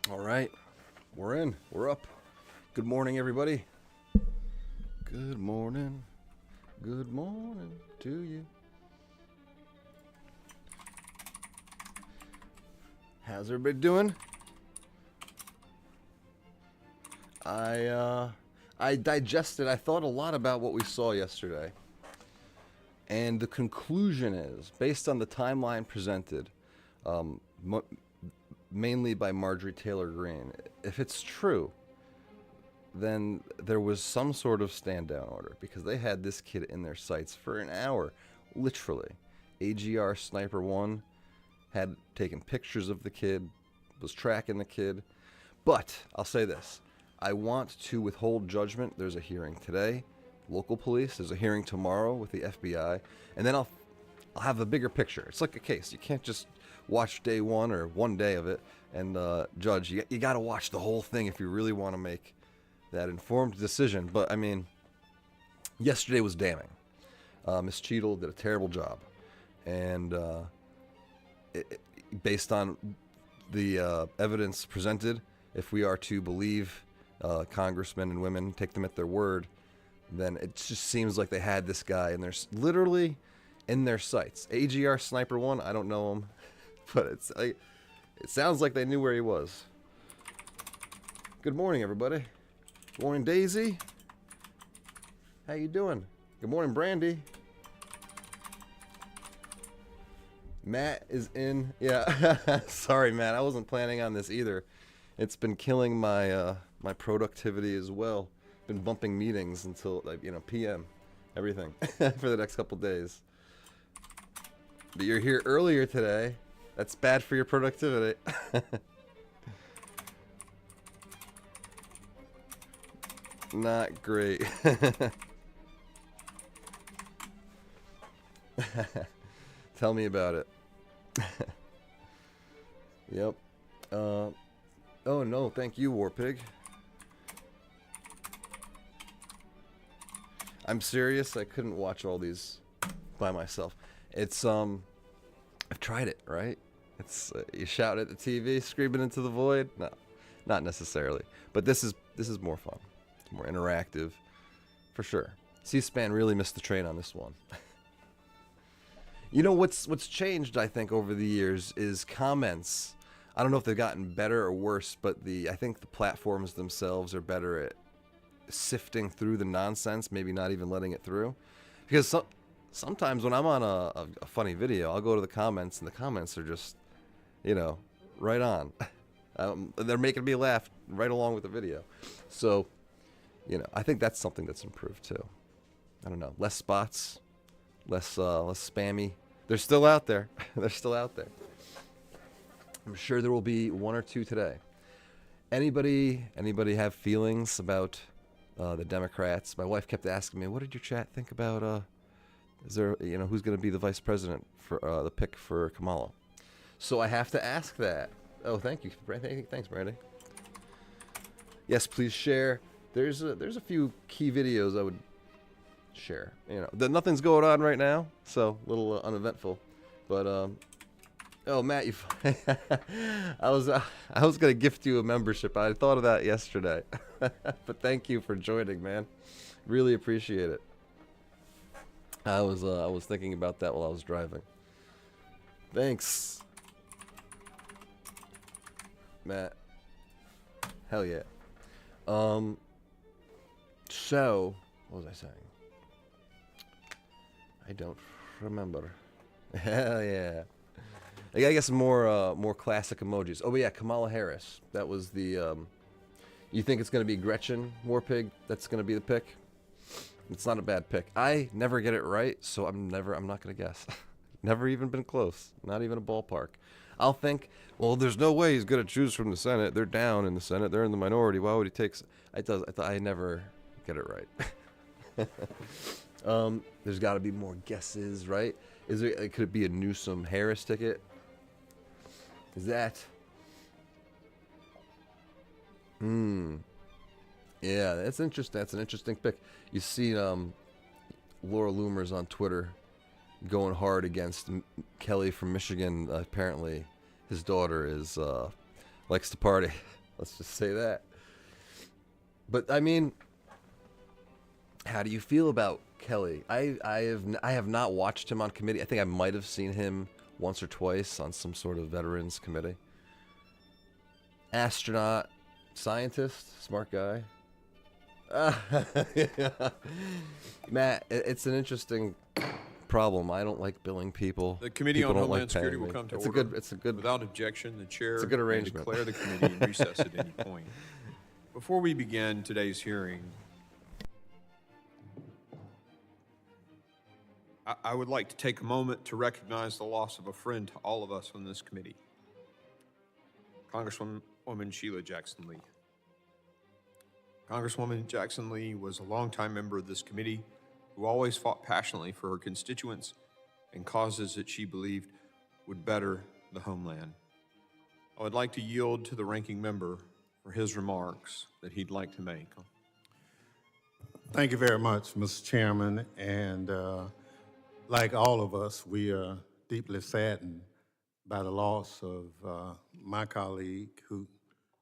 All right, we're in. We're up. Good morning, everybody. Good morning. Good morning to you. How's everybody doing? I digested. I thought a lot about what we saw yesterday, and the conclusion is based on the timeline presented. Mainly by Marjorie Taylor Greene. If it's true, then there was some sort of stand-down order because they had this kid in their sights for an hour, literally. AGR Sniper 1 had taken pictures of the kid, was tracking the kid. But I'll say this. I want to withhold judgment. There's a hearing today, local police. There's a hearing tomorrow with the FBI. And then I'll have a bigger picture. It's like a case. You can't just watch day one or one day of it and judge. You got to watch the whole thing if you really want to make that informed decision. But, I mean, yesterday was damning. Miss Cheatle did a terrible job. And based on the evidence presented, if we are to believe congressmen and women, take them at their word, then it just seems like they had this guy and there's literally in their sights. AGR Sniper 1, I don't know him. But it sounds like they knew where he was. Good morning, everybody. Good morning, Daisy. How you doing? Good morning, Brandy. Matt is in. Yeah, sorry, Matt. I wasn't planning on this either. It's been killing my my productivity as well. Been bumping meetings until PM, everything for the next couple days. But you're here earlier today. That's bad for your productivity. Not great. Tell me about it. Yep. Oh no, thank you, Warpig. I'm serious. I couldn't watch all these by myself. It's I've tried it, right? It's you shout at the TV, screaming into the void. No, not necessarily. But this is more fun. It's more interactive, for sure. C-SPAN really missed the train on this one. You know what's changed, I think, over the years is comments. I don't know if they've gotten better or worse, but I think the platforms themselves are better at sifting through the nonsense, maybe not even letting it through, because sometimes when I'm on a funny video, I'll go to the comments, and the comments are just, right on. They're making me laugh right along with the video. So, I think that's something that's improved too. I don't know, less spots, less spammy. They're still out there. They're still out there. I'm sure there will be one or two today. Anybody have feelings about the Democrats? My wife kept asking me, "What did your chat think about?" Is there, who's going to be the vice president for the pick for Kamala? So I have to ask that. Oh, thank you. Thanks, Brandy. Yes, please share. There's a few key videos I would share. Nothing's going on right now, so a little uneventful. But oh, Matt, I was going to gift you a membership. I thought of that yesterday. But thank you for joining, man. Really appreciate it. I was thinking about that while I was driving. Thanks, Matt. Hell yeah. So what was I saying? I don't remember. Hell yeah. I guess more classic emojis. Oh yeah, Kamala Harris. That was the. You think it's gonna be Gretchen Warpig? That's gonna be the pick. It's not a bad pick. I never get it right, so I'm not going to guess. Never even been close. Not even a ballpark. I'll think, well, there's no way he's going to choose from the Senate. They're down in the Senate. They're in the minority. Why would he take... I never get it right. There's got to be more guesses, right? Could it be a Newsom-Harris ticket? Is that... Yeah, that's interesting. That's an interesting pick. You see Laura Loomer's on Twitter going hard against Kelly from Michigan. Apparently, his daughter is Likes to party. Let's just say that. But I mean, how do you feel about Kelly? I have not watched him on committee. I think I might have seen him once or twice on some sort of veterans committee. Astronaut, scientist, smart guy. Matt, it's an interesting problem. I don't like billing people. The Committee on Homeland Security will come to order. It's a good. Without objection, the chair It's a good arrangement. may declare the committee in recess at any point. Before we begin today's hearing, I would like to take a moment to recognize the loss of a friend to all of us on this committee, Congresswoman Sheila Jackson Lee. Congresswoman Jackson Lee was a longtime member of this committee who always fought passionately for her constituents and causes that she believed would better the homeland. I would like to yield to the ranking member for his remarks that he'd like to make. Thank you very much, Mr. Chairman. And like all of us, we are deeply saddened by the loss of my colleague who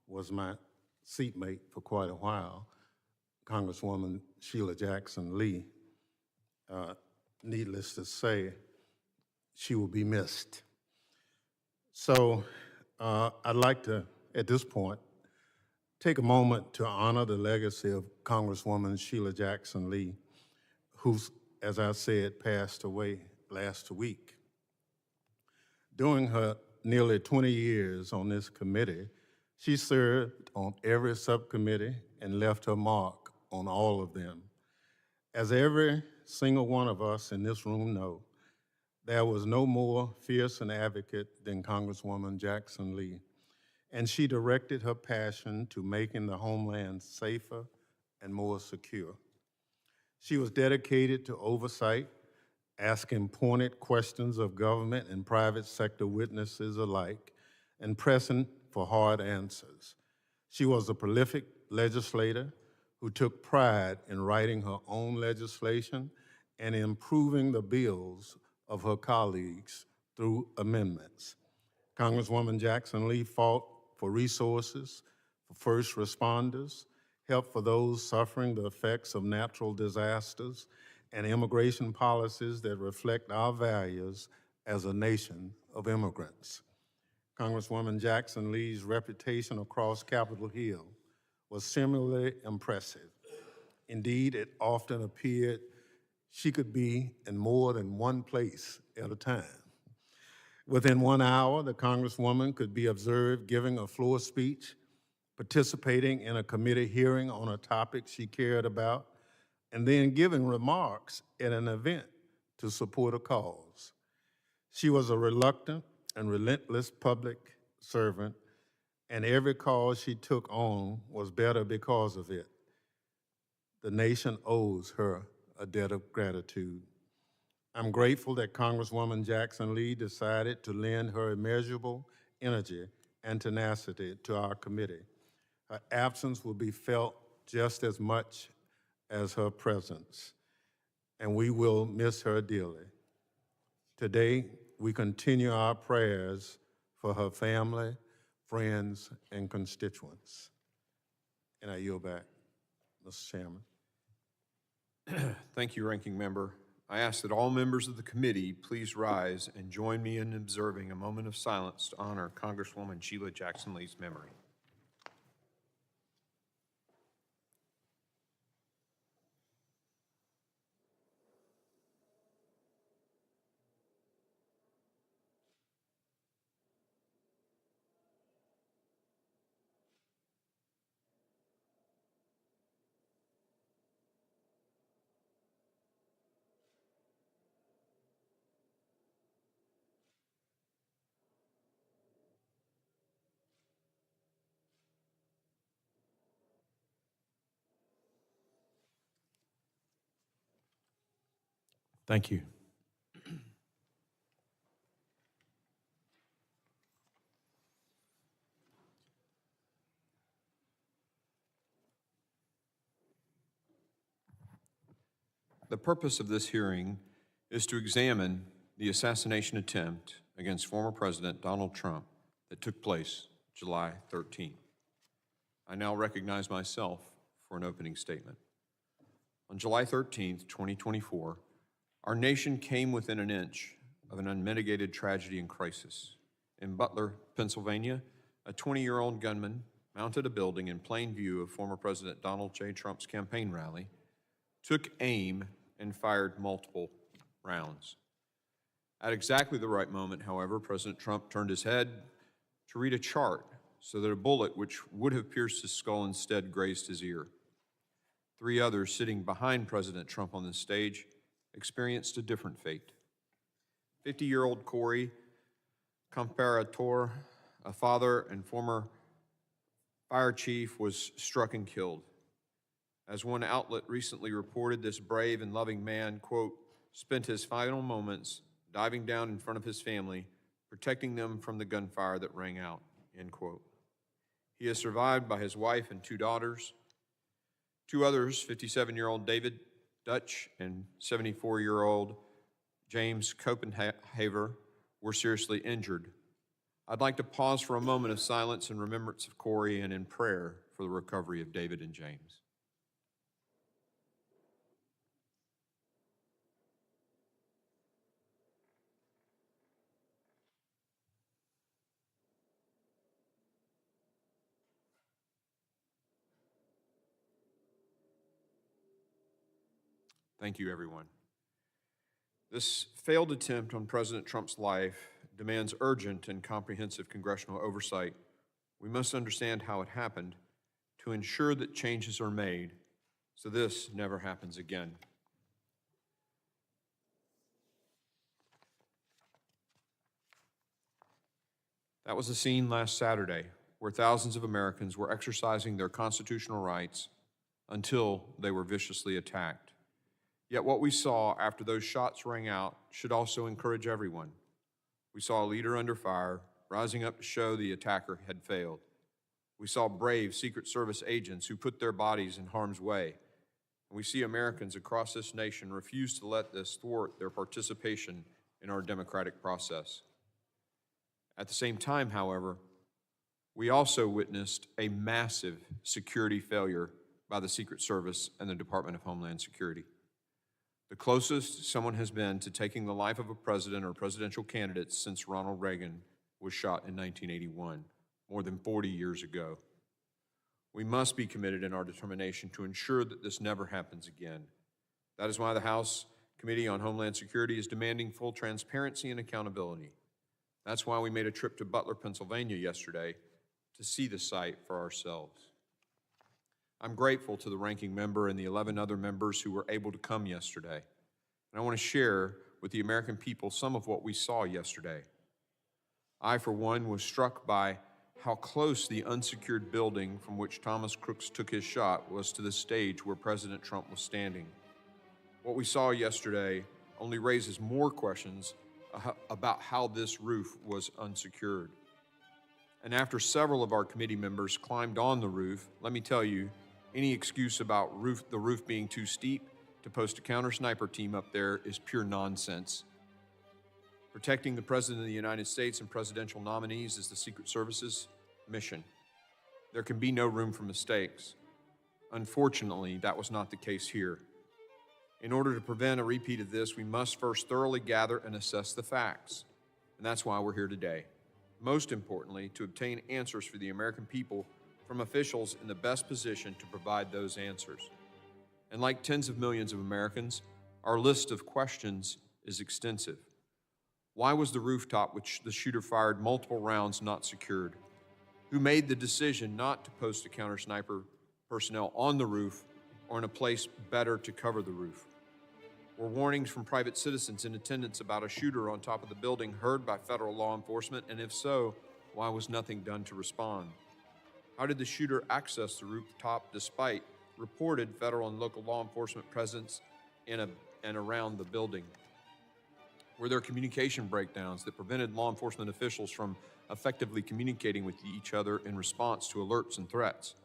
was my seatmate for quite a while, Congresswoman Sheila Jackson Lee. Needless to say, she will be missed. So I'd like to, at this point, take a moment to honor the legacy of Congresswoman Sheila Jackson Lee, who, as I said, passed away last week. During her nearly 20 years on this committee, she served on every subcommittee and left her mark on all of them. As every single one of us in this room know, there was no more fierce an advocate than Congresswoman Jackson Lee, and she directed her passion to making the homeland safer and more secure. She was dedicated to oversight, asking pointed questions of government and private sector witnesses alike, and pressing for hard answers. She was a prolific legislator who took pride in writing her own legislation and improving the bills of her colleagues through amendments. Congresswoman Jackson Lee fought for resources for first responders, help for those suffering the effects of natural disasters, and immigration policies that reflect our values as a nation of immigrants. Congresswoman Jackson Lee's reputation across Capitol Hill was similarly impressive. Indeed, it often appeared she could be in more than one place at a time. Within 1 hour, the Congresswoman could be observed giving a floor speech, participating in a committee hearing on a topic she cared about, and then giving remarks at an event to support a cause. She was a reluctant and relentless public servant, and every cause she took on was better because of it. The nation owes her a debt of gratitude. I'm grateful that Congresswoman Jackson Lee decided to lend her immeasurable energy and tenacity to our committee. Her absence will be felt just as much as her presence, and we will miss her dearly. Today, we continue our prayers for her family, friends, and constituents. And I yield back, Mr. Chairman. Thank you, Ranking Member. I ask that all members of the committee please rise and join me in observing a moment of silence to honor Congresswoman Sheila Jackson Lee's memory. Thank you. The purpose of this hearing is to examine the assassination attempt against former President Donald Trump that took place July 13th. I now recognize myself for an opening statement. On July 13th, 2024, our nation came within an inch of an unmitigated tragedy and crisis. In Butler, Pennsylvania, a 20-year-old gunman mounted a building in plain view of former President Donald J. Trump's campaign rally, took aim, and fired multiple rounds. At exactly the right moment, however, President Trump turned his head to read a chart so that a bullet which would have pierced his skull instead grazed his ear. 3 others sitting behind President Trump on the stage experienced a different fate. 50-year-old Corey Comparator, a father and former fire chief, was struck and killed. As one outlet recently reported, this brave and loving man, quote, spent his final moments diving down in front of his family, protecting them from the gunfire that rang out, end quote. He is survived by his wife and 2 daughters. 2 others, 57-year-old David Dutch and 74-year-old James Copenhaver, were seriously injured. I'd like to pause for a moment of silence in remembrance of Corey and in prayer for the recovery of David and James. Thank you, everyone. This failed attempt on President Trump's life demands urgent and comprehensive congressional oversight. We must understand how it happened to ensure that changes are made so this never happens again. That was the scene last Saturday, where thousands of Americans were exercising their constitutional rights until they were viciously attacked. Yet what we saw after those shots rang out should also encourage everyone. We saw a leader under fire, rising up to show the attacker had failed. We saw brave Secret Service agents who put their bodies in harm's way. And we see Americans across this nation refuse to let this thwart their participation in our democratic process. At the same time, however, we also witnessed a massive security failure by the Secret Service and the Department of Homeland Security. The closest someone has been to taking the life of a president or presidential candidate since Ronald Reagan was shot in 1981, more than 40 years ago. We must be committed in our determination to ensure that this never happens again. That is why the House Committee on Homeland Security is demanding full transparency and accountability. That's why we made a trip to Butler, Pennsylvania yesterday to see the site for ourselves. I'm grateful to the ranking member and the 11 other members who were able to come yesterday. And I want to share with the American people some of what we saw yesterday. I, for one, was struck by how close the unsecured building from which Thomas Crooks took his shot was to the stage where President Trump was standing. What we saw yesterday only raises more questions about how this roof was unsecured. And after several of our committee members climbed on the roof, let me tell you, any excuse about the roof being too steep to post a counter sniper team up there is pure nonsense. Protecting the President of the United States and presidential nominees is the Secret Service's mission. There can be no room for mistakes. Unfortunately, that was not the case here. In order to prevent a repeat of this, we must first thoroughly gather and assess the facts. And that's why we're here today. Most importantly, to obtain answers for the American people from officials in the best position to provide those answers. And like tens of millions of Americans, our list of questions is extensive. Why was the rooftop which the shooter fired multiple rounds not secured? Who made the decision not to post a counter sniper personnel on the roof or in a place better to cover the roof? Were warnings from private citizens in attendance about a shooter on top of the building heard by federal law enforcement? And if so, why was nothing done to respond? How did the shooter access the rooftop despite reported federal and local law enforcement presence in and around the building? Were there communication breakdowns that prevented law enforcement officials from effectively communicating with each other in response to alerts and threats?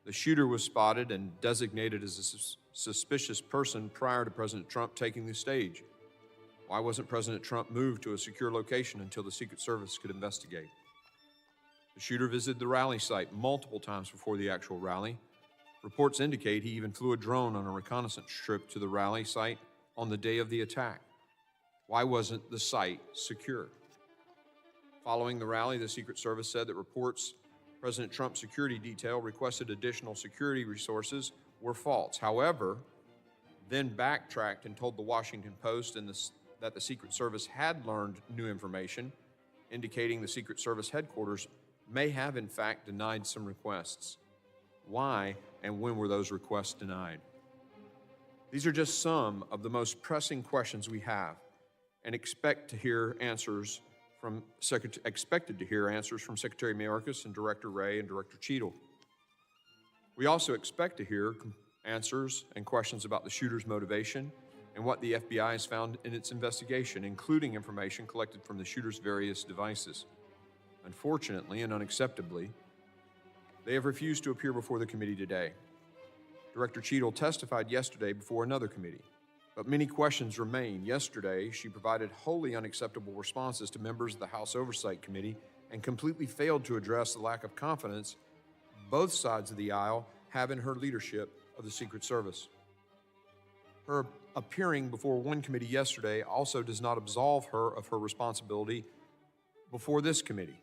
The shooter was spotted and designated as a suspicious person prior to President Trump taking the stage. Why wasn't President Trump moved to a secure location until the Secret Service could investigate? The shooter visited the rally site multiple times before the actual rally. Reports indicate he even flew a drone on a reconnaissance trip to the rally site on the day of the attack. Why wasn't the site secure? Following the rally, the Secret Service said that reports President Trump's security detail requested additional security resources were false. However, then backtracked and told the Washington Post that the Secret Service had learned new information, indicating the Secret Service headquarters may have in fact denied some requests. Why and when were those requests denied? These are just some of the most pressing questions we have and expected to hear answers from Secretary Mayorkas and Director Wray and Director Cheatle. We also expect to hear answers and questions about the shooter's motivation and what the FBI has found in its investigation, including information collected from the shooter's various devices. Unfortunately and unacceptably, they have refused to appear before the committee today. Director Cheatle testified yesterday before another committee, but many questions remain. Yesterday, she provided wholly unacceptable responses to members of the House Oversight Committee and completely failed to address the lack of confidence both sides of the aisle have in her leadership of the Secret Service. Her appearing before one committee yesterday also does not absolve her of her responsibility before this committee.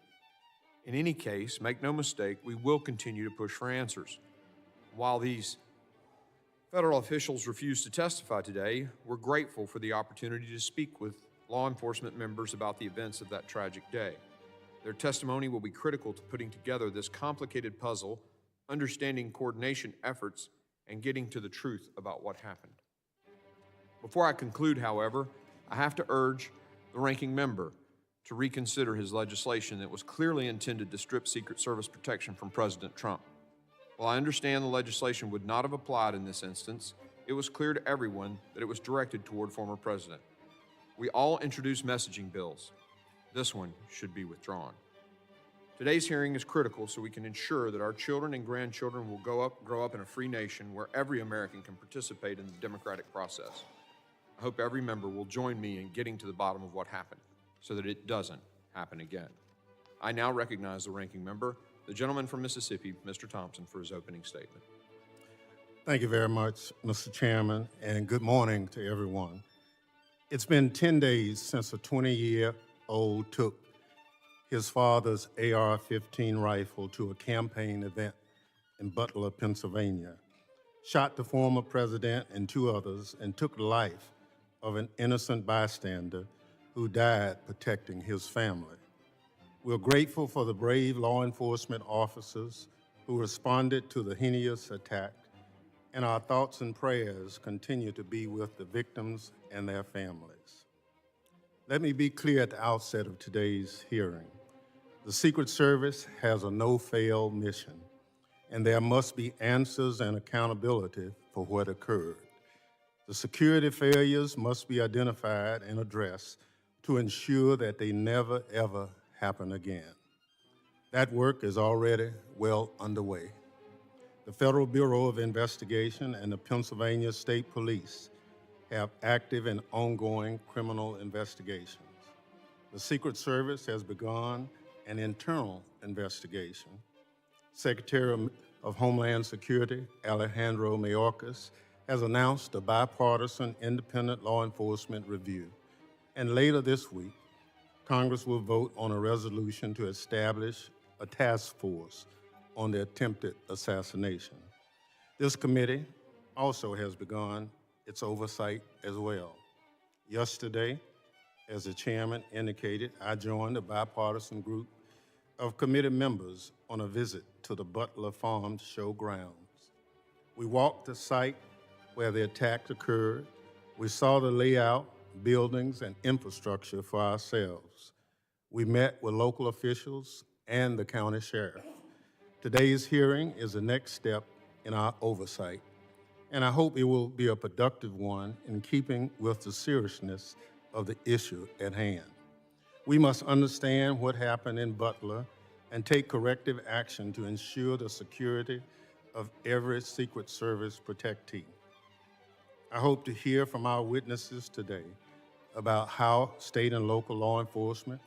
In any case, make no mistake, we will continue to push for answers. While these federal officials refuse to testify today, we're grateful for the opportunity to speak with law enforcement members about the events of that tragic day. Their testimony will be critical to putting together this complicated puzzle, understanding coordination efforts, and getting to the truth about what happened. Before I conclude, however, I have to urge the ranking member to reconsider his legislation that was clearly intended to strip Secret Service protection from President Trump. While I understand the legislation would not have applied in this instance, it was clear to everyone that it was directed toward former president. We all introduced messaging bills. This one should be withdrawn. Today's hearing is critical so we can ensure that our children and grandchildren will grow up in a free nation where every American can participate in the democratic process. I hope every member will join me in getting to the bottom of what happened so that it doesn't happen again. I now recognize the ranking member, the gentleman from Mississippi, Mr. Thompson, for his opening statement. Thank you very much, Mr. Chairman, and good morning to everyone. It's been 10 days since a 20-year-old took his father's AR-15 rifle to a campaign event in Butler, Pennsylvania, shot the former president and two others, and took the life of an innocent bystander who died protecting his family. We're grateful for the brave law enforcement officers who responded to the heinous attack, and our thoughts and prayers continue to be with the victims and their families. Let me be clear at the outset of today's hearing. The Secret Service has a no-fail mission, and there must be answers and accountability for what occurred. The security failures must be identified and addressed to ensure that they never, ever happen again. That work is already well underway. The Federal Bureau of Investigation and the Pennsylvania State Police have active and ongoing criminal investigations. The Secret Service has begun an internal investigation. Secretary of Homeland Security, Alejandro Mayorkas, has announced a bipartisan independent law enforcement review. And later this week, Congress will vote on a resolution to establish a task force on the attempted assassination. This committee also has begun its oversight as well. Yesterday, as the chairman indicated, I joined a bipartisan group of committee members on a visit to the Butler Farm Show grounds. We walked the site where the attack occurred. We saw the layout, buildings, and infrastructure for ourselves. We met with local officials and the county sheriff. Today's hearing is the next step in our oversight, and I hope it will be a productive one in keeping with the seriousness of the issue at hand. We must understand what happened in Butler and take corrective action to ensure the security of every Secret Service protectee. I hope to hear from our witnesses today about how state and local law enforcement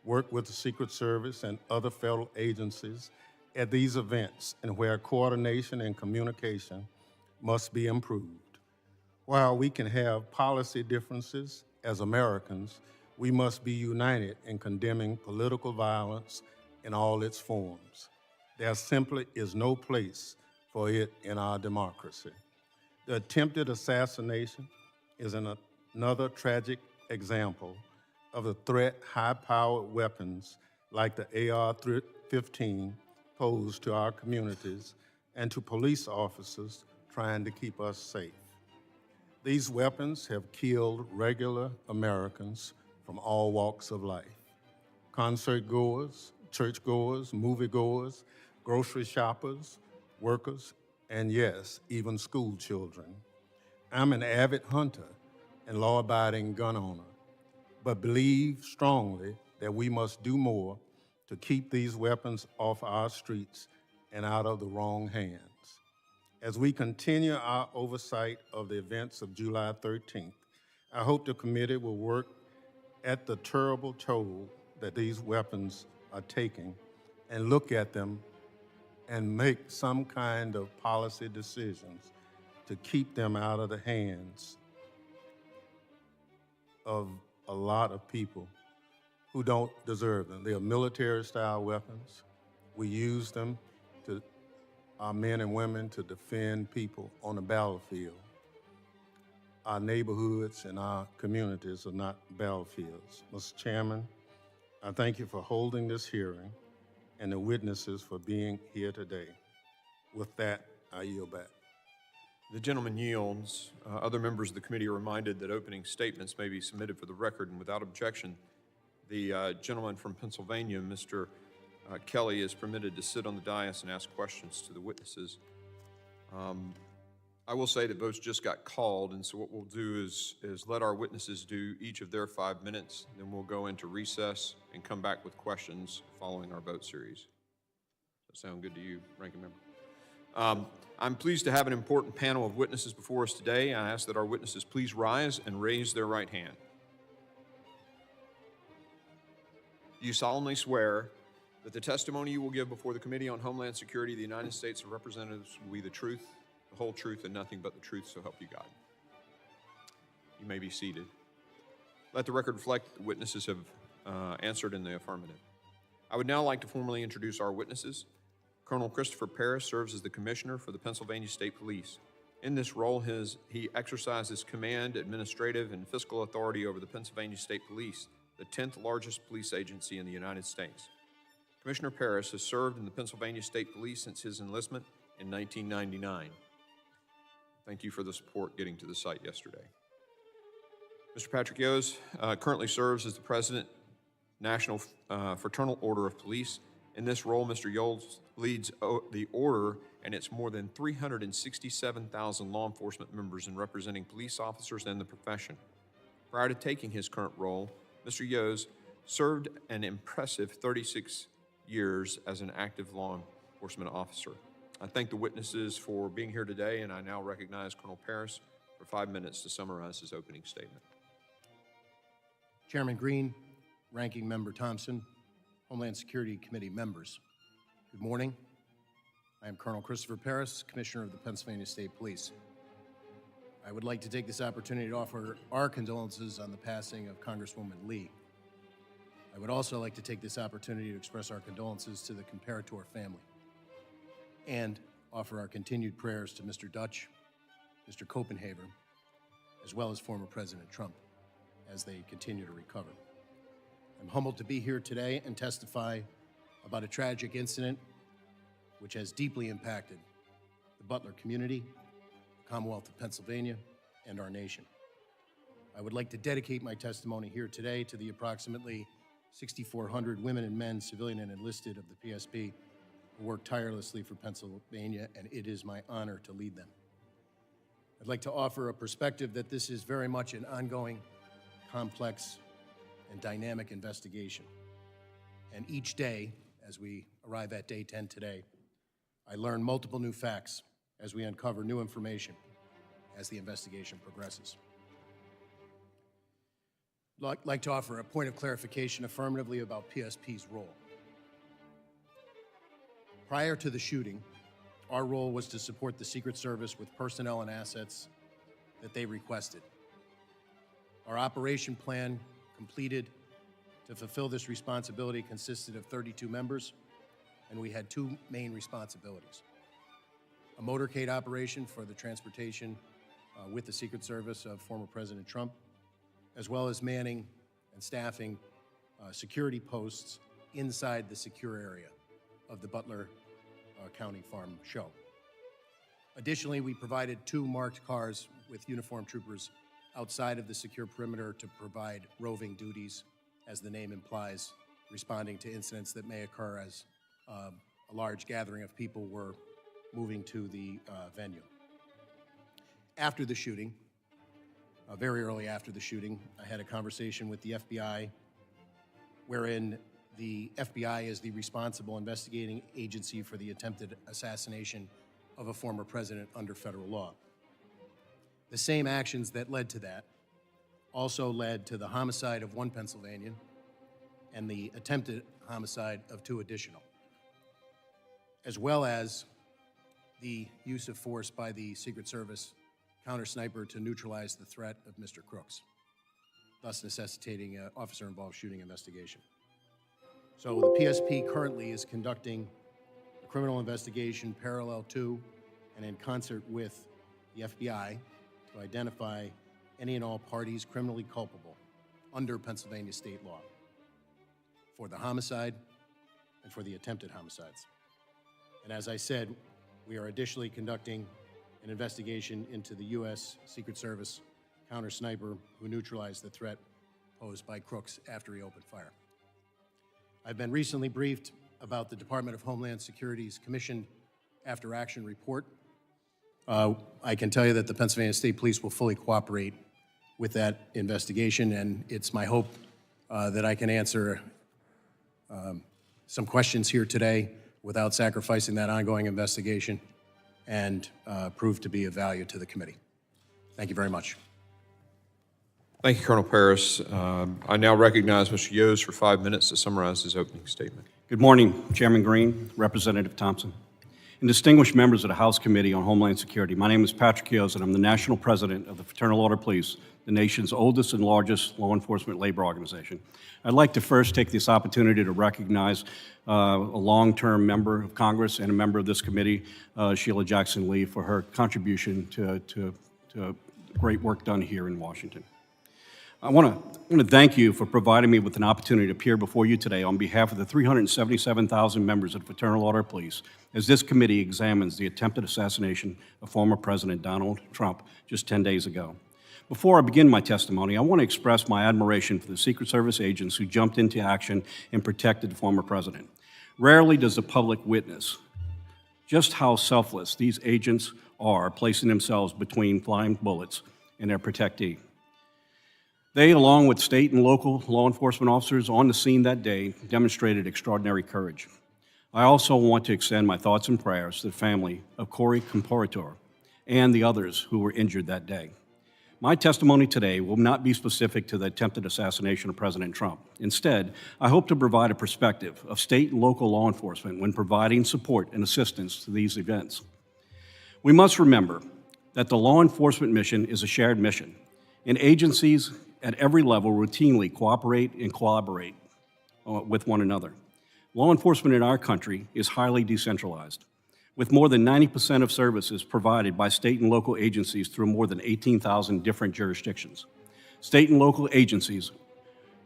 work with the Secret Service and other federal agencies at these events and where coordination and communication must be improved. While we can have policy differences as Americans, we must be united in condemning political violence in all its forms. There simply is no place for it in our democracy. The attempted assassination is another tragic example of the threat high-powered weapons like the AR-15 pose to our communities and to police officers trying to keep us safe. These weapons have killed regular Americans from all walks of life. Concert goers, church goers, movie goers, grocery shoppers, workers, and yes, even school children. I'm an avid hunter and law-abiding gun owner, but believe strongly that we must do more to keep these weapons off our streets and out of the wrong hands. As we continue our oversight of the events of July 13th, I hope the committee will work at the terrible toll that these weapons are taking and look at them and make some kind of policy decisions to keep them out of the hands of a lot of people who don't deserve them. They are military-style weapons. We use them to our men and women to defend people on the battlefield. Our neighborhoods and our communities are not battlefields. Mr. Chairman, I thank you for holding this hearing and the witnesses for being here today. With that, I yield back. The gentleman yields. Other members of the committee are reminded that opening statements may be submitted for the record, and without objection, the gentleman from Pennsylvania, Mr. Kelly, is permitted to sit on the dais and ask questions to the witnesses. I will say that votes just got called, and so what we'll do is let our witnesses do each of their 5 minutes, then we'll go into recess and come back with questions following our vote series. Does that sound good to you, Ranking Member? I'm pleased to have an important panel of witnesses before us today. I ask that our witnesses please rise and raise their right hand. Do you solemnly swear that the testimony you will give before the Committee on Homeland Security of the United States of Representatives will be the truth, the whole truth, and nothing but the truth, so help you God? You may be seated. Let the record reflect that the witnesses have answered in the affirmative. I would now like to formally introduce our witnesses. Colonel Christopher Parris serves as the Commissioner for the Pennsylvania State Police. In this role, he exercises command, administrative, and fiscal authority over the Pennsylvania State Police, the 10th largest police agency in the United States. Commissioner Parris has served in the Pennsylvania State Police since his enlistment in 1999. Thank you for the support getting to the site yesterday. Mr. Patrick Yoes currently serves as the President, National Fraternal Order of Police. In this role, Mr. Yoes leads the order and its more than 367,000 law enforcement members in representing police officers and the profession. Prior to taking his current role, Mr. Yoes served an impressive 36 years as an active law enforcement officer. I thank the witnesses for being here today, and I now recognize Colonel Parris for 5 minutes to summarize his opening statement. Chairman Green, Ranking Member Thompson, Homeland Security Committee members, good morning. I am Colonel Christopher Parris, Commissioner of the Pennsylvania State Police. I would like to take this opportunity to offer our condolences on the passing of Congresswoman Lee. I would also like to take this opportunity to express our condolences to the Comparator family and offer our continued prayers to Mr. Dutch, Mr. Copenhaver, as well as former President Trump as they continue to recover. I'm humbled to be here today and testify about a tragic incident which has deeply impacted the Butler community, the Commonwealth of Pennsylvania, and our nation. I would like to dedicate my testimony here today to the approximately 6,400 women and men, civilian and enlisted, of the PSP who work tirelessly for Pennsylvania, and it is my honor to lead them. I'd like to offer a perspective that this is very much an ongoing, complex, and dynamic investigation. And each day, as we arrive at day 10 today, I learn multiple new facts as we uncover new information as the investigation progresses. like to offer a point of clarification affirmatively about PSP's role. Prior to the shooting, our role was to support the Secret Service with personnel and assets that they requested. Our operation plan completed to fulfill this responsibility consisted of 32 members, and we had two main responsibilities. A motorcade operation for the transportation with the Secret Service of former President Trump, as well as manning and staffing security posts inside the secure area of the Butler County Farm Show. Additionally, we provided two marked cars with uniformed troopers outside of the secure perimeter to provide roving duties, as the name implies, responding to incidents that may occur as a large gathering of people were moving to the venue. After the shooting, very early after the shooting, I had a conversation with the FBI wherein the FBI is the responsible investigating agency for the attempted assassination of a former president under federal law. The same actions that led to that also led to the homicide of one Pennsylvanian and the attempted homicide of two additional, as well as the use of force by the Secret Service counter-sniper to neutralize the threat of Mr. Crooks, thus necessitating an officer-involved shooting investigation. So the PSP currently is conducting a criminal investigation parallel to and in concert with the FBI to identify any and all parties criminally culpable under Pennsylvania state law for the homicide and for the attempted homicides. And as I said, we are additionally conducting an investigation into the U.S. Secret Service counter-sniper who neutralized the threat posed by Crooks after he opened fire. I've been recently briefed about the Department of Homeland Security's commissioned after-action report. I can tell you that the Pennsylvania State Police will fully cooperate with that investigation, and it's my hope that I can answer some questions here today without sacrificing that ongoing investigation and prove to be of value to the committee. Thank you very much. Thank you, Colonel Paris. I now recognize Mr. Yoes for 5 minutes to summarize his opening statement. Good morning, Chairman Green, Representative Thompson, and distinguished members of the House Committee on Homeland Security. My name is Patrick Yoes, and I'm the National President of the Fraternal Order Police, the nation's oldest and largest law enforcement labor organization. I'd like to first take this opportunity to recognize a long-term member of Congress and a member of this committee, Sheila Jackson-Lee, for her contribution to great work done here in Washington. I want to thank you for providing me with an opportunity to appear before you today on behalf of the 377,000 members of the Fraternal Order of Police as this committee examines the attempted assassination of former President Donald Trump just 10 days ago. Before I begin my testimony, I want to express my admiration for the Secret Service agents who jumped into action and protected the former president. Rarely does the public witness just how selfless these agents are, placing themselves between flying bullets and their protectee. They, along with state and local law enforcement officers on the scene that day, demonstrated extraordinary courage. I also want to extend my thoughts and prayers to the family of Corey Comparator and the others who were injured that day. My testimony today will not be specific to the attempted assassination of President Trump. Instead, I hope to provide a perspective of state and local law enforcement when providing support and assistance to these events. We must remember that the law enforcement mission is a shared mission, and agencies at every level routinely cooperate and collaborate with one another. Law enforcement in our country is highly decentralized, with more than 90% of services provided by state and local agencies through more than 18,000 different jurisdictions. State and local agencies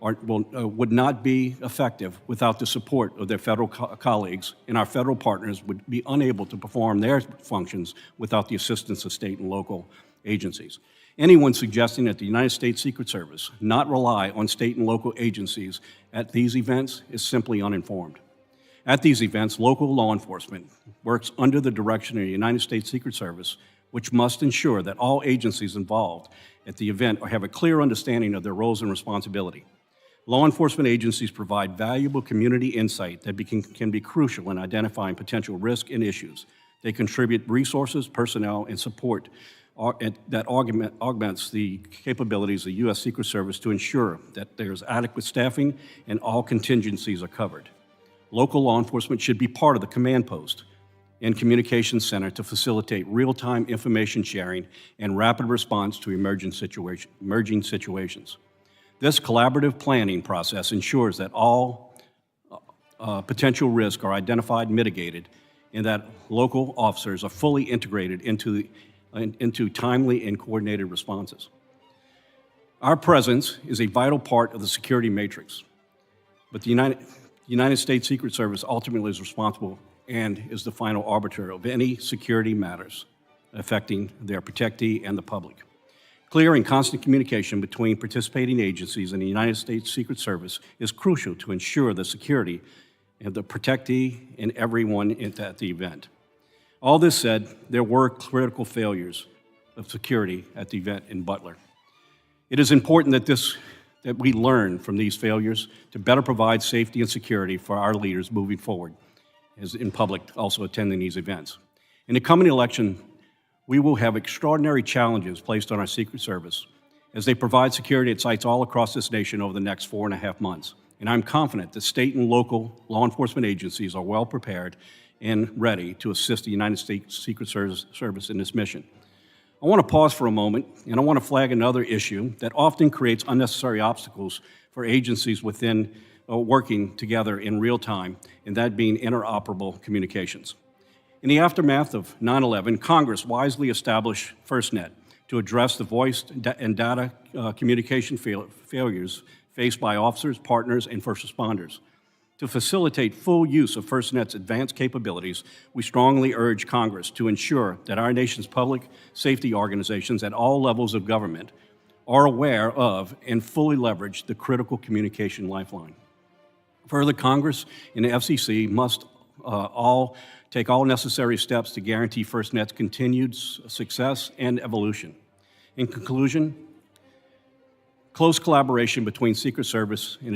would not be effective without the support of their federal colleagues, and our federal partners would be unable to perform their functions without the assistance of state and local agencies. Anyone suggesting that the United States Secret Service not rely on state and local agencies at these events is simply uninformed. At these events, local law enforcement works under the direction of the United States Secret Service, which must ensure that all agencies involved at the event have a clear understanding of their roles and responsibility. Law enforcement agencies provide valuable community insight that can be crucial in identifying potential risk and issues They contribute resources, personnel, and support that augments the capabilities of the U.S. Secret Service to ensure that there's adequate staffing and all contingencies are covered. Local law enforcement should be part of the command post and communications center to facilitate real-time information sharing and rapid response to emerging situations. This collaborative planning process ensures that all potential risks are identified and mitigated, and that local officers are fully integrated into timely and coordinated responses. Our presence is a vital part of the security matrix, but the United States Secret Service ultimately is responsible and is the final arbiter of any security matters affecting their protectee and the public. Clear and constant communication between participating agencies and the United States Secret Service is crucial to ensure the security of the protectee and everyone at the event. All this said, there were critical failures of security at the event in Butler. It is important that we learn from these failures to better provide safety and security for our leaders moving forward, as in public also attending these events. In the coming election, we will have extraordinary challenges placed on our Secret Service as they provide security at sites all across this nation over the next 4.5 months. And I'm confident that state and local law enforcement agencies are well prepared and ready to assist the United States Secret Service in this mission. I want to pause for a moment, and I want to flag another issue that often creates unnecessary obstacles for agencies within working together in real time, and that being interoperable communications. In the aftermath of 9/11, Congress wisely established FirstNet to address the voice and data communication failures faced by officers, partners, and first responders. To facilitate full use of FirstNet's advanced capabilities, we strongly urge Congress to ensure that our nation's public safety organizations at all levels of government are aware of and fully leverage the critical communication lifeline. Further, Congress and the FCC must take all necessary steps to guarantee FirstNet's continued success and evolution. In conclusion, close collaboration between Secret Service and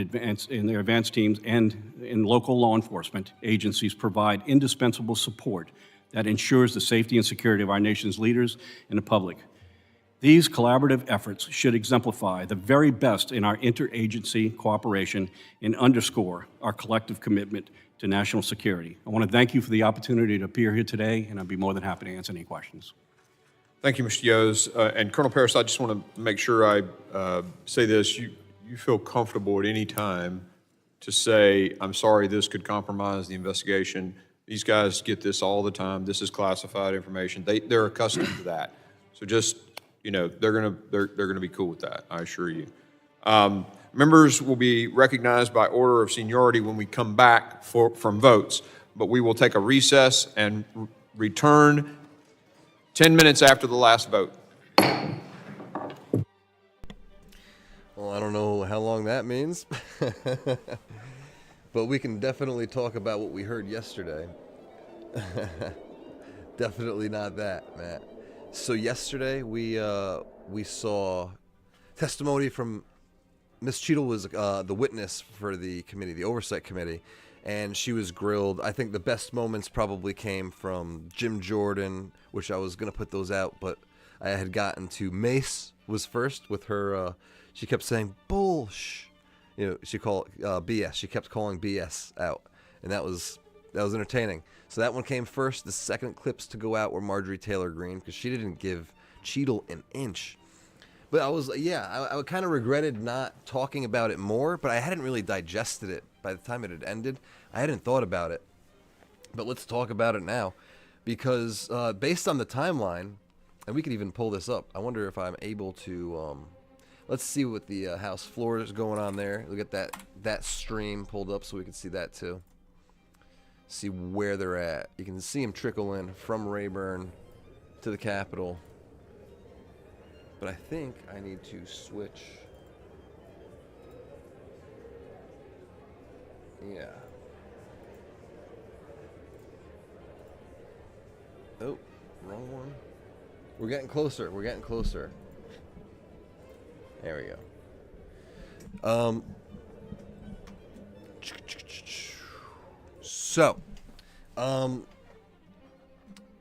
their advanced teams and in local law enforcement agencies provide indispensable support that ensures the safety and security of our nation's leaders and the public. These collaborative efforts should exemplify the very best in our interagency cooperation and underscore our collective commitment to national security. I want to thank you for the opportunity to appear here today, and I'd be more than happy to answer any questions. Thank you, Mr. Yoes. And Colonel Parris, I just want to make sure I say this. You feel comfortable at any time to say, I'm sorry, this could compromise the investigation. These guys get this all the time. This is classified information. They're accustomed to that. So just, you know, they're gonna be cool with that, I assure you. Members will be recognized by order of seniority when we come back from votes, but we will take a recess and return 10 minutes after the last vote. Well, I don't know how long that means, but we can definitely talk about what we heard yesterday. Definitely not that, Matt. So yesterday we saw testimony from Ms. Cheatle was the witness for the committee, the oversight committee, and she was grilled. I think the best moments probably came from Jim Jordan, which I was going to put those out, but I had gotten to Mace was first with her. She kept saying bullsh, you know. She called BS. She kept calling BS out, and that was entertaining. So that one came first. The second clips to go out were Marjorie Taylor Greene, because she didn't give Cheatle an inch. But I kind of regretted not talking about it more, but I hadn't really digested it by the time it had ended. I hadn't thought about it. But let's talk about it now, because based on the timeline, and we could even pull this up. I wonder if I'm able to, let's see what the House floor is going on there. Look at that stream pulled up so we can see that too. See where they're at. You can see them trickle in from Rayburn to the Capitol. But I think I need to switch. Yeah. Oh, wrong one. We're getting closer. We're getting closer. There we go. So,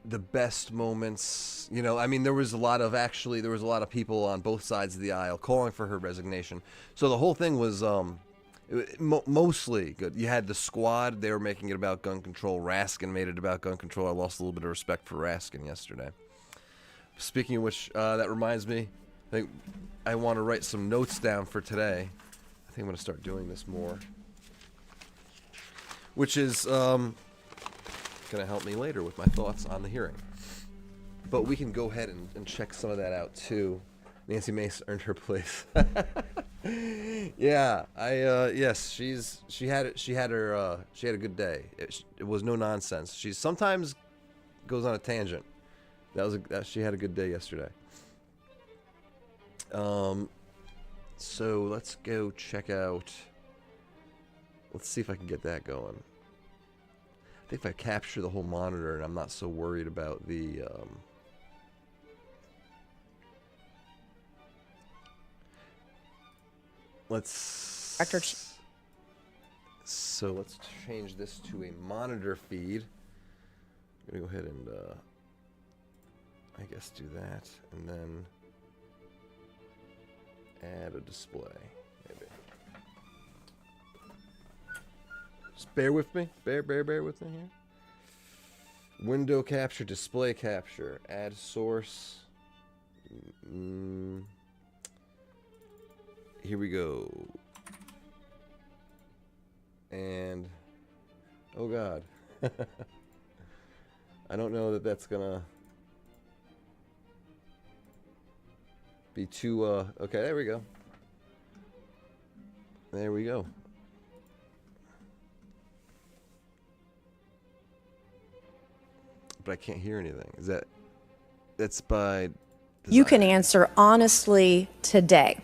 the best moments. You know, I mean, there was a lot of people on both sides of the aisle calling for her resignation. So the whole thing was mostly good. You had the squad; they were making it about gun control. Raskin made it about gun control. I lost a little bit of respect for Raskin yesterday. Speaking of which, that reminds me, I think I want to write some notes down for today. I think I'm going to start doing this more, which is going to help me later with my thoughts on the hearing. But we can go ahead and check some of that out too. Nancy Mace earned her place. Yeah, yes, she had a good day. It was no nonsense. She sometimes goes on a tangent. She had a good day yesterday. So let's go check out. Let's see if I can get that going. I think if I capture the whole monitor and I'm not so worried about the So let's change this to a monitor feed. I'm gonna go ahead and I guess do that, and then add a display, maybe. Just bear with me. Bear with me here. Window capture, display capture, add source. Here we go. And oh god. I don't know that that's gonna be too okay, there we go. There we go. But I can't hear anything. That's by design? You can answer honestly today.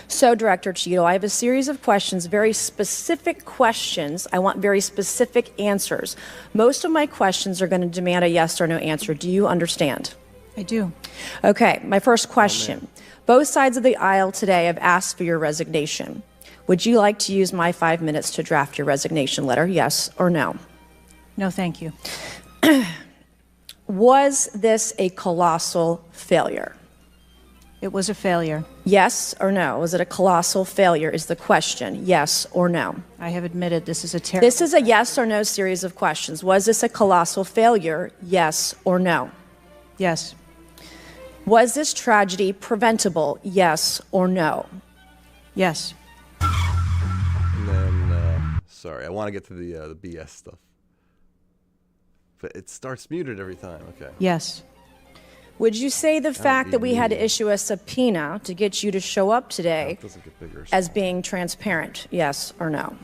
So, Director Cheatle, I have a series of questions, very specific questions. I want very specific answers. Most of my questions are going to demand a yes or no answer. Do you understand? I do. Okay, my first question. Both sides of the aisle today have asked for your resignation. Would you like to use my 5 minutes to draft your resignation letter, yes or no? No, thank you. Was this a colossal failure? It was a failure. Yes or no? Was it a colossal failure is the question. Yes or no? I have admitted this is a terrible... This is a yes or no series of questions. Was this a colossal failure? Yes or no? Yes. Was this tragedy preventable? Yes or no? Yes. And then, sorry, I want to get to the BS stuff. But it starts muted every time, okay. Yes. Would you say the fact that we had to issue a subpoena to get you to show up today as being transparent? Yes or no?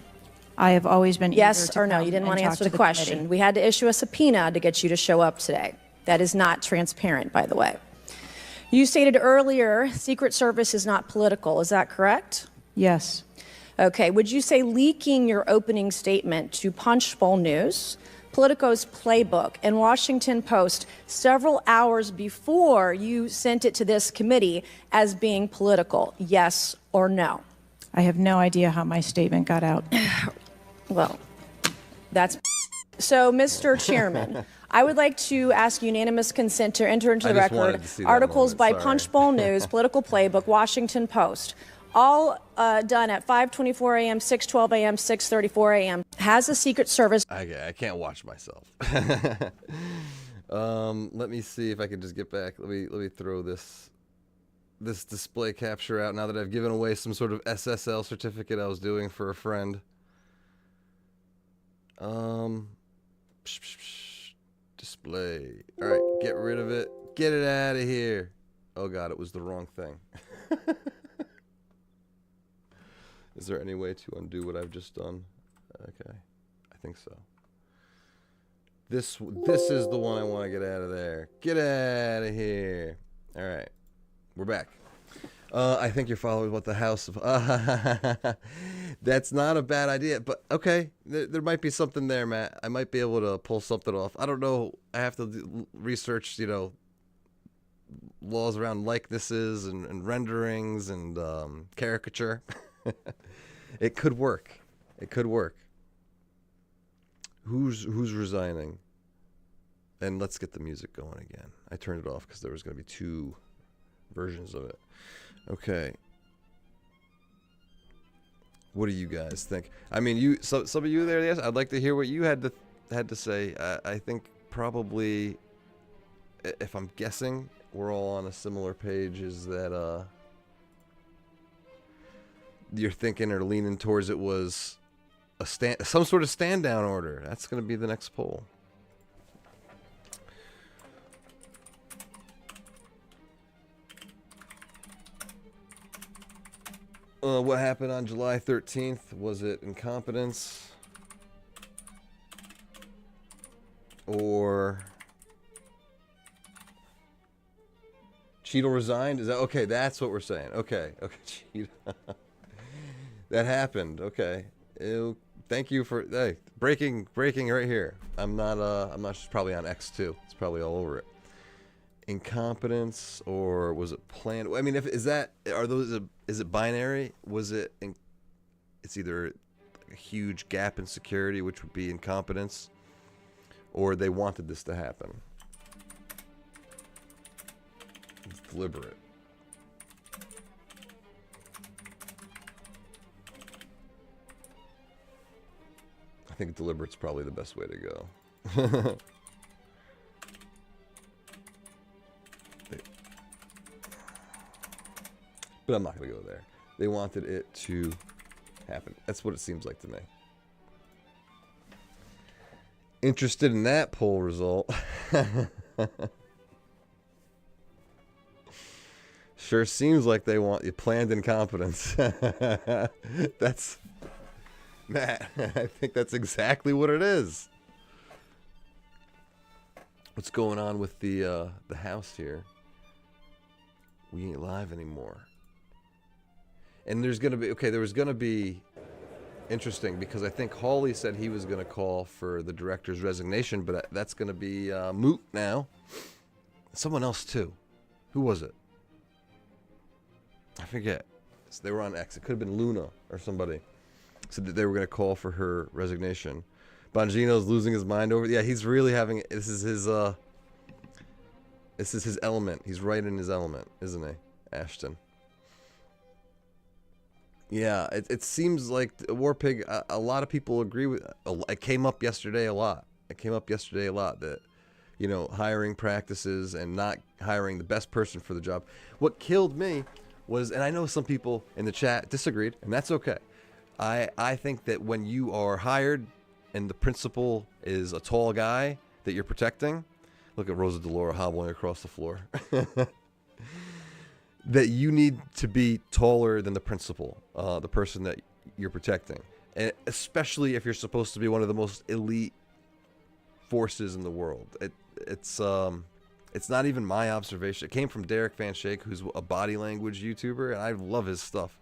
I have always been yes or no? You didn't want to answer the question. Committee. We had to issue a subpoena to get you to show up today. That is not transparent, by the way. You stated earlier Secret Service is not political. Is that correct? Yes. Okay. Would you say leaking your opening statement to Punchbowl News, Politico's Playbook, and Washington Post several hours before you sent it to this committee as being political? Yes or no? I have no idea how my statement got out. Well, that's... So, Mr. Chairman, I would like to ask unanimous consent to enter into the record articles by Punchbowl News, Political Playbook, Washington Post, all done at 5:24 a.m., 6:12 a.m., 6:34 a.m. Has the Secret Service... I can't watch myself. Let me see if I can just get back. Let me throw this display capture out now that I've given away some sort of SSL certificate I was doing for a friend. Display. All right, get rid of it. Get it out of here. Oh God, it was the wrong thing. Is there any way to undo what I've just done? Okay, I think so. This is the one I want to get out of there. Get out of here. All right, we're back. I think you're following what the House of... That's not a bad idea, but okay. There might be something there, Matt. I might be able to pull something off. I don't know. I have to research, laws around likenesses and renderings and caricature. It could work. It could work. Who's resigning? And let's get the music going again. I turned it off because there was going to be 2 versions of it. Okay. What do you guys think? I mean, some of you there, yes, I'd like to hear what you had to say. I think probably, if I'm guessing, we're all on a similar page. Is that you're thinking or leaning towards it was some sort of stand down order? That's going to be the next poll. What happened on July 13th? Was it incompetence? Or Cheatle resigned? Is that okay? That's what we're saying. Okay, Cheatle. That happened. Okay. Ew. Thank you for breaking right here. I'm not probably on X too. It's probably all over it. Incompetence, or was it planned? I mean, is it binary? Was it it's either a huge gap in security, which would be incompetence, or they wanted this to happen. It's deliberate. I think deliberate's probably the best way to go. But I'm not going to go there. They wanted it to happen. That's what it seems like to me. Interested in that poll result. Sure seems like they want you planned incompetence. That's Matt. I think that's exactly what it is. What's going on with the house here? We ain't live anymore. And there's going to be, there was going to be, interesting, because I think Hawley said he was going to call for the director's resignation, but that's going to be moot now. Someone else, too. Who was it? I forget. So they were on X. It could have been Luna or somebody. Said that they were going to call for her resignation. Bongino's losing his mind over it. Yeah, he's really having, this is his element. He's right in his element, isn't he, Ashton? Yeah, it seems like War Pig, a lot of people agree with it. Came up yesterday a lot. That, hiring practices and not hiring the best person for the job. What killed me was, and I know some people in the chat disagreed, and that's okay. I think that when you are hired and the principal is a tall guy that you're protecting, look at Rosa DeLauro hobbling across the floor, that you need to be taller than the principal, the person that you're protecting. And especially if you're supposed to be one of the most elite forces in the world. It's not even my observation. It came from Derek Van Schaik, who's a body language YouTuber, and I love his stuff.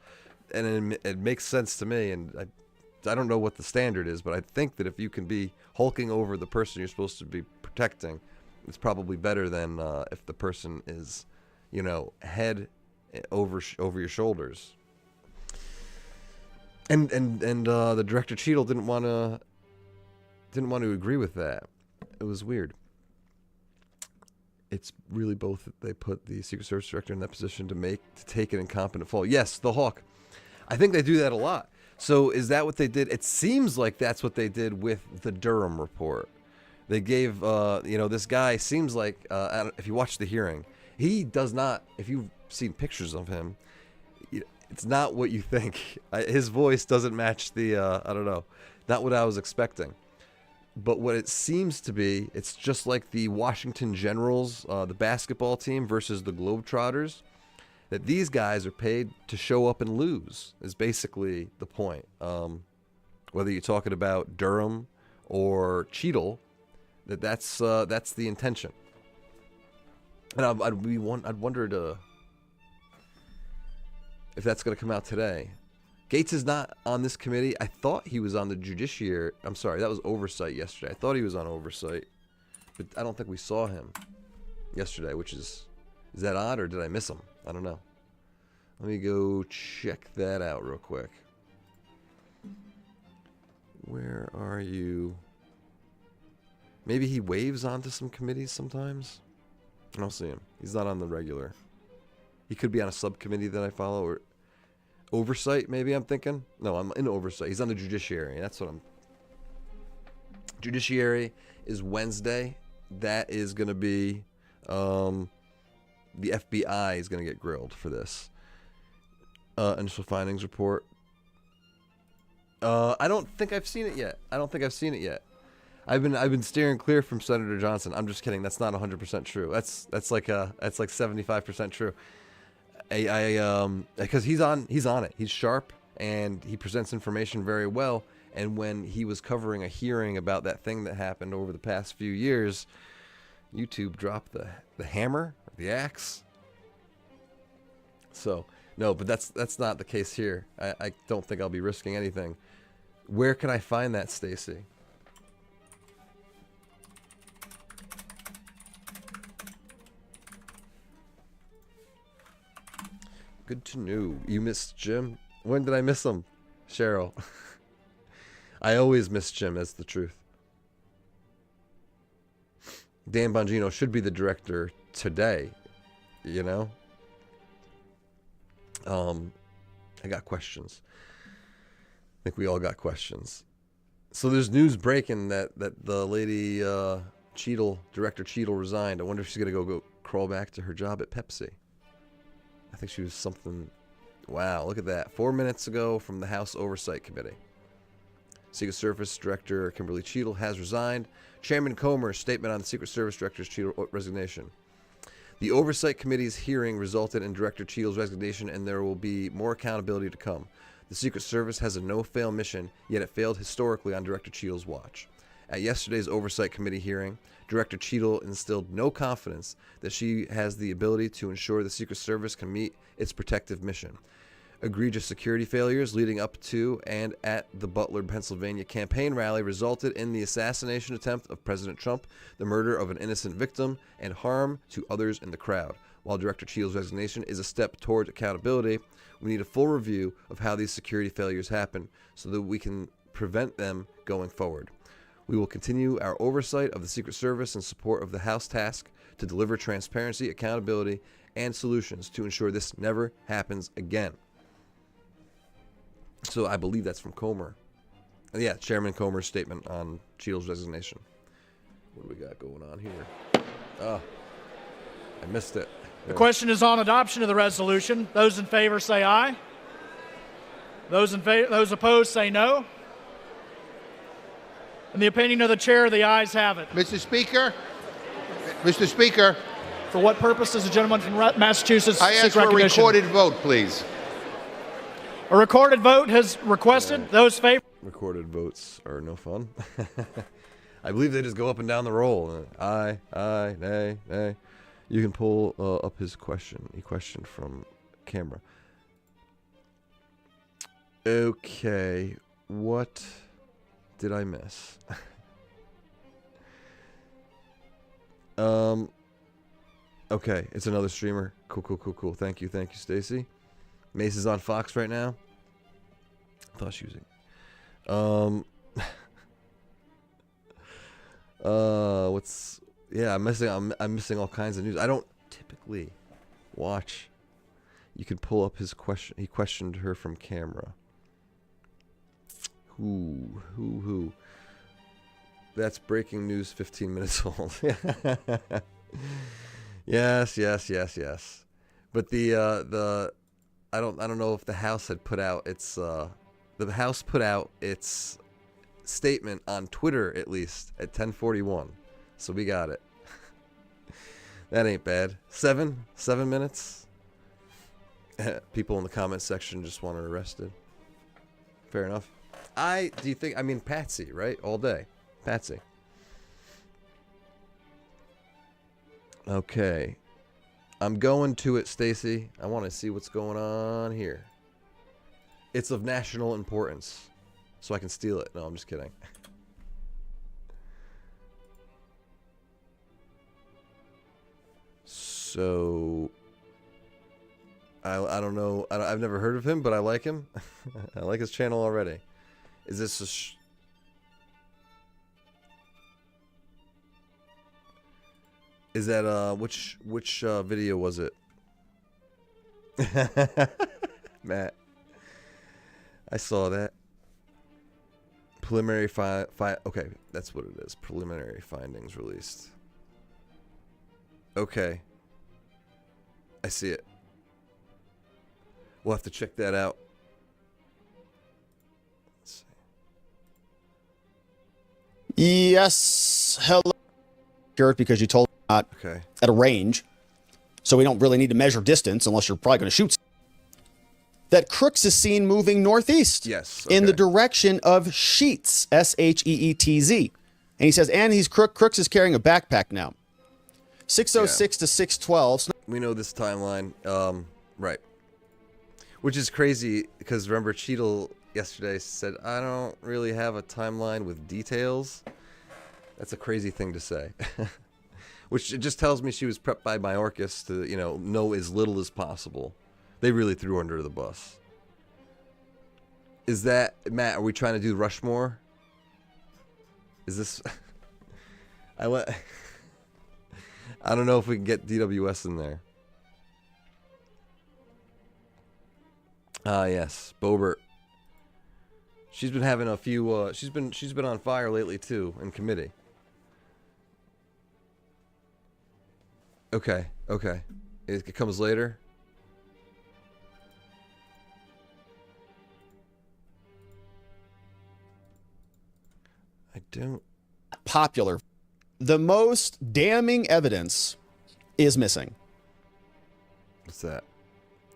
And it makes sense to me, and I don't know what the standard is, but I think that if you can be hulking over the person you're supposed to be protecting, it's probably better than if the person is, head over your shoulders. And the director Cheatle didn't want to agree with that. It was weird. It's really both that they put the Secret Service director in that position to take an incompetent fall. Yes, the Hawk. I think they do that a lot. So is that what they did? It seems like that's what they did with the Durham report. They gave, this guy seems like, if you watch the hearing, he does not, if you've seen pictures of him, it's not what you think. His voice doesn't match the, not what I was expecting. But what it seems to be, it's just like the Washington Generals, the basketball team versus the Globetrotters, that these guys are paid to show up and lose is basically the point. Whether you're talking about Durham or Cheatle, that's the intention. And I'd wonder if that's going to come out today. Gates is not on this committee. I thought he was on the judiciary. I'm sorry, that was oversight yesterday. I thought he was on oversight, but I don't think we saw him yesterday, which is that odd, or did I miss him? I don't know. Let me go check that out real quick. Where are you? Maybe he waves onto some committees sometimes. I don't see him. He's not on the regular. He could be on a subcommittee that I follow, or oversight, maybe I'm thinking. No, I'm in oversight. He's on the judiciary. That's what I'm... Judiciary is Wednesday. That is going to be... the FBI is going to get grilled for this. Initial findings report. I don't think I've seen it yet. I've been steering clear from Senator Johnson. I'm just kidding. That's not 100% true. That's like 75% true. Because he's on it. He's sharp and he presents information very well. And when he was covering a hearing about that thing that happened over the past few years, YouTube dropped the hammer, the axe. So no, but that's not the case here. I don't think I'll be risking anything. Where can I find that, Stacy? Good to know. You missed Jim? When did I miss him? Cheryl. I always miss Jim, that's the truth. Dan Bongino should be the director today, you know? I got questions. I think we all got questions. So there's news breaking that the lady Cheatle, Director Cheatle, resigned. I wonder if she's gonna go crawl back to her job at Pepsi. I think she was something. Wow, look at that. 4 minutes ago from the House Oversight Committee. Secret Service Director Kimberly Cheatle has resigned. Chairman Comer's statement on the Secret Service Director's Cheatle resignation. The Oversight Committee's hearing resulted in Director Cheatle's resignation, and there will be more accountability to come. The Secret Service has a no-fail mission, yet it failed historically on Director Cheatle's watch. At yesterday's Oversight Committee hearing, Director Cheatle instilled no confidence that she has the ability to ensure the Secret Service can meet its protective mission. Egregious security failures leading up to and at the Butler, Pennsylvania campaign rally resulted in the assassination attempt of President Trump, the murder of an innocent victim, and harm to others in the crowd. While Director Cheatle's resignation is a step toward accountability, we need a full review of how these security failures happen so that we can prevent them going forward. We will continue our oversight of the Secret Service in support of the House task to deliver transparency, accountability, and solutions to ensure this never happens again. So I believe that's from Comer. Yeah, Chairman Comer's statement on Cheatle's resignation. What do we got going on here? Oh, I missed it. The question is on adoption of the resolution. Those in favor say aye. Those opposed say no. In the opinion of the chair, the ayes have it. Mr. Speaker, For what purpose does the gentleman from Massachusetts I ask seek for a recognition? recorded vote, please. A recorded vote has requested. Those favor. Recorded votes are no fun. I believe they just go up and down the roll. Aye, aye, nay, nay. You can pull up his question. He questioned from camera. Okay, what did I miss? Okay, it's another streamer. Cool. Thank you, Stacy. Mace is on Fox right now. I thought she was. I'm missing all kinds of news. I don't typically watch. You can pull up his question. He questioned her from camera. Who? That's breaking news 15 minutes old. Yes. But I don't know if the House had put out its the House put out its statement on Twitter at least at 10:41. So we got it. That ain't bad. 7 minutes. People in the comment section just want her arrested. Fair enough. Patsy, right? All day. Patsy. Okay. I'm going to it, Stacy. I want to see what's going on here. It's of national importance, so I can steal it. No, I'm just kidding. So, I don't know. I've never heard of him, but I like him. I like his channel already. Is this Is that which video was it? Matt, I saw that. Preliminary okay, that's what it is. Preliminary findings released. Okay. I see it. We'll have to check that out. Let's see. Yes. Hello. Because you told me not Okay. at a range, so we don't really need to measure distance unless you're probably going to shoot. That Crooks is seen moving northeast. Yes. In the okay. direction of Sheets, Sheetz. And he says, and he's Crooks is carrying a backpack now. 606 to 612. We know this timeline. Right. Which is crazy because remember Cheatle yesterday said, I don't really have a timeline with details. That's a crazy thing to say. Which it just tells me she was prepped by Mayorkas to, know as little as possible. They really threw her under the bus. Is that, Matt, are we trying to do Rushmore? Is this... I don't know if we can get DWS in there. Ah, yes, Boebert. She's been having a few. She's been on fire lately too in committee. Okay, okay, it comes later. I don't. Popular. The most damning evidence is missing. What's that?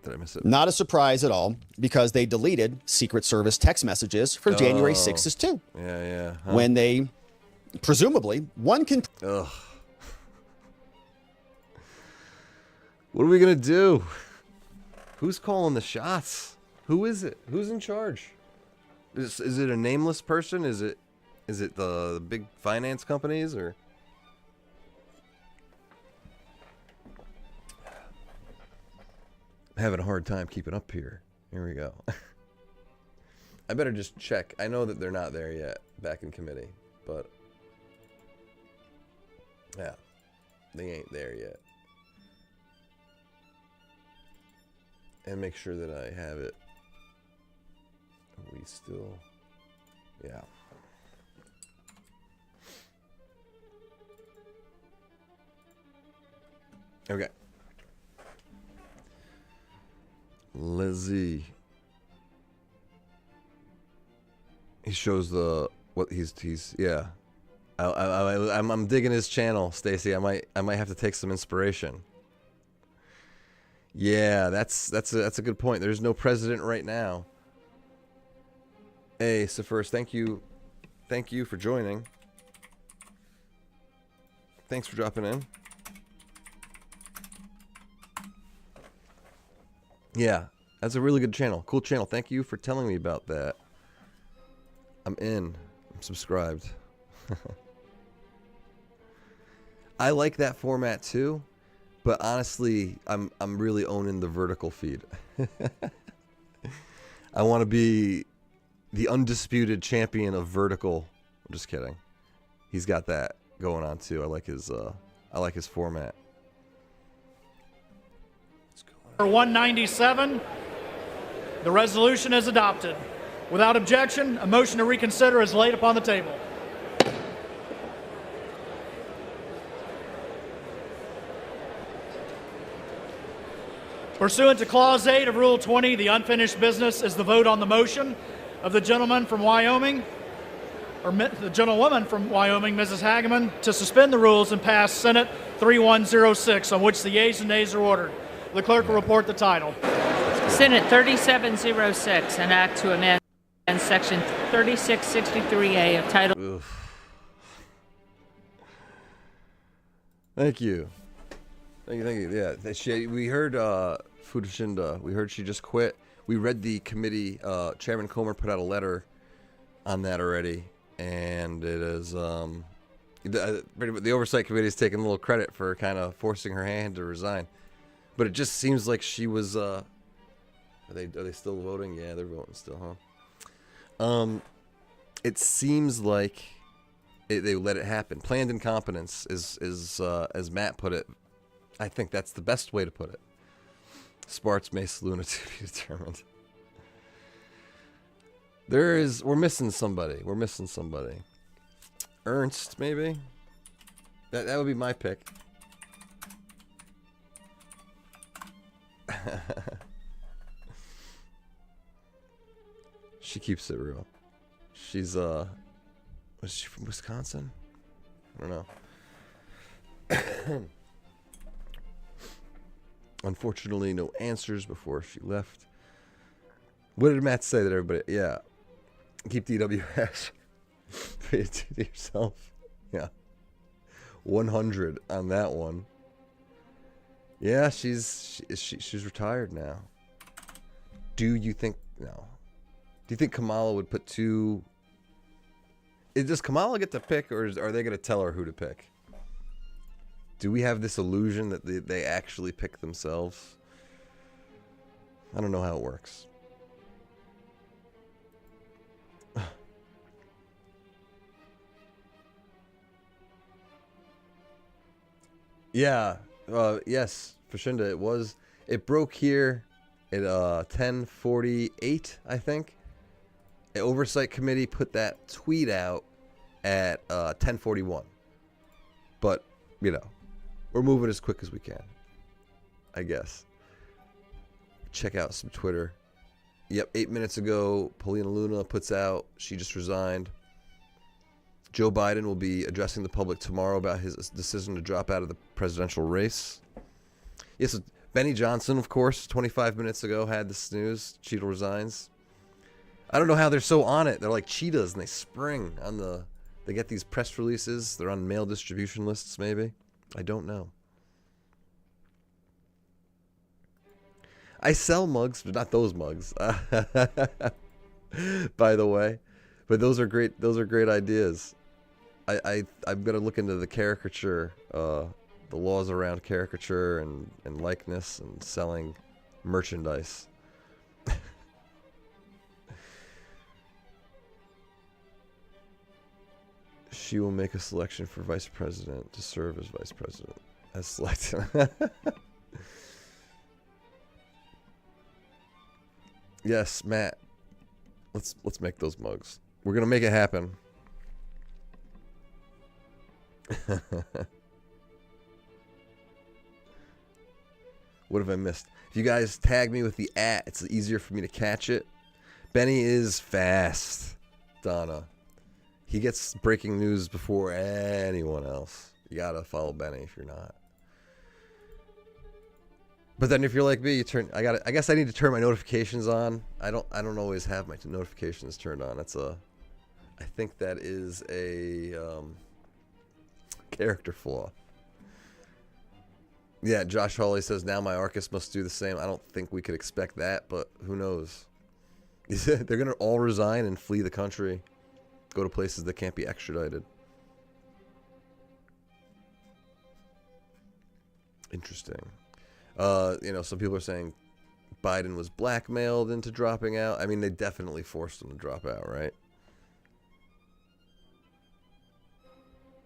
Did I miss it? Not a surprise at all, because they deleted Secret Service text messages from January 6th too. Yeah. Huh? When they, presumably, one can... Ugh. What are we gonna do? Who's calling the shots? Who is it? Who's in charge? Is it a nameless person? Is it the big finance companies or? I'm having a hard time keeping up here. Here we go. I better just check. I know that they're not there yet, back in committee, but yeah, they ain't there yet. And make sure that I have it. Are we still? Yeah. Okay. Lizzie. He shows what he's yeah. I'm digging his channel, Stacy. I might have to take some inspiration. Yeah, that's a good point. There's no president right now. Hey, so first, thank you for joining. Thanks for dropping in. Yeah, that's a really good channel. Cool channel. Thank you for telling me about that. I'm in. I'm subscribed. I like that format too, but honestly, I'm really owning the vertical feed. I want to be the undisputed champion of vertical. I'm just kidding. He's got that going on too. I like his format. Number 197, the resolution is adopted. Without objection, a motion to reconsider is laid upon the table. Pursuant to Clause 8 of Rule 20, the unfinished business is the vote on the motion of the gentleman from Wyoming, or the gentlewoman from Wyoming, Mrs. Hageman, to suspend the rules and pass Senate 3106, on which the yeas and nays are ordered. The clerk will report the title. Senate 3706, an act to amend Section 3663A of Title. Oof. Thank you. Thank you. Yeah, we heard Fudushinda. We heard she just quit. We read the committee. Chairman Comer put out a letter on that already, and it is the oversight committee is taking a little credit for kind of forcing her hand to resign. But it just seems like she was. Are they still voting? Yeah, they're voting still, huh? It seems like they let it happen. Planned incompetence is as Matt put it. I think that's the best way to put it. Sparts Mace Luna to be determined. We're missing somebody. We're missing somebody. Ernst, maybe? That would be my pick. She keeps it real. She's was she from Wisconsin? I don't know. Unfortunately, no answers before she left. What did Matt say that everybody? Yeah. Keep DWS. Pay it to yourself. Yeah. 100 on that one. Yeah, she's retired now. Do you think no? Do you think Kamala would put two? Does Kamala get to pick, or are they going to tell her who to pick? Do we have this illusion that they actually pick themselves? I don't know how it works. Yeah. Yes, Fashinda, it broke here at 10:48, I think. The Oversight Committee put that tweet out at 10:41. But, you know, we're moving as quick as we can, I guess. Check out some Twitter. Yep, 8 minutes ago, Paulina Luna puts out, she just resigned. Joe Biden will be addressing the public tomorrow about his decision to drop out of the presidential race. Yes, Benny Johnson, of course, 25 minutes ago had this news. Cheatle resigns. I don't know how they're so on it. They're like cheetahs, and they spring on the... They get these press releases. They're on mail distribution lists, maybe. I don't know. I sell mugs, but not those mugs. By the way. But those are great. Those are great ideas. I'm gonna look into the caricature, the laws around caricature and likeness and selling merchandise. She will make a selection for vice president to serve as vice president as selected. Yes, Matt. Let's make those mugs. We're gonna make it happen. What have I missed? If you guys tag me with the @, it's easier for me to catch it. Benny is fast, Donna. He gets breaking news before anyone else. You gotta follow Benny if you're not. But then if you're like me, you turn. I guess I need to turn my notifications on. I don't always have my notifications turned on. I think that is a character flaw. Yeah, Josh Hawley says now my Arcus must do the same. I don't think we could expect that, but who knows? They're gonna all resign and flee the country, go to places that can't be extradited. Interesting. Some people are saying Biden was blackmailed into dropping out. I mean, they definitely forced him to drop out, right?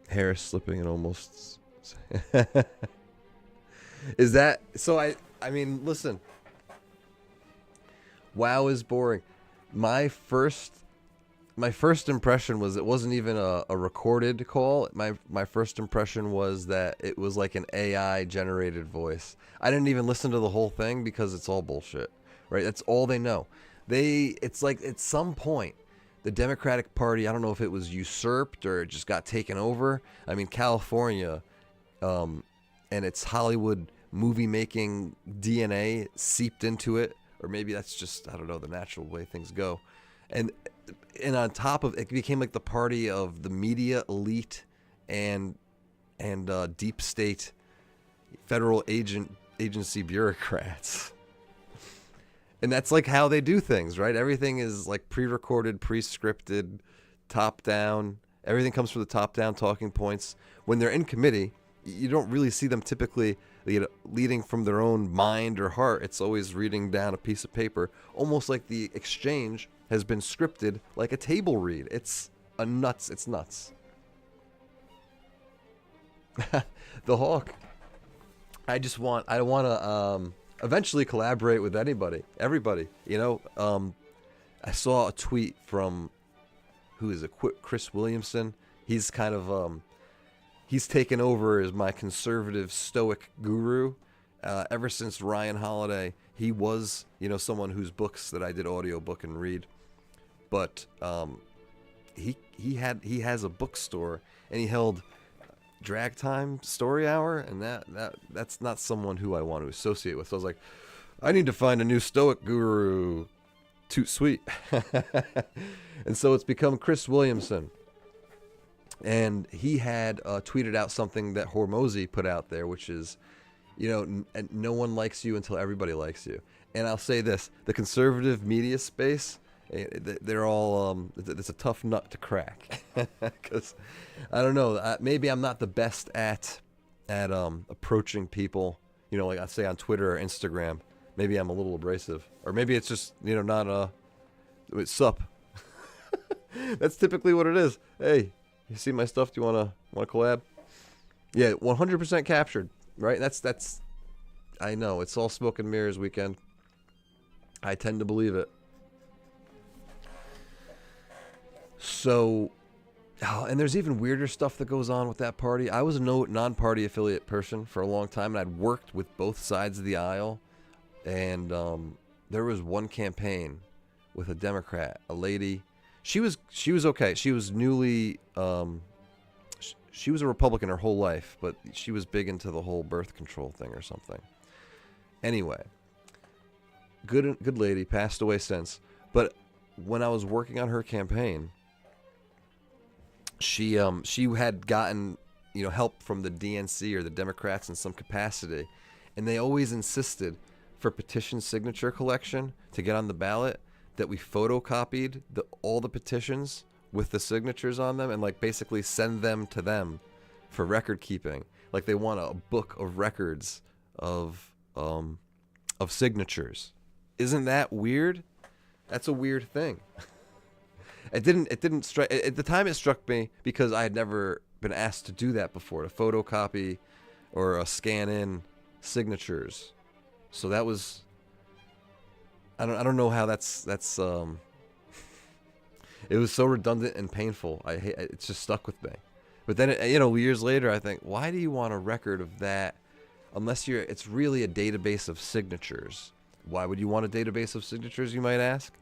Harris slipping and almost. Is that so? I mean, listen. WoW is boring. My first impression was it wasn't even a recorded call. My first impression was that it was like an AI generated voice. I didn't even listen to the whole thing because it's all bullshit, right? That's all they know. It's like at some point, the Democratic Party, I don't know if it was usurped or it just got taken over. I mean, California, and its Hollywood movie making DNA seeped into it, or maybe that's just, I don't know, the natural way things go. And on top of it, became like the party of the media elite and deep state federal agency bureaucrats. And that's like how they do things, right? Everything is like pre-recorded, pre-scripted, top down. Everything comes from the top down talking points. When they're in committee, you don't really see them typically leading from their own mind or heart. It's always reading down a piece of paper, almost like the exchange has been scripted like a table read. It's nuts. The Hawk. I want to eventually collaborate with everybody. You know, I saw a tweet from, who is it, Chris Williamson. He's kind of, he's taken over as my conservative stoic guru. Ever since Ryan Holiday, he was, you know, someone whose books that I did audiobook and read. But he has a bookstore, and he held Drag Time Story Hour, and that's not someone who I want to associate with. So I was like, I need to find a new stoic guru. Toot sweet. And so it's become Chris Williamson. And he had tweeted out something that Hormozy put out there, which is, you know, no one likes you until everybody likes you. And I'll say this, the conservative media space, they're all, it's a tough nut to crack. Because, I don't know, maybe I'm not the best at approaching people, you know, like I say on Twitter or Instagram. Maybe I'm a little abrasive. Or maybe it's just, you know, not it's sup. That's typically what it is. Hey, you see my stuff? Do you want to collab? Yeah, 100% captured, right? That's I know, it's all smoke and mirrors weekend. I tend to believe it. So, and there's even weirder stuff that goes on with that party. I was a non-party affiliate person for a long time, and I'd worked with both sides of the aisle. And there was one campaign with a Democrat, a lady. She was okay. She was newly, she was a Republican her whole life, but she was big into the whole birth control thing or something. Anyway, good lady, passed away since. But when I was working on her campaign, she had gotten, you know, help from the DNC or the Democrats in some capacity, and they always insisted for petition signature collection to get on the ballot that we photocopied all the petitions with the signatures on them and like basically send them to them for record keeping. Like they want a book of records of signatures. Isn't that weird? That's a weird thing. It didn't strike at the time. It struck me because I had never been asked to do that before, to photocopy or scan in signatures. So that was, I don't know how that's it was so redundant and painful. It's just stuck with me. But then, you know, years later, I think, why do you want a record of that unless it's really a database of signatures? Why would you want a database of signatures, you might ask?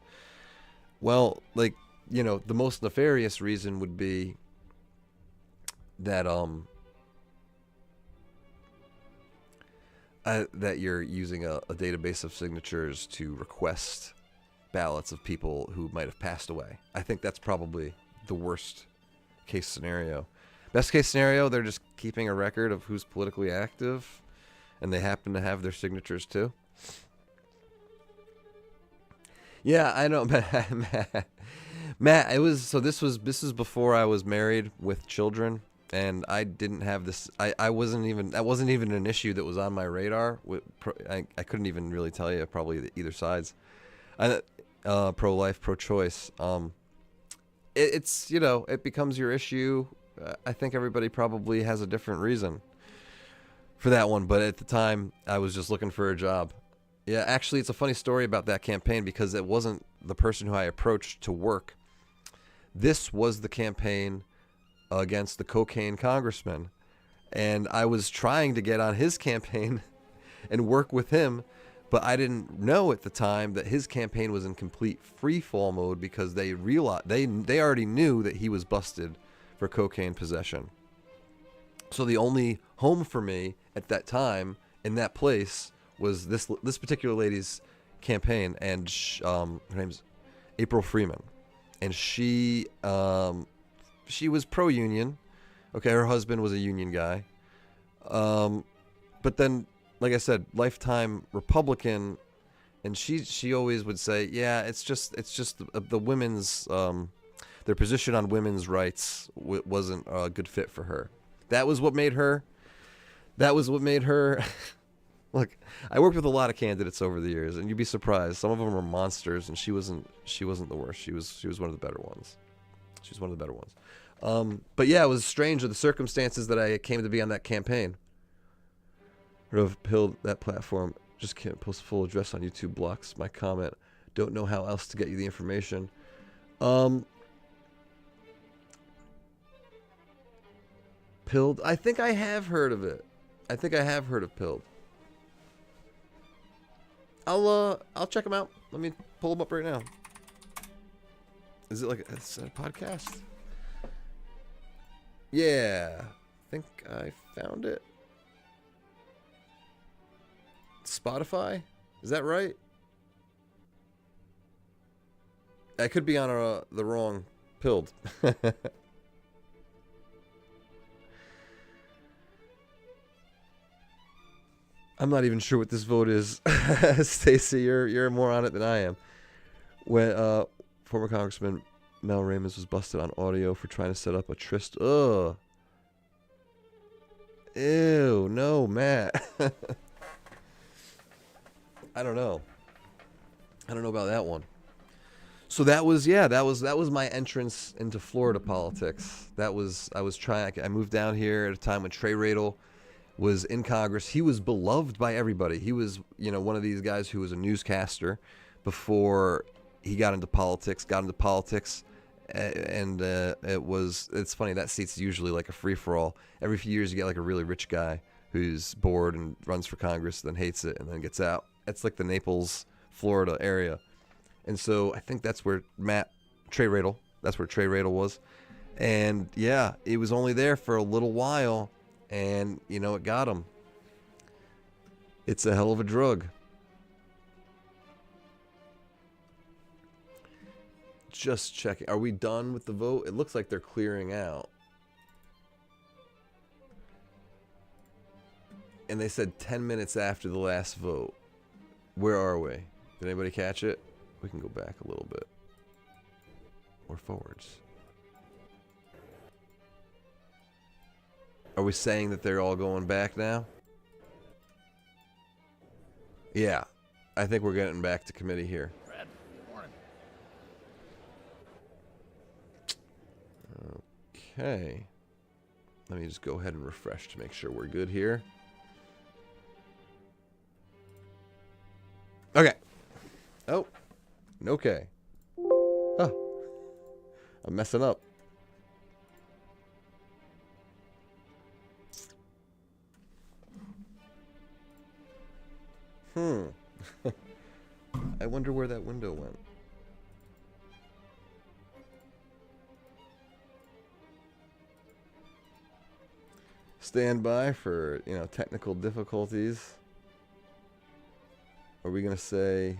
Well, like, you know, the most nefarious reason would be that that you're using a database of signatures to request ballots of people who might have passed away. I think that's probably the worst case scenario. Best case scenario, they're just keeping a record of who's politically active, and they happen to have their signatures too. Yeah, I know, Matt. This is before I was married with children. And I didn't have this. That wasn't even an issue that was on my radar. I couldn't even really tell you probably either sides. Pro-life, pro-choice. It's, you know, it becomes your issue. I think everybody probably has a different reason for that one. But at the time, I was just looking for a job. Yeah, actually, it's a funny story about that campaign because it wasn't the person who I approached to work. This was the campaign against the cocaine congressman, and I was trying to get on his campaign and work with him, but I didn't know at the time that his campaign was in complete free fall mode because they realized they already knew that he was busted for cocaine possession. So the only home for me at that time in that place was this particular lady's campaign, and her name's April Freeman, and she was pro-union. Okay, her husband was a union guy. But then, like I said, lifetime Republican, and she always would say, yeah, it's just the women's their position on women's rights wasn't a good fit for her. That was what made her. Look, I worked with a lot of candidates over the years, and you'd be surprised. Some of them were monsters, and she wasn't the worst. She was one of the better ones. She was one of the better ones. But yeah, it was strange of the circumstances that I came to be on that campaign. Heard of Pilled, that platform. Just can't post a full address on YouTube, blocks my comment. Don't know how else to get you the information. Pilled. I think I have heard of it. I think I have heard of Pilled. I'll check them out. Let me pull them up right now. Is it like a podcast? Yeah, I think I found it. Spotify? Is that right? I could be on the wrong Pilled. I'm not even sure what this vote is. Stacy, you're more on it than I am. When former Congressman Mel Raymond was busted on audio for trying to set up a tryst. Ugh. Ew, no, Matt. I don't know. I don't know about that one. So that was my entrance into Florida politics. I moved down here at a time when Trey Radel was in Congress. He was beloved by everybody. He was, one of these guys who was a newscaster before he got into politics. And it's funny, that seat's usually like a free-for-all. Every few years you get like a really rich guy who's bored and runs for Congress, then hates it, and then gets out. It's like the Naples, Florida area. And so I think that's where Trey Radel was. And yeah, it was only there for a little while, and it got him. It's a hell of a drug. Just checking. Are we done with the vote? It looks like they're clearing out. And they said 10 minutes after the last vote. Where are we? Did anybody catch it? We can go back a little bit. Or forwards. Are we saying that they're all going back now? Yeah. I think we're getting back to committee here. Okay. Let me just go ahead and refresh to make sure we're good here. Okay. Oh. Okay. Oh. I'm messing up. I wonder where that window went. Stand by for, technical difficulties. Are we going to say...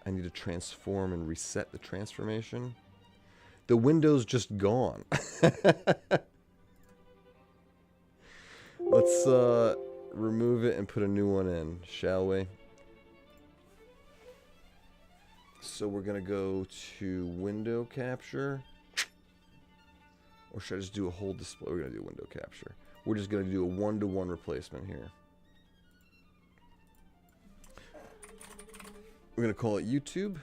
I need to transform and reset the transformation? The window's just gone. Let's remove it and put a new one in, shall we? So we're going to go to window capture. Or should I just do a whole display? We're going to do window capture. We're just going to do a one-to-one replacement here. We're going to call it YouTube.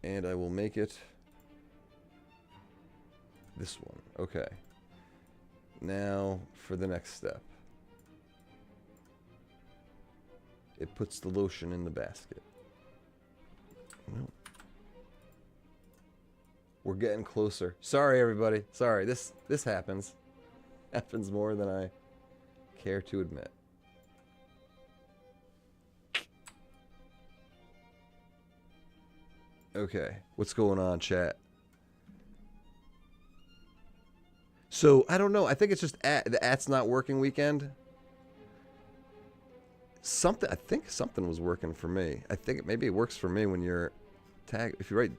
And I will make it this one. Okay. Now for the next step. It puts the lotion in the basket. Nope. We're getting closer. Sorry, everybody. Sorry. This happens. Happens more than I care to admit. Okay. What's going on, chat? So, I don't know. I think it's just the @'s not working weekend. I think something was working for me. I think maybe it works for me when you're tagged. If you write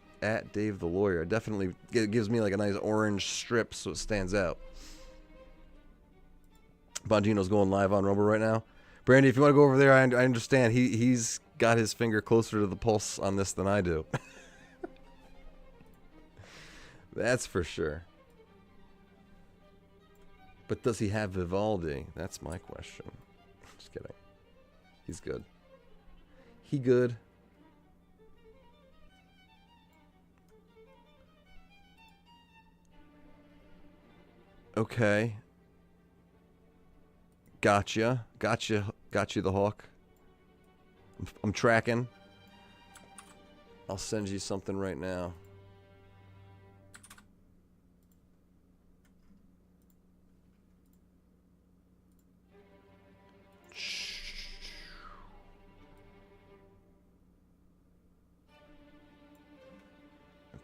@Dave the Lawyer, it gives me like a nice orange strip so it stands out. Bongino's going live on Rumble right now. Brandy, if you want to go over there, I understand. He's got his finger closer to the pulse on this than I do. That's for sure. But does he have Vivaldi? That's my question. Just kidding. He's good. He good. Okay. Gotcha. Got you, the hawk. I'm tracking. I'll send you something right now.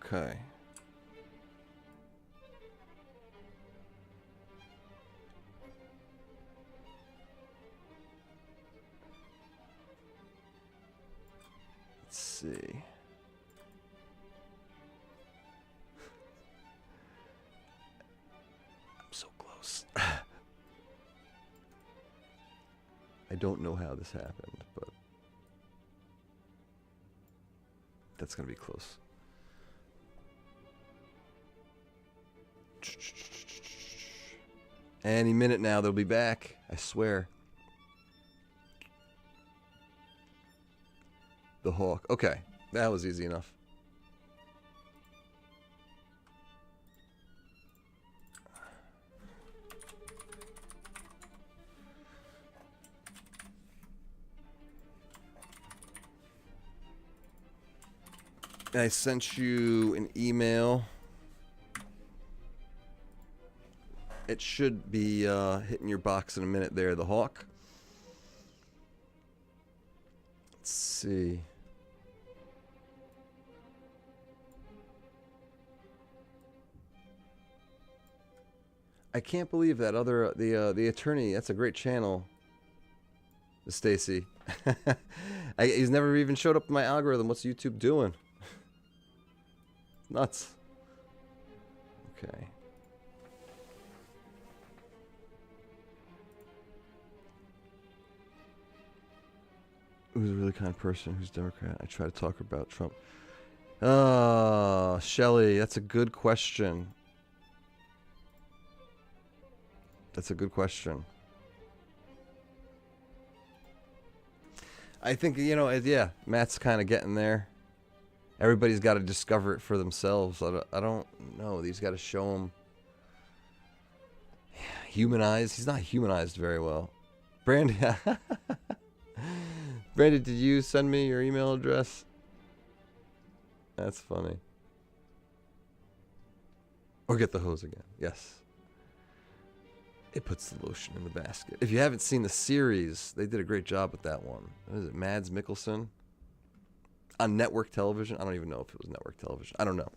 Okay. Let's see. I'm so close. I don't know how this happened, but that's gonna be close. Any minute now, they'll be back. I swear. The hawk. Okay, that was easy enough. I sent you an email. It should be hitting your box in a minute there, the hawk. Let's see. I can't believe that other the attorney. That's a great channel. Stacy. He's never even showed up in my algorithm. What's YouTube doing? Nuts. Okay. Who's a really kind person? Who's Democrat? I try to talk about Trump. Shelley, that's a good question. That's a good question. I think, you know, yeah, Matt's kind of getting there. Everybody's got to discover it for themselves. I don't know. He's got to show them. Humanized. He's not humanized very well. Brandon, Brandon, did you send me your email address? That's funny. Or get the hose again. Yes. It puts the lotion in the basket. If you haven't seen the series, they did a great job with that one. What is it? Mads Mikkelsen? On network television? I don't even know if it was network television. I don't know.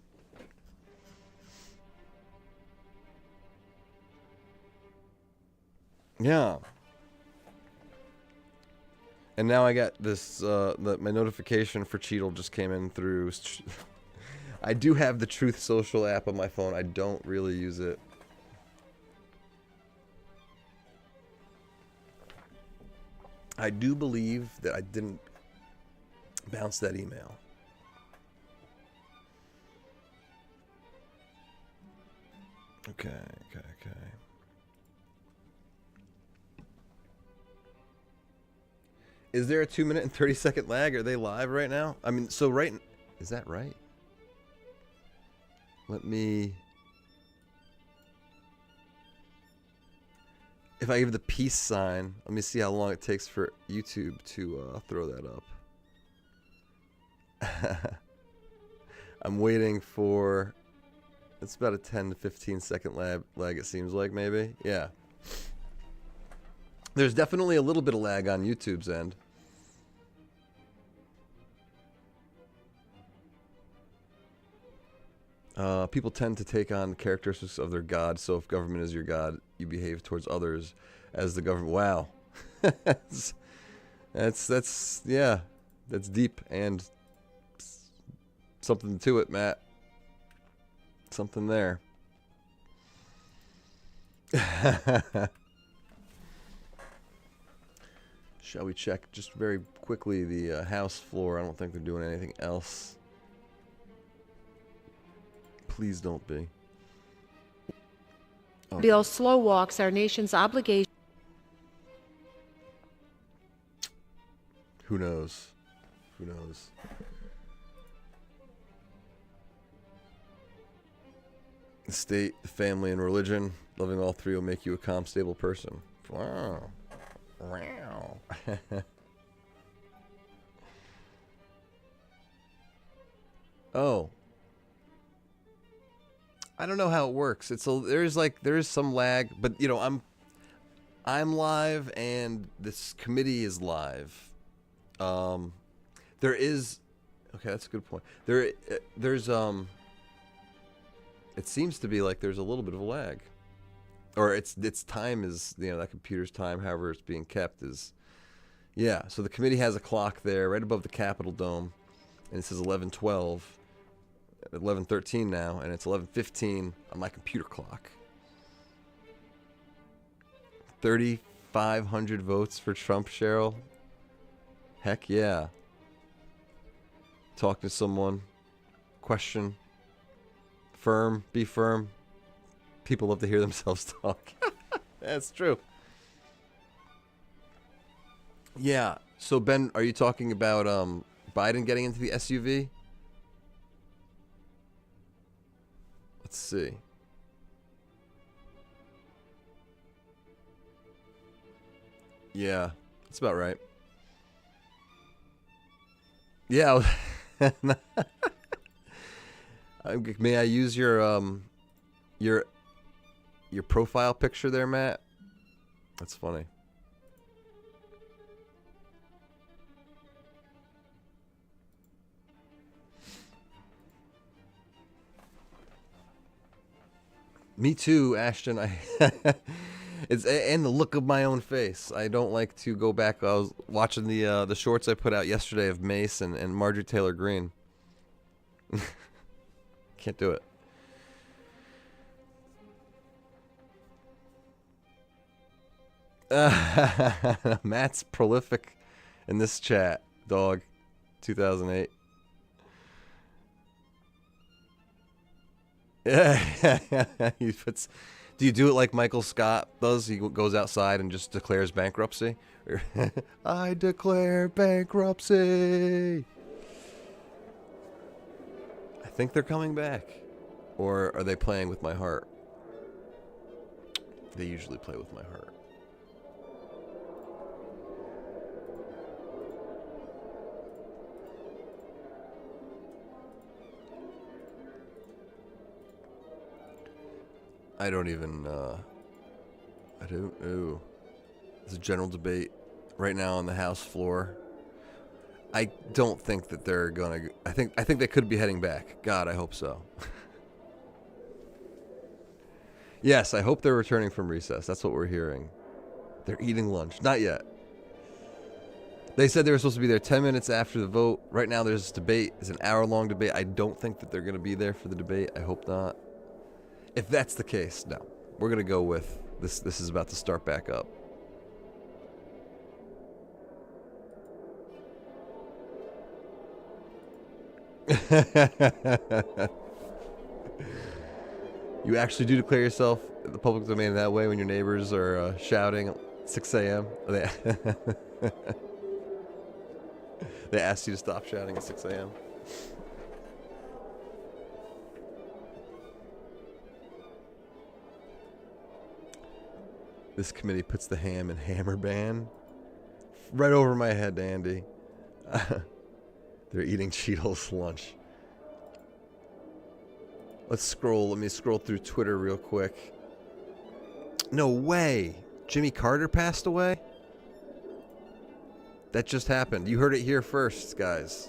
Yeah. And now I got this, my notification for Cheatle just came in through... I do have the Truth Social app on my phone. I don't really use it. I do believe that I didn't bounce that email. Okay. Is there a 2-minute and 30-second lag? Are they live right now? I mean, so right... Is that right? Let me... If I give the peace sign, let me see how long it takes for YouTube to throw that up. I'm waiting for... It's about a 10 to 15 second lag, it seems like, maybe. Yeah. There's definitely a little bit of lag on YouTube's end. People tend to take on the characteristics of their god, so if government is your god, you behave towards others as the government. Wow. that's yeah, that's deep and something to it, Matt. Something there. Shall we check just very quickly the House floor? I don't think they're doing anything else. Please don't be. Okay. Bill slow walks our nation's obligation. Who knows? Who knows? The state, the family, and religion. Loving all three will make you a calm, stable person. Wow. Wow. Oh. I don't know how it works. There's some lag, but you know, I'm live and this committee is live. There is, okay, that's a good point. There's it seems to be like there's a little bit of a lag, or its time is, you know, that computer's time, however it's being kept is, yeah. So the committee has a clock there right above the Capitol dome, and it says 11:12, 11:13 now, and it's 11:15 on my computer clock. 3,500 votes for Trump, Cheryl. Heck yeah. Talk to someone. Question. Firm. Be firm. People love to hear themselves talk. That's true. Yeah. So, Ben, are you talking about Biden getting into the SUV? Let's see. Yeah, that's about right. Yeah. May I use your profile picture there, Matt? That's funny. Me too, Ashton. It's and the look of my own face. I don't like to go back. I was watching the shorts I put out yesterday of Mace and Marjorie Taylor Greene. Can't do it. Matt's prolific in this chat, dog. 2008. Yeah, he puts. Do you do it like Michael Scott does? He goes outside and just declares bankruptcy. I declare bankruptcy. I think they're coming back, or are they playing with my heart? They usually play with my heart. I don't even, I don't know. There's a general debate right now on the House floor. I don't think that they're gonna, I think they could be heading back. God, I hope so. Yes, I hope they're returning from recess. That's what we're hearing. They're eating lunch. Not yet. They said they were supposed to be there 10 minutes after the vote. Right now there's this debate. It's an hour-long debate. I don't think that they're going to be there for the debate. I hope not. If that's the case, no. We're going to go with this. This is about to start back up. You actually do declare yourself in the public domain that way when your neighbors are shouting at 6 a.m.? They asked you to stop shouting at 6 a.m.? This committee puts the ham in hammer ban. Right over my head, Andy. They're eating Cheatle's lunch. Let's scroll. Let me scroll through Twitter real quick. No way. Jimmy Carter passed away? That just happened. You heard it here first, guys.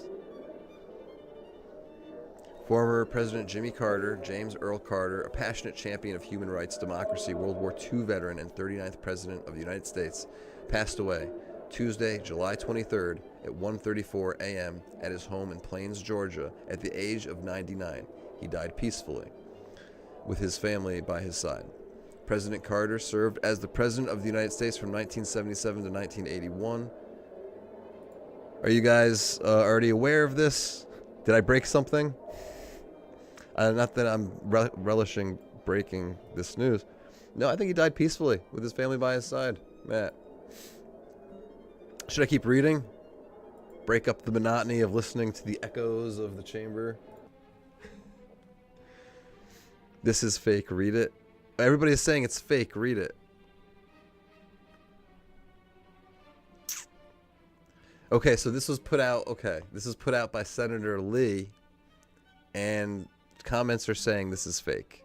Former President Jimmy Carter, James Earl Carter, a passionate champion of human rights, democracy, World War II veteran, and 39th President of the United States, passed away Tuesday, July 23rd at 1:34 a.m. at his home in Plains, Georgia, at the age of 99. He died peacefully, with his family by his side. President Carter served as the President of the United States from 1977 to 1981. Are you guys already aware of this? Did I break something? Not that I'm relishing breaking this news. No, I think he died peacefully with his family by his side. Matt. Should I keep reading? Break up the monotony of listening to the echoes of the chamber? This is fake. Read it. Everybody is saying it's fake. Read it. Okay, so this was put out. Okay, this was put out by Senator Lee, and comments are saying this is fake.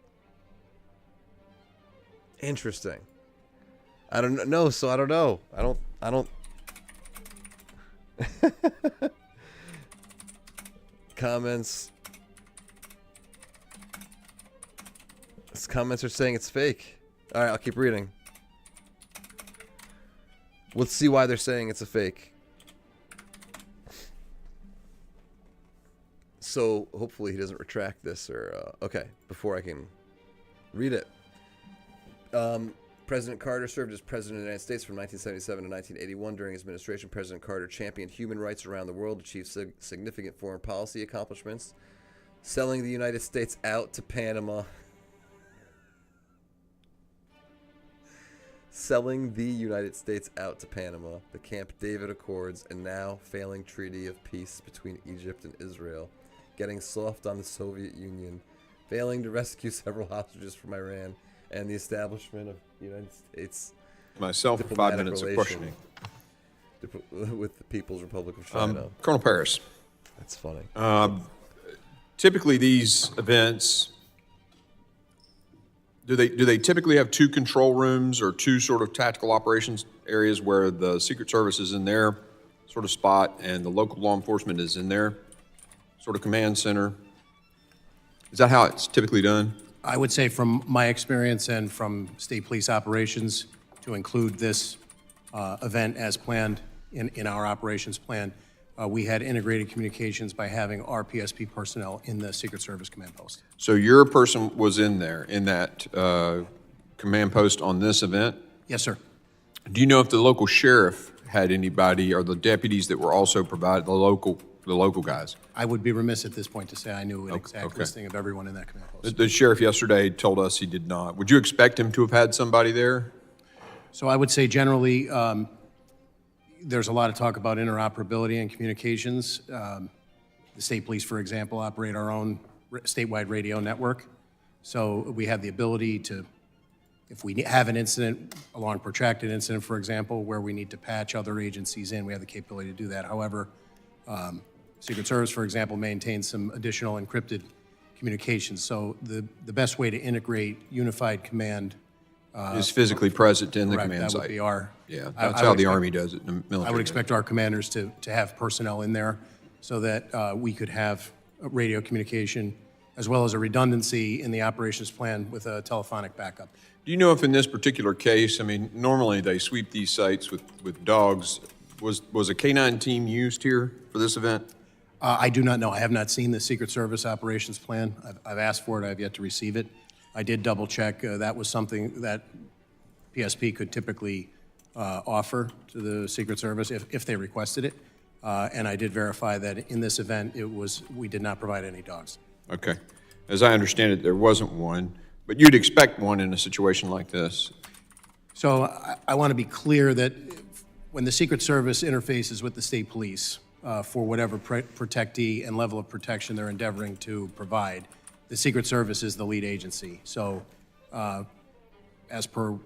Interesting. I don't know. So I don't know. I don't. Comments. Comments are saying it's fake. All right, I'll keep reading. Let's see why they're saying it's a fake. So hopefully he doesn't retract this, or okay, before I can read it. President Carter served as president of the United States from 1977 to 1981. During his administration, President Carter championed human rights around the world, achieved significant foreign policy accomplishments, selling the United States out to Panama. Selling the United States out to Panama, the Camp David Accords, and now failing treaty of peace between Egypt and Israel, getting soft on the Soviet Union, failing to rescue several hostages from Iran, and the establishment of the United States Myself, 5 minutes of questioning. With the People's Republic of China. Colonel Paris. That's funny. Typically, these events, do they typically have two control rooms or two sort of tactical operations areas where the Secret Service is in their sort of spot and the local law enforcement is in their sort of command center? Is that how it's typically done? I would say from my experience and from state police operations, to include this event as planned in our operations plan, we had integrated communications by having our PSP personnel in the Secret Service command post. So your person was in there, in that command post on this event? Yes, sir. Do you know if the local sheriff had anybody, or the deputies that were also provided, the local guys? I would be remiss at this point to say I knew an exact listing of everyone in that command post. The sheriff yesterday told us he did not. Would you expect him to have had somebody there? So I would say generally, there's a lot of talk about interoperability and communications. The state police, for example, operate our own statewide radio network. So we have the ability to, if we have an incident, a long protracted incident, for example, where we need to patch other agencies in, we have the capability to do that. However, Secret Service, for example, maintains some additional encrypted communications. So the best way to integrate unified command Is physically present in the correct, command that site. would be our. Yeah, I that's would how the expect- Army does it in the military. I would expect our commanders to have personnel in there so that we could have radio communication as well as a redundancy in the operations plan with a telephonic backup. Do you know if in this particular case, I mean, normally they sweep these sites with dogs. Was a K-9 team used here for this event? I do not know. I have not seen the Secret Service operations plan. I've asked for it. I have yet to receive it. I did double check. That was something that PSP could typically offer to the Secret Service if they requested it. And I did verify that in this event, we did not provide any dogs. Okay. As I understand it, there wasn't one, but you'd expect one in a situation like this. So I want to be clear that when the Secret Service interfaces with the state police for whatever protectee and level of protection they're endeavoring to provide, the Secret Service is the lead agency. So as per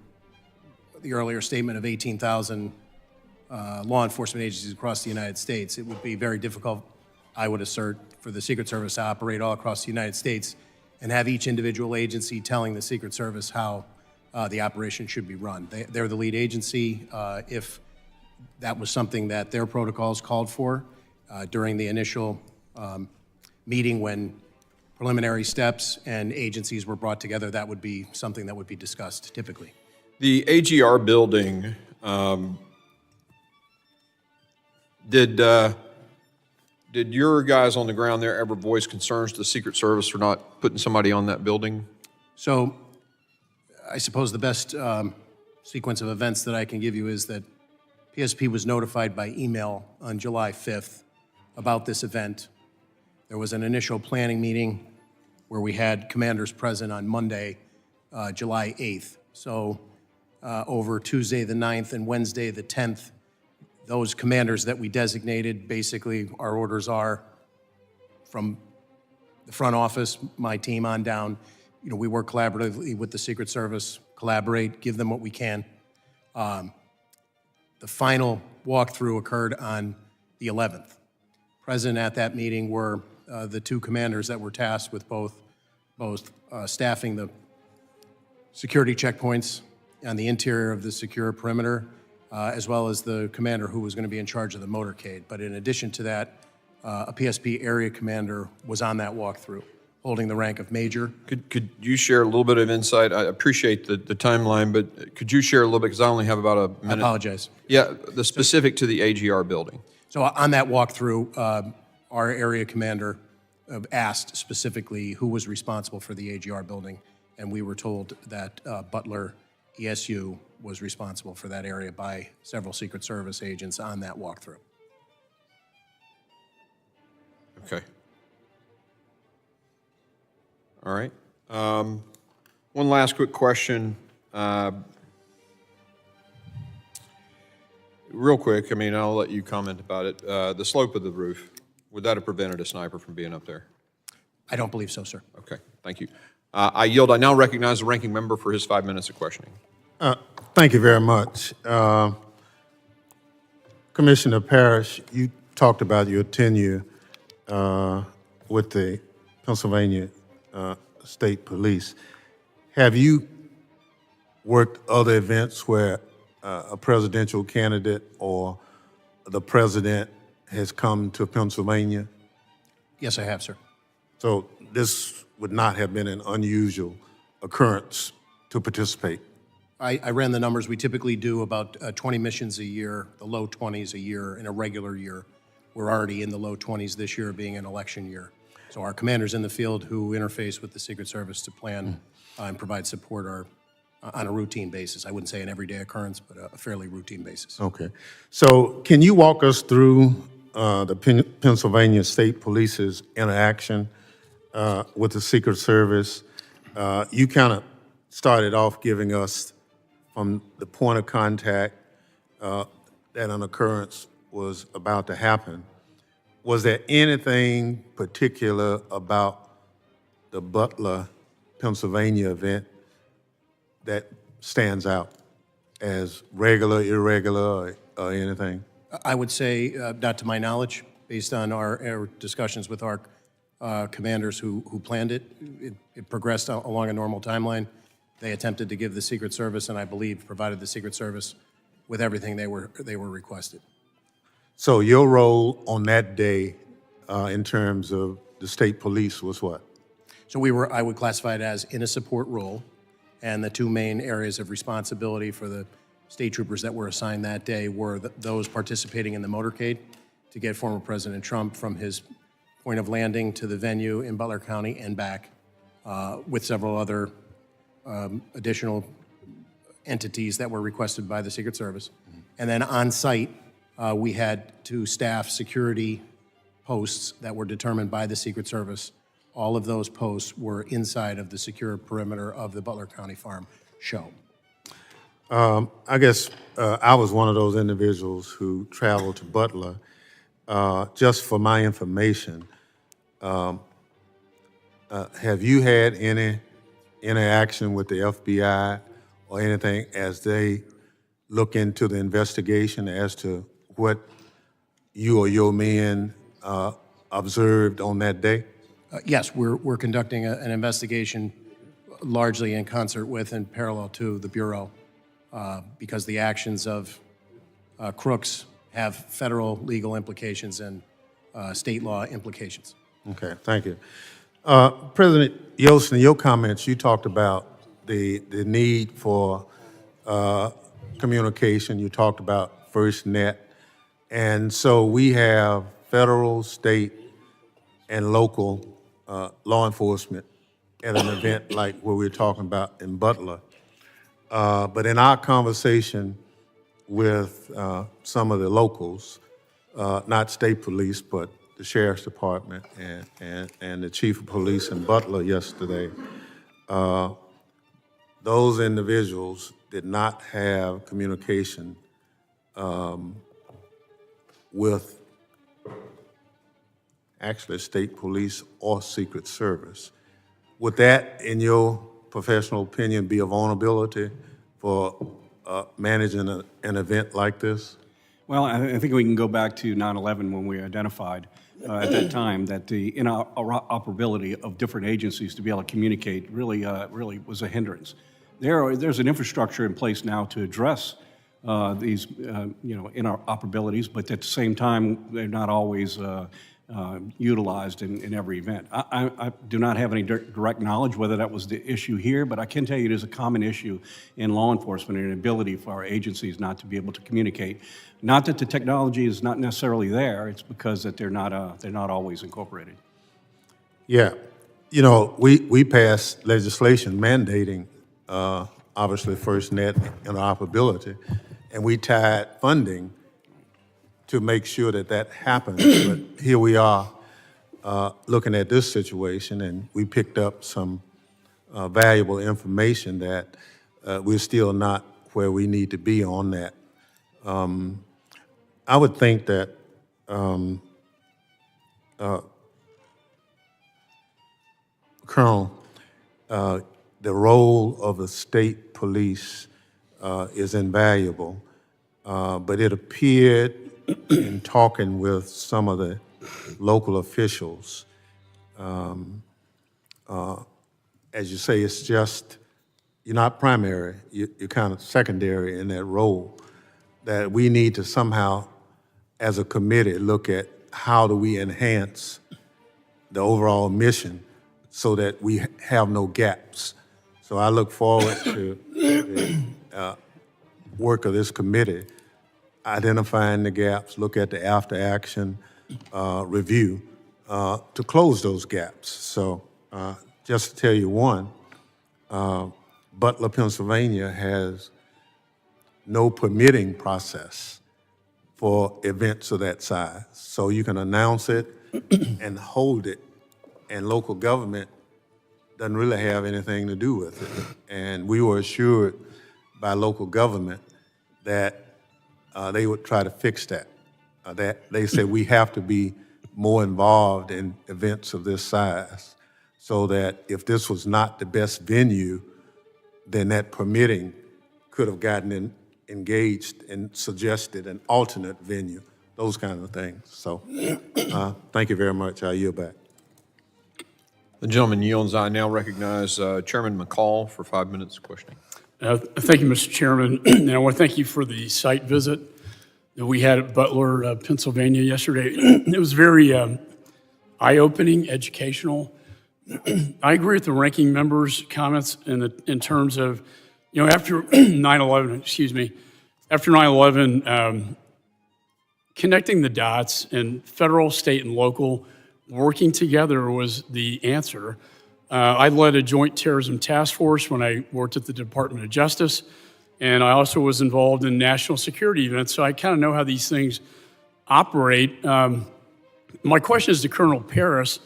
the earlier statement of 18,000 law enforcement agencies across the United States, it would be very difficult, I would assert, for the Secret Service to operate all across the United States and have each individual agency telling the Secret Service how the operation should be run. They're the lead agency. If that was something that their protocols called for during the initial meeting when preliminary steps and agencies were brought together, that would be something that would be discussed typically. The AGR building, did your guys on the ground there ever voice concerns to the Secret Service for not putting somebody on that building? So I suppose the best sequence of events that I can give you is that PSP was notified by email on July 5th about this event. There was an initial planning meeting where we had commanders present on Monday, July 8th. So over Tuesday the 9th and Wednesday the 10th, those commanders that we designated, basically our orders are from the front office, my team on down, we work collaboratively with the Secret Service, collaborate, give them what we can. The final walkthrough occurred on the 11th. Present at that meeting were the two commanders that were tasked with both staffing the security checkpoints on the interior of the secure perimeter, as well as the commander who was going to be in charge of the motorcade. But in addition to that, a PSP area commander was on that walkthrough, holding the rank of major. Could you share a little bit of insight? I appreciate the timeline, but could you share a little bit, because I only have about a minute. I apologize. Yeah, the specific to the AGR building. So on that walkthrough, our area commander asked specifically who was responsible for the AGR building, and we were told that Butler ESU was responsible for that area by several Secret Service agents on that walkthrough. Okay. All right. One last quick question. Real quick, I mean, I'll let you comment about it. The slope of the roof, would that have prevented a sniper from being up there? I don't believe so, sir. Okay, thank you. I yield. I now recognize the ranking member for his 5 minutes of questioning. Thank you very much. Commissioner Parrish, you talked about your tenure with the Pennsylvania State Police. Have you worked other events where a presidential candidate or the president has come to Pennsylvania? Yes, I have, sir. So this would not have been an unusual occurrence to participate? I ran the numbers. We typically do about 20 missions a year, the low 20s a year in a regular year. We're already in the low 20s this year, being an election year. So our commanders in the field who interface with the Secret Service to plan and provide support are on a routine basis. I wouldn't say an everyday occurrence, but a fairly routine basis. Okay. So can you walk us through the Pennsylvania State Police's interaction with the Secret Service? You kind of started off giving us from the point of contact that an occurrence was about to happen. Was there anything particular about the Butler, Pennsylvania event that stands out as regular, irregular, or anything? I would say, not to my knowledge, based on our discussions with our commanders who planned it, it progressed along a normal timeline. They attempted to give the Secret Service, and I believe provided the Secret Service with everything they were requested. So your role on that day in terms of the state police was what? So I would classify it as in a support role, and the two main areas of responsibility for the state troopers that were assigned that day were those participating in the motorcade to get former President Trump from his point of landing to the venue in Butler County and back, with several other additional entities that were requested by the Secret Service. And then on site, we had to staff security posts that were determined by the Secret Service. All of those posts were inside of the secure perimeter of the Butler County Farm show. I guess I was one of those individuals who traveled to Butler. Just for my information, have you had any interaction with the FBI or anything as they look into the investigation as to what you or your men observed on that day? Yes, we're conducting an investigation largely in concert with and parallel to the Bureau because the actions of crooks have federal legal implications and state law implications. Okay, thank you. President Yoes, in your comments, you talked about the need for communication. You talked about FirstNet. And so we have federal, state, and local law enforcement at an event like what we're talking about in Butler. But in our conversation with some of the locals, not state police, but the sheriff's department and the chief of police in Butler yesterday, those individuals did not have communication with actually state police or Secret Service. Would that, in your professional opinion, be a vulnerability for managing an event like this? Well, I think we can go back to 9/11 when we identified at that time that the interoperability of different agencies to be able to communicate really was a hindrance. There's an infrastructure in place now to address these interoperabilities, but at the same time, they're not always utilized in every event. I do not have any direct knowledge whether that was the issue here, but I can tell you it is a common issue in law enforcement and an ability for our agencies not to be able to communicate. Not that the technology is not necessarily there, it's because that they're not always incorporated. Yeah, you know, we passed legislation mandating, obviously, FirstNet interoperability, and we tied funding to make sure that that happens. But here we are looking at this situation, and we picked up some valuable information that we're still not where we need to be on that. I would think that Colonel, the role of the state police is invaluable, but it appeared in talking with some of the local officials, as you say, it's just, you're not primary, you're kind of secondary in that role, that we need to somehow, as a committee, look at how do we enhance the overall mission so that we have no gaps. So I look forward to the work of this committee, identifying the gaps, look at the after-action review to close those gaps. So just to tell you one, Butler, Pennsylvania has no permitting process for events of that size. So you can announce it and hold it, and local government doesn't really have anything to do with it. And we were assured by local government that they would try to fix that. That they said we have to be more involved in events of this size so that if this was not the best venue, then that permitting could have gotten engaged and suggested an alternate venue, those kind of things. So thank you very much. I yield back. The gentleman yields. I now recognize Chairman McCall for 5 minutes of questioning. Thank you, Mr. Chairman. And I want to thank you for the site visit that we had at Butler, Pennsylvania yesterday. It was very eye-opening, educational. I agree with the ranking member's comments in terms of, you know, after 9/11, after 9/11, connecting the dots and federal, state, and local working together was the answer. I led a joint terrorism task force when I worked at the Department of Justice, and I also was involved in national security events, so I kind of know how these things operate. My question is to Colonel Paris.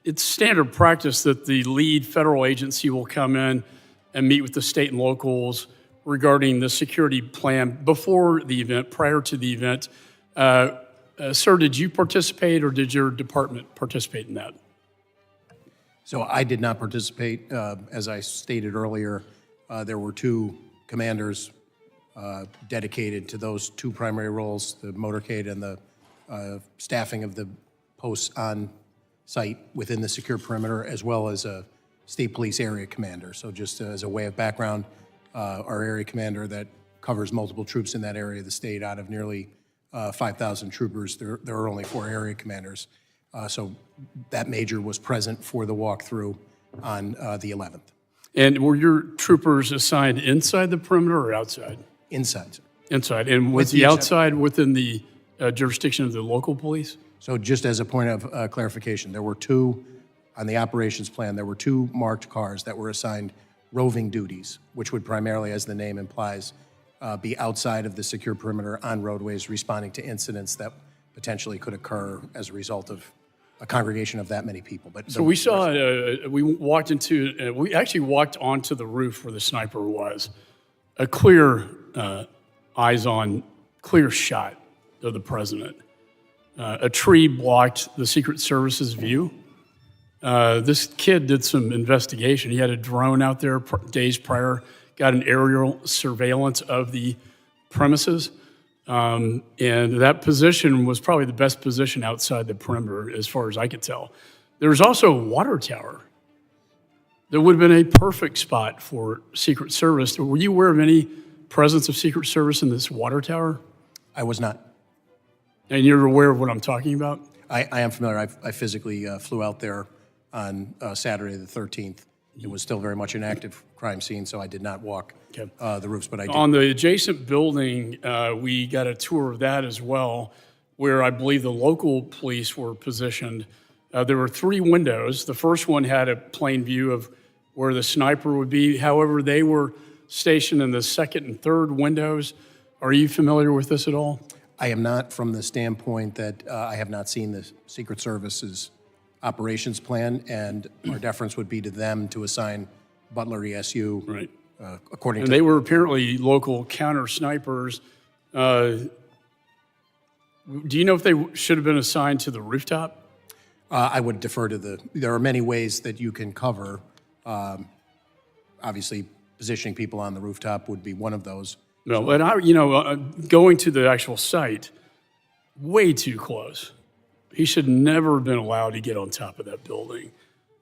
It's standard practice that the lead federal agency will come in and meet with the state and locals regarding the security plan before the event, prior to the event. Sir, did you participate or did your department participate in that? So I did not participate. As I stated earlier, there were two commanders dedicated to those two primary roles, the motorcade and the staffing of the posts on site within the secure perimeter, as well as a state police area commander. So just as a way of background, our area commander that covers multiple troops in that area of the state, out of nearly 5,000 troopers, there are only 4 area commanders. So that major was present for the walkthrough on the 11th. And were your troopers assigned inside the perimeter or outside? Inside. Inside. And was the outside within the jurisdiction of the local police? So just as a point of clarification, there were 2, on the operations plan, there were 2 marked cars that were assigned roving duties, which would primarily, as the name implies, be outside of the secure perimeter on roadways, responding to incidents that potentially could occur as a result of a congregation of that many people. But so we saw, we actually walked onto the roof where the sniper was. A clear, eyes-on, clear shot of the president. A tree blocked the Secret Service's view. This kid did some investigation. He had a drone out there days prior, got an aerial surveillance of the premises. And that position was probably the best position outside the perimeter, as far as I could tell. There was also a water tower that would have been a perfect spot for Secret Service. Were you aware of any presence of Secret Service in this water tower? I was not. And you're aware of what I'm talking about? I am familiar. I physically flew out there on Saturday the 13th. It was still very much an active crime scene, so I did not walk the roofs, but I did. On the adjacent building, we got a tour of that as well, where I believe the local police were positioned. There were 3 windows. The first one had a plain view of where the sniper would be. However, they were stationed in the second and third windows. Are you familiar with this at all? I am not, from the standpoint that I have not seen the Secret Service's operations plan, and our deference would be to them to assign Butler ESU right. According and to. They were apparently local counter snipers. Do you know if they should have been assigned to the rooftop? I would defer to there are many ways that you can cover. Obviously, positioning people on the rooftop would be one of those. No, but going to the actual site, way too close. He should never have been allowed to get on top of that building.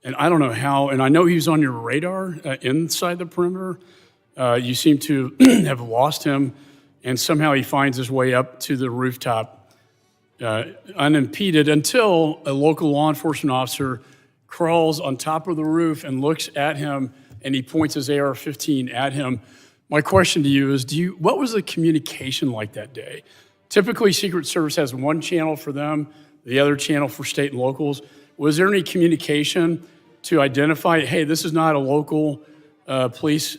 And I don't know how, and I know he was on your radar inside the perimeter. You seem to have lost him, and somehow he finds his way up to the rooftop unimpeded until a local law enforcement officer crawls on top of the roof and looks at him, and he points his AR-15 at him. My question to you is, what was the communication like that day? Typically, Secret Service has one channel for them, the other channel for state and locals. Was there any communication to identify, hey, this is not a local police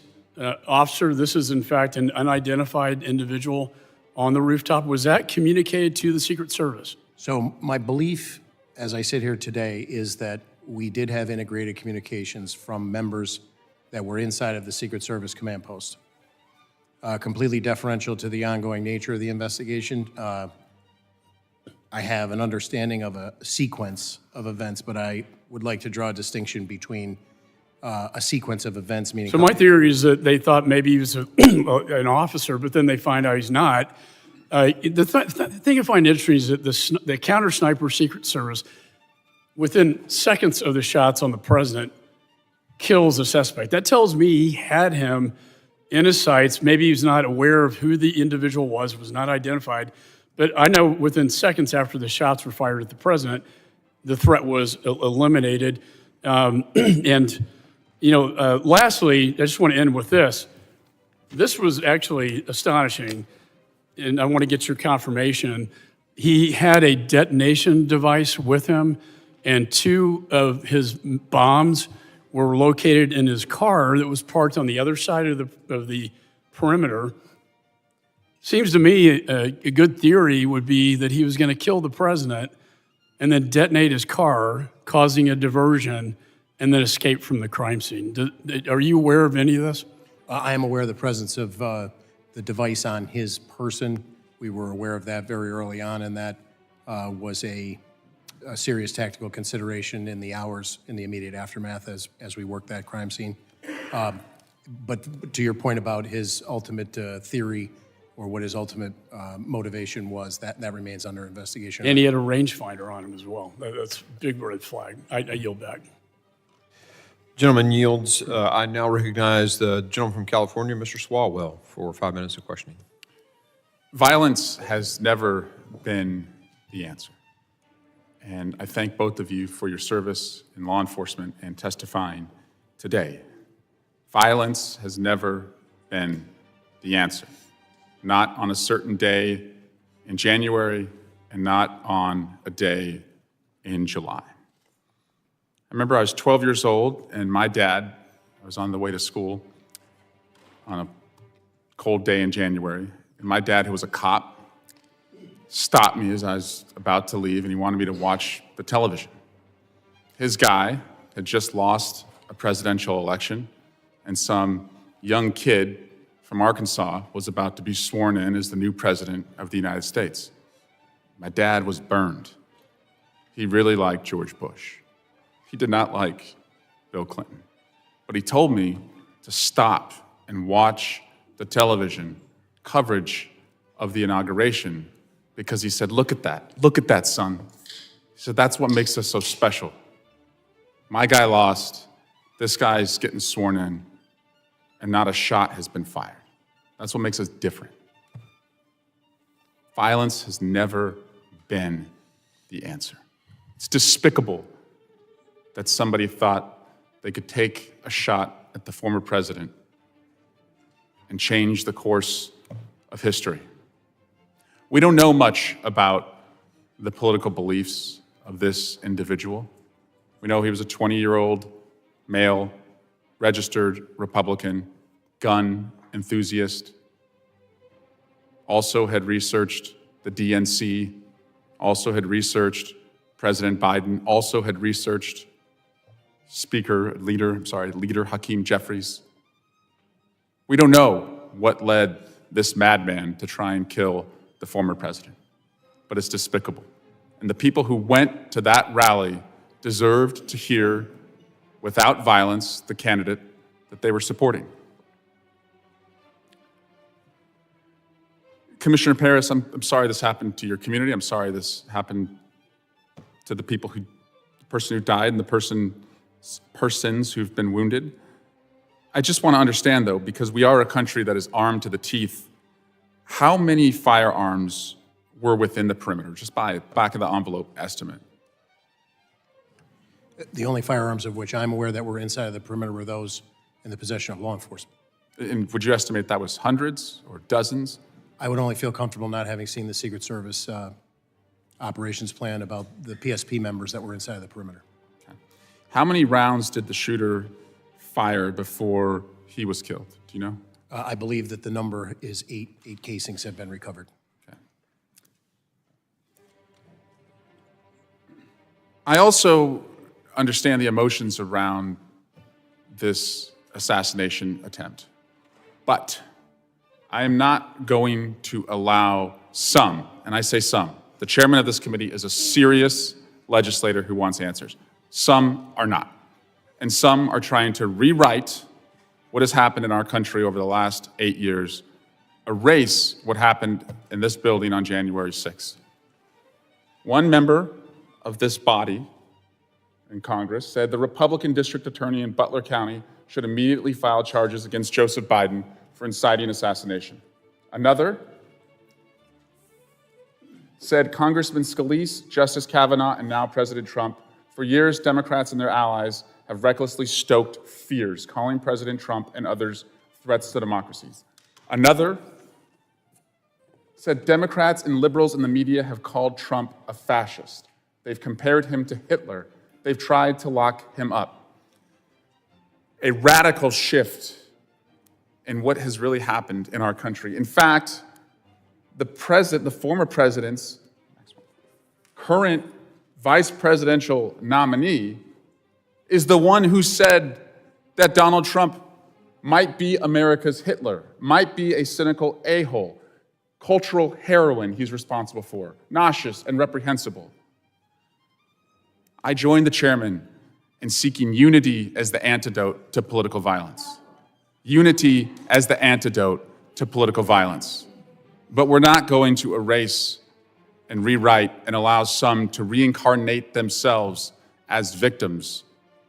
officer, this is in fact an unidentified individual on the rooftop? Was that communicated to the Secret Service? So my belief, as I sit here today, is that we did have integrated communications from members that were inside of the Secret Service command post. Completely deferential to the ongoing nature of the investigation. I have an understanding of a sequence of events, but I would like to draw a distinction between a sequence of events, meaning... So my theory is that they thought maybe he was an officer, but then they find out he's not. The thing I find interesting is that the counter-sniper Secret Service, within seconds of the shots on the president, kills a suspect. That tells me he had him in his sights. Maybe he was not aware of who the individual was not identified. But I know within seconds after the shots were fired at the president, the threat was eliminated. Lastly, I just want to end with this. This was actually astonishing, and I want to get your confirmation. He had a detonation device with him, and 2 of his bombs were located in his car that was parked on the other side of the perimeter. Seems to me a good theory would be that he was going to kill the president and then detonate his car, causing a diversion, and then escape from the crime scene. Are you aware of any of this? I am aware of the presence of the device on his person. We were aware of that very early on, and that was a serious tactical consideration in the hours in the immediate aftermath as we worked that crime scene. But to your point about his ultimate theory or what his ultimate motivation was, that remains under investigation. And he had a rangefinder on him as well. That's a big red flag. I yield back. Gentleman yields. I now recognize the gentleman from California, Mr. Swalwell, for 5 minutes of questioning. Violence has never been the answer. And I thank both of you for your service in law enforcement and testifying today. Violence has never been the answer. Not on a certain day in January and not on a day in July. I remember I was 12 years old and my dad, I was on the way to school on a cold day in January, and my dad, who was a cop, stopped me as I was about to leave, and he wanted me to watch the television. His guy had just lost a presidential election, and some young kid from Arkansas was about to be sworn in as the new president of the United States. My dad was burned. He really liked George Bush. he did not like Bill Clinton. But he told me to stop and watch the television coverage of the inauguration because he said, look at that, son. He said, that's what makes us so special. My guy lost, this guy's getting sworn in, and not a shot has been fired. That's what makes us different. Violence has never been the answer. It's despicable that somebody thought they could take a shot at the former president and change the course of history. We don't know much about the political beliefs of this individual. We know he was a 20-year-old male, registered Republican, gun enthusiast, also had researched the DNC, also had researched President Biden, also had researched Leader Hakeem Jeffries. We don't know what led this madman to try and kill the former president, but it's despicable. And the people who went to that rally deserved to hear, without violence, the candidate that they were supporting. Commissioner Paris, I'm sorry this happened to your community. I'm sorry this happened to the person who died and the persons who've been wounded. I just want to understand, though, because we are a country that is armed to the teeth, how many firearms were within the perimeter, just by back of the envelope estimate? The only firearms of which I'm aware that were inside of the perimeter were those in the possession of law enforcement. And would you estimate that was hundreds or dozens? I would only feel comfortable not having seen the Secret Service operations plan about the PSP members that were inside of the perimeter. Okay. How many rounds did the shooter fire before he was killed? Do you know? I believe that the number is 8. 8 casings have been recovered. Okay. I also understand the emotions around this assassination attempt, but I am not going to allow some, and I say some, the chairman of this committee is a serious legislator who wants answers. Some are not. And some are trying to rewrite what has happened in our country over the last 8 years, erase what happened in this building on January 6th. One member of this body in Congress said the Republican district attorney in Butler County should immediately file charges against Joseph Biden for inciting assassination. Another said Congressman Scalise, Justice Kavanaugh, and now President Trump, for years, Democrats and their allies have recklessly stoked fears, calling President Trump and others threats to democracies. Another said Democrats and liberals in the media have called Trump a fascist. They've compared him to Hitler. They've tried to lock him up. A radical shift in what has really happened in our country. In fact, the former president's current vice presidential nominee is the one who said that Donald Trump might be America's Hitler, might be a cynical a-hole, cultural heroin he's responsible for, nauseous and reprehensible. I joined the chairman in seeking unity as the antidote to political violence. Unity as the antidote to political violence. But we're not going to erase and rewrite and allow some to reincarnate themselves as victims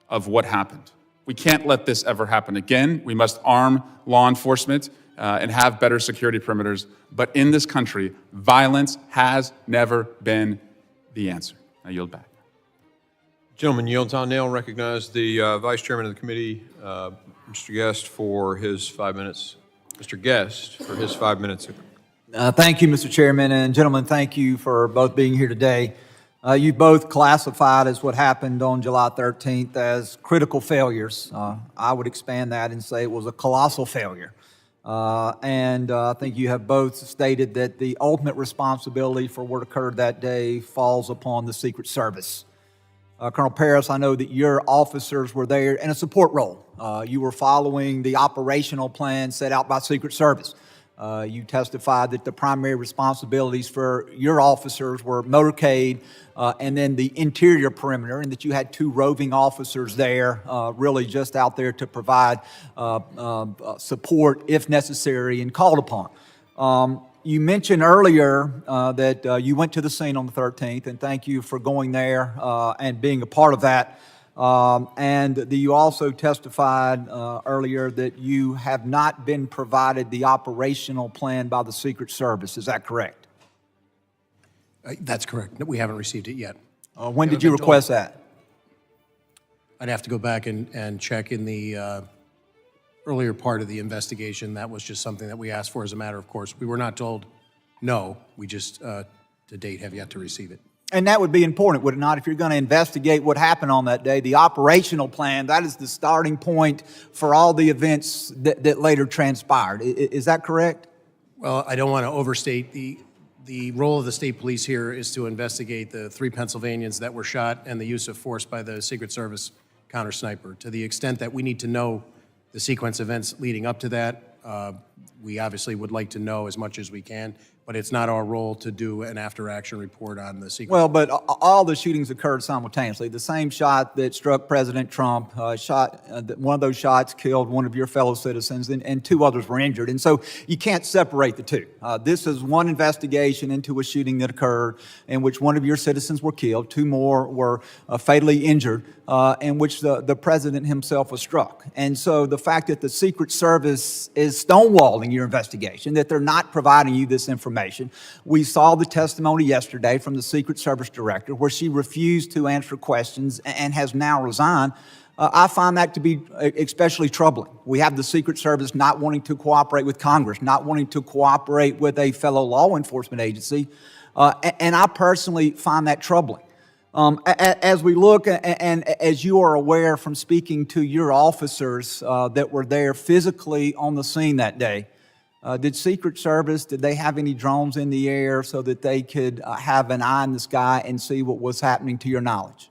of what happened. We can't let this ever happen again. We must arm law enforcement and have better security perimeters. But in this country, violence has never been the answer. I yield back. Gentleman yields. I'll now recognize the Vice Chairman of the committee, Mr. Guest, for his 5 minutes. Mr. Guest, for his 5 minutes. Thank you, Mr. Chairman, and gentlemen, thank you for both being here today. You both classified as what happened on July 13th as critical failures. I would expand that and say it was a colossal failure. And I think you have both stated that the ultimate responsibility for what occurred that day falls upon the Secret Service. Colonel Paris, I know that your officers were there in a support role. You were following the operational plan set out by Secret Service. You testified that the primary responsibilities for your officers were motorcade and then the interior perimeter, and that you had 2 roving officers there, really just out there to provide support if necessary and called upon. You mentioned earlier that you went to the scene on the 13th, and thank you for going there and being a part of that. And you also testified earlier that you have not been provided the operational plan by the Secret Service. Is that correct? That's correct. We haven't received it yet. When did you request that? I'd have to go back and check in the earlier part of the investigation. That was just something that we asked for as a matter of course. We were not told no. We just, to date, have yet to receive it. And that would be important, would it not? If you're going to investigate what happened on that day, the operational plan, that is the starting point for all the events that later transpired. Is that correct? Well, I don't want to overstate the role of the state police here is to investigate the 3 Pennsylvanians that were shot and the use of force by the Secret Service counter sniper. To the extent that we need to know the sequence of events leading up to that, we obviously would like to know as much as we can, but it's not our role to do an after-action report on the sequence. Well, but all the shootings occurred simultaneously. The same shot that struck President Trump, one of those shots killed one of your fellow citizens, and 2 others were injured. And so you can't separate the 2. This is one investigation into a shooting that occurred in which one of your citizens were killed, 2 more were fatally injured, in which the president himself was struck. And so the fact that the Secret Service is stonewalling your investigation, that they're not providing you this information. We saw the testimony yesterday from the Secret Service director where she refused to answer questions and has now resigned. I find that to be especially troubling. We have the Secret Service not wanting to cooperate with Congress, not wanting to cooperate with a fellow law enforcement agency, and I personally find that troubling. As we look, and as you are aware from speaking to your officers that were there physically on the scene that day, did Secret Service, did they have any drones in the air so that they could have an eye in the sky and see what was happening to your knowledge?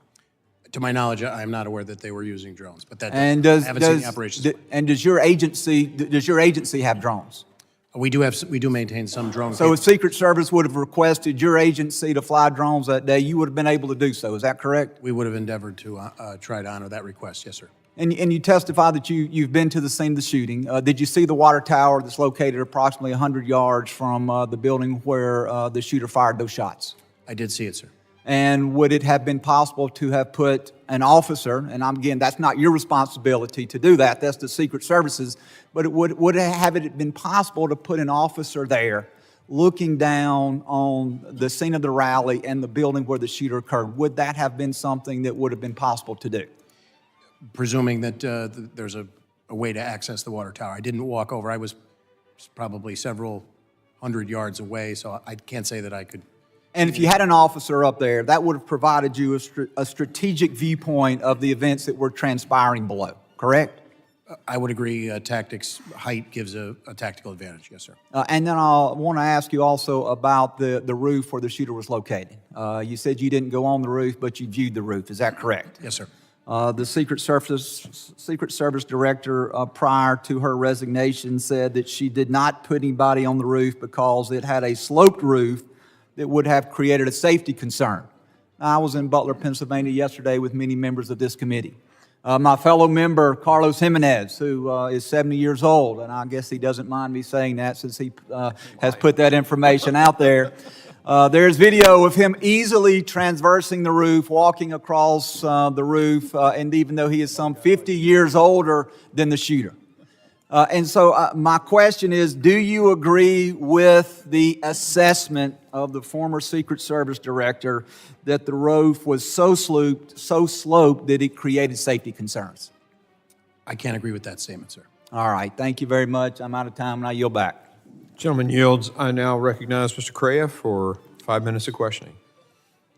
To my knowledge, I'm not aware that they were using drones, but that I haven't seen the operations. And does your agency have drones? We do maintain some drones. So if Secret Service would have requested your agency to fly drones that day, you would have been able to do so. Is that correct? We would have endeavored to try to honor that request. Yes, sir. And you testified that you've been to the scene of the shooting. Did you see the water tower that's located approximately 100 yards from the building where the shooter fired those shots? I did see it, sir. And would it have been possible to have put an officer, and again, that's not your responsibility to do that, that's the Secret Service's, but would it have been possible to put an officer there looking down on the scene of the rally and the building where the shooter occurred? Would that have been something that would have been possible to do? Presuming that there's a way to access the water tower. I didn't walk over. I was probably several hundred yards away, so I can't say that I could. And if you had an officer up there, that would have provided you a strategic viewpoint of the events that were transpiring below, correct? I would agree. Tactics, height gives a tactical advantage. Yes, sir. And then I want to ask you also about the roof where the shooter was located. You said you didn't go on the roof, but you viewed the roof. Is that correct? Yes, sir. The Secret Service director, prior to her resignation, said that she did not put anybody on the roof because it had a sloped roof that would have created a safety concern. I was in Butler, Pennsylvania yesterday with many members of this committee. My fellow member, Carlos Jimenez, who is 70 years old, and I guess he doesn't mind me saying that since he has put that information out there. There's video of him easily traversing the roof, walking across the roof, and even though he is some 50 years older than the shooter. And so my question is, do you agree with the assessment of the former Secret Service director that the roof was so sloped that it created safety concerns? I can't agree with that statement, sir. All right. Thank you very much. I'm out of time, and I yield back. Gentleman yields. I now recognize Mr. Correa for 5 minutes of questioning.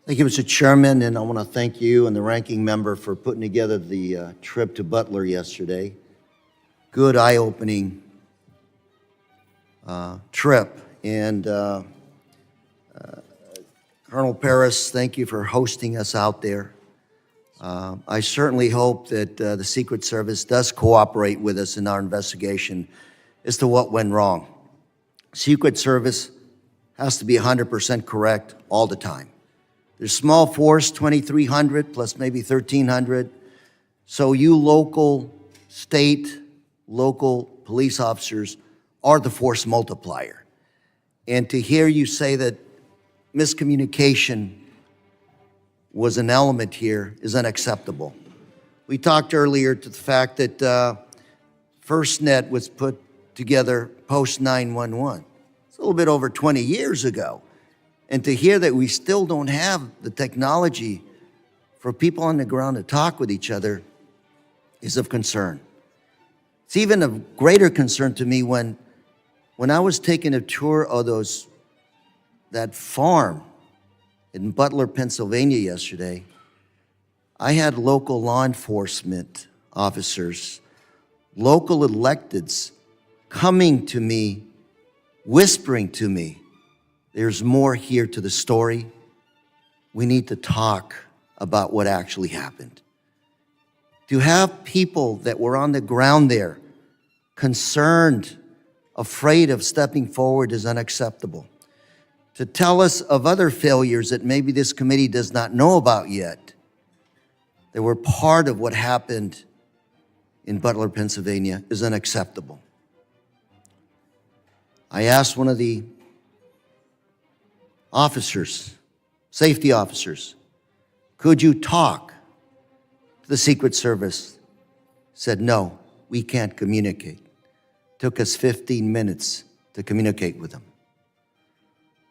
Thank you, Mr. Chairman, and I want to thank you and the ranking member for putting together the trip to Butler yesterday. Good, eye-opening trip. And Colonel Paris, thank you for hosting us out there. I certainly hope that the Secret Service does cooperate with us in our investigation as to what went wrong. Secret Service has to be 100% correct all the time. There's small force, 2,300 plus maybe 1,300. So you local, state, local police officers are the force multiplier. And to hear you say that miscommunication was an element here is unacceptable. We talked earlier to the fact that FirstNet was put together post 9/11. It's a little bit over 20 years ago. And to hear that we still don't have the technology for people on the ground to talk with each other is of concern. It's even of greater concern to me when I was taking a tour of that farm in Butler, Pennsylvania yesterday. I had local law enforcement officers, local electeds coming to me, whispering to me, there's more here to the story. We need to talk about what actually happened. To have people that were on the ground there, concerned, afraid of stepping forward is unacceptable. To tell us of other failures that maybe this committee does not know about yet, that were part of what happened in Butler, Pennsylvania, is unacceptable. I asked one of the officers, safety officers, could you talk to the Secret Service? Said, no, we can't communicate. Took us 15 minutes to communicate with them.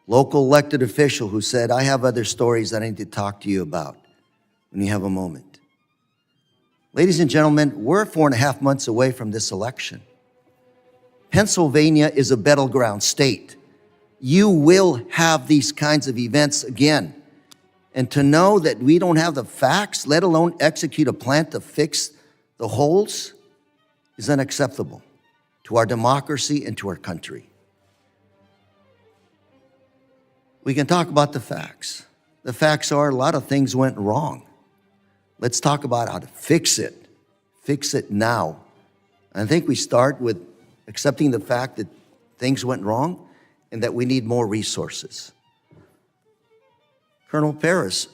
Local elected official who said, I have other stories that I need to talk to you about when you have a moment. Ladies and gentlemen, we're 4.5 months away from this election. Pennsylvania is a battleground state. You will have these kinds of events again. And to know that we don't have the facts, let alone execute a plan to fix the holes, is unacceptable to our democracy and to our country. We can talk about the facts. The facts are a lot of things went wrong. Let's talk about how to fix it. Fix it now. I think we start with accepting the fact that things went wrong and that we need more resources. Colonel Paris,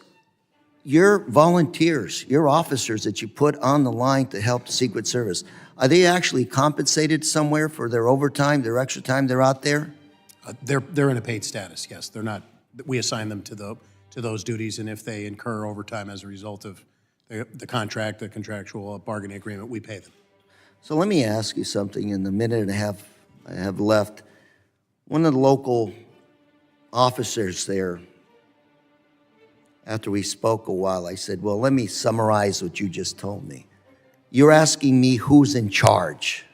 your volunteers, your officers that you put on the line to help the Secret Service, are they actually compensated somewhere for their overtime, their extra time they're out there? They're in a paid status, yes. They're not, we assign them to those duties, and if they incur overtime as a result of the contract, the contractual bargaining agreement, we pay them. So let me ask you something in the minute and a half I have left. One of the local officers there, after we spoke a while, I said, well, let me summarize what you just told me. You're asking me who's in charge.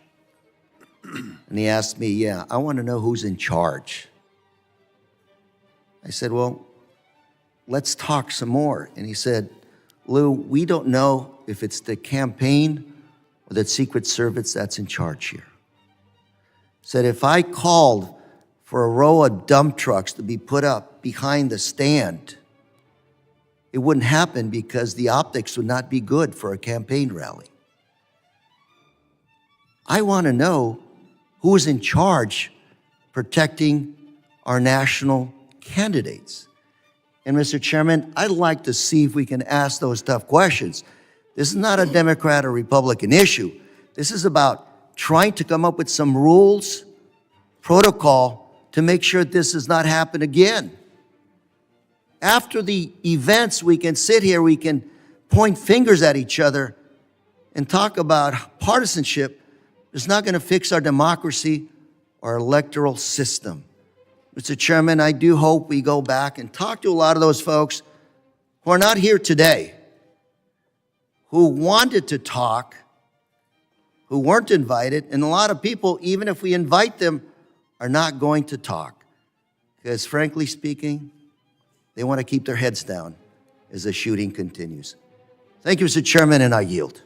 And he asked me, yeah, I want to know who's in charge. I said, well, let's talk some more. And he said, Lou, we don't know if it's the campaign or the Secret Service that's in charge here. Said, if I called for a row of dump trucks to be put up behind the stand, it wouldn't happen because the optics would not be good for a campaign rally. I want to know who's in charge protecting our national candidates. And Mr. Chairman, I'd like to see if we can ask those tough questions. This is not a Democrat or Republican issue. This is about trying to come up with some rules, protocol to make sure this does not happen again. After the events, we can sit here, we can point fingers at each other and talk about partisanship. It's not going to fix our democracy or electoral system. Mr. Chairman, I do hope we go back and talk to a lot of those folks who are not here today, who wanted to talk, who weren't invited, and a lot of people, even if we invite them, are not going to talk. Because frankly speaking, they want to keep their heads down as the shooting continues. Thank you, Mr. Chairman, and I yield.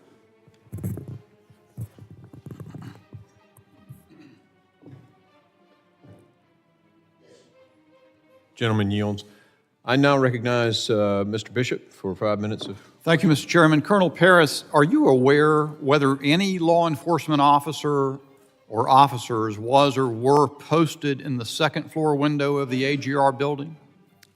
Gentleman yields. I now recognize Mr. Bishop for 5 minutes of... Thank you, Mr. Chairman. Colonel Paris, are you aware whether any law enforcement officer or officers was or were posted in the second floor window of the AGR building?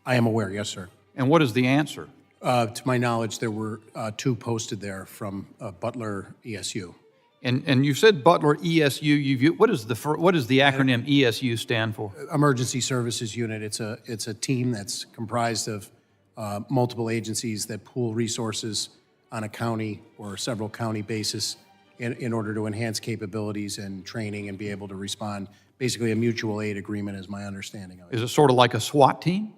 I am aware, yes, sir. And what is the answer? To my knowledge, there were 2 posted there from Butler ESU. And you said Butler ESU. What is the acronym ESU stand for? Emergency Services Unit. It's a team that's comprised of multiple agencies that pool resources on a county or several county basis in order to enhance capabilities and training and be able to respond. Basically, a mutual aid agreement is my understanding of it. Is it sort of like a SWAT team?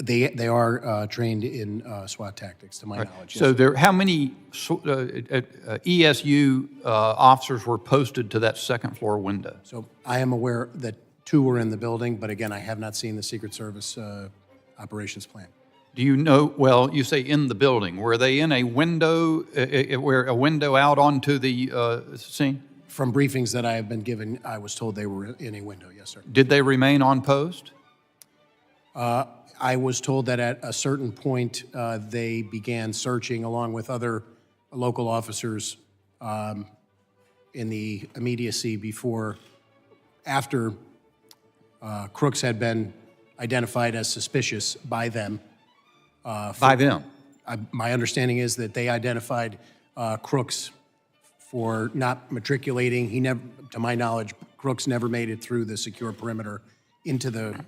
They are trained in SWAT tactics, to my knowledge. So yes. how many ESU officers were posted to that second floor window? So I am aware that 2 were in the building, but again, I have not seen the Secret Service operations plan. Do you know, well, you say in the building. Were they in a window, a window out onto the scene? From briefings that I have been given, I was told they were in a window, yes, sir. Did they remain on post? I was told that at a certain point, they began searching along with other local officers in the immediacy after Crooks had been identified as suspicious by them. By them? My understanding is that they identified Crooks for not matriculating. He never, to my knowledge, Crooks never made it through the secure perimeter into the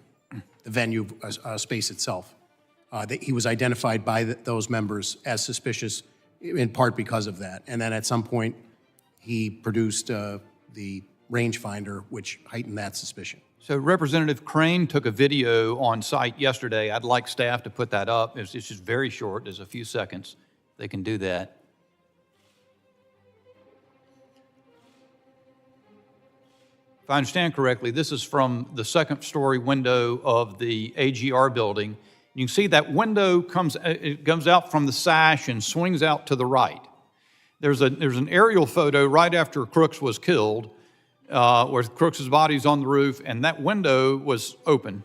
venue space itself. He was identified by those members as suspicious, in part because of that. And then at some point, he produced the rangefinder, which heightened that suspicion. So Representative Crane took a video on site yesterday. I'd like staff to put that up. It's just very short. There's a few seconds. They can do that. If I understand correctly, this is from the second story window of the AGR building. You can see that window comes out from the sash and swings out to the right. There's an aerial photo right after Crooks was killed, where Crooks' body's on the roof, and that window was open.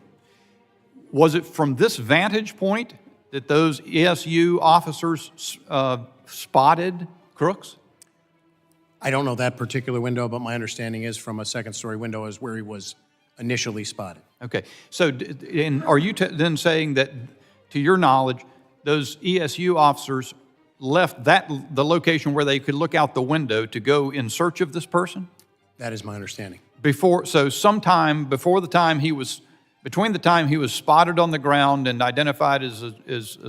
Was it from this vantage point that those ESU officers spotted Crooks? I don't know that particular window, but my understanding is from a second-story window is where he was initially spotted. Okay. So are you then saying that, to your knowledge, those ESU officers left the location where they could look out the window to go in search of this person? That is my understanding. So sometime between the time he was spotted on the ground and identified as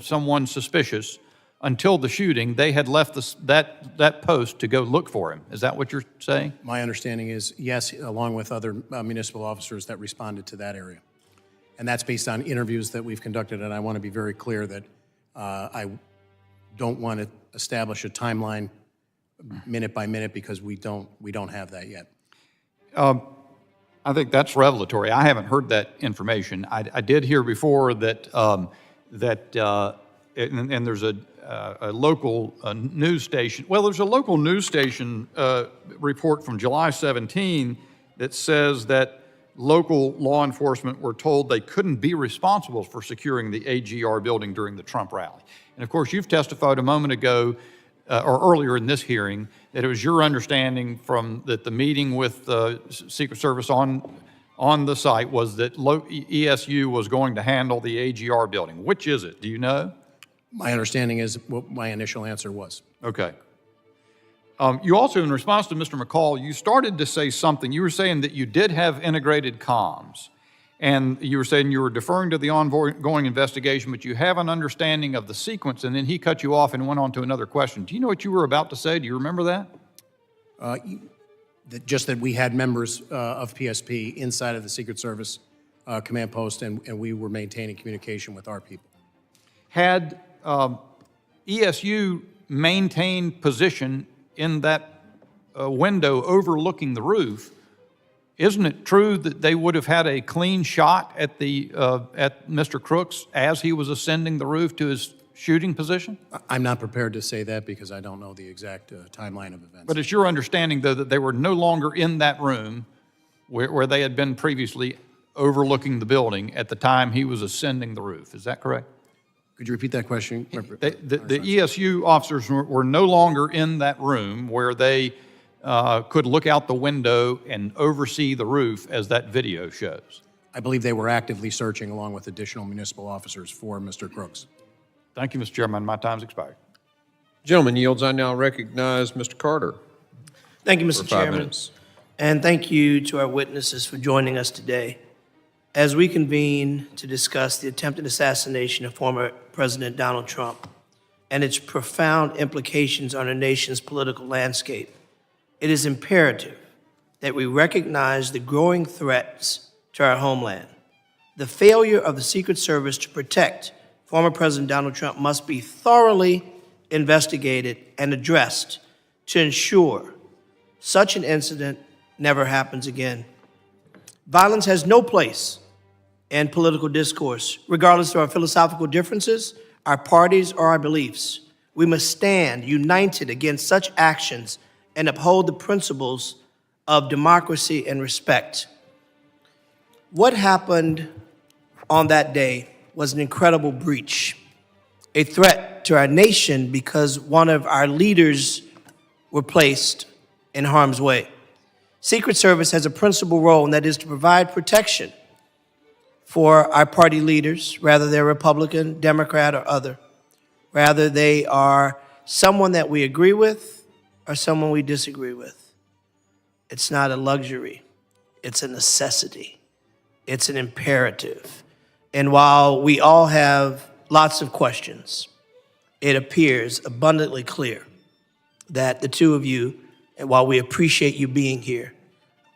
someone suspicious, until the shooting, they had left that post to go look for him. Is that what you're saying? My understanding is yes, along with other municipal officers that responded to that area. And that's based on interviews that we've conducted, and I want to be very clear that I don't want to establish a timeline minute by minute because we don't have that yet. I think that's revelatory. I haven't heard that information. I did hear before that and there's a local news station. Well, there's a local news station report from July 17 that says that local law enforcement were told they couldn't be responsible for securing the AGR building during the Trump rally. And of course, you've testified a moment ago, or earlier in this hearing, that it was your understanding that the meeting with the Secret Service on the site was that ESU was going to handle the AGR building. Which is it? Do you know? My understanding is what my initial answer was. Okay. You also, in response to Mr. McCall, you started to say something. You were saying that you did have integrated comms, and you were saying you were deferring to the ongoing investigation, but you have an understanding of the sequence, and then he cut you off and went on to another question. Do you know what you were about to say? Do you remember that? Just that we had members of PSP inside of the Secret Service command post, and we were maintaining communication with our people. Had ESU maintained position in that window overlooking the roof, isn't it true that they would have had a clean shot at Mr. Crooks as he was ascending the roof to his shooting position? I'm not prepared to say that because I don't know the exact timeline of events. But it's your understanding, though, that they were no longer in that room where they had been previously overlooking the building at the time he was ascending the roof. Is that correct? Could you repeat that question? The ESU officers were no longer in that room where they could look out the window and oversee the roof as that video shows? I believe they were actively searching along with additional municipal officers for Mr. Crooks. Thank you, Mr. Chairman. My time's expired. Gentleman yields. I now recognize Mr. Carter. Thank you, for Mr. 5 Chairman. minutes. And thank you to our witnesses for joining us today as we convene to discuss the attempted assassination of former President Donald Trump and its profound implications on our nation's political landscape. It is imperative that we recognize the growing threats to our homeland. The failure of the Secret Service to protect former President Donald Trump must be thoroughly investigated and addressed to ensure such an incident never happens again. Violence has no place in political discourse, regardless of our philosophical differences, our parties, or our beliefs. We must stand united against such actions and uphold the principles of democracy and respect. What happened on that day was an incredible breach, a threat to our nation because one of our leaders were placed in harm's way. Secret Service has a principal role, and that is to provide protection for our party leaders, whether they're Republican, Democrat, or other. Rather, they are someone that we agree with or someone we disagree with. It's not a luxury. It's a necessity. It's an imperative. And while we all have lots of questions, it appears abundantly clear that the two of you, and while we appreciate you being here,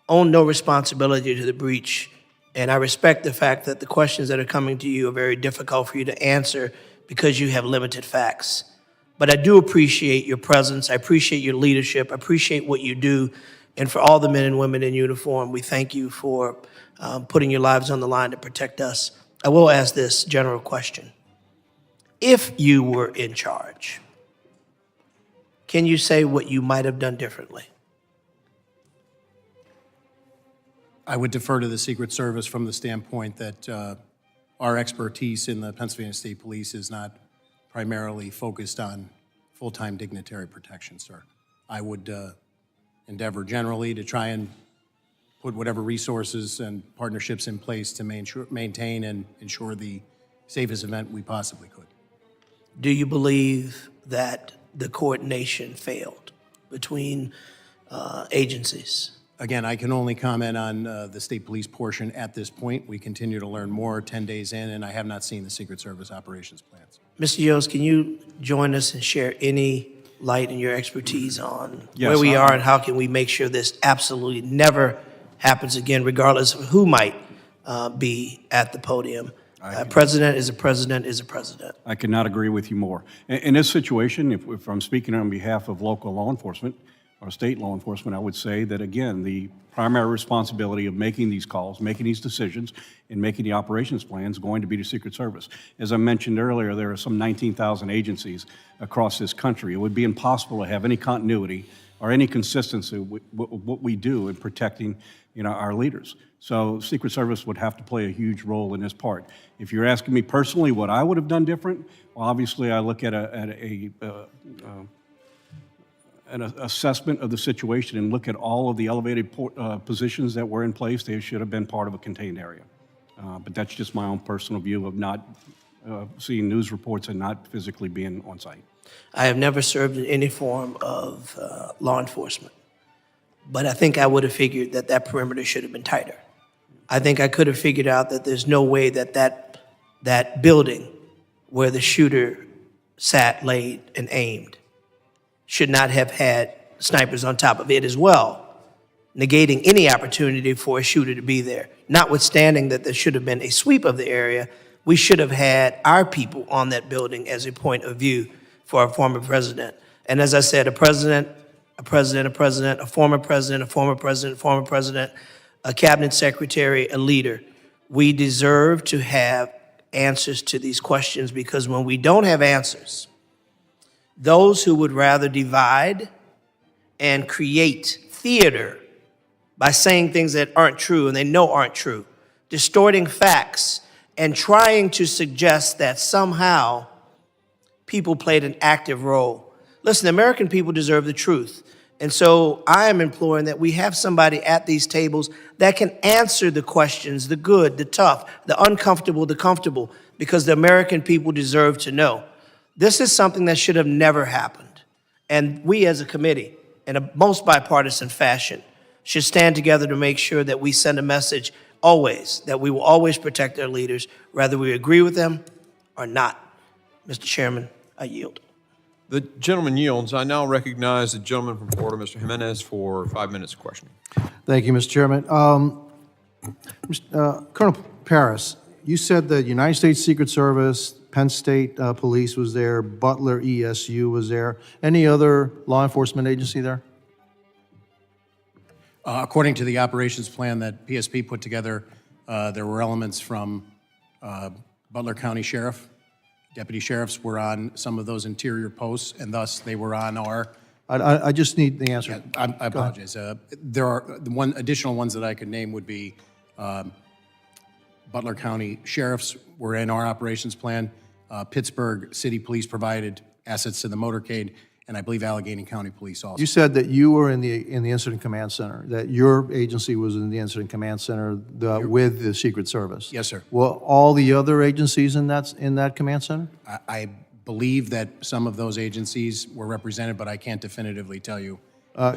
own no responsibility to the breach. And I respect the fact that the questions that are coming to you are very difficult for you to answer because you have limited facts. But I do appreciate your presence. I appreciate your leadership. I appreciate what you do. And for all the men and women in uniform, we thank you for putting your lives on the line to protect us. I will ask this general question. If you were in charge, can you say what you might have done differently? I would defer to the Secret Service from the standpoint that our expertise in the Pennsylvania State Police is not primarily focused on full-time dignitary protection, sir. I would endeavor generally to try and put whatever resources and partnerships in place to maintain and ensure the safest event we possibly could. Do you believe that the coordination failed between agencies? Again, I can only comment on the state police portion at this point. We continue to learn more 10 days in, and I have not seen the Secret Service operations plans. Mr. Yoes, can you join us and share any light in your expertise on Yes, where we are and how can we make sure this absolutely never happens again, regardless of who might be at the podium? A president is a president is a president. I could not agree with you more. In this situation, if I'm speaking on behalf of local law enforcement or state law enforcement, I would say that, again, the primary responsibility of making these calls, making these decisions, and making the operations plans is going to be the Secret Service. As I mentioned earlier, there are some 19,000 agencies across this country. It would be impossible to have any continuity or any consistency with what we do in protecting, our leaders. So Secret Service would have to play a huge role in this part. If you're asking me personally what I would have done different, well, obviously I look at an assessment of the situation and look at all of the elevated positions that were in place. They should have been part of a contained area. But that's just my own personal view of not seeing news reports and not physically being on site. I have never served in any form of law enforcement, but I think I would have figured that that perimeter should have been tighter. I think I could have figured out that there's no way that that building where the shooter sat, laid, and aimed should not have had snipers on top of it as well, negating any opportunity for a shooter to be there. Notwithstanding that there should have been a sweep of the area, we should have had our people on that building as a point of view for our former president. And as I said, a president, a president, a president, a former president, a former president, a former president, a cabinet secretary, a leader. We deserve to have answers to these questions, because when we don't have answers, those who would rather divide and create theater by saying things that aren't true and they know aren't true, distorting facts and trying to suggest that somehow people played an active role. Listen, the American people deserve the truth. And so I am imploring that we have somebody at these tables that can answer the questions, the good, the tough, the uncomfortable, the comfortable, because the American people deserve to know. This is something that should have never happened. And we as a committee, in a most bipartisan fashion, should stand together to make sure that we send a message always, that we will always protect our leaders, whether we agree with them or not. Mr. Chairman, I yield. The gentleman yields. I now recognize the gentleman from Florida, Mr. Jimenez, for 5 minutes of questioning. Thank you, Mr. Chairman. Colonel Paris, you said the United States Secret Service, Penn State Police was there, Butler ESU was there. Any other law enforcement agency there? According to the operations plan that PSP put together, there were elements from Butler County Sheriff. Deputy sheriffs were on some of those interior posts, and thus they were on our... I just need the answer. Yeah, I apologize. There are the one additional ones that I could name would be Butler County Sheriffs were in our operations plan. Pittsburgh City Police provided assets to the motorcade, and I believe Allegheny County Police also. You said that you were in the Incident Command Center, that your agency was in the Incident Command Center with the Secret Service. Yes, sir. Well, all the other agencies in that command center? I believe that some of those agencies were represented, but I can't definitively tell you.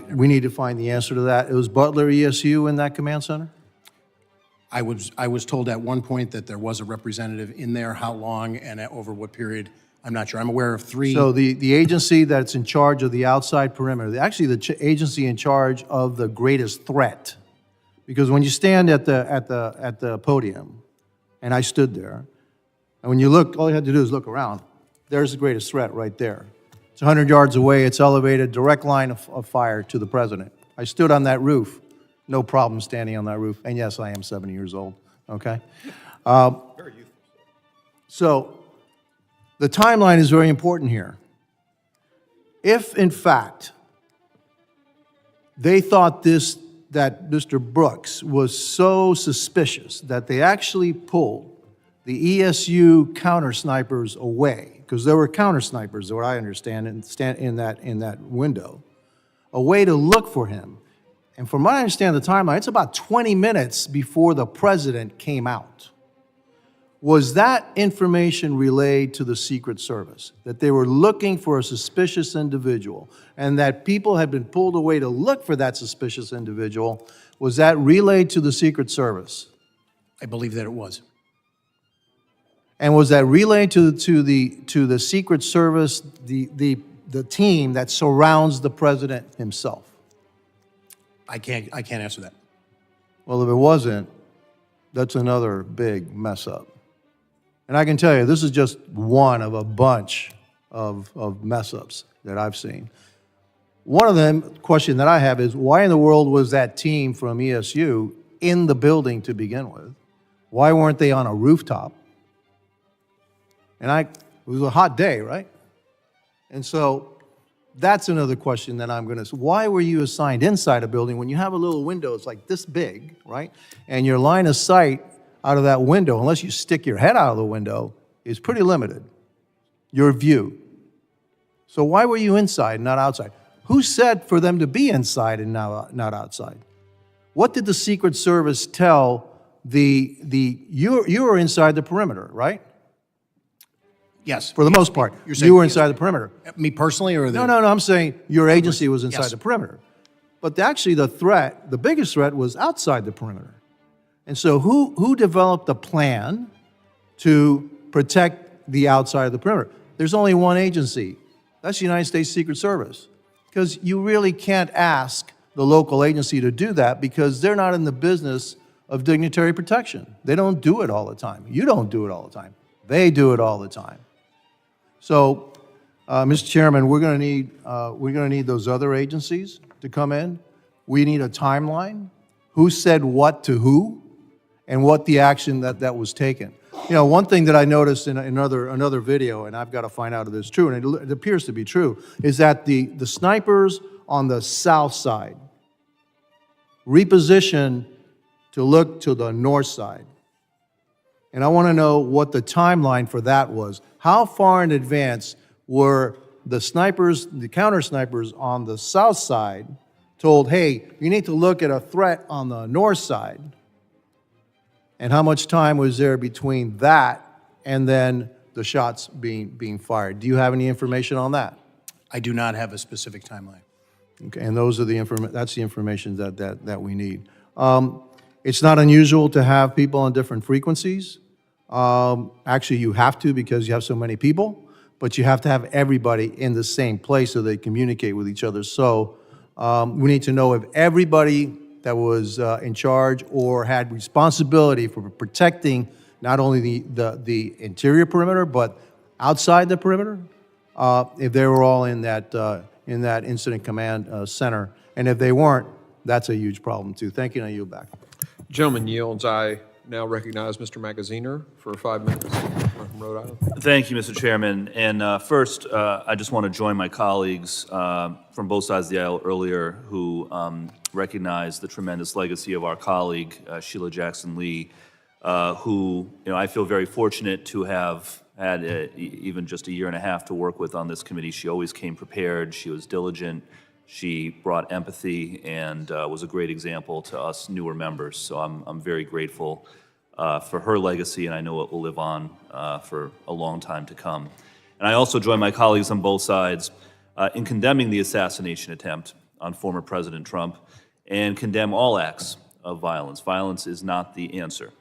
We need to find the answer to that. It was Butler ESU in that command center? I was told at one point that there was a representative in there. How long and over what period, I'm not sure. I'm aware of 3. So the agency that's in charge of the outside perimeter, actually the agency in charge of the greatest threat, because when you stand at the podium, and I stood there, and when you look, all you had to do is look around. There's the greatest threat right there. It's 100 yards away. It's elevated, direct line of fire to the president. I stood on that roof. No problem standing on that roof. And yes, I am 70 years old, okay? Very youthful. So the timeline is very important here. If, in fact, they thought that Mr. Brooks was so suspicious that they actually pulled the ESU counter snipers away, because there were counter snipers, what I understand, in that window, a way to look for him. And from what I understand the timeline, it's about 20 minutes before the president came out. Was that information relayed to the Secret Service, that they were looking for a suspicious individual and that people had been pulled away to look for that suspicious individual? Was that relayed to the Secret Service? I believe that it was. And was that relayed to the Secret Service, the team that surrounds the president himself? I can't answer that. Well, if it wasn't, that's another big mess up. And I can tell you, this is just one of a bunch of mess ups that I've seen. One of them, question that I have is, why in the world was that team from ESU in the building to begin with? Why weren't they on a rooftop? And it was a hot day, right? And so that's another question that I'm going to, why were you assigned inside a building when you have a little window, it's like this big, right? And your line of sight out of that window, unless you stick your head out of the window, is pretty limited, your view. So why were you inside and not outside? Who said for them to be inside and not outside? What did the Secret Service tell you were inside the perimeter, right? Yes. For the most part, You're you were inside the perimeter. Me personally, or No, I'm saying your agency was inside Yes. the perimeter. But actually the biggest threat was outside the perimeter. And so who developed a plan to protect the outside of the perimeter? There's only one agency. That's the United States Secret Service. Because you really can't ask the local agency to do that because they're not in the business of dignitary protection. They don't do it all the time. You don't do it all the time. They do it all the time. So, Mr. Chairman, we're going to need those other agencies to come in. We need a timeline. Who said what to who, and what the action that was taken. You know, one thing that I noticed in another video, and I've got to find out if it's true, and it appears to be true, is that the snipers on the south side repositioned to look to the north side. And I want to know what the timeline for that was. How far in advance were the snipers, the counter snipers on the south side told, hey, you need to look at a threat on the north side. And how much time was there between that and then the shots being fired? Do you have any information on that? I do not have a specific timeline. Okay, and those are that's the information that we need. It's not unusual to have people on different frequencies. Actually, you have to because you have so many people, but you have to have everybody in the same place so they communicate with each other. So we need to know if everybody that was in charge or had responsibility for protecting not only the interior perimeter, but outside the perimeter, if they were all in that incident command center. And if they weren't, that's a huge problem too. Thank you, and I yield back. Gentleman yields. I now recognize Mr. Magaziner for 5 minutes from Rhode Island. Thank you, Mr. Chairman. And first, I just want to join my colleagues from both sides of the aisle earlier who recognized the tremendous legacy of our colleague, Sheila Jackson-Lee, who I feel very fortunate to have had even just a year and a half to work with on this committee. She always came prepared. She was diligent. She brought empathy and was a great example to us newer members. So I'm very grateful for her legacy, and I know it will live on for a long time to come. And I also join my colleagues on both sides in condemning the assassination attempt on former President Trump and condemn all acts of violence. Violence is not the answer.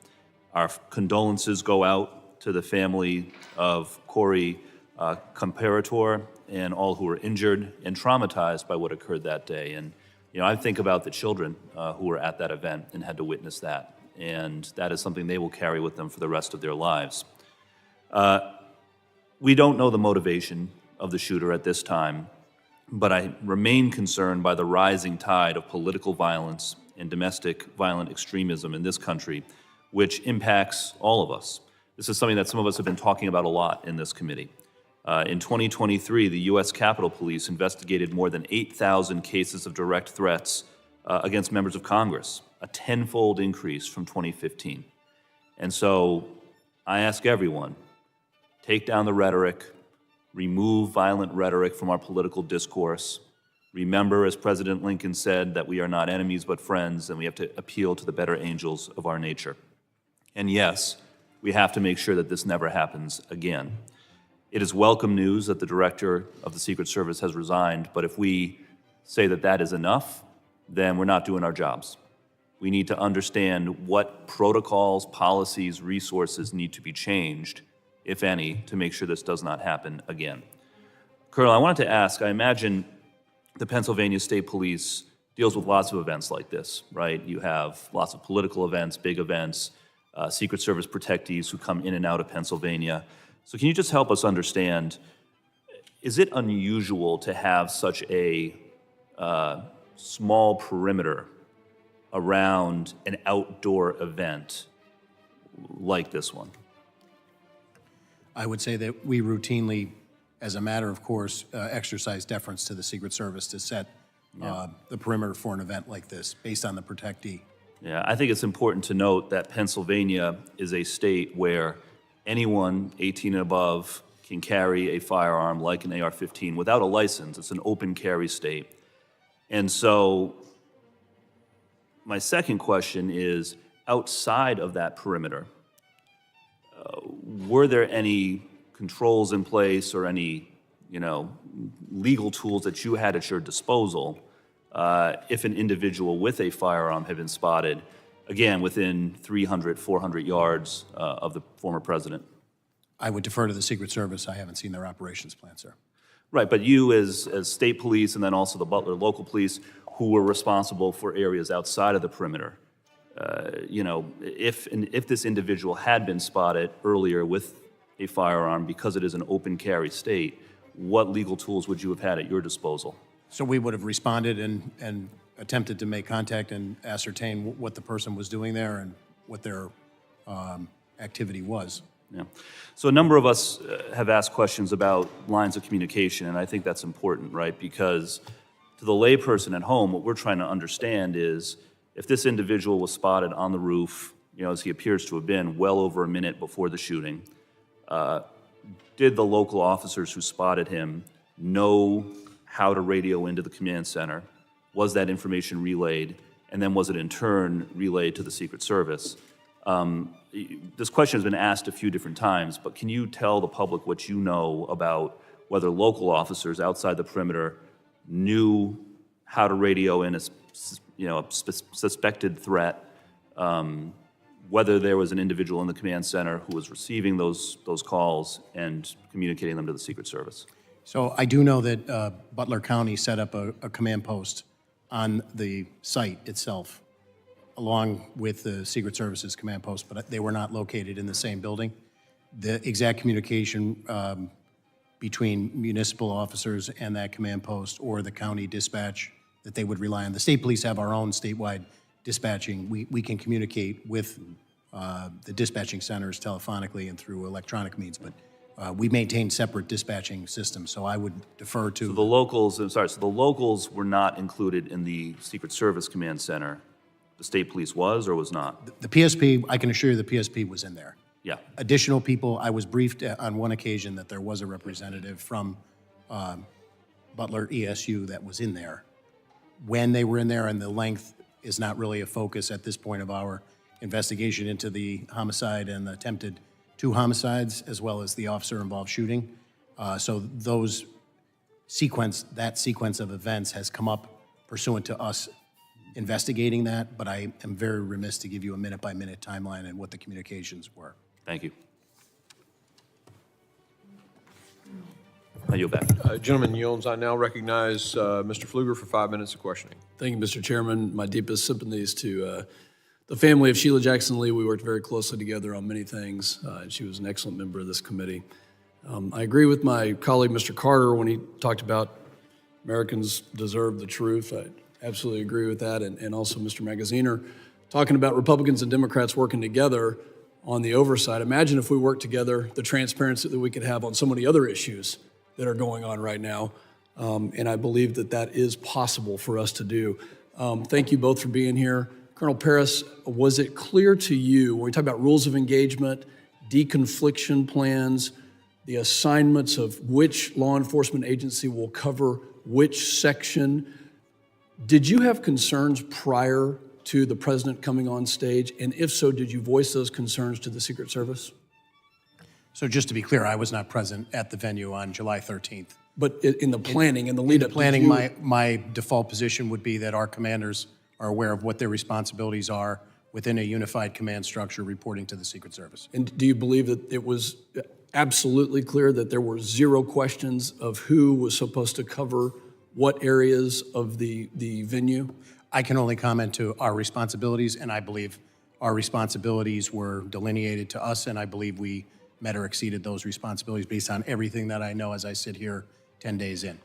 Our condolences go out to the family of Corey Comparator and all who were injured and traumatized by what occurred that day. And I think about the children who were at that event and had to witness that. And that is something they will carry with them for the rest of their lives. We don't know the motivation of the shooter at this time, but I remain concerned by the rising tide of political violence and domestic violent extremism in this country, which impacts all of us. This is something that some of us have been talking about a lot in this committee. In 2023, the U.S. Capitol Police investigated more than 8,000 cases of direct threats against members of Congress, a tenfold increase from 2015. And so I ask everyone, take down the rhetoric, remove violent rhetoric from our political discourse. Remember, as President Lincoln said, that we are not enemies but friends, and we have to appeal to the better angels of our nature. And yes, we have to make sure that this never happens again. It is welcome news that the director of the Secret Service has resigned, but if we say that that is enough, then we're not doing our jobs. We need to understand what protocols, policies, resources need to be changed, if any, to make sure this does not happen again. Colonel, I wanted to ask, I imagine the Pennsylvania State Police deals with lots of events like this, right? You have lots of political events, big events, Secret Service protectees who come in and out of Pennsylvania. So can you just help us understand, is it unusual to have such a small perimeter around an outdoor event like this one? I would say that we routinely, as a matter of course, exercise deference to the Secret Service to set the perimeter for an event like this based on the protectee. Yeah, I think it's important to note that Pennsylvania is a state where anyone 18 and above can carry a firearm like an AR-15 without a license. It's an open carry state. And so my second question is, outside of that perimeter, were there any controls in place or any, legal tools that you had at your disposal if an individual with a firearm had been spotted, again, within 300, 400 yards of the former president? I would defer to the Secret Service. I haven't seen their operations plan, sir. Right, but you as state police and then also the Butler local police who were responsible for areas outside of the perimeter, if this individual had been spotted earlier with a firearm because it is an open carry state, what legal tools would you have had at your disposal? So we would have responded and attempted to make contact and ascertain what the person was doing there and what their activity was. Yeah. So a number of us have asked questions about lines of communication, and I think that's important, right? Because to the layperson at home, what we're trying to understand is if this individual was spotted on the roof, as he appears to have been well over a minute before the shooting, did the local officers who spotted him know how to radio into the command center? Was that information relayed? And then was it in turn relayed to the Secret Service? This question has been asked a few different times, but can you tell the public what you know about whether local officers outside the perimeter knew how to radio in a suspected threat, whether there was an individual in the command center who was receiving those calls and communicating them to the Secret Service? So I do know that Butler County set up a command post on the site itself, along with the Secret Service's command post, but they were not located in the same building. The exact communication between municipal officers and that command post or the county dispatch that they would rely on. The state police have our own statewide dispatching. We can communicate with the dispatching centers telephonically and through electronic means, but we maintain separate dispatching systems, so I would defer to... So the locals, so the locals were not included in the Secret Service Command Center. The state police was or was not? The PSP, I can assure you the PSP was in there. Yeah. Additional people, I was briefed on one occasion that there was a representative from Butler ESU that was in there. When they were in there, and the length is not really a focus at this point of our investigation into the homicide and the attempted 2 homicides, as well as the officer-involved shooting. So that sequence of events has come up pursuant to us investigating that, but I am very remiss to give you a minute-by-minute timeline and what the communications were. Thank you. I yield back. Gentleman yields. I now recognize Mr. Pfluger for 5 minutes of questioning. Thank you, Mr. Chairman. My deepest sympathies to the family of Sheila Jackson Lee. We worked very closely together on many things, and she was an excellent member of this committee. I agree with my colleague, Mr. Carter, when he talked about Americans deserve the truth. I absolutely agree with that, and also Mr. Magaziner talking about Republicans and Democrats working together on the oversight. Imagine if we worked together, the transparency that we could have on so many other issues that are going on right now, and I believe that that is possible for us to do. Thank you both for being here. Colonel Paris, was it clear to you, when we talk about rules of engagement, deconfliction plans, the assignments of which law enforcement agency will cover which section, did you have concerns prior to the president coming on stage? And if so, did you voice those concerns to the Secret Service? So just to be clear, I was not present at the venue on July 13th. But in the planning and the lead up, planning, my default position would be that our commanders are aware of what their responsibilities are within a unified command structure reporting to the Secret Service. And do you believe that it was absolutely clear that there were 0 questions of who was supposed to cover what areas of the venue? I can only comment to our responsibilities, and I believe our responsibilities were delineated to us, and I believe we met or exceeded those responsibilities based on everything that I know as I sit here 10 days in.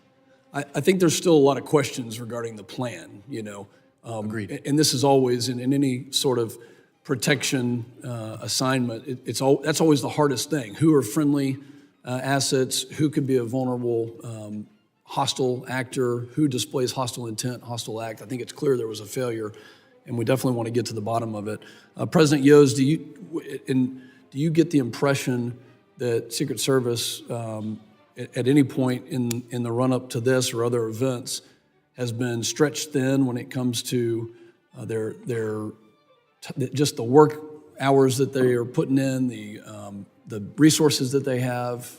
I think there's still a lot of questions regarding the plan, you know. Agreed. And this is always, in any sort of protection assignment, that's always the hardest thing. Who are friendly assets? Who could be a vulnerable hostile actor? Who displays hostile intent, hostile act? I think it's clear there was a failure, and we definitely want to get to the bottom of it. President Yoes, do you get the impression that Secret Service, at any point in the run-up to this or other events, has been stretched thin when it comes to just the work hours that they are putting in, the resources that they have?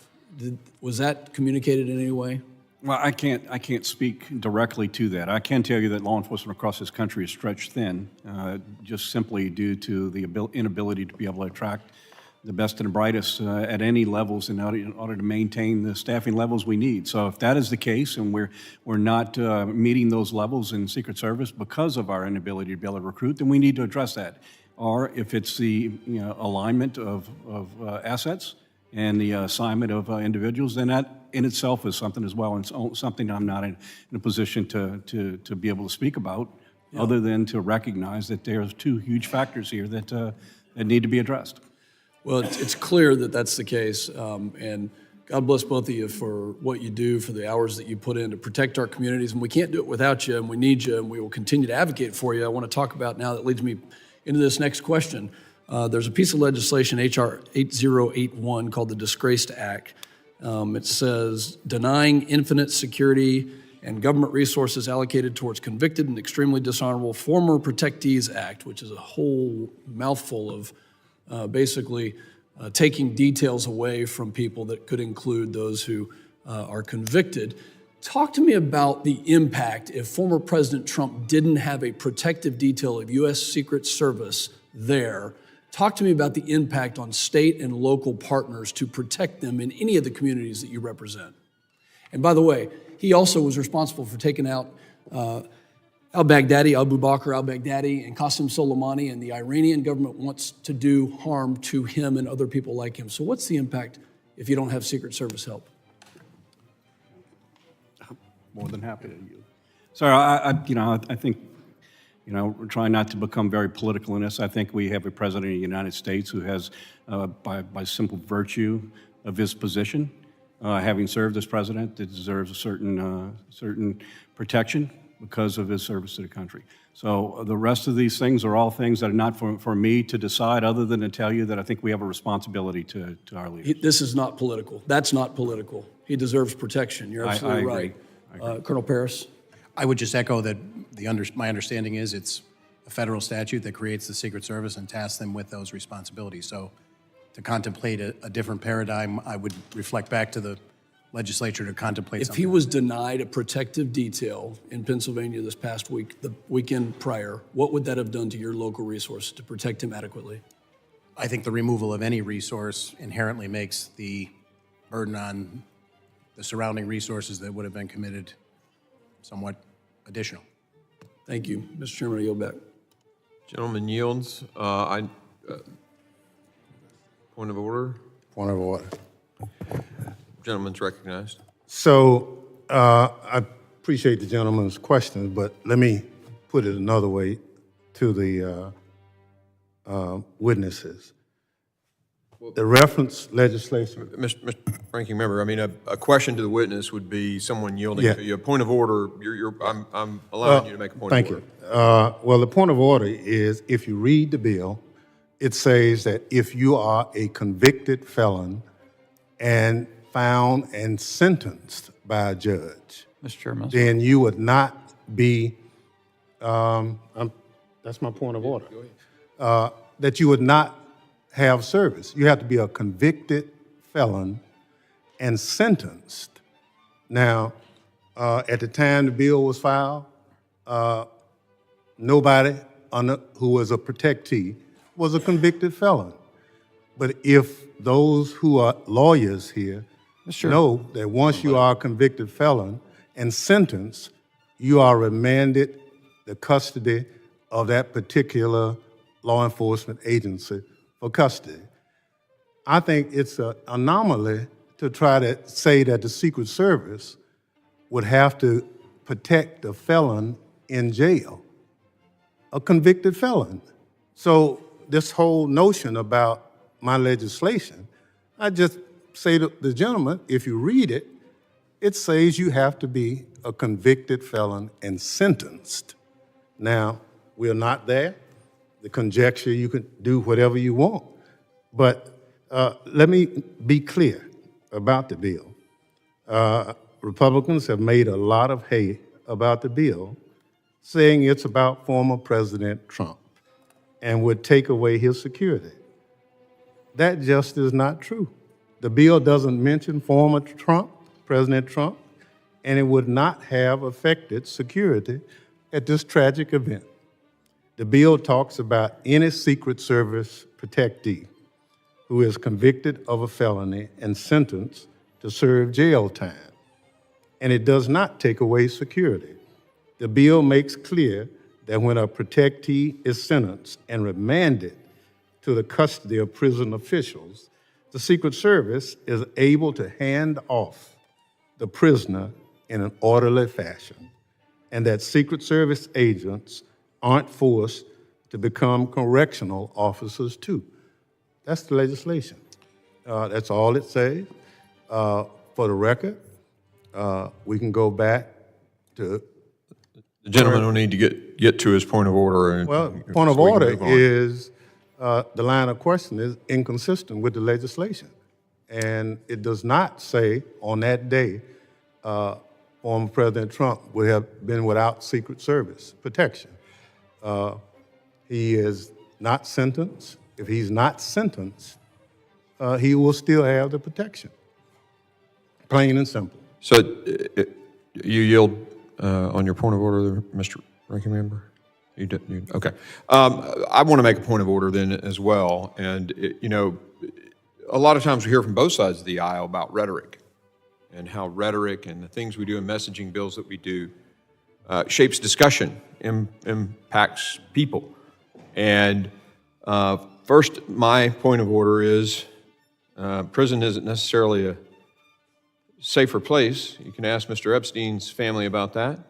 Was that communicated in any way? Well, I can't speak directly to that. I can tell you that law enforcement across this country is stretched thin, just simply due to the inability to be able to attract the best and the brightest at any levels in order to maintain the staffing levels we need. So if that is the case, and we're not meeting those levels in Secret Service because of our inability to be able to recruit, then we need to address that. Or if it's the alignment of assets and the assignment of individuals, then that in itself is something as well, and it's something I'm not in a position to be able to speak about, other than to recognize that there's 2 huge factors here that need to be addressed. Well, it's clear that that's the case, and God bless both of you for what you do, for the hours that you put in to protect our communities, and we can't do it without you, and we need you, and we will continue to advocate for you. I want to talk about now, that leads me into this next question. There's a piece of legislation, H.R. 8081, called the Disgraced Act, It says denying infinite security and government resources allocated towards convicted and extremely dishonorable former protectees act, which is a whole mouthful of basically taking details away from people that could include those who are convicted. Talk to me about the impact if former President Trump didn't have a protective detail of U.S. Secret Service there. Talk to me about the impact on state and local partners to protect them in any of the communities that you represent. And by the way, he also was responsible for taking out al-Baghdadi, Abu Bakr al-Baghdadi, and Qasem Soleimani, and the Iranian government wants to do harm to him and other people like him. So what's the impact if you don't have Secret Service help? More than happy to use. Sir, I think, we're trying not to become very political in this. I think we have a president of the United States who has, by simple virtue of his position, having served as president, that deserves a certain protection because of his service to the country. So the rest of these things are all things that are not for me to decide, other than to tell you that I think we have a responsibility to our leaders. This is not political. That's not political. He deserves protection. You're absolutely I agree. right. Colonel Paris? I would just echo that my understanding is it's a federal statute that creates the Secret Service and tasks them with those responsibilities. So to contemplate a different paradigm, I would reflect back to the legislature to contemplate If something. he was denied a protective detail in Pennsylvania this past week, the weekend prior, what would that have done to your local resources to protect him adequately? I think the removal of any resource inherently makes the burden on the surrounding resources that would have been committed somewhat additional. Thank you. Mr. Chairman, I yield back. Gentleman yields. Point of order. Point of order. Gentleman's recognized. So I appreciate the gentleman's question, but let me put it another way to the witnesses. The reference legislation. Mr. Ranking Member, I mean, a question to the witness would be someone yielding to you. A point of order, I'm allowing you to make a point of order. Thank you. Well, the point of order is, if you read the bill, it says that if you are a convicted felon and found and sentenced by a judge, Mr. Chairman, then you would not be, that's my point of order, that you would not have service. You have to be a convicted felon and sentenced. Now, at the time the bill was filed, nobody who was a protectee was a felon. But if those who are lawyers here know that once you are a convicted felon and sentenced, you are remanded the custody of that particular law enforcement agency for custody. I think it's an anomaly to try to say that the Secret Service would have to protect a felon in jail, a convicted felon. So this whole notion about my legislation, I just say to the gentleman, if you read it, it says you have to be a convicted felon and sentenced. Now, we're not there. The conjecture, you can do whatever you want. But let me be clear about the bill. Republicans have made a lot of hay about the bill, saying it's about former President Trump and would take away his security. That just is not true. The bill doesn't mention former Trump, President Trump, and it would not have affected security at this tragic event. The bill talks about any Secret Service protectee who is convicted of a felony and sentenced to serve jail time, and it does not take away security. The bill makes clear that when a protectee is sentenced and remanded to the custody of prison officials, the Secret Service is able to hand off the prisoner in an orderly fashion, and that Secret Service agents aren't forced to become correctional officers too. That's the legislation. That's all it says. For the record, we can go back to... The gentleman will need to get to his point of order. Well, point of order is, the line of question is inconsistent with the legislation. And it does not say on that day, former President Trump would have been without Secret Service protection. He is not sentenced. If he's not sentenced, he will still have the protection. Plain and simple. So you yield on your point of order, Mr. Ranking Member? You did, okay. I want to make a point of order then as well. And, you know, a lot of times we hear from both sides of the aisle about rhetoric and how rhetoric and the things we do in messaging bills that we do shapes discussion, impacts people. And first, my point of order is prison isn't necessarily a safer place. You can ask Mr. Epstein's family about that.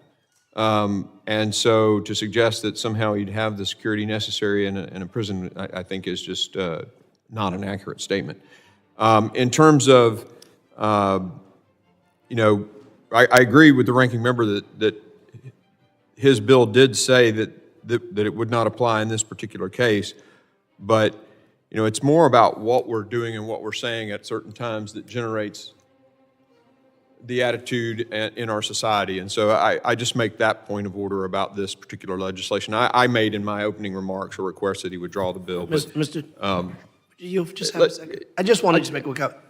And so to suggest that somehow you'd have the security necessary in a prison, I think is just not an accurate statement. In terms of, you know, I agree with the ranking member that his bill did say that it would not apply in this particular case, but, you know, it's more about what we're doing and what we're saying at certain times that generates the attitude in our society. And so I just make that point of order about this particular legislation. I made in my opening remarks a request that he would draw the bill. You just have a second. I just wanted to make a quick comment.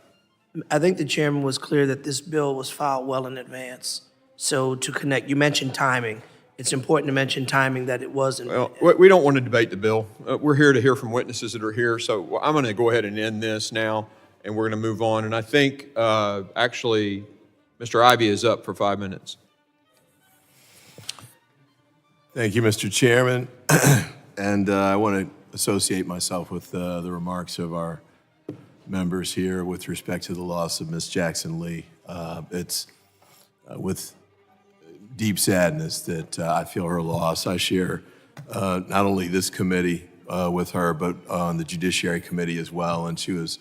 I think the chairman was clear that this bill was filed well in advance. So to connect, you mentioned timing. It's important to mention timing, that it wasn't. Well, we don't want to debate the bill. We're here to hear from witnesses that are here. So I'm going to go ahead and end this now, and we're going to move on. And I think actually Mr. Ivey is up for 5 minutes. Thank you, Mr. Chairman. And I want to associate myself with the remarks of our members here with respect to the loss of Ms. Jackson Lee. It's with deep sadness that I feel her loss. I share not only this committee with her, but on the Judiciary Committee as well. And she was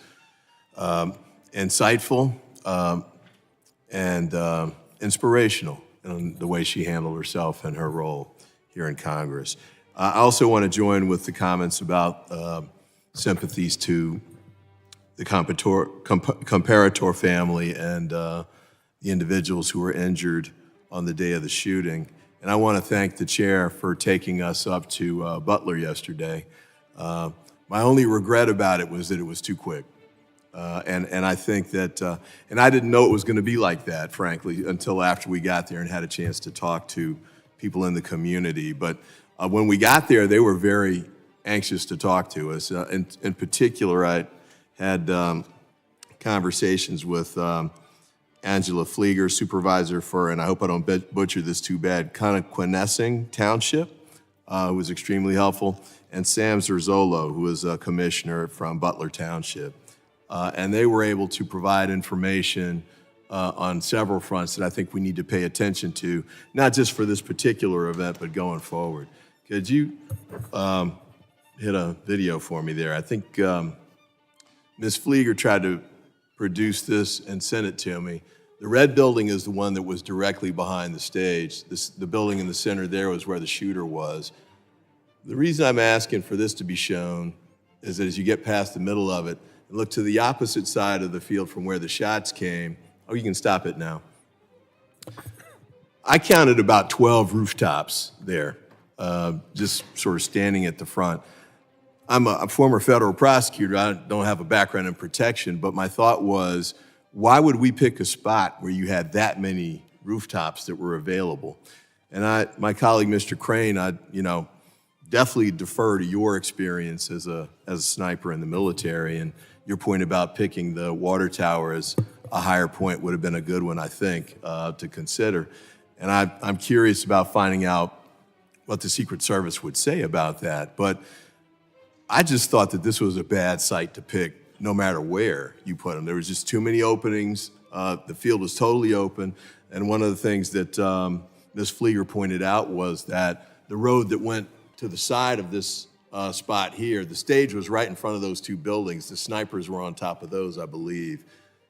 insightful and inspirational in the way she handled herself and her role here in Congress. I also want to join with the comments about sympathies to the comparator family and the individuals who were injured on the day of the shooting. And I want to thank the chair for taking us up to Butler yesterday. My only regret about it was that it was too quick. And I think that, and I didn't know it was going to be like that, frankly, until after we got there and had a chance to talk to people in the community. But when we got there, they were very anxious to talk to us. In particular, I had conversations with Angela Flieger, supervisor for, and I hope I don't butcher this too bad, Connequenessing Township, who was extremely helpful, and Sam Zerzolo, who is a commissioner from Butler Township. And they were able to provide information on several fronts that I think we need to pay attention to, not just for this particular event, but going forward. Could you hit a video for me there? I think Ms. Flieger tried to produce this and send it to me. The red building is the one that was directly behind the stage. The building in the center there was where the shooter was. The reason I'm asking for this to be shown is that as you get past the middle of it, and look to the opposite side of the field from where the shots came. Oh, you can stop it now. I counted about 12 rooftops there, just sort of standing at the front. I'm a former federal prosecutor. I don't have a background in protection, but my thought was, why would we pick a spot where you had that many rooftops that were available? And my colleague, Mr. Crane, definitely defer to your experience as a sniper in the military, and your point about picking the water tower as a higher point would have been a good one, I think, to consider. And I'm curious about finding out what the Secret Service would say about that. But I just thought that this was a bad site to pick no matter where you put them. There was just too many openings. The field was totally open. And one of the things that Ms. Flieger pointed out was that the road that went to the side of this spot here, the stage was right in front of those two buildings. The snipers were on top of those, I believe.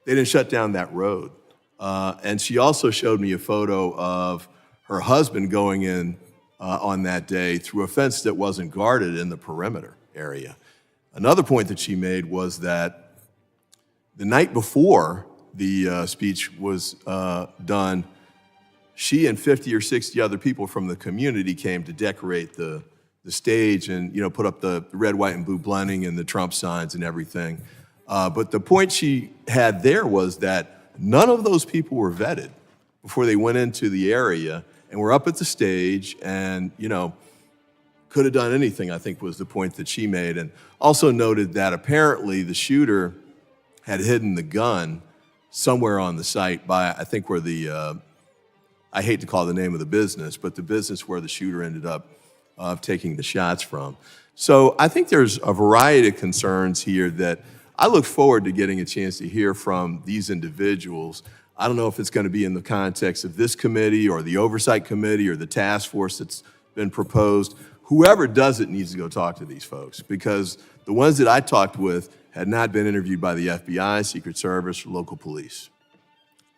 They didn't shut down that road. And she also showed me a photo of her husband going in on that day through a fence that wasn't guarded in the perimeter area. Another point that she made was that The night before the speech was done, she and 50 or 60 other people from the community came to decorate the stage and, you know, put up the red, white, and blue blending and the Trump signs and everything. But the point she had there was that none of those people were vetted before they went into the area and were up at the stage and, you know, could have done anything, I think was the point that she made. And also noted that apparently the shooter had hidden the gun somewhere on the site by, I think, where the, I hate to call the name of the business, but the business where the shooter ended up taking the shots from. So I think there's a variety of concerns here that I look forward to getting a chance to hear from these individuals. I don't know if it's going to be in the context of this committee or the oversight committee or the task force that's been proposed. Whoever does it needs to go talk to these folks, because the ones that I talked with had not been interviewed by the FBI, Secret Service, or local police.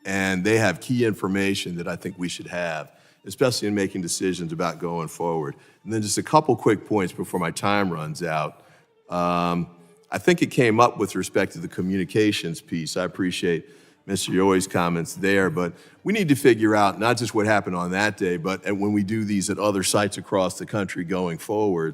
And they have key information that I think we should have, especially in making decisions about going forward. And then just a couple quick points before my time runs out. I think it came up with respect to the communications piece. I appreciate Mr. Yoes' comments there, but we need to figure out not just what happened on that day, but when we do these at other sites across the country going forward,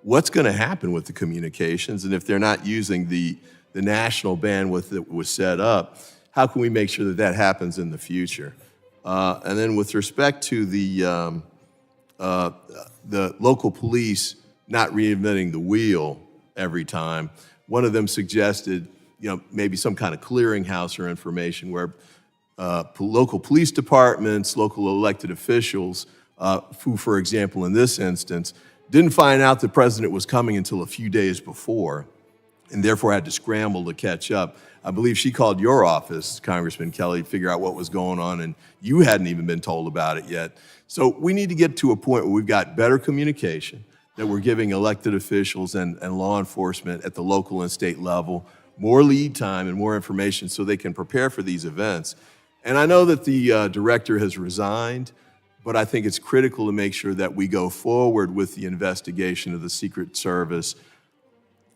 what's going to happen with the communications? And if they're not using the national bandwidth that was set up, how can we make sure that that happens in the future? And then with respect to the local police not reinventing the wheel every time, one of them suggested, you know, maybe some kind of clearinghouse or information where local police departments, local elected officials, who, for example, in this instance, didn't find out the president was coming until a few days before, and therefore had to scramble to catch up. I believe she called your office, Congressman Kelly, to figure out what was going on, and you hadn't even been told about it yet. So we need to get to a point where we've got better communication, that we're giving elected officials and law enforcement at the local and state level more lead time and more information so they can prepare for these events. And I know that the director has resigned, but I think it's critical to make sure that we go forward with the investigation of the Secret Service,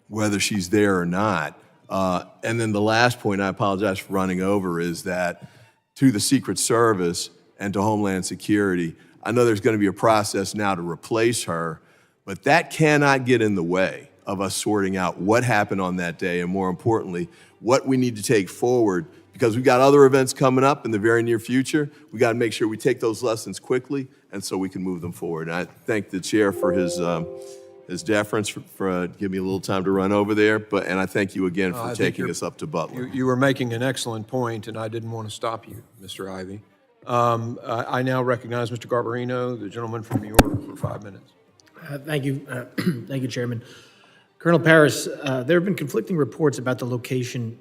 whether she's there or not. And then the last point, I apologize for running over, is that to the Secret Service and to Homeland Security, I know there's going to be a process now to replace her, but that cannot get in the way of us sorting out what happened on that day, and more importantly, what we need to take forward, because we've got other events coming up in the very near future. We got to make sure we take those lessons quickly, and so we can move them forward. And I thank the chair for his deference for giving me a little time to run over there, and I thank you again for taking us up to Butler. You were making an excellent point, and I didn't want to stop you, Mr. Ivey. I now recognize Mr. Garbarino, the gentleman from New York, for 5 minutes. Thank you. Thank you, Chairman. Colonel Paris, there have been conflicting reports about the location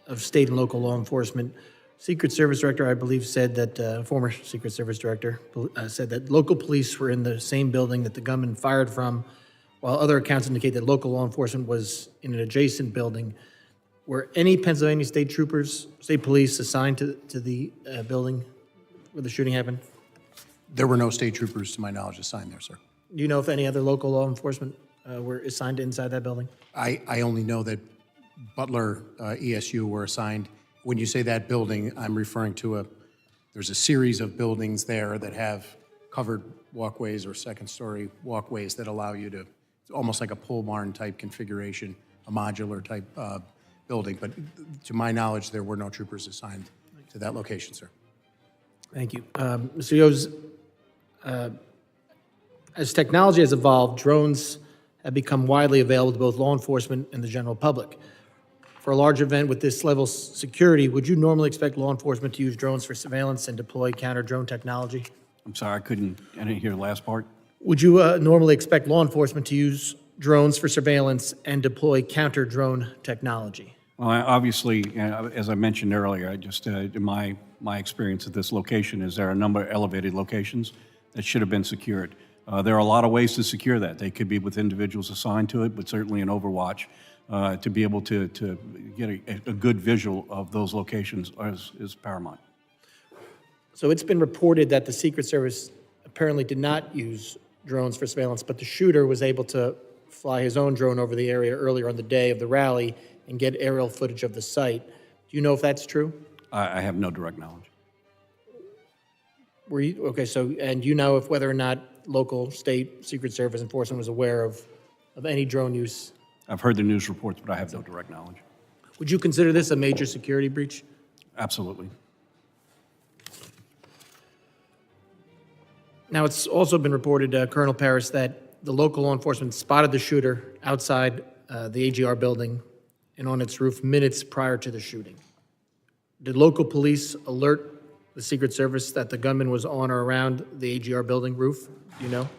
of state and local law enforcement. Secret Service Director, I believe, said that, former Secret Service Director, said that local police were in the same building that the gunman fired from, while other accounts indicate that local law enforcement was in an adjacent building. Were any Pennsylvania state troopers, state police assigned to the building where the shooting happened? There were no state troopers, to my knowledge, assigned there, sir. Do you know if any other local law enforcement were assigned inside that building? I only know that Butler ESU were assigned. When you say that building, I'm referring to there's a series of buildings there that have covered walkways or second-story walkways that allow you to, it's almost like a pole barn type configuration, a modular type building. But to my knowledge, there were no troopers assigned to that location, sir. Thank you. Mr. Yoes, as technology has evolved, drones have become widely available to both law enforcement and the general public. For a large event with this level of security, would you normally expect law enforcement to use drones for surveillance and deploy counter-drone technology? I'm sorry, I didn't hear the last part. Would you normally expect law enforcement to use drones for surveillance and deploy counter-drone technology? Well, obviously, as I mentioned earlier, I just in my experience at this location is there are a number of elevated locations that should have been secured. There are a lot of ways to secure that. They could be with individuals assigned to it, but certainly an overwatch to be able to get a good visual of those locations is paramount. So it's been reported that the Secret Service apparently did not use drones for surveillance, but the shooter was able to fly his own drone over the area earlier on the day of the rally and get aerial footage of the site. Do you know if that's true? I have no direct knowledge. Were you, okay, so, and you know if whether or not local, state, Secret Service enforcement was aware of any drone use? I've heard the news reports, but I have no direct knowledge. Would you consider this a major security breach? Absolutely. Now, it's also been reported, Colonel Paris, that the local law enforcement spotted the shooter outside the AGR building and on its roof minutes prior to the shooting. Did local police alert the Secret Service that the gunman was on or around the AGR building roof? Do you know?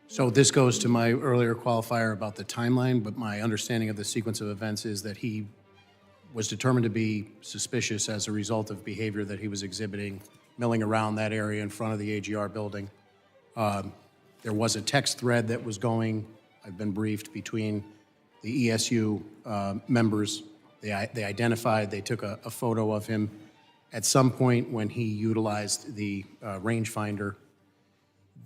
So this goes to my earlier qualifier about the timeline, but my understanding of the sequence of events is that he was determined to be suspicious as a result of behavior that he was exhibiting, milling around that area in front of the AGR building. There was a text thread that was going, I've been briefed, between the ESU members. They identified, they took a photo of him. At some point when he utilized the rangefinder,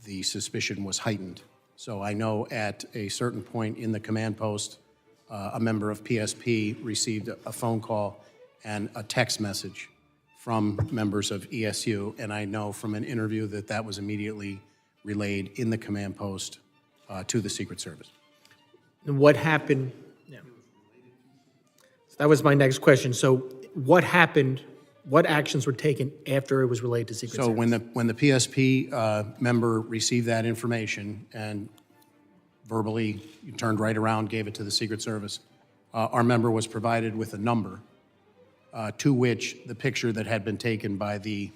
the suspicion was heightened. So I know at a certain point in the command post, a member of PSP received a phone call and a text message from members of ESU, and I know from an interview that that was immediately relayed in the command post to the Secret Service. And what happened? Yeah. So that was my next question. So what happened? What actions were taken after it was relayed to Secret Service? So when the PSP member received that information and verbally turned right around, gave it to the Secret Service, our member was provided with a number to which the picture that had been taken by the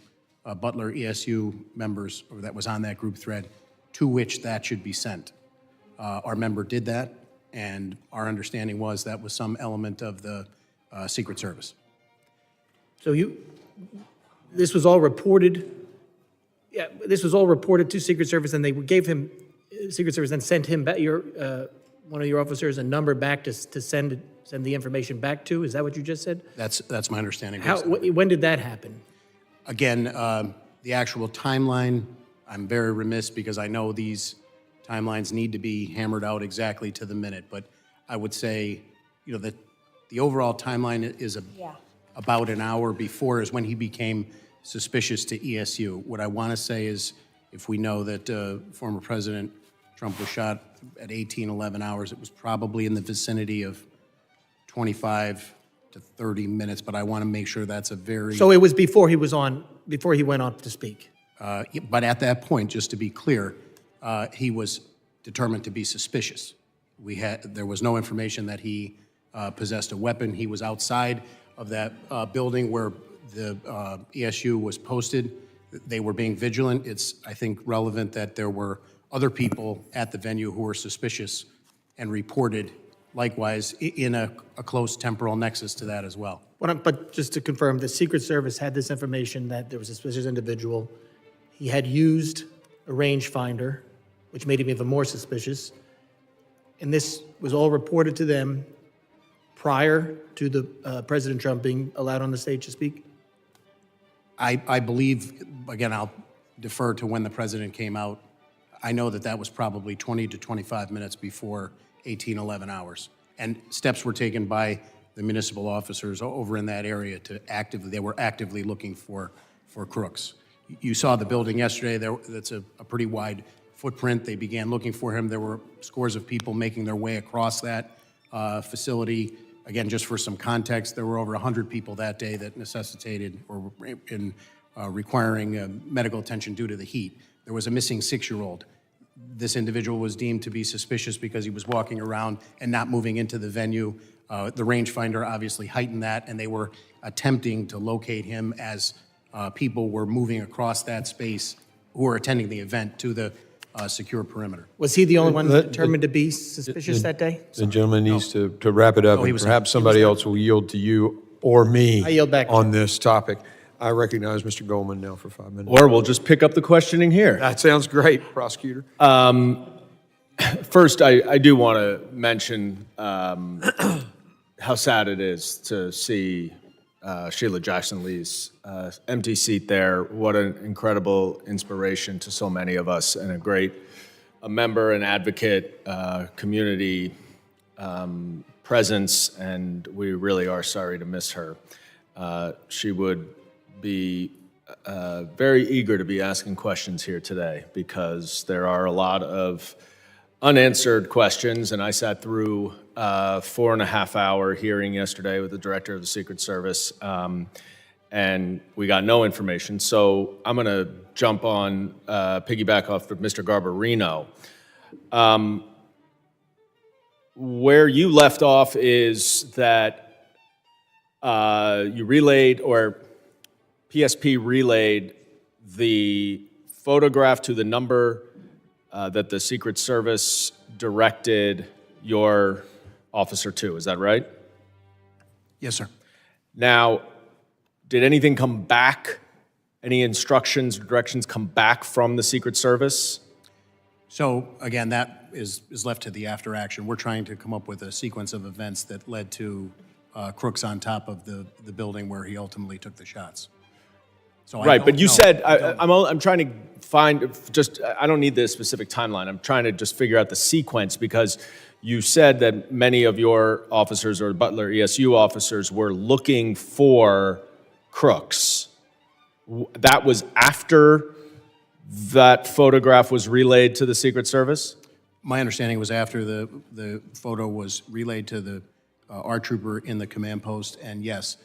Butler ESU members, or that was on that group thread, to which that should be sent. Our member did that, and our understanding was that was some element of the Secret Service. So this was all reported. Yeah, this was all reported to Secret Service, and they gave him, Secret Service then sent him back, one of your officers, a number back to send the information back to. Is that what you just said? That's my understanding. When did that happen? Again, the actual timeline, I'm very remiss because I know these timelines need to be hammered out exactly to the minute, but I would say, that the overall timeline is about an hour before is when he became suspicious to ESU. What I want to say is, if we know that former President Trump was shot at 11 hours, it was probably in the vicinity of 25 to 30 minutes, but I want to make sure that's a very... So it was before he went on to speak? But at that point, just to be clear, he was determined to be suspicious. There was no information that he possessed a weapon. He was outside of that building where the ESU was posted. They were being vigilant. It's, I think, relevant that there were other people at the venue who were suspicious and reported likewise in a close temporal nexus to that as well. But just to confirm, the Secret Service had this information that there was a suspicious individual. He had used a rangefinder, which made him even more suspicious. And this was all reported to them prior to the President Trump being allowed on the stage to speak? I believe, again, I'll defer to when the president came out. I know that that was probably 20 to 25 minutes before 11 hours. And steps were taken by the municipal officers over in that area to they were actively looking for crooks. You saw the building yesterday. That's a pretty wide footprint. They began looking for him. There were scores of people making their way across that facility. Again, just for some context, there were over 100 people that day that necessitated or were requiring medical attention due to the heat. There was a missing 6-year-old. This individual was deemed to be suspicious because he was walking around and not moving into the venue. The rangefinder obviously heightened that, and they were attempting to locate him as people were moving across that space who were attending the event to the secure perimeter. Was he the only one determined to be suspicious that day? The gentleman needs to wrap it up, and perhaps somebody else will yield to you or me I yield back to on this topic. I recognize Mr. Goldman now for 5 minutes. Or we'll just pick up the questioning here. That sounds great, prosecutor. First, I do want to mention how sad it is to see Sheila Jackson Lee's empty seat there. What an incredible inspiration to so many of us, and a member, an advocate, community presence, and we really are sorry to miss her. She would be very eager to be asking questions here today because there are a lot of unanswered questions, and I sat through a 4.5-hour hearing yesterday with the director of the Secret Service, and we got no information. So I'm going to jump on, piggyback off of Mr. Garbarino. Where you left off is that you relayed, or PSP relayed the photograph to the number that the Secret Service directed your officer to. Is that right? Yes, sir. Now, did anything come back? Any instructions or directions come back from the Secret Service? So again, that is left to the after action. We're trying to come up with a sequence of events that led to Crooks on top of the building where he ultimately took the shots. So right, but you said, I'm trying to find, I don't need the specific timeline. I'm trying to just figure out the sequence because you said that many of your officers or Butler ESU officers were looking for Crooks. That was after that photograph was relayed to the Secret Service? My understanding was after the photo was relayed to our trooper in the command post, and yes,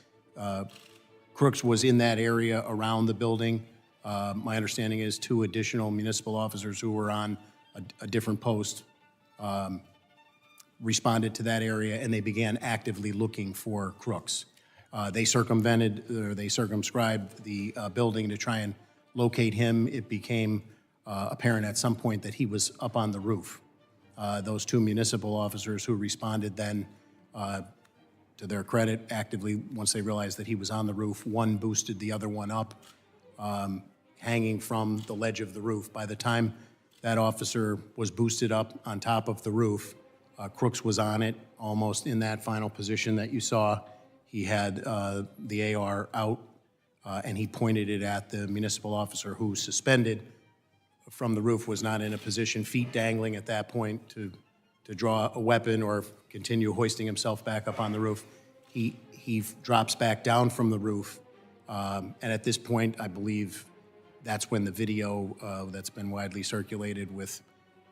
Crooks was in that area around the building. My understanding is 2 additional municipal officers who were on a different post responded to that area, and they began actively looking for Crooks. They circumvented, or they circumscribed the building to try and locate him. It became apparent at some point that he was up on the roof. Those 2 municipal officers who responded then, to their credit, actively, once they realized that he was on the roof, one boosted the other one up, hanging from the ledge of the roof. By the time that officer was boosted up on top of the roof, Crooks was on it, almost in that final position that you saw. He had the AR out, and he pointed it at the municipal officer who, suspended from the roof, was not in a position, feet dangling at that point, to draw a weapon or continue hoisting himself back up on the roof. He drops back down from the roof, and at this point, I believe that's when the video that's been widely circulated with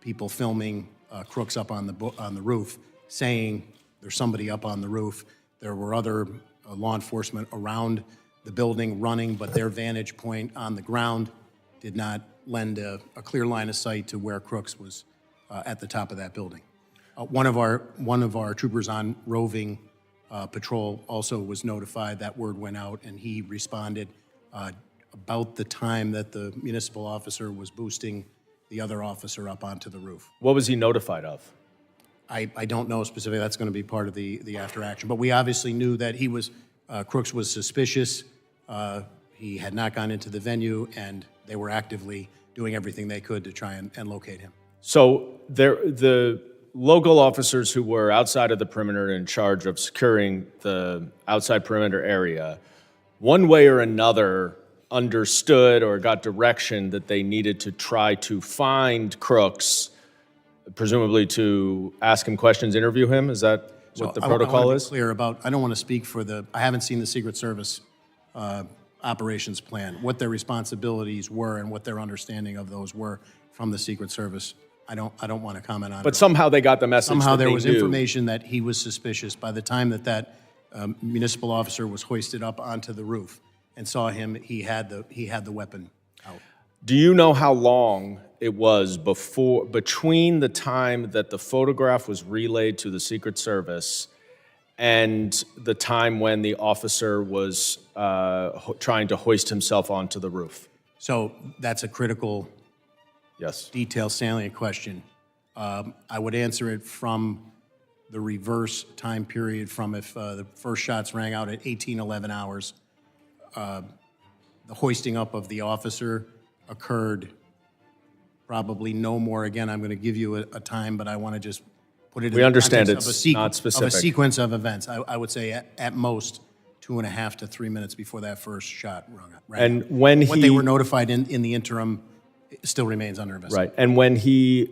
people filming Crooks up on the roof, saying there's somebody up on the roof. There were other law enforcement around the building running, but their vantage point on the ground did not lend a clear line of sight to where Crooks was at the top of that building. One of our troopers on roving patrol also was notified. That word went out, and he responded about the time that the municipal officer was boosting the other officer up onto the roof. What was he notified of? I don't know specifically. That's going to be part of the after action. But we obviously knew that he was, Crooks was suspicious. He had not gone into the venue, and they were actively doing everything they could to try and locate him. So the local officers who were outside of the perimeter in charge of securing the outside perimeter area, one way or another understood or got direction that they needed to try to find Crooks, presumably to ask him questions, interview him? Is that what the protocol is? Clear about, I don't want to speak for I haven't seen the Secret Service operations plan, what their responsibilities were and what their understanding of those were from the Secret Service. I don't want to comment on it. But somehow they got the message Somehow that there they was knew. information that he was suspicious. By the time that municipal officer was hoisted up onto the roof and saw him, he had the weapon out. Do you know how long it was between the time that the photograph was relayed to the Secret Service and the time when the officer was trying to hoist himself onto the roof? So that's a critical, detailed, salient question. I would answer it from the reverse time period, from if the first shots rang out at 18:11 hours. The hoisting up of the officer occurred probably no more. Again, I'm going to give you a time, but I want to just put it in We the understand context it's not specific. of a sequence of events. I would say at most 2.5 to 3 minutes before that first shot rang And out. when what they were notified in the interim still remains under investigation. Right, and when he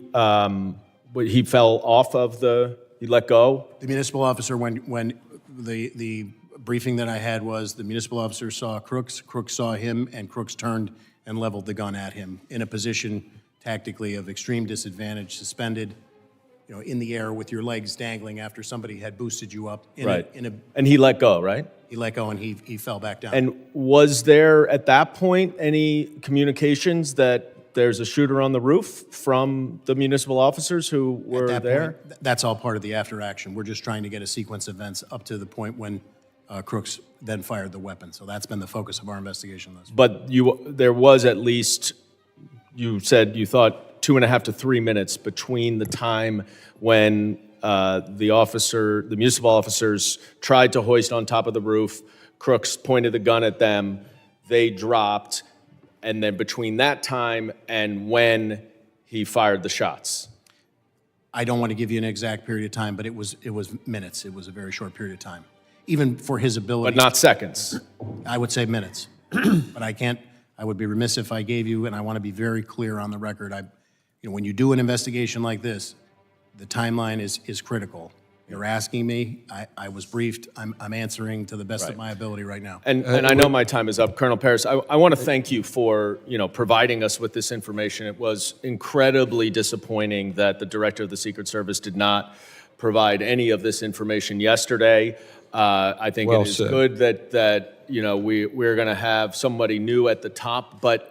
fell off of the He let go? The municipal officer, when the briefing that I had was the municipal officer saw Crooks saw him, and Crooks turned and leveled the gun at him in a position tactically of extreme disadvantage, suspended, in the air with your legs dangling after somebody had boosted you up. And he let go, right? He let go and he fell back down. And was there at that point any communications that there's a shooter on the roof from the municipal officers who were there? Point, that's all part of the after action. We're just trying to get a sequence of events up to the point when Crooks then fired the weapon. So that's been the focus of our investigation thus far. But there was at least, you said you thought 2.5 to 3 minutes between the time when the municipal officers tried to hoist on top of the roof, Crooks pointed the gun at them, they dropped, and then between that time and when he fired the shots. I don't want to give you an exact period of time, but it was minutes. It was a very short period of time, even for his ability. But not seconds. I would say minutes, but I would be remiss if I gave you, and I want to be very clear on the record. When you do an investigation like this, the timeline is critical. You're asking me, I was briefed, I'm answering to the best of my ability right now. And I know my time is up. Colonel Paris, I want to thank you for providing us with this information. It was incredibly disappointing that the director of the Secret Service did not provide any of this information yesterday. I think it is good that we're going to have somebody new at the top, but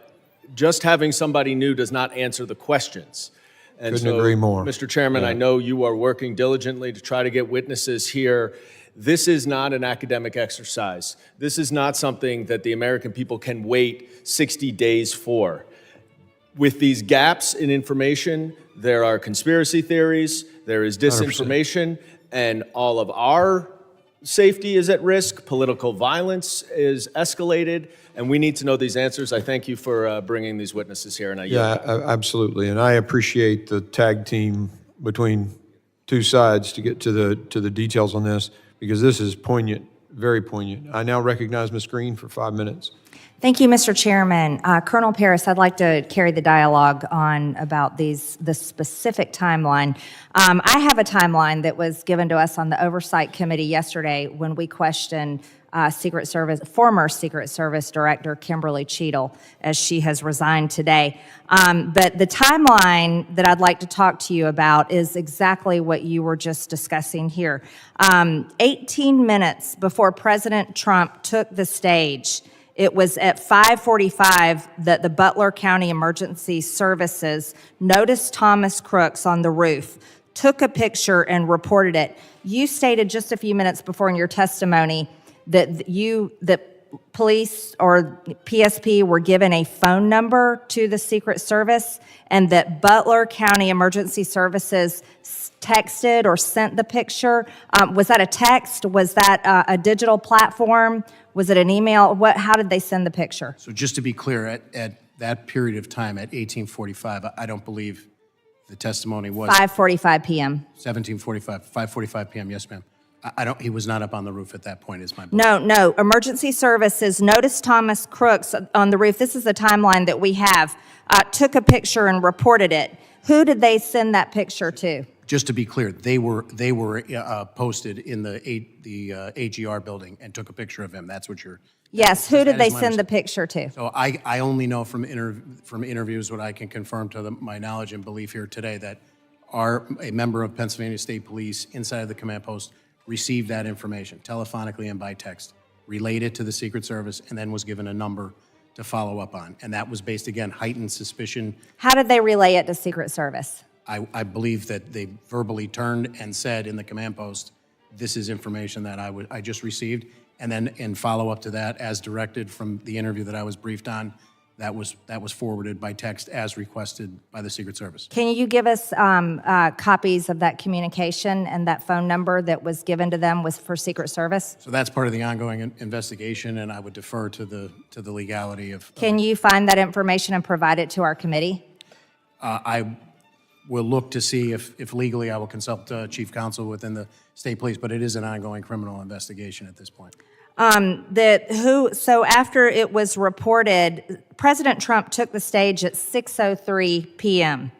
just having somebody new does not answer the questions. And Couldn't agree more. Mr. Chairman, I know you are working diligently to try to get witnesses here. This is not an academic exercise. This is not something that the American people can wait 60 days for. With these gaps in information, there are conspiracy theories, there is disinformation, 100%. And all of our safety is at risk, political violence is escalated, and we need to know these answers. I thank you for bringing these witnesses here. And Absolutely. And I appreciate the tag team between two sides to get to the details on this, because this is poignant, very poignant. I now recognize Ms. Green for 5 minutes. Thank you, Mr. Chairman. Colonel Paris, I'd like to carry the dialogue on about the specific timeline. I have a timeline that was given to us on the Oversight Committee yesterday when we questioned former Secret Service Director Kimberly Cheatle, as she has resigned today. But the timeline that I'd like to talk to you about is exactly what you were just discussing here. 18 minutes before President Trump took the stage, it was at 5:45 that the Butler County Emergency Services noticed Thomas Crooks on the roof, took a picture, and reported it. You stated just a few minutes before in your testimony that police or PSP were given a phone number to the Secret Service, and that Butler County Emergency Services texted or sent the picture. Was that a text? Was that a digital platform? Was it an email? How did they send the picture? So just to be clear, at that period of time, at 18:45, I don't believe the testimony was 5:45 p.m. 5:45 p.m. Yes, ma'am. He was not up on the roof at that point, is my belief. No. Emergency Services noticed Thomas Crooks on the roof. This is the timeline that we have. Took a picture and reported it. Who did they send that picture to? Just to be clear, they were posted in the AGR building and took a picture of him. That's what you're. Yes. Who did they send the picture to? So I only know from interviews what I can confirm to my knowledge and belief here today that a member of Pennsylvania State Police inside of the command post received that information telephonically and by text, relayed it to the Secret Service, and then was given a number to follow up on. And that was based, again, heightened suspicion. How did they relay it to Secret Service? I believe that they verbally turned and said in the command post, this is information that I just received. And then in follow-up to that, as directed from the interview that I was briefed on, that was forwarded by text as requested by the Secret Service. Can you give us copies of that communication and that phone number that was given to them for Secret Service? So that's part of the ongoing investigation, and I would defer to the legality of. Can you find that information and provide it to our committee? I will look to see if legally I will consult Chief Counsel within the State Police, but it is an ongoing criminal investigation at this point. So after it was reported, President Trump took the stage at 6:03 p.m.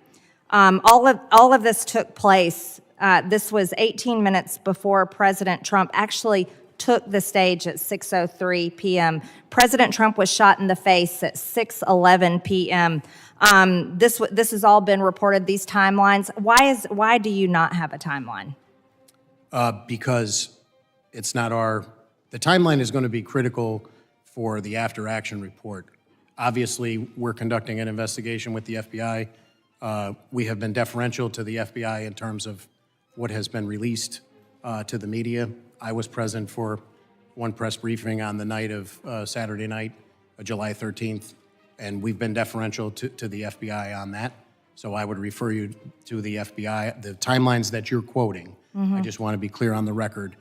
All of this took place This was 18 minutes before President Trump actually took the stage at 6:03 p.m. President Trump was shot in the face at 6:11 p.m. This has all been reported, these timelines. Why do you not have a timeline? Because it's not the timeline is going to be critical for the after-action report. Obviously, we're conducting an investigation with the FBI. We have been deferential to the FBI in terms of what has been released to the media. I was present for one press briefing on the night of Saturday night, July 13th, and we've been deferential to the FBI on that. So I would refer you to the FBI. The timelines that you're quoting, I just want to be clear on the record.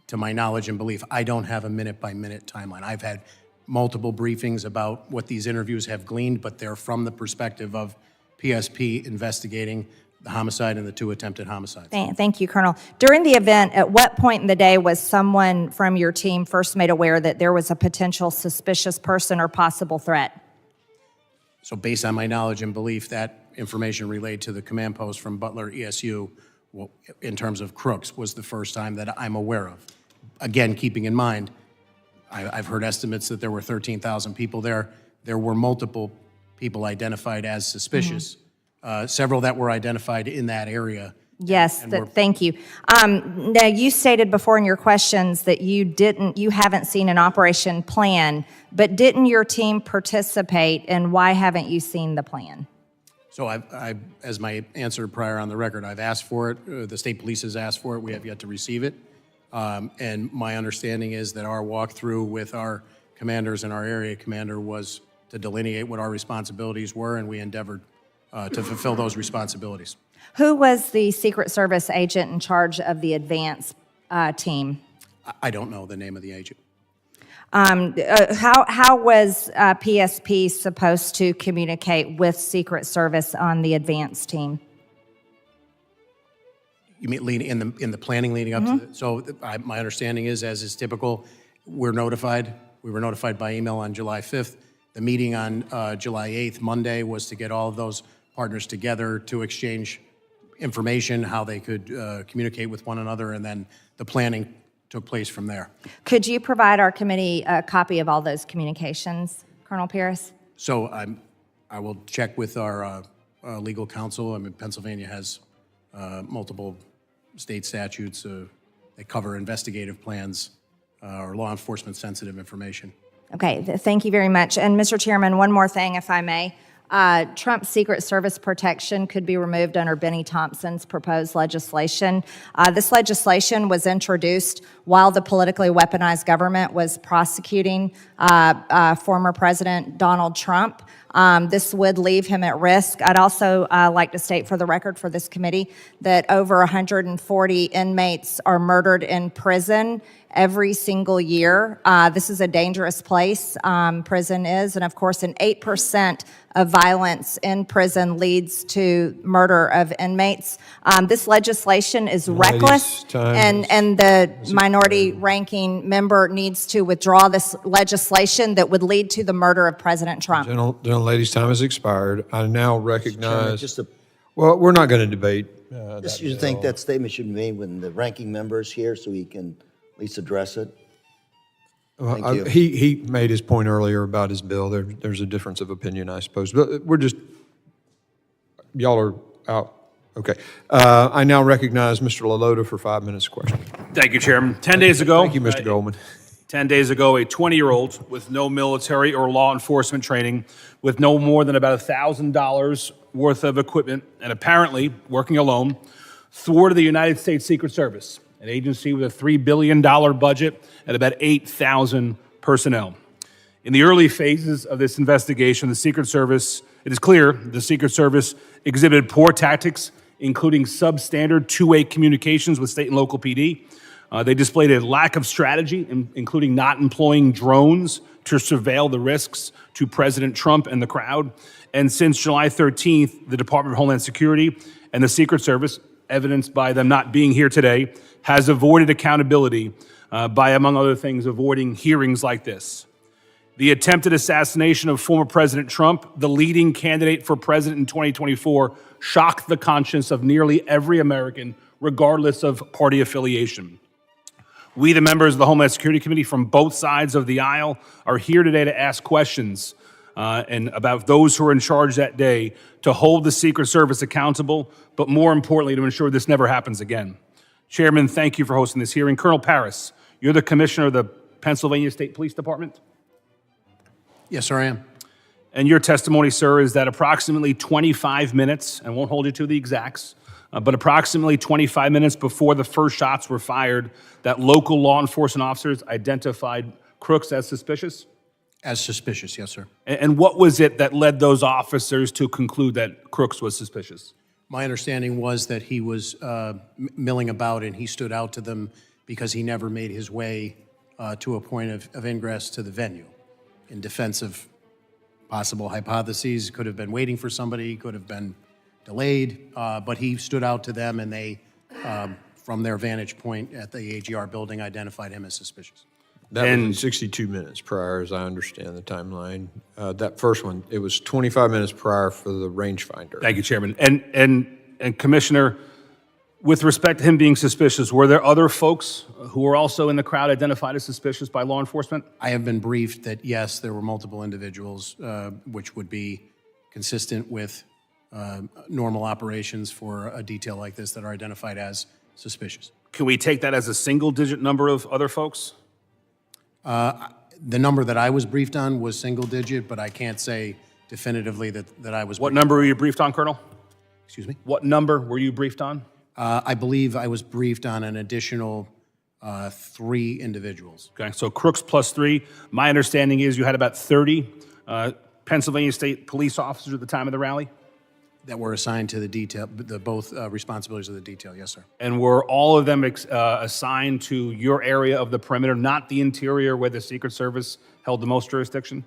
To my knowledge and belief, I don't have a minute-by-minute timeline. I've had multiple briefings about what these interviews have gleaned, but they're from the perspective of PSP investigating the homicide and the 2 attempted homicides. Thank you, Colonel. During the event, at what point in the day was someone from your team first made aware that there was a potential suspicious person or possible threat? So based on my knowledge and belief, that information relayed to the command post from Butler ESU, in terms of crooks, was the first time that I'm aware of. Again, keeping in mind, I've heard estimates that there were 13,000 people there. There were multiple people identified as suspicious, several that were identified in that area. Yes, thank you. Now, you stated before in your questions that you haven't seen an operation plan, but didn't your team participate, and why haven't you seen the plan? So as my answer prior on the record, I've asked for it. The state police has asked for it. We have yet to receive it. And my understanding is that our walkthrough with our commanders and our area commander was to delineate what our responsibilities were, and we endeavored to fulfill those responsibilities. Who was the Secret Service agent in charge of the advance team? I don't know the name of the agent. How was PSP supposed to communicate with Secret Service on the advance team? You mean in the planning leading up to so my understanding is, as is typical, we're notified. We were notified by email on July 5th. The meeting on July 8th, Monday, was to get all of those partners together to exchange information, how they could communicate with one another, and then the planning took place from there. Could you provide our committee a copy of all those communications, Colonel Pierce? So I will check with our legal counsel. I mean, Pennsylvania has multiple state statutes that cover investigative plans or law enforcement sensitive information. Okay, thank you very much. And Mr. Chairman, one more thing, if I may. Trump's Secret Service protection could be removed under Benny Thompson's proposed legislation. This legislation was introduced while the politically weaponized government was prosecuting former President Donald Trump. This would leave him at risk. I'd also like to state for the record for this committee that over 140 inmates are murdered in prison every single year. This is a dangerous place, prison is, and of course, 8% of violence in prison leads to murder of inmates. This legislation is reckless, and the minority ranking member needs to withdraw this legislation that would lead to the murder of President Trump. Ladies, time has expired. I now recognize. Well, we're not going to debate. Just you think that statement should be made when the ranking member is here, so he can at least address it? Well, he made his point earlier about his bill. There's a difference of opinion, I suppose. But we're just, y'all are out. Okay. I now recognize Mr. LaLota for 5 minutes question. Thank you, Chairman. 10 days ago. Thank you, Mr. Goldman. 10 days ago, a 20-year-old with no military or law enforcement training, with no more than about $1,000 worth of equipment, and apparently working alone, thwarted the United States Secret Service, an agency with a $3 billion budget and about 8,000 personnel. In the early phases of this investigation, the Secret Service, it is clear the Secret Service exhibited poor tactics, including substandard two-way communications with state and local PD. They displayed a lack of strategy, including not employing drones to surveil the risks to President Trump and the crowd. And since July 13th, the Department of Homeland Security and the Secret Service, evidenced by them not being here today, has avoided accountability by, among other things, avoiding hearings like this. The attempted assassination of former President Trump, the leading candidate for president in 2024, shocked the conscience of nearly every American regardless of party affiliation. We, the members of the Homeland Security Committee from both sides of the aisle, are here today to ask questions and about those who are in charge that day, to hold the Secret Service accountable, but more importantly, to ensure this never happens again. Chairman, thank you for hosting this hearing. Colonel Paris, you're the Commissioner of the Pennsylvania State Police Department? Yes, sir, I am. And your testimony, sir, is that approximately 25 minutes, and won't hold you to the exacts, but approximately 25 minutes before the first shots were fired, that local law enforcement officers identified Crooks as suspicious? As suspicious, yes, sir. And what was it that led those officers to conclude that Crooks was suspicious? My understanding was that he was milling about and he stood out to them because he never made his way to a point of ingress to the venue. In defense of possible hypotheses, could have been waiting for somebody, could have been delayed, but he stood out to them, and they, from their vantage point at the AGR building, identified him as suspicious. That was 62 minutes prior, as I understand the timeline. That first one, it was 25 minutes prior for the rangefinder. Thank you, Chairman. And Commissioner, with respect to him being suspicious, were there other folks who were also in the crowd identified as suspicious by law enforcement? I have been briefed that, yes, there were multiple individuals, which would be consistent with normal operations for a detail like this, that are identified as suspicious. Can we take that as a single-digit number of other folks? The number that I was briefed on was single-digit, but I can't say definitively that I was. What number were you briefed on, Colonel? Excuse me? What number were you briefed on? I believe I was briefed on an additional 3 individuals. Okay, so Crooks plus 3. My understanding is you had about 30 Pennsylvania State police officers at the time of the rally? That were assigned to the detail, both responsibilities of the detail, yes, sir. And were all of them assigned to your area of the perimeter, not the interior where the Secret Service held the most jurisdiction?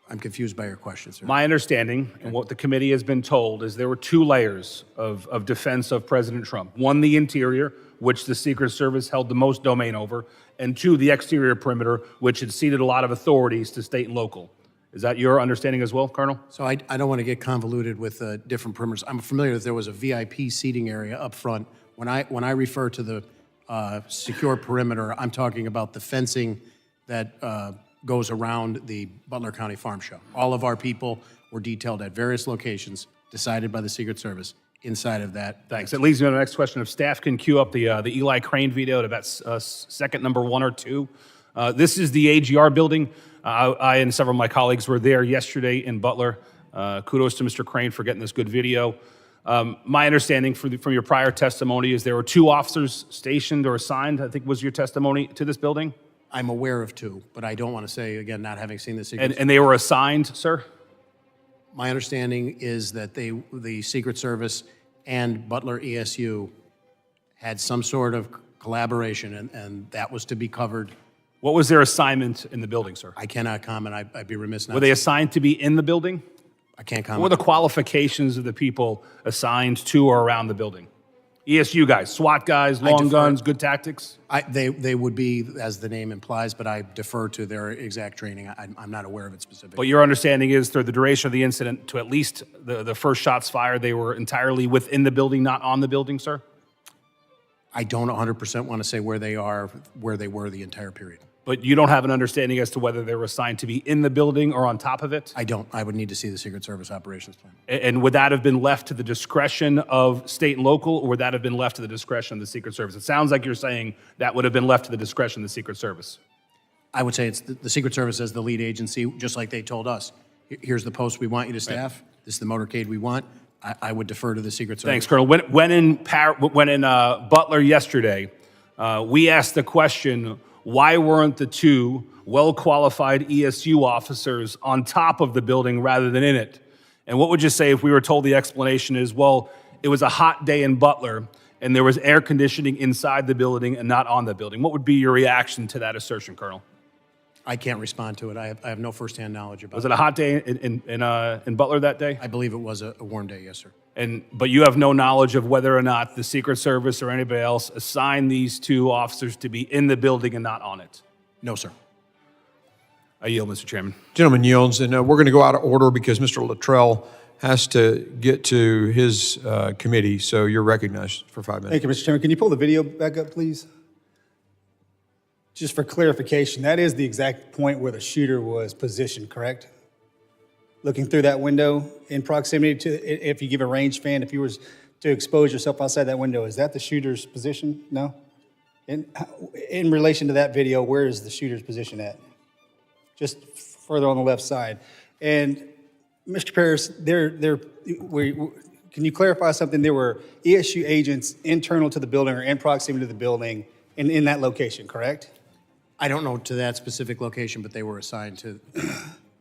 I'm confused by your question, sir. My understanding, and what the committee has been told, is there were 2 layers of defense of President Trump. 1, the interior, which the Secret Service held the most domain over, and 2, the exterior perimeter, which had ceded a lot of authorities to state and local. Is that your understanding as well, Colonel? So I don't want to get convoluted with different perimeters. I'm familiar that there was a VIP seating area up front. When I refer to the secure perimeter, I'm talking about the fencing that goes around the Butler County Farm Show. All of our people were detailed at various locations, decided by the Secret Service, inside of that. Thanks. That leads me to the next question. If staff can cue up the Eli Crane video at about second number 1 or 2. This is the AGR building. I and several of my colleagues were there yesterday in Butler. Kudos to Mr. Crane for getting this good video. My understanding from your prior testimony is there were 2 officers stationed or assigned, I think was your testimony, to this building? I'm aware of 2, but I don't want to say, again, not having seen the Secret Service. And they were assigned, sir? My understanding is that the Secret Service and Butler ESU had some sort of collaboration, and that was to be covered. What was their assignment in the building, sir? I cannot comment. I'd be remiss not. Were they assigned to be in the building? I can't comment. What were the qualifications of the people assigned to or around the building? ESU guys, SWAT guys, long guns, good tactics? They would be, as the name implies, but I defer to their exact training. I'm not aware of it specifically. But your understanding is, through the duration of the incident, to at least the first shots fired, they were entirely within the building, not on the building, sir? I don't 100% want to say where they were the entire period. But you don't have an understanding as to whether they were assigned to be in the building or on top of it? I don't. I would need to see the Secret Service operations plan. And would that have been left to the discretion of state and local, or would that have been left to the discretion of the Secret Service? It sounds like you're saying that would have been left to the discretion of the Secret Service. I would say it's the Secret Service as the lead agency, just like they told us. Here's the post we want you to staff. This is the motorcade we want. I would defer to the Secret Service. Thanks, Colonel. When in Butler yesterday, we asked the question, why weren't the 2 well-qualified ESU officers on top of the building rather than in it? And what would you say if we were told the explanation is, well, it was a hot day in Butler and there was air conditioning inside the building and not on the building? What would be your reaction to that assertion, Colonel? I can't respond to it. I have no firsthand knowledge about it. Was it a hot day in Butler that day? I believe it was a warm day, yes, sir. But you have no knowledge of whether or not the Secret Service or anybody else assigned these 2 officers to be in the building and not on it? No, sir. I yield, Mr. Chairman. Gentleman yields, and we're going to go out of order because Mr. Luttrell has to get to his committee, so you're recognized for 5 minutes. Thank you, Mr. Chairman. Can you pull the video back up, please? Just for clarification, that is the exact point where the shooter was positioned, correct? Looking through that window in proximity to, if you give a range fan, if you was to expose yourself outside that window, is that the shooter's position? No? In relation to that video, where is the shooter's position at? Just further on the left side. And Mr. Paris, can you clarify something? There were ESU agents internal to the building or in proximity to the building in that location, correct? I don't know to that specific location, but they were assigned to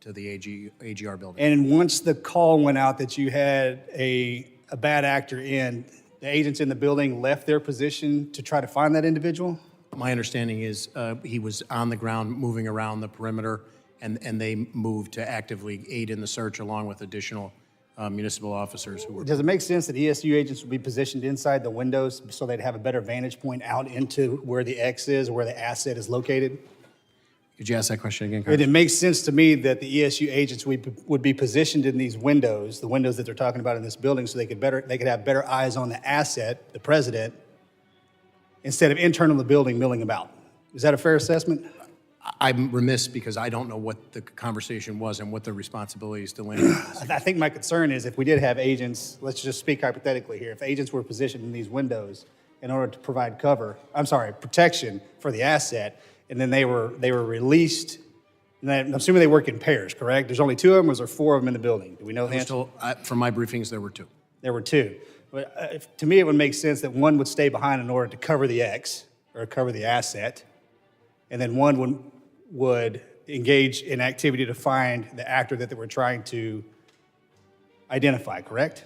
the AGR building. And once the call went out that you had a bad actor in, the agents in the building left their position to try to find that individual? My understanding is he was on the ground moving around the perimeter, and they moved to actively aid in the search along with additional municipal officers who were. Does it make sense that ESU agents would be positioned inside the windows so they'd have a better vantage point out into where the X is, or where the asset is located? Could you ask that question again, It makes sense to me that the ESU agents would be positioned in these windows, the windows that they're talking about in this building, so they could have better eyes on the asset, the president, instead of internal to the building milling about. Is that a fair assessment? I'm remiss because I don't know what the conversation was and what the responsibilities delineated. I think my concern is if we did have agents, let's just speak hypothetically here, if agents were positioned in these windows in order to provide protection for the asset, and then they were released, and I'm assuming they work in pairs, correct? There's only 2 of them, or is there 4 of them in the building? Do we know the answer? From my briefings, there were 2. There were 2. But to me, it would make sense that one would stay behind in order to cover the X, or cover the asset, and then one would engage in activity to find the actor that they were trying to identify, correct?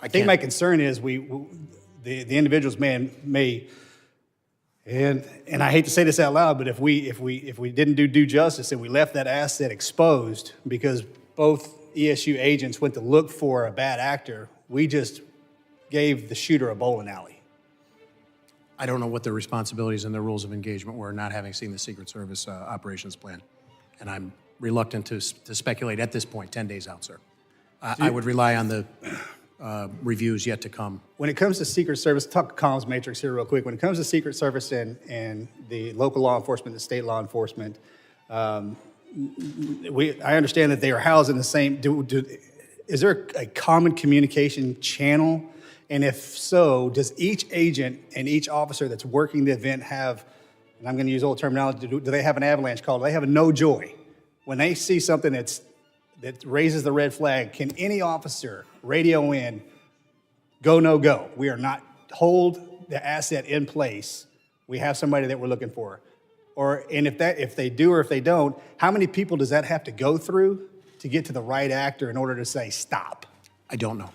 I think my concern is the individuals may, and I hate to say this out loud, but if we didn't do due justice and we left that asset exposed because both ESU agents went to look for a bad actor, we just gave the shooter a bowling alley. I don't know what their responsibilities and their rules of engagement were, not having seen the Secret Service operations plan. And I'm reluctant to speculate at this point, 10 days out, sir. I would rely on the reviews yet to come. When it comes to Secret Service, talk comms matrix here real quick. When it comes to Secret Service and the local law enforcement, the state law enforcement, I understand that they are housed in the same, is there a common communication channel? And if so, does each agent and each officer that's working the event have, and I'm going to use old terminology, do they have an avalanche call? Do they have a no joy? When they see something that raises the red flag, can any officer radio in, go, no go? We are not, hold the asset in place. We have somebody that we're looking for. And if they do or if they don't, how many people does that have to go through to get to the right actor in order to say stop? I don't know.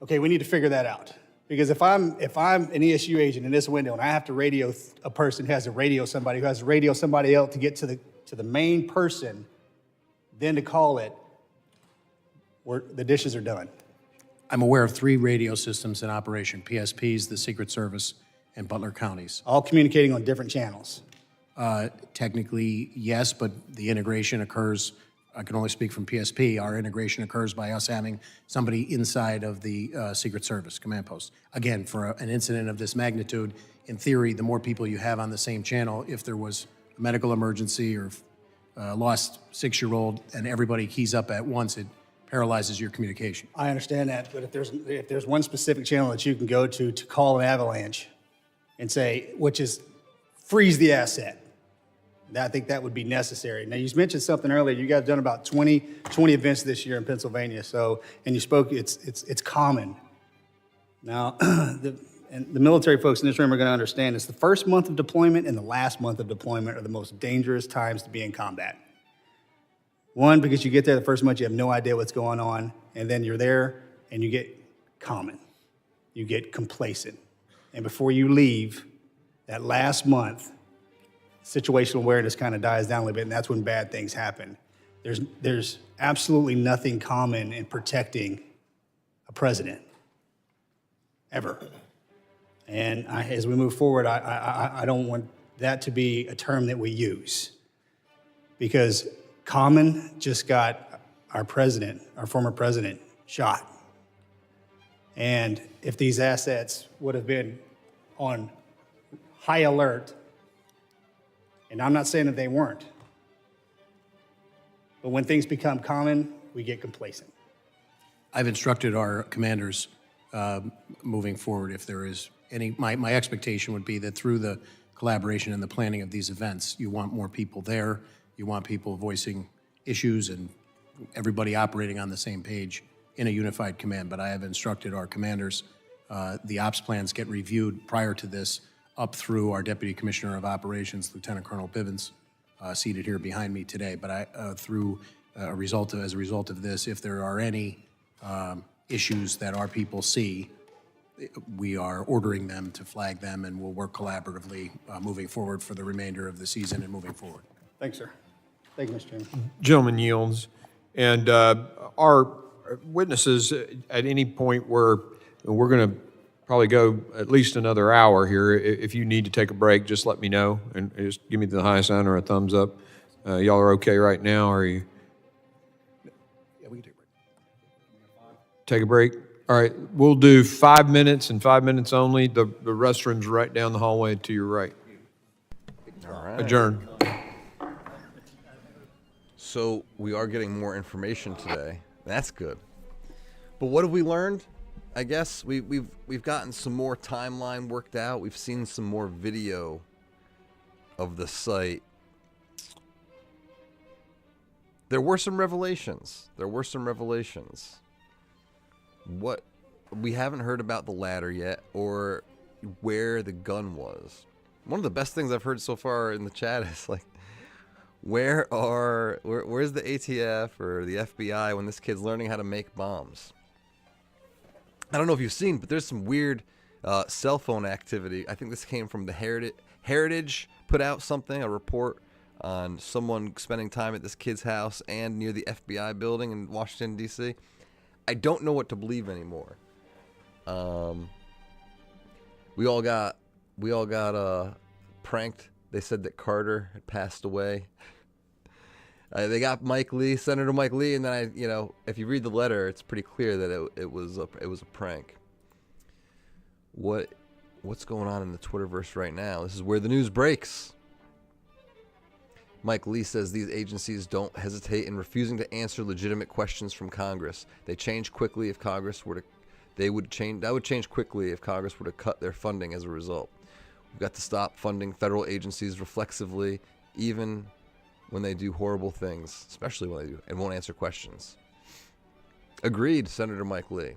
Okay, we need to figure that out. Because if I'm an ESU agent in this window and I have to radio a person who has to radio somebody else to get to the main person, then to call it, the dishes are done. I'm aware of 3 radio systems in operation, PSPs, the Secret Service, and Butler counties. All communicating on different channels. Technically, yes, but the integration occurs, I can only speak from PSP, our integration occurs by us having somebody inside of the Secret Service command post. Again, for an incident of this magnitude, in theory, the more people you have on the same channel, if there was a medical emergency or lost 6-year-old and everybody keys up at once, it paralyzes your communication. I understand that, but if there's one specific channel that you can go to call an avalanche and say, which is freeze the asset, I think that would be necessary. Now, you mentioned something earlier. You guys have done about 20 events this year in Pennsylvania. So, and you spoke, it's common. Now, the military folks in this room are going to understand this. The first month of deployment and the last month of deployment are the most dangerous times to be in combat. One, because you get there the first month, you have no idea what's going on, and then you're there and you get common. You get complacent. And before you leave, that last month, situational awareness kind of dies down a little bit, and that's when bad things happen. There's absolutely nothing common in protecting a president, ever. And as we move forward, I don't want that to be a term that we use, because common just got, our president, our former president, shot. And if these assets would have been on high alert, and I'm not saying that they weren't, but when things become common, we get complacent. I've instructed our commanders moving forward, if there is any, my expectation would be that through the collaboration and the planning of these events, you want more people there, you want people voicing issues and everybody operating on the same page in a unified command. But I have instructed our commanders, the ops plans get reviewed prior to this up through our Deputy Commissioner of Operations, Lieutenant Colonel Bivens, seated here behind me today. But as a result of this, if there are any issues that our people see, we are ordering them to flag them, and we'll work collaboratively moving forward for the remainder of the season and moving forward. Thanks, sir. Thank you, Mr. Chairman. Gentleman yields. And our witnesses, at any point where we're going to probably go at least another hour here, if you need to take a break, just let me know and just give me the high sign or a thumbs up. Y'all are okay right now? Or are you? Yeah, we can take a break. Take a break? All right, we'll do 5 minutes and 5 minutes only. The restroom's right down the hallway to your right. All right. Adjourn. So we are getting more information today. That's good. But what have we learned? I guess we've gotten some more timeline worked out. We've seen some more video of the site. There were some revelations. What we haven't heard about the ladder yet, or where the gun was. One of the best things I've heard so far in the chat is like, where's the ATF or the FBI when this kid's learning how to make bombs? I don't know if you've seen, but there's some weird cell phone activity. I think this came from the Heritage put out something, a report on someone spending time at this kid's house and near the FBI building in Washington, D.C. I don't know what to believe anymore. We all got pranked. They said that Carter had passed away. They got Mike Lee, Senator Mike Lee, and then if you read the letter, it's pretty clear that it was a prank. What's going on in the Twitterverse right now? This is where the news breaks. Mike Lee says these agencies don't hesitate in refusing to answer legitimate questions from Congress. They change quickly if Congress were to. That would change quickly if Congress were to cut their funding as a result. We've got to stop funding federal agencies reflexively, even when they do horrible things, especially when they do and won't answer questions. Agreed, Senator Mike Lee.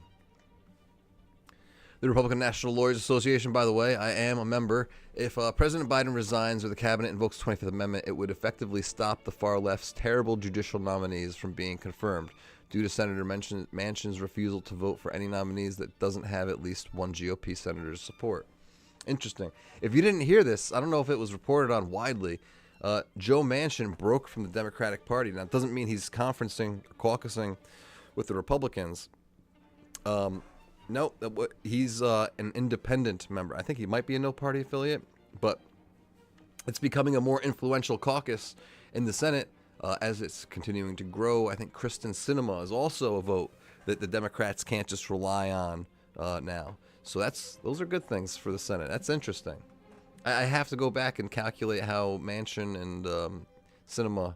The Republican National Lawyers Association, by the way, I am a member. If President Biden resigns or the cabinet invokes the 25th Amendment, it would effectively stop the far left's terrible judicial nominees from being confirmed due to Senator Manchin's refusal to vote for any nominees that doesn't have at least one GOP senator's support. Interesting. If you didn't hear this, I don't know if it was reported on widely, Joe Manchin broke from the Democratic Party. Now, it doesn't mean he's conferencing or caucusing with the Republicans. No, he's an independent member. I think he might be a no-party affiliate, but it's becoming a more influential caucus in the Senate as it's continuing to grow. I think Kristen Sinema is also a vote that the Democrats can't just rely on now. So those are good things for the Senate. That's interesting. I have to go back and calculate how Manchin and Sinema,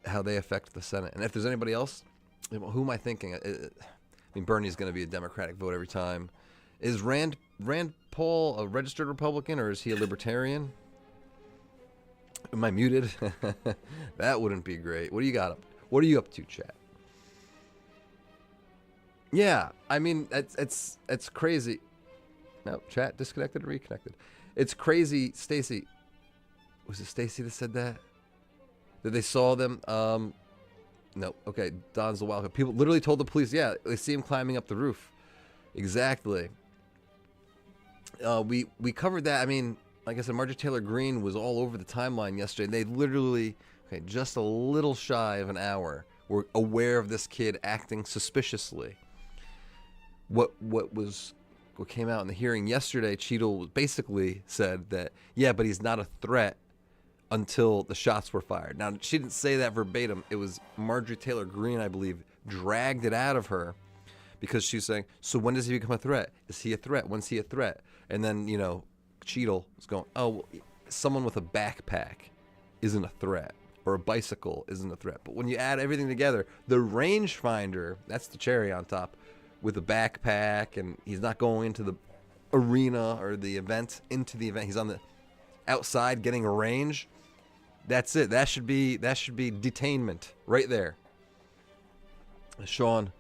how they affect the Senate. And if there's anybody else, who am I thinking? I mean, Bernie's going to be a Democratic vote every time. Is Rand Paul a registered Republican, or is he a Libertarian? Am I muted? That wouldn't be great. What do you got? What are you up to, chat? Yeah, I mean, it's crazy. No, chat disconnected or reconnected. It's crazy. Stacy, was it Stacy that said that? That they saw them? No. Okay, Don's the wild card. People literally told the police, yeah, they see him climbing up the roof. Exactly. We covered that. I mean, like I said, Marjorie Taylor Greene was all over the timeline yesterday. They literally, just a little shy of an hour, were aware of this kid acting suspiciously. What came out in the hearing yesterday, Cheatle basically said that, yeah, but he's not a threat until the shots were fired. Now, she didn't say that verbatim. It was Marjorie Taylor Greene, I believe, dragged it out of her because she's saying, so when does he become a threat? Is he a threat? When's he a threat? And then, Cheatle was going, oh, well, someone with a backpack isn't a threat, or a bicycle isn't a threat. But when you add everything together, the rangefinder, that's the cherry on top, with a backpack, and he's not going into the arena or the event, he's on the outside getting a range. That's it. That should be detainment right there. Sean,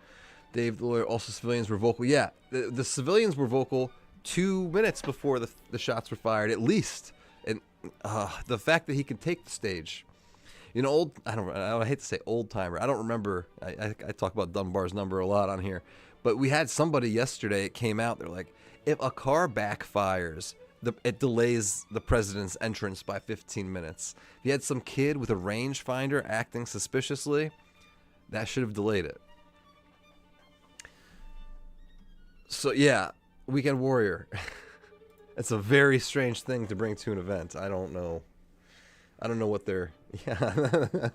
Dave, the lawyer, also civilians were vocal. Yeah, the civilians were vocal 2 minutes before the shots were fired, at least. And the fact that he could take the stage, I hate to say old timer. I don't remember. I talk about Dunbar's number a lot on here, but we had somebody yesterday. It came out. They're like, if a car backfires, it delays the president's entrance by 15 minutes. If you had some kid with a rangefinder acting suspiciously, that should have delayed it. So yeah, Weekend Warrior. It's a very strange thing to bring to an event. I don't know what they're... Yeah.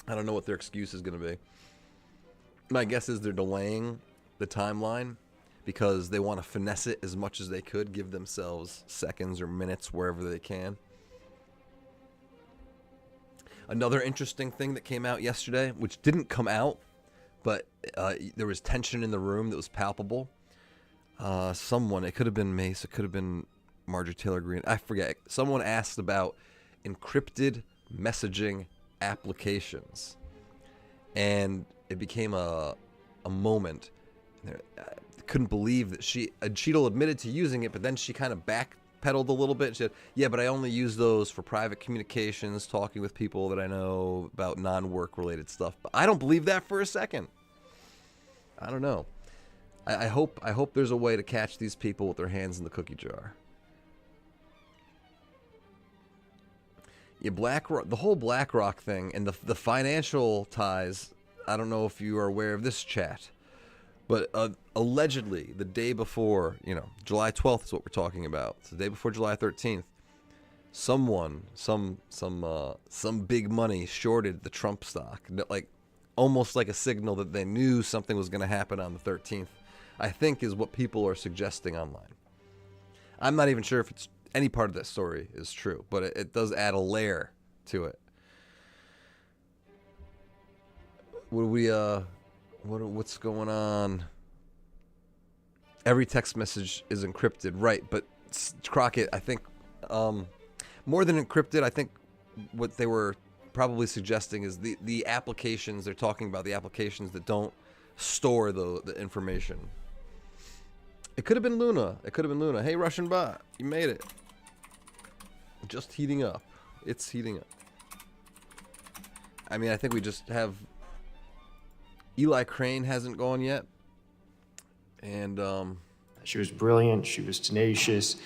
I don't know what their excuse is going to be. My guess is they're delaying the timeline because they want to finesse it as much as they could, give themselves seconds or minutes wherever they can. Another interesting thing that came out yesterday, which didn't come out, but there was tension in the room that was palpable. It could have been Mace, it could have been Marjorie Taylor Greene, I forget. Someone asked about encrypted messaging applications, and it became a moment. I couldn't believe that Cheatle admitted to using it, but then she kind of backpedaled a little bit. She said, yeah, but I only use those for private communications, talking with people that I know about non-work related stuff. But I don't believe that for a second. I don't know. I hope there's a way to catch these people with their hands in the cookie jar. Yeah, BlackRock, the whole BlackRock thing and the financial ties. I don't know if you are aware of this chat, but allegedly the day before, July 12th is what we're talking about. It's the day before July 13th. Someone, some big money shorted the Trump stock, almost like a signal that they knew something was going to happen on the 13th. I think is what people are suggesting online. I'm not even sure if it's any part of that story is true, but it does add a layer to it. What's going on? Every text message is encrypted, right? But Crockett, I think, more than encrypted, I think what they were probably suggesting is the applications they're talking about, the applications that don't store the information. It could have been Luna. Hey, Russian bot, you made it. Just heating up. It's heating up. I mean, I think we just have... Eli Crane hasn't gone yet. And, She was brilliant. She was tenacious.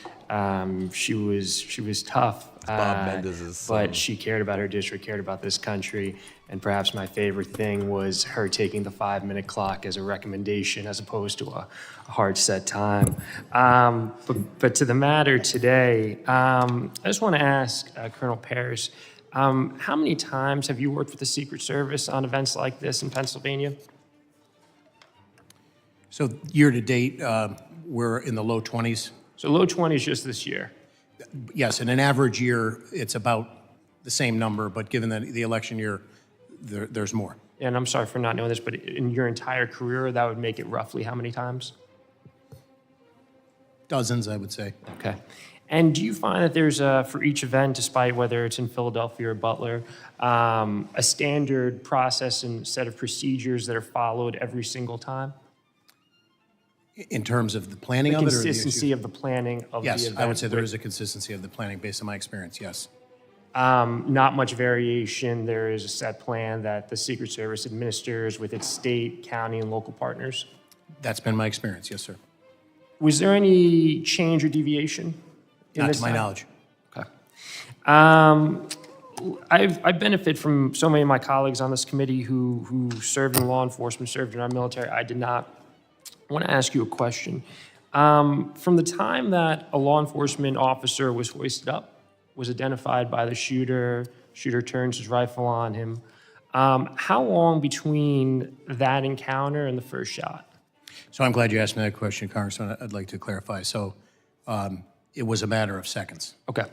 She was tough. Bob Mendez's son. But she cared about her district, cared about this country. And perhaps my favorite thing was her taking the 5-minute clock as a recommendation as opposed to a hard set time. But to the matter today, I just want to ask Colonel Paris, how many times have you worked with the Secret Service on events like this in Pennsylvania? So year to date, we're in the low 20s. So low 20s just this year? Yes, in an average year, it's about the same number, but given the election year, there's more. And I'm sorry for not knowing this, but in your entire career, that would make it roughly how many times? Dozens, I would say. Okay. And do you find that there's, for each event, despite whether it's in Philadelphia or Butler, a standard process and set of procedures that are followed every single time? In terms of the planning The of it? Or consistency of the planning of the event? Yes, I would say there is a consistency of the planning based on my experience, yes. Not much variation. There is a set plan that the Secret Service administers with its state, county, and local partners. That's been my experience, yes, sir. Was there any change or deviation in Not this to my time? knowledge. Okay. I benefit from so many of my colleagues on this committee who served in law enforcement, served in our military. I did not. I want to ask you a question. From the time that a law enforcement officer was hoisted up, was identified by the shooter turns his rifle on him, how long between that encounter and the first shot? So I'm glad you asked me that question, Congressman. I'd like to clarify. So it was a matter of seconds. Okay.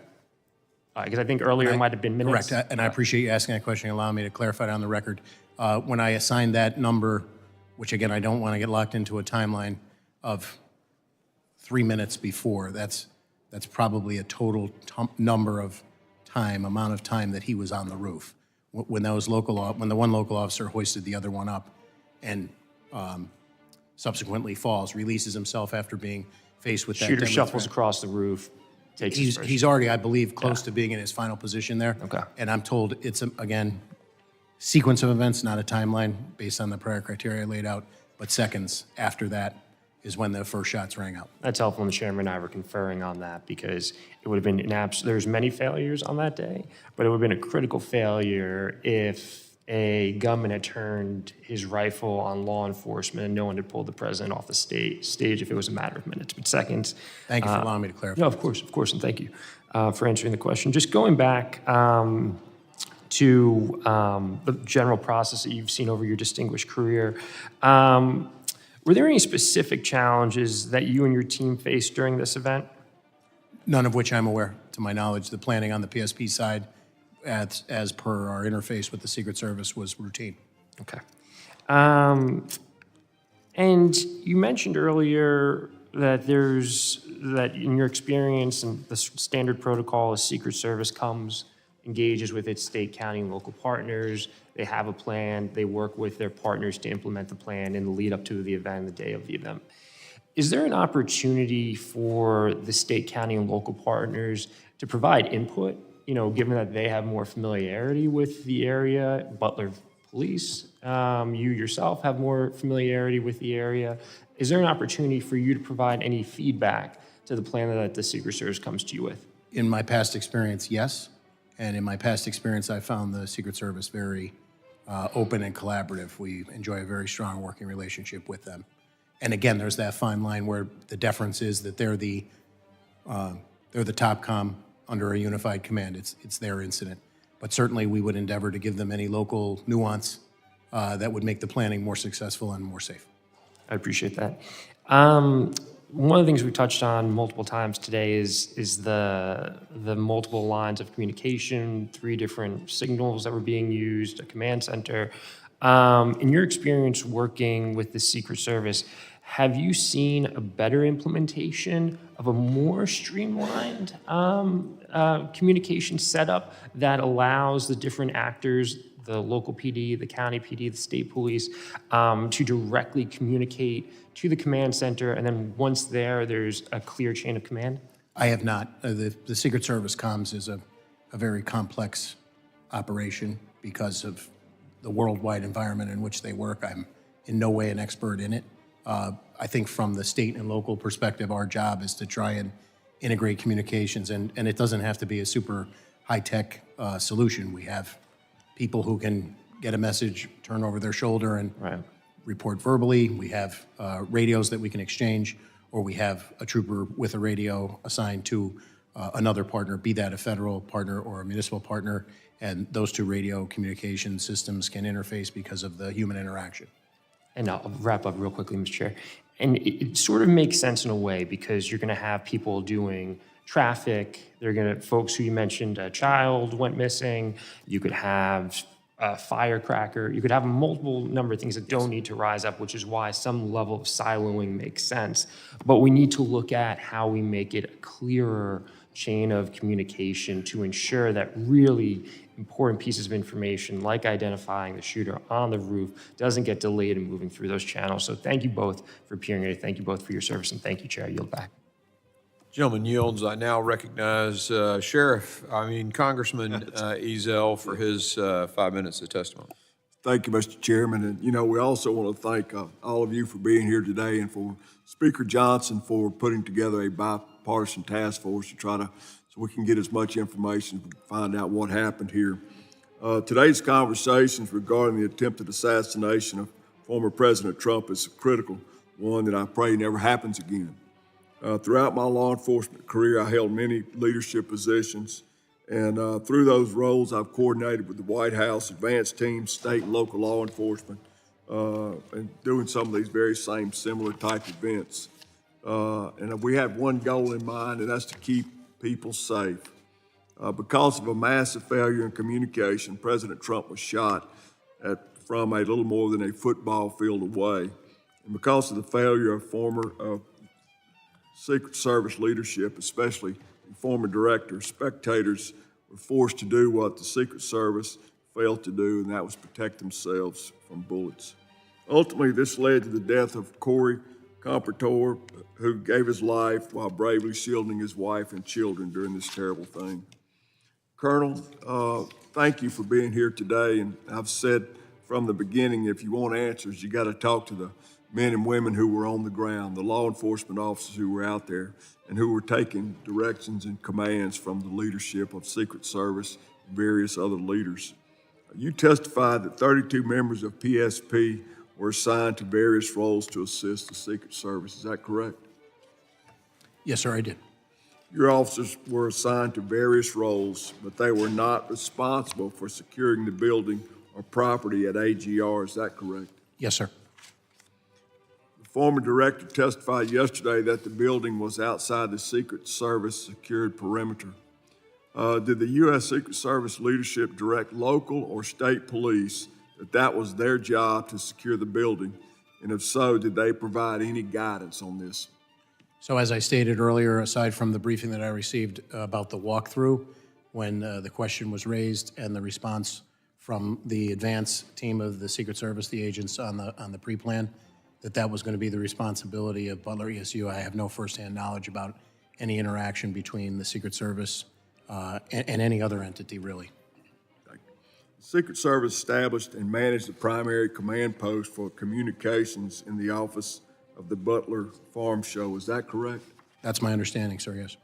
Because I think earlier it might have been minutes. Correct, and I appreciate you asking that question and allowing me to clarify it on the record. When I assigned that number, which again, I don't want to get locked into a timeline of 3 minutes before, that's probably a total amount of time that he was on the roof. When the one local officer hoisted the other one up and subsequently falls, releases himself after being faced with that Shooter deadly shuffles threat. across the roof, takes his first He's already, I believe, close to being in his final position there. Okay. And I'm told it's, again, sequence of events, not a timeline based on the prior criteria laid out, but seconds after that is when the first shots rang out. That's helpful, and the chairman and I were conferring on that because it would have been there's many failures on that day, but it would have been a critical failure if a gunman had turned his rifle on law enforcement and no one had pulled the president off the stage if it was a matter of minutes, but seconds. Thank you for allowing me to clarify. No, of course, and thank you for answering the question. Just going back to the general process that you've seen over your distinguished career, were there any specific challenges that you and your team faced during this event? None of which I'm aware, to my knowledge. The planning on the PSP side, as per our interface with the Secret Service, was routine. Okay. And you mentioned earlier that that in your experience and the standard protocol, a Secret Service engages with its state, county, and local partners. They have a plan. They work with their partners to implement the plan in the lead up to the event and the day of the event. Is there an opportunity for the state, county, and local partners to provide input, given that they have more familiarity with the area, Butler Police, you yourself have more familiarity with the area? Is there an opportunity for you to provide any feedback to the plan that the Secret Service comes to you with? In my past experience, yes. And in my past experience, I found the Secret Service very open and collaborative. We enjoy a very strong working relationship with them. And again, there's that fine line where the deference is that they're the top comm under a unified command. It's their incident. But certainly we would endeavor to give them any local nuance that would make the planning more successful and more safe. I appreciate that. One of the things we touched on multiple times today is the multiple lines of communication, 3 different signals that were being used, a command center. In your experience working with the Secret Service, have you seen a better implementation of a more streamlined communication setup that allows the different actors, the local PD, the county PD, the state police, to directly communicate to the command center, and then once there's a clear chain of command? I have not. The Secret Service comms is a very complex operation because of the worldwide environment in which they work. I'm in no way an expert in it. I think from the state and local perspective, our job is to try and integrate communications, and it doesn't have to be a super high-tech solution. We have people who can get a message, turn over their shoulder, and report verbally. We have radios that we can exchange, or we have a trooper with a radio assigned to another partner, be that a federal partner or a municipal partner, and those 2 radio communication systems can interface because of the human interaction. And I'll wrap up real quickly, Mr. Chair. And it sort of makes sense in a way because you're going to have people doing traffic. They're going to, folks who you mentioned, a child went missing. You could have a firecracker. You could have a multiple number of things that don't need to rise up, which is why some level of siloing makes sense. But we need to look at how we make it a clearer chain of communication to ensure that really important pieces of information, like identifying the shooter on the roof, doesn't get delayed in moving through those channels. So thank you both for appearing today. Thank you both for your service, and thank you, Chair. I yield back. Gentleman yields. I now recognize Congressman Ezel for his 5 minutes of testimony. Thank you, Mr. Chairman. And, we also want to thank all of you for being here today and for Speaker Johnson for putting together a bipartisan task force to try to, so we can get as much information and find out what happened here. Today's conversations regarding the attempted assassination of former President Trump is a critical one that I pray never happens again. Throughout my law enforcement career, I held many leadership positions, and through those roles, I've coordinated with the White House, advanced teams, state and local law enforcement, and doing some of these very same similar type events. And we have one goal in mind, and that's to keep people safe. Because of a massive failure in communication, President Trump was shot from a little more than a football field away. And because of the failure of former Secret Service leadership, especially former directors, spectators were forced to do what the Secret Service failed to do, and that was protect themselves from bullets. Ultimately, this led to the death of Corey Comparator, who gave his life while bravely shielding his wife and children during this terrible thing. Colonel, thank you for being here today, and I've said from the beginning, if you want answers, you got to talk to the men and women who were on the ground, the law enforcement officers who were out there and who were taking directions and commands from the leadership of Secret Service and various other leaders. You testified that 32 members of PSP were assigned to various roles to assist the Secret Service. Is that correct? Yes, sir, I did. Your officers were assigned to various roles, but they were not responsible for securing the building or property at AGR. Is that correct? Yes, sir. The former director testified yesterday that the building was outside the Secret Service secured perimeter. Did the U.S. Secret Service leadership direct local or state police that was their job to secure the building? And if so, did they provide any guidance on this? So as I stated earlier, aside from the briefing that I received about the walkthrough, when the question was raised and the response from the advance team of the Secret Service, the agents on the pre-plan, that was going to be the responsibility of Butler ESU. I have no firsthand knowledge about any interaction between the Secret Service and any other entity, really. The Secret Service established and managed the primary command post for communications in the office of the Butler Farm Show. Is that correct? That's my understanding, sir, yes.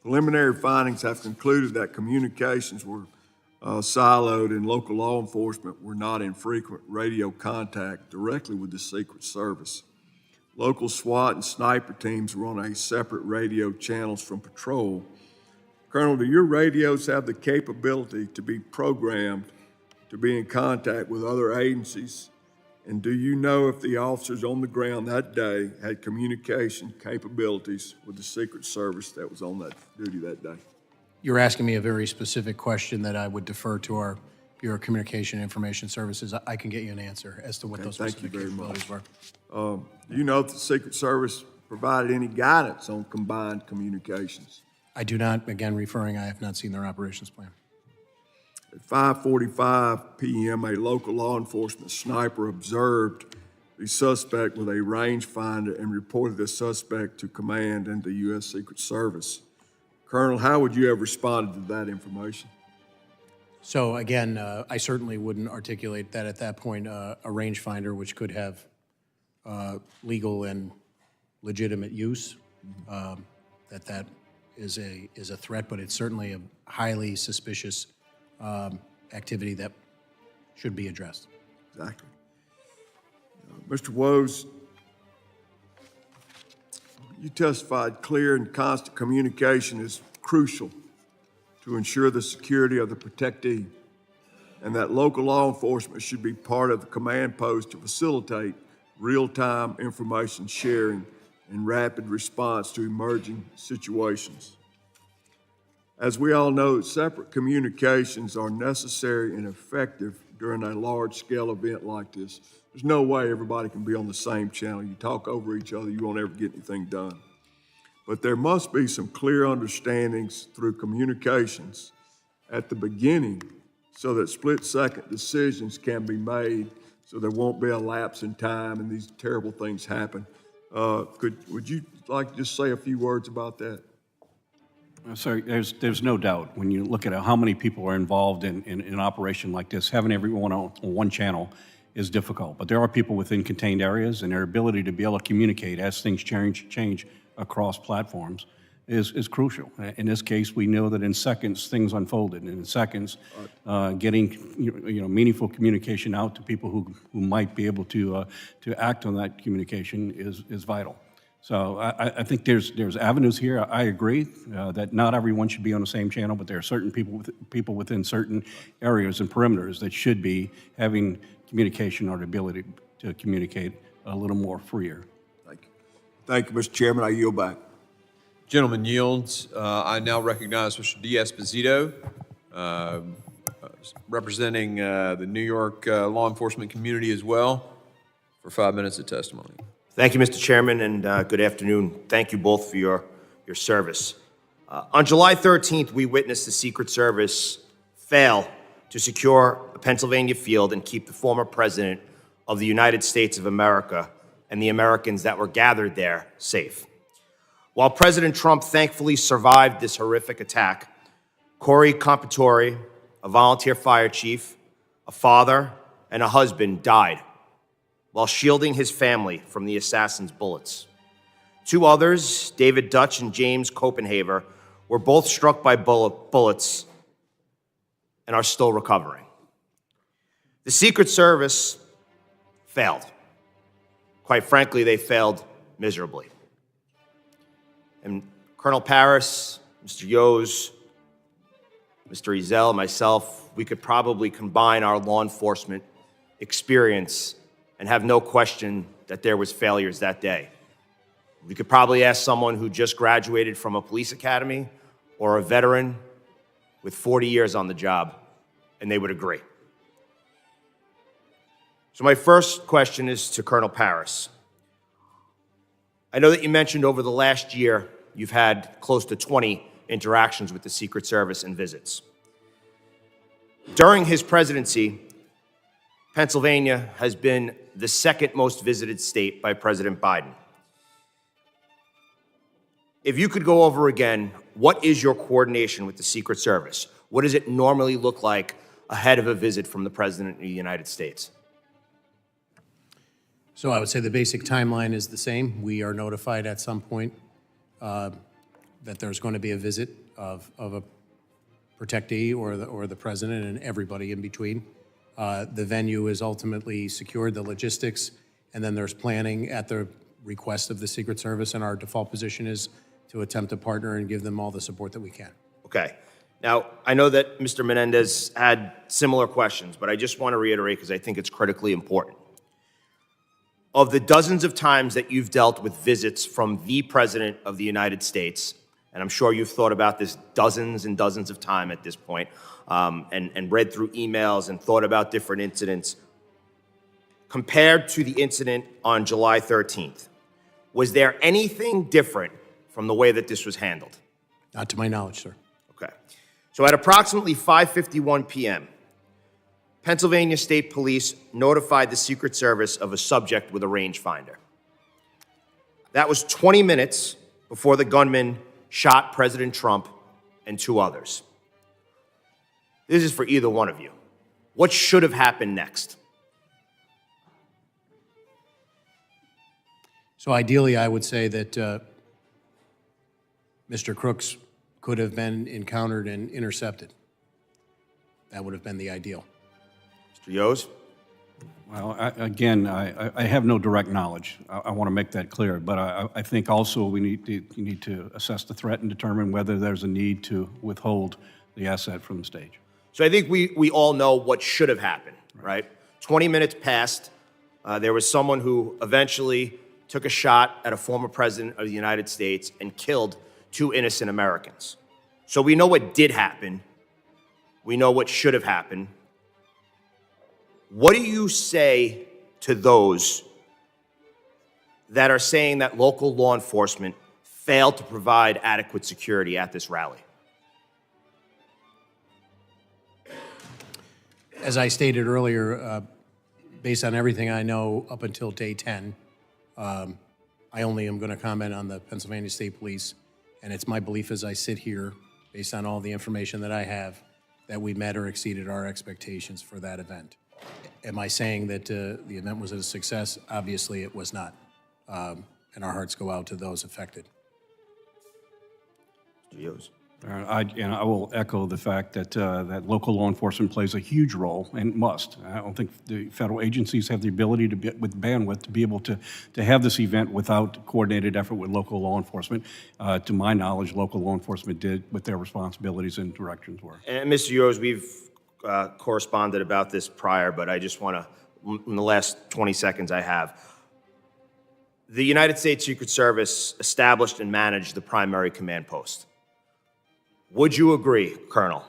Preliminary findings have concluded that communications were siloed and local law enforcement were not in frequent radio contact directly with the Secret Service. Local SWAT and sniper teams were on a separate radio channels from patrol. Colonel, do your radios have the capability to be programmed to be in contact with other agencies? And do you know if the officers on the ground that day had communication capabilities with the Secret Service that was on that duty that day? You're asking me a very specific question that I would defer to our Bureau of Communication and Information Services. I can get you an answer as to what those specific capabilities were. Do you know if the Secret Service provided any guidance on combined communications? I do not. Again, referring, I have not seen their operations plan. At 5:45 p.m., a local law enforcement sniper observed the suspect with a rangefinder and reported the suspect to command and the U.S. Secret Service. Colonel, how would you have responded to that information? So again, I certainly wouldn't articulate that at that point, a rangefinder, which could have legal and legitimate use, that is a threat, but it's certainly a highly suspicious activity that should be addressed. Exactly. Mr. Woes, you testified clear and constant communication is crucial to ensure the security of the protectee, and that local law enforcement should be part of the command post to facilitate real-time information sharing and rapid response to emerging situations. As we all know, separate communications are necessary and effective during a large-scale event like this. There's no way everybody can be on the same channel. You talk over each other, you won't ever get anything done. But there must be some clear understandings through communications at the beginning so that split-second decisions can be made so there won't be a lapse in time and these terrible things happen. Would you like to just say a few words about that? Sir, there's no doubt when you look at how many people are involved in an operation like this, having everyone on one channel is difficult. But there are people within contained areas, and their ability to be able to communicate as things change across platforms is crucial. In this case, we know that in seconds things unfolded, and in seconds, getting meaningful communication out to people who might be able to act on that communication is vital. So I think there's avenues here. I agree that not everyone should be on the same channel, but there are certain people within certain areas and perimeters that should be having communication or the ability to communicate a little more freer. Thank you, Mr. Chairman. I yield back. Gentleman yields. I now recognize Mr. D'Esposito, representing the New York law enforcement community as well, for 5 minutes of testimony. Thank you, Mr. Chairman, and good afternoon. Thank you both for your service. On July 13th, we witnessed the Secret Service fail to secure a Pennsylvania field and keep the former president of the United States of America and the Americans that were gathered there safe. While President Trump thankfully survived this horrific attack, Corey Compatore, a volunteer fire chief, a father, and a husband died while shielding his family from the assassin's bullets. Two others, David Dutch and James Copenhaver, were both struck by bullets and are still recovering. The Secret Service failed. Quite frankly, they failed miserably. And Colonel Paris, Mr. Yoes, Mr. Ezel, myself, we could probably combine our law enforcement experience and have no question that there was failures that day. We could probably ask someone who just graduated from a police academy or a veteran with 40 years on the job, and they would agree. So my first question is to Colonel Paris. I know that you mentioned over the last year you've had close to 20 interactions with the Secret Service and visits. During his presidency, Pennsylvania has been the second most visited state by President Biden. If you could go over again, what is your coordination with the Secret Service? What does it normally look like ahead of a visit from the President of the United States? So I would say the basic timeline is the same. We are notified at some point that there's going to be a visit of a protectee or the president and everybody in between. The venue is ultimately secured, the logistics, and then there's planning at the request of the Secret Service, and our default position is to attempt to partner and give them all the support that we can. Okay. Now, I know that Mr. Menendez had similar questions, but I just want to reiterate because I think it's critically important. Of the dozens of times that you've dealt with visits from the President of the United States, and I'm sure you've thought about this dozens and dozens of times at this point, and read through emails and thought about different incidents, compared to the incident on July 13th, was there anything different from the way that this was handled? Not to my knowledge, sir. Okay. So at approximately 5:51 p.m., Pennsylvania State Police notified the Secret Service of a subject with a rangefinder. That was 20 minutes before the gunman shot President Trump and two others. This is for either one of you. What should have happened next? So ideally, I would say that Mr. Crooks could have been encountered and intercepted. That would have been the ideal. Mr. Yoes? Well, I have no direct knowledge. I want to make that clear, but I think also you need to assess the threat and determine whether there's a need to withhold the asset from the stage. So I think we all know what should have happened, right? 20 minutes passed. There was someone who eventually took a shot at a former president of the United States and killed two innocent Americans. So we know what did happen. We know what should have happened. What do you say to those that are saying that local law enforcement failed to provide adequate security at this rally? As I stated earlier, based on everything I know up until day 10, I only am going to comment on the Pennsylvania State Police, and it's my belief as I sit here, based on all the information that I have, that we met or exceeded our expectations for that event. Am I saying that the event was a success? Obviously, it was not, and our hearts go out to those affected. Yoes. And I will echo the fact that, that local law enforcement plays a huge role and must. I don't think the federal agencies have the ability to be, with bandwidth, to be able to have this event without coordinated effort with local law enforcement. To my knowledge, local law enforcement did what their responsibilities and directions were. And Mr. Yoes, we've corresponded about this prior, but I just want to, in the last 20 seconds I have, the United States Secret Service established and managed the primary command post. Would you agree, Colonel,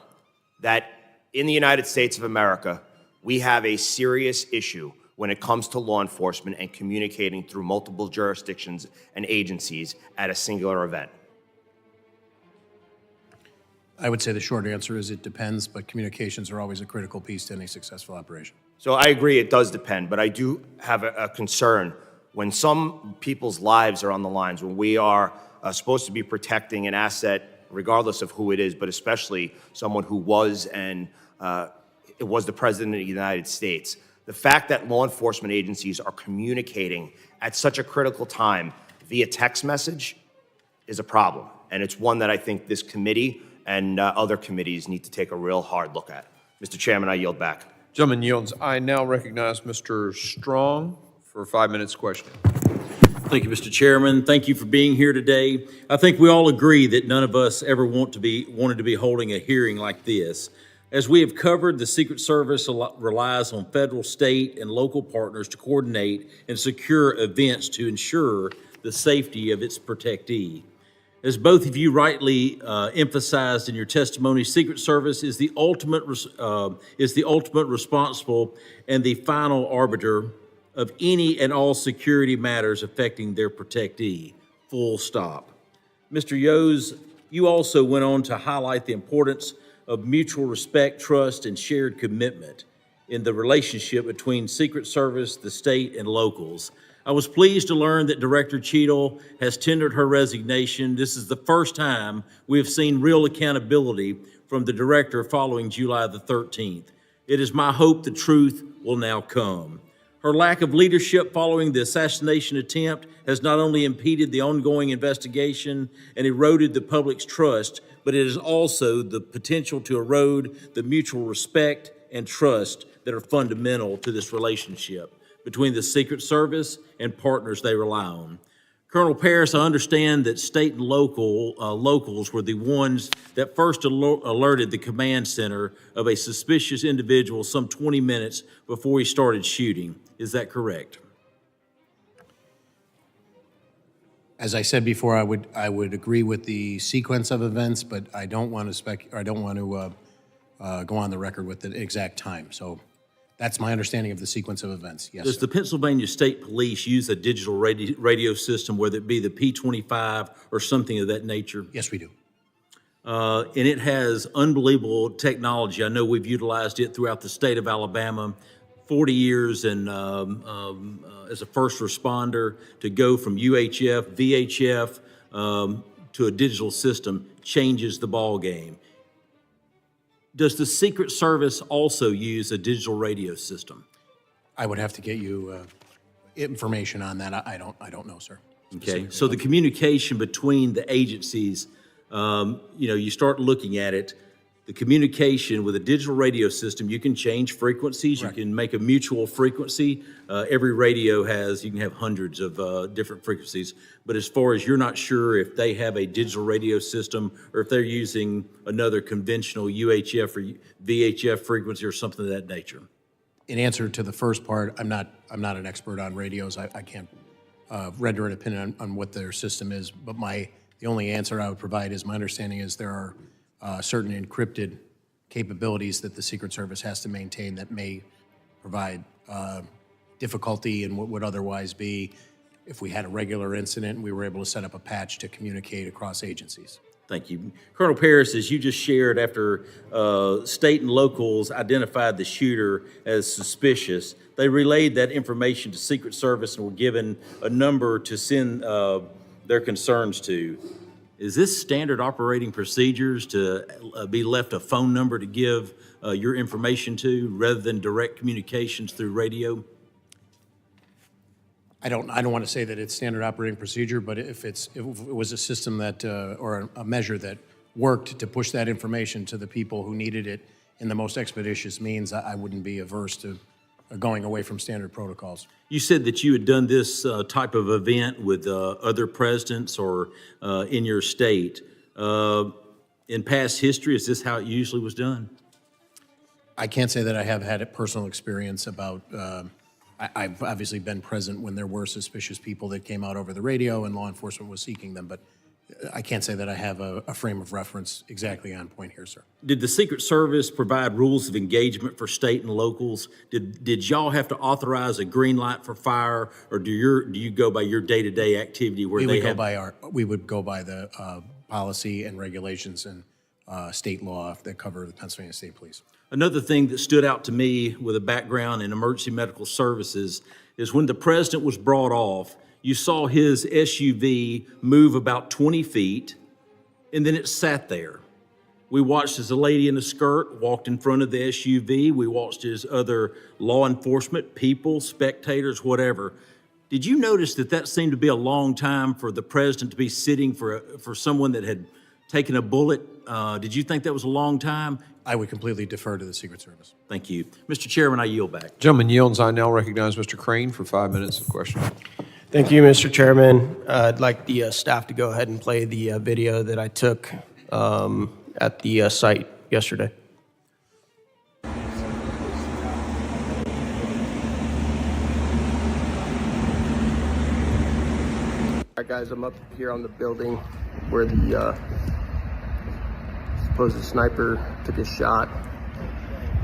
that in the United States of America, we have a serious issue when it comes to law enforcement and communicating through multiple jurisdictions and agencies at a singular event? I would say the short answer is it depends, but communications are always a critical piece to any successful operation. So I agree it does depend, but I do have a concern when some people's lives are on the lines, when we are supposed to be protecting an asset regardless of who it is, but especially someone who was it was the President of the United States. The fact that law enforcement agencies are communicating at such a critical time via text message is a problem. And it's one that I think this committee and other committees need to take a real hard look at. Mr. Chairman, I yield back. Gentleman yields. I now recognize Mr. Strong for 5 minutes questioning. Thank you, Mr. Chairman. Thank you for being here today. I think we all agree that none of us ever wanted to be holding a hearing like this. As we have covered, the Secret Service relies on federal, state, and local partners to coordinate and secure events to ensure the safety of its protectee. As both of you rightly emphasized in your testimony, Secret Service is the ultimate responsible and the final arbiter of any and all security matters affecting their protectee, full stop. Mr. Yoes, you also went on to highlight the importance of mutual respect, trust, and shared commitment in the relationship between Secret Service, the state, and locals. I was pleased to learn that Director Cheatle has tendered her resignation. This is the first time we have seen real accountability from the director following July the 13th. It is my hope the truth will now come. Her lack of leadership following the assassination attempt has not only impeded the ongoing investigation and eroded the public's trust, but it has also the potential to erode the mutual respect and trust that are fundamental to this relationship between the Secret Service and partners they rely on. Colonel Paris, I understand that state and locals were the ones that first alerted the command center of a suspicious individual some 20 minutes before he started shooting. Is that correct? As I said before, I would agree with the sequence of events, but I don't want to go on the record with the exact time. So that's my understanding of the sequence of events. Yes. Does the Pennsylvania State Police use a digital radio system, whether it be the P25 or something of that nature? Yes, we do. And it has unbelievable technology. I know we've utilized it throughout the state of Alabama. 40 years and as a first responder, to go from UHF, VHF to a digital system changes the ball game. Does the Secret Service also use a digital radio system? I would have to get you information on that. I don't know, sir. Okay, so the communication between the agencies, you start looking at it, the communication with a digital radio system, you can change frequencies, You can make a mutual frequency. Every radio you can have hundreds of different frequencies, but as far as you're not sure if they have a digital radio system or if they're using another conventional UHF or VHF frequency or something of that nature. In answer to the first part, I'm not an expert on radios. I can't render an opinion on what their system is, but the only answer I would provide is my understanding is there are certain encrypted capabilities that the Secret Service has to maintain that may provide difficulty in what would otherwise be if we had a regular incident and we were able to set up a patch to communicate across agencies. Thank you. Colonel Paris, as you just shared, after state and locals identified the shooter as suspicious, they relayed that information to Secret Service and were given a number to send their concerns to. Is this standard operating procedures to be left a phone number to give your information to rather than direct communications through radio? I don't want to say that it's standard operating procedure, but if it was a system that or a measure that worked to push that information to the people who needed it in the most expeditious means, I wouldn't be averse to going away from standard protocols. You said that you had done this type of event with other presidents or in your state. In past history, is this how it usually was done? I can't say that I have had a personal experience about, I've obviously been present when there were suspicious people that came out over the radio and law enforcement was seeking them, but I can't say that I have a frame of reference exactly on point here, sir. Did the Secret Service provide rules of engagement for state and locals? Did y'all have to authorize a green light for fire, or do you go by your day-to-day activity where we would go by the policy and regulations and state law that cover the Pennsylvania State Police. Another thing that stood out to me with a background in emergency medical services is when the president was brought off, you saw his SUV move about 20 feet, and then it sat there. We watched as a lady in a skirt walked in front of the SUV. We watched as other law enforcement, people, spectators, whatever. Did you notice that seemed to be a long time for the president to be sitting for someone that had taken a bullet? Did you think that was a long time? I would completely defer to the Secret Service. Thank you. Mr. Chairman, I yield back. Gentleman yields. I now recognize Mr. Crane for 5 minutes of questioning. Thank you, Mr. Chairman. I'd like the staff to go ahead and play the video that I took at the site yesterday. All right, guys, I'm up here on the building where the supposed sniper took his shot.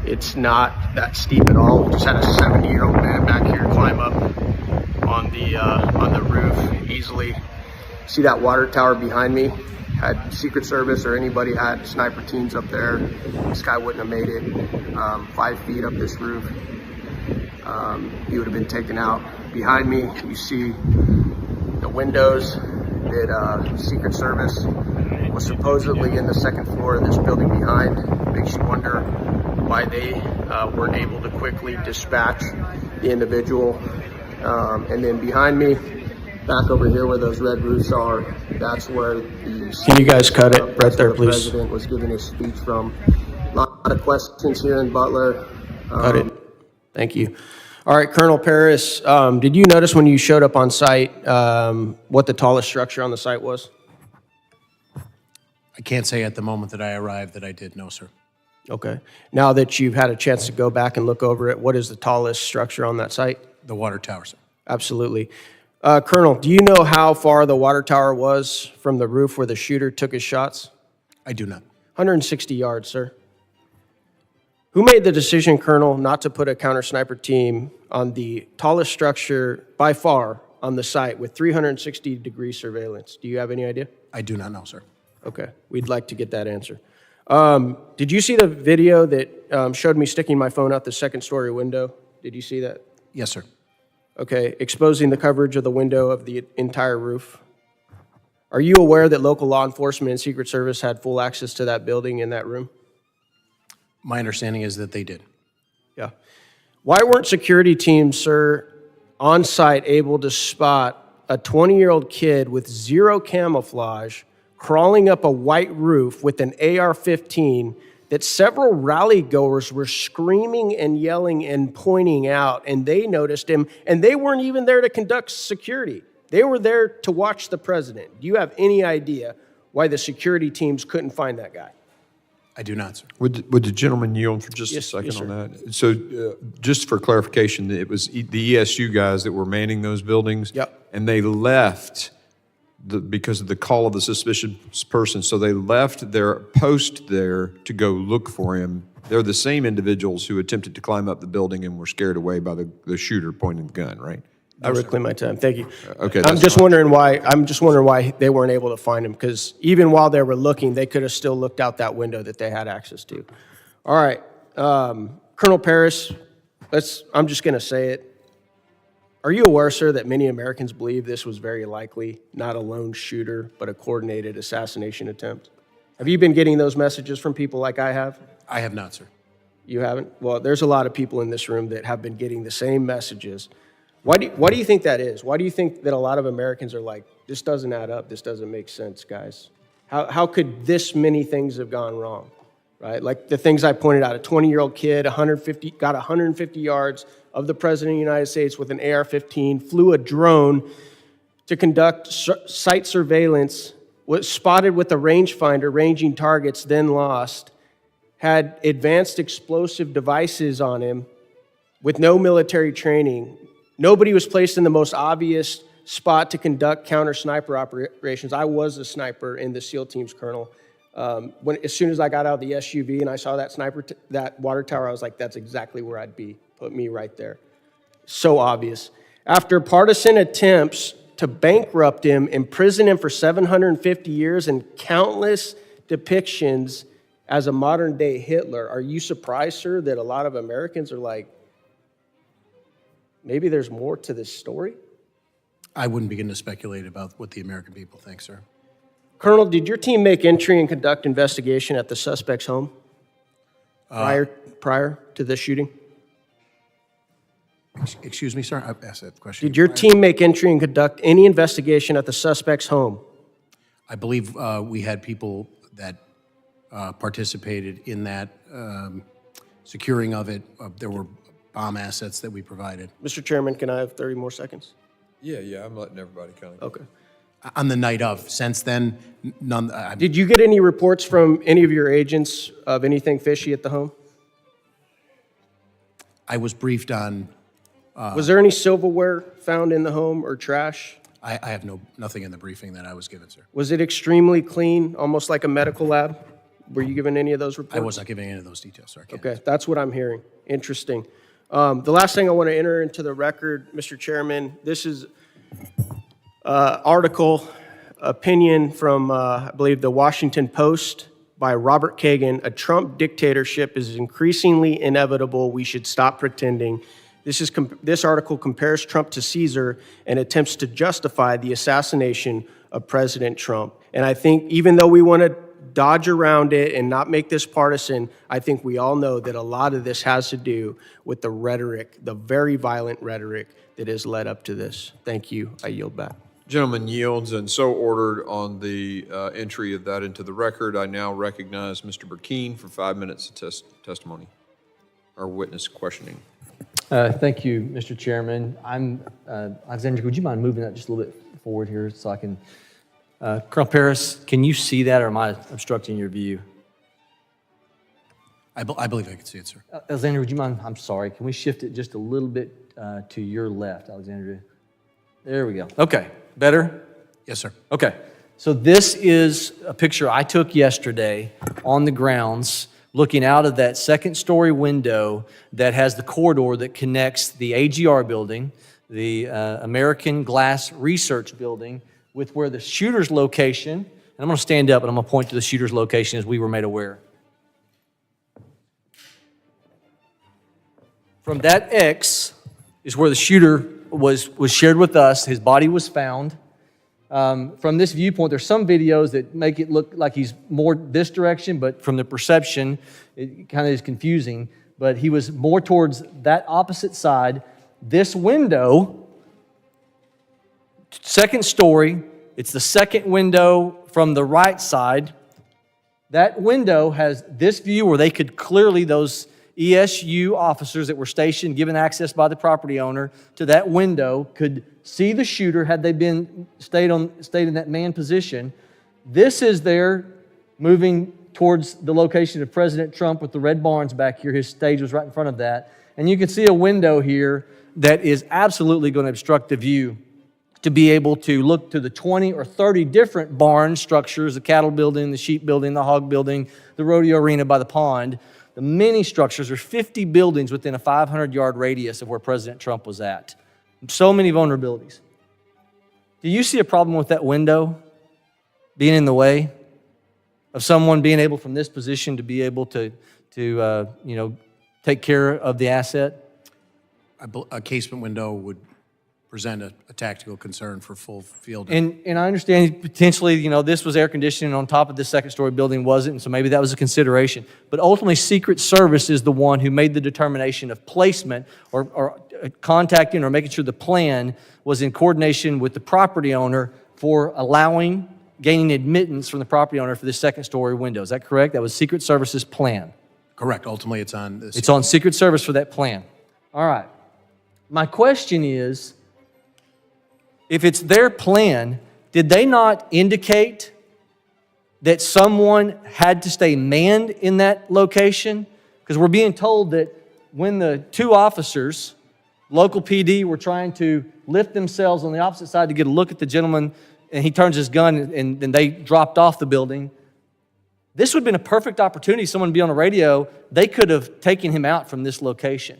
It's not that steep at all. We just had a 70-year-old man back here climb up on the roof easily. See that water tower behind me? Had Secret Service or anybody had sniper teams up there, this guy wouldn't have made it 5 feet up this roof. He would have been taken out. Behind me, you see the windows that Secret Service was supposedly in the second floor of this building behind. Makes you wonder why they weren't able to quickly dispatch the individual. And then behind me, back over here where those red roofs are, that's where the— Can you guys cut it right there, please? President was giving his speech from. A lot of questions here in Butler. Cut it. Thank you. All right, Colonel Paris, did you notice when you showed up on site what the tallest structure on the site was? I can't say at the moment that I arrived that I did, no, sir. Okay. Now that you've had a chance to go back and look over it, what is the tallest structure on that site? The water tower, sir. Absolutely. Colonel, do you know how far the water tower was from the roof where the shooter took his shots? I do not. 160 yards, sir. Who made the decision, Colonel, not to put a counter-sniper team on the tallest structure by far on the site with 360-degree surveillance? Do you have any idea? I do not know, sir. Okay, we'd like to get that answer. Did you see the video that showed me sticking my phone out the second-story window? Did you see that? Yes, sir. Okay, exposing the coverage of the window of the entire roof. Are you aware that local law enforcement and Secret Service had full access to that building in that room? My understanding is that they did. Yeah. Why weren't security teams, sir, on site able to spot a 20-year-old kid with zero camouflage crawling up a white roof with an AR-15 that several rally goers were screaming and yelling and pointing out, and they noticed him, and they weren't even there to conduct security. They were there to watch the president. Do you have any idea why the security teams couldn't find that guy? I do not, sir. Would the gentleman yield for just a second yes, on that? So just for clarification, it was the ESU guys that were manning those buildings? Yep. And they left because of the call of the suspicious person, so they left their post there to go look for him. They're the same individuals who attempted to climb up the building and were scared away by the shooter pointing the gun, right? I reclaim my time. Thank you. Okay. I'm just wondering why they weren't able to find him, because even while they were looking, they could have still looked out that window that they had access to. All right, Colonel Paris, I'm just going to say it. Are you aware, sir, that many Americans believe this was very likely not a lone shooter, but a coordinated assassination attempt? Have you been getting those messages from people like I have? I have not, sir. You haven't? Well, there's a lot of people in this room that have been getting the same messages. Why do you think that is? Why do you think that a lot of Americans are like, this doesn't add up, this doesn't make sense, guys? How could this many things have gone wrong, right? Like the things I pointed out, a 20-year-old kid, got 150 yards of the President of the United States with an AR-15, flew a drone to conduct site surveillance, was spotted with a rangefinder ranging targets, then lost, had advanced explosive devices on him with no military training. Nobody was placed in the most obvious spot to conduct counter-sniper operations. I was a sniper in the SEAL teams, Colonel. As soon as I got out of the SUV and I saw that that water tower, I was like, that's exactly where I'd be. Put me right there. So obvious. After partisan attempts to bankrupt him, imprison him for 750 years, and countless depictions as a modern-day Hitler, are you surprised, sir, that a lot of Americans are like, maybe there's more to this story? I wouldn't begin to speculate about what the American people think, sir. Colonel, did your team make entry and conduct investigation at the suspect's home prior to this shooting? Excuse me, sir? I asked that question. Did your team make entry and conduct any investigation at the suspect's home? I believe we had people that participated in that securing of it. There were bomb assets that we provided. Mr. Chairman, can I have 30 more seconds? Yeah, I'm letting everybody kind of. Okay. On the night of. Since then, none. Did you get any reports from any of your agents of anything fishy at the home? I was briefed on. Was there any silverware found in the home or trash? I have nothing in the briefing that I was given, sir. Was it extremely clean, almost like a medical lab? Were you given any of those reports? I was not giving any of those details, sir. Okay, that's what I'm hearing. Interesting. The last thing I want to enter into the record, Mr. Chairman, this is article, opinion from, I believe, the Washington Post by Robert Kagan. A Trump dictatorship is increasingly inevitable. We should stop pretending. This article compares Trump to Caesar and attempts to justify the assassination of President Trump. And I think even though we want to dodge around it and not make this partisan, I think we all know that a lot of this has to do with the rhetoric, the very violent rhetoric that has led up to this. Thank you. I yield back. Gentleman yields, and so ordered on the entry of that into the record. I now recognize Mr. Burkeen for 5 minutes of testimony, or witness questioning. Thank you, Mr. Chairman. Alexandra, would you mind moving that just a little bit forward here so I can... Colonel Paris, can you see that, or am I obstructing your view? I believe I can see it, sir. Alexandra, would you mind? I'm sorry. Can we shift it just a little bit to your left, Alexandra? There we go. Okay. Better? Yes, sir. Okay. So this is a picture I took yesterday on the grounds, looking out of that second-story window that has the corridor that connects the AGR building, the American Glass Research Building, with where the shooter's location, and I'm going to stand up and I'm going to point to the shooter's location as we were made aware. From that X is where the shooter was shared with us. His body was found. From this viewpoint, there's some videos that make it look like he's more this direction, but from the perception, it kind of is confusing. But he was more towards that opposite side. This window, second story, it's the second window from the right side. That window has this view where they could clearly, those ESU officers that were stationed, given access by the property owner to that window, could see the shooter had they stayed in that man position. This is there moving towards the location of President Trump with the red barns back here. His stage was right in front of that. And you can see a window here that is absolutely going to obstruct the view to be able to look to the 20 or 30 different barn structures, the cattle building, the sheep building, the hog building, the rodeo arena by the pond. The many structures, there's 50 buildings within a 500-yard radius of where President Trump was at. So many vulnerabilities. Do you see a problem with that window being in the way of someone being able from this position to be able to take care of the asset? A casement window would present a tactical concern for full field. And I understand potentially, this was air conditioning on top of this second-story building, wasn't, and so maybe that was a consideration. But ultimately, Secret Service is the one who made the determination of placement or contacting or making sure the plan was in coordination with the property owner for allowing gaining admittance from the property owner for the second-story window. Is that correct? That was Secret Service's plan. Correct. Ultimately, it's on. It's on Secret Service for that plan. All right. My question is, if it's their plan, did they not indicate that someone had to stay manned in that location? Because we're being told that when the two officers, local PD, were trying to lift themselves on the opposite side to get a look at the gentleman, and he turns his gun and they dropped off the building, this would have been a perfect opportunity. Someone would be on the radio. They could have taken him out from this location.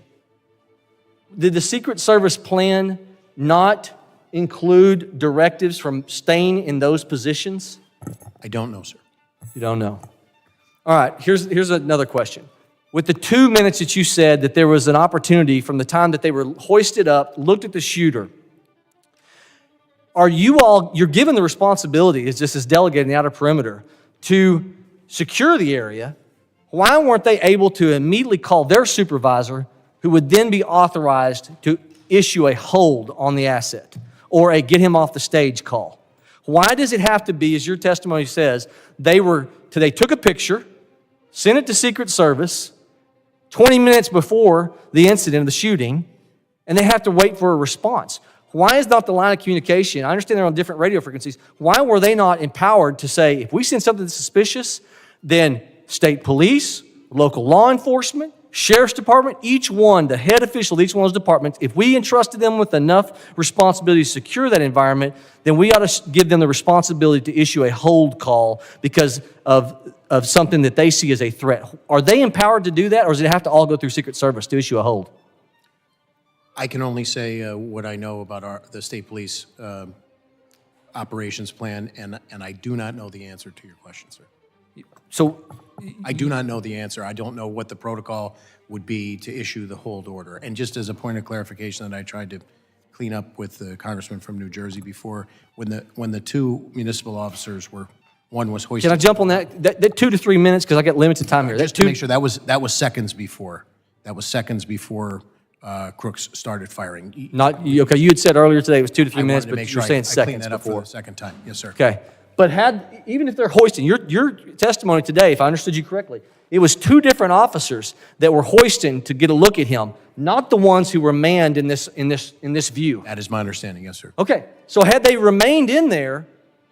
Did the Secret Service plan not include directives from staying in those positions? I don't know, sir. You don't know. All right, here's another question. With the 2 minutes that you said that there was an opportunity from the time that they were hoisted up, looked at the shooter, you're given the responsibility, as just as delegated in the outer perimeter, to secure the area. Why weren't they able to immediately call their supervisor, who would then be authorized to issue a hold on the asset or a get him off the stage call? Why does it have to be, as your testimony says, they took a picture, sent it to Secret Service 20 minutes before the incident of the shooting, and they have to wait for a response? Why is not the line of communication? I understand they're on different radio frequencies. Why were they not empowered to say, if we send something that's suspicious, then state police, local law enforcement, sheriff's department, each one, the head official of each one of those departments, if we entrusted them with enough responsibility to secure that environment, then we ought to give them the responsibility to issue a hold call because of something that they see as a threat. Are they empowered to do that, or does it have to all go through Secret Service to issue a hold? I can only say what I know about the state police operations plan, and I do not know the answer to your question, sir. So I do not know the answer. I don't know what the protocol would be to issue the hold order. And just as a point of clarification that I tried to clean up with the congressman from New Jersey before, when the two municipal officers one was hoisted. Can I jump on that 2 to 3 minutes, because I got limited time here. Just to make sure, that was seconds before. That was seconds before Crooks started firing. Okay, you had said earlier today it was 2 to 3 minutes, but you're saying I seconds cleaned that up before. for the second time. Yes, sir. Okay. But even if they're hoisting, your testimony today, if I understood you correctly, it was two different officers that were hoisting to get a look at him, not the ones who were manned in this view. That is my understanding, yes, sir. Okay, so had they remained in there,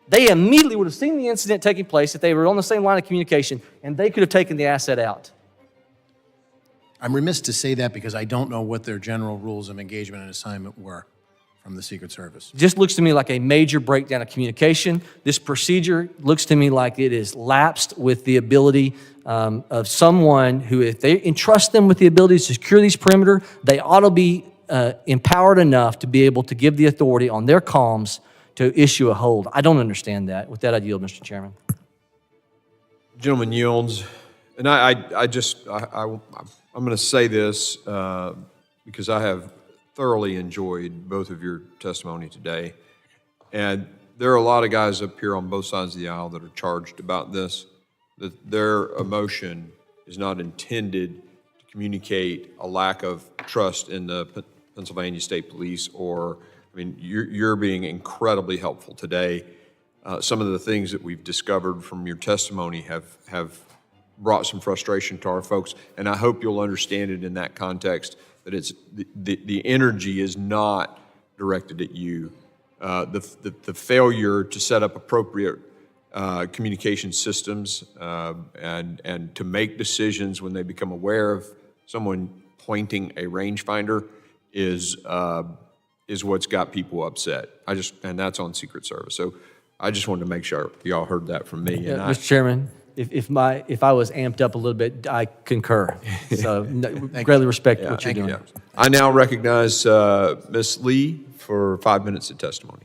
they immediately would have seen the incident taking place if they were on the same line of communication, and they could have taken the asset out. I'm remiss to say that because I don't know what their general rules of engagement and assignment were from the Secret Service. Just looks to me like a major breakdown of communication. This procedure looks to me like it is lapsed with the ability of someone who, if they entrust them with the ability to secure these perimeter, they ought to be empowered enough to be able to give the authority on their comms to issue a hold. I don't understand that. With that, I yield, Mr. Chairman. Gentleman yields. And I'm going to say this because I have thoroughly enjoyed both of your testimony today. And there are a lot of guys up here on both sides of the aisle that are charged about this, that their emotion is not intended to communicate a lack of trust in the Pennsylvania State Police, or, I mean, you're being incredibly helpful today. Some of the things that we've discovered from your testimony have brought some frustration to our folks, and I hope you'll understand it in that context, that it's the energy is not directed at you. The failure to set up appropriate communication systems and to make decisions when they become aware of someone pointing a rangefinder is what's got people upset. And that's on Secret Service. So I just wanted to make sure y'all heard that from me. Yeah, And Mr. Chairman, if I was amped up a little bit, I concur. So greatly respect what you're doing. I now recognize Ms. Lee for 5 minutes of testimony.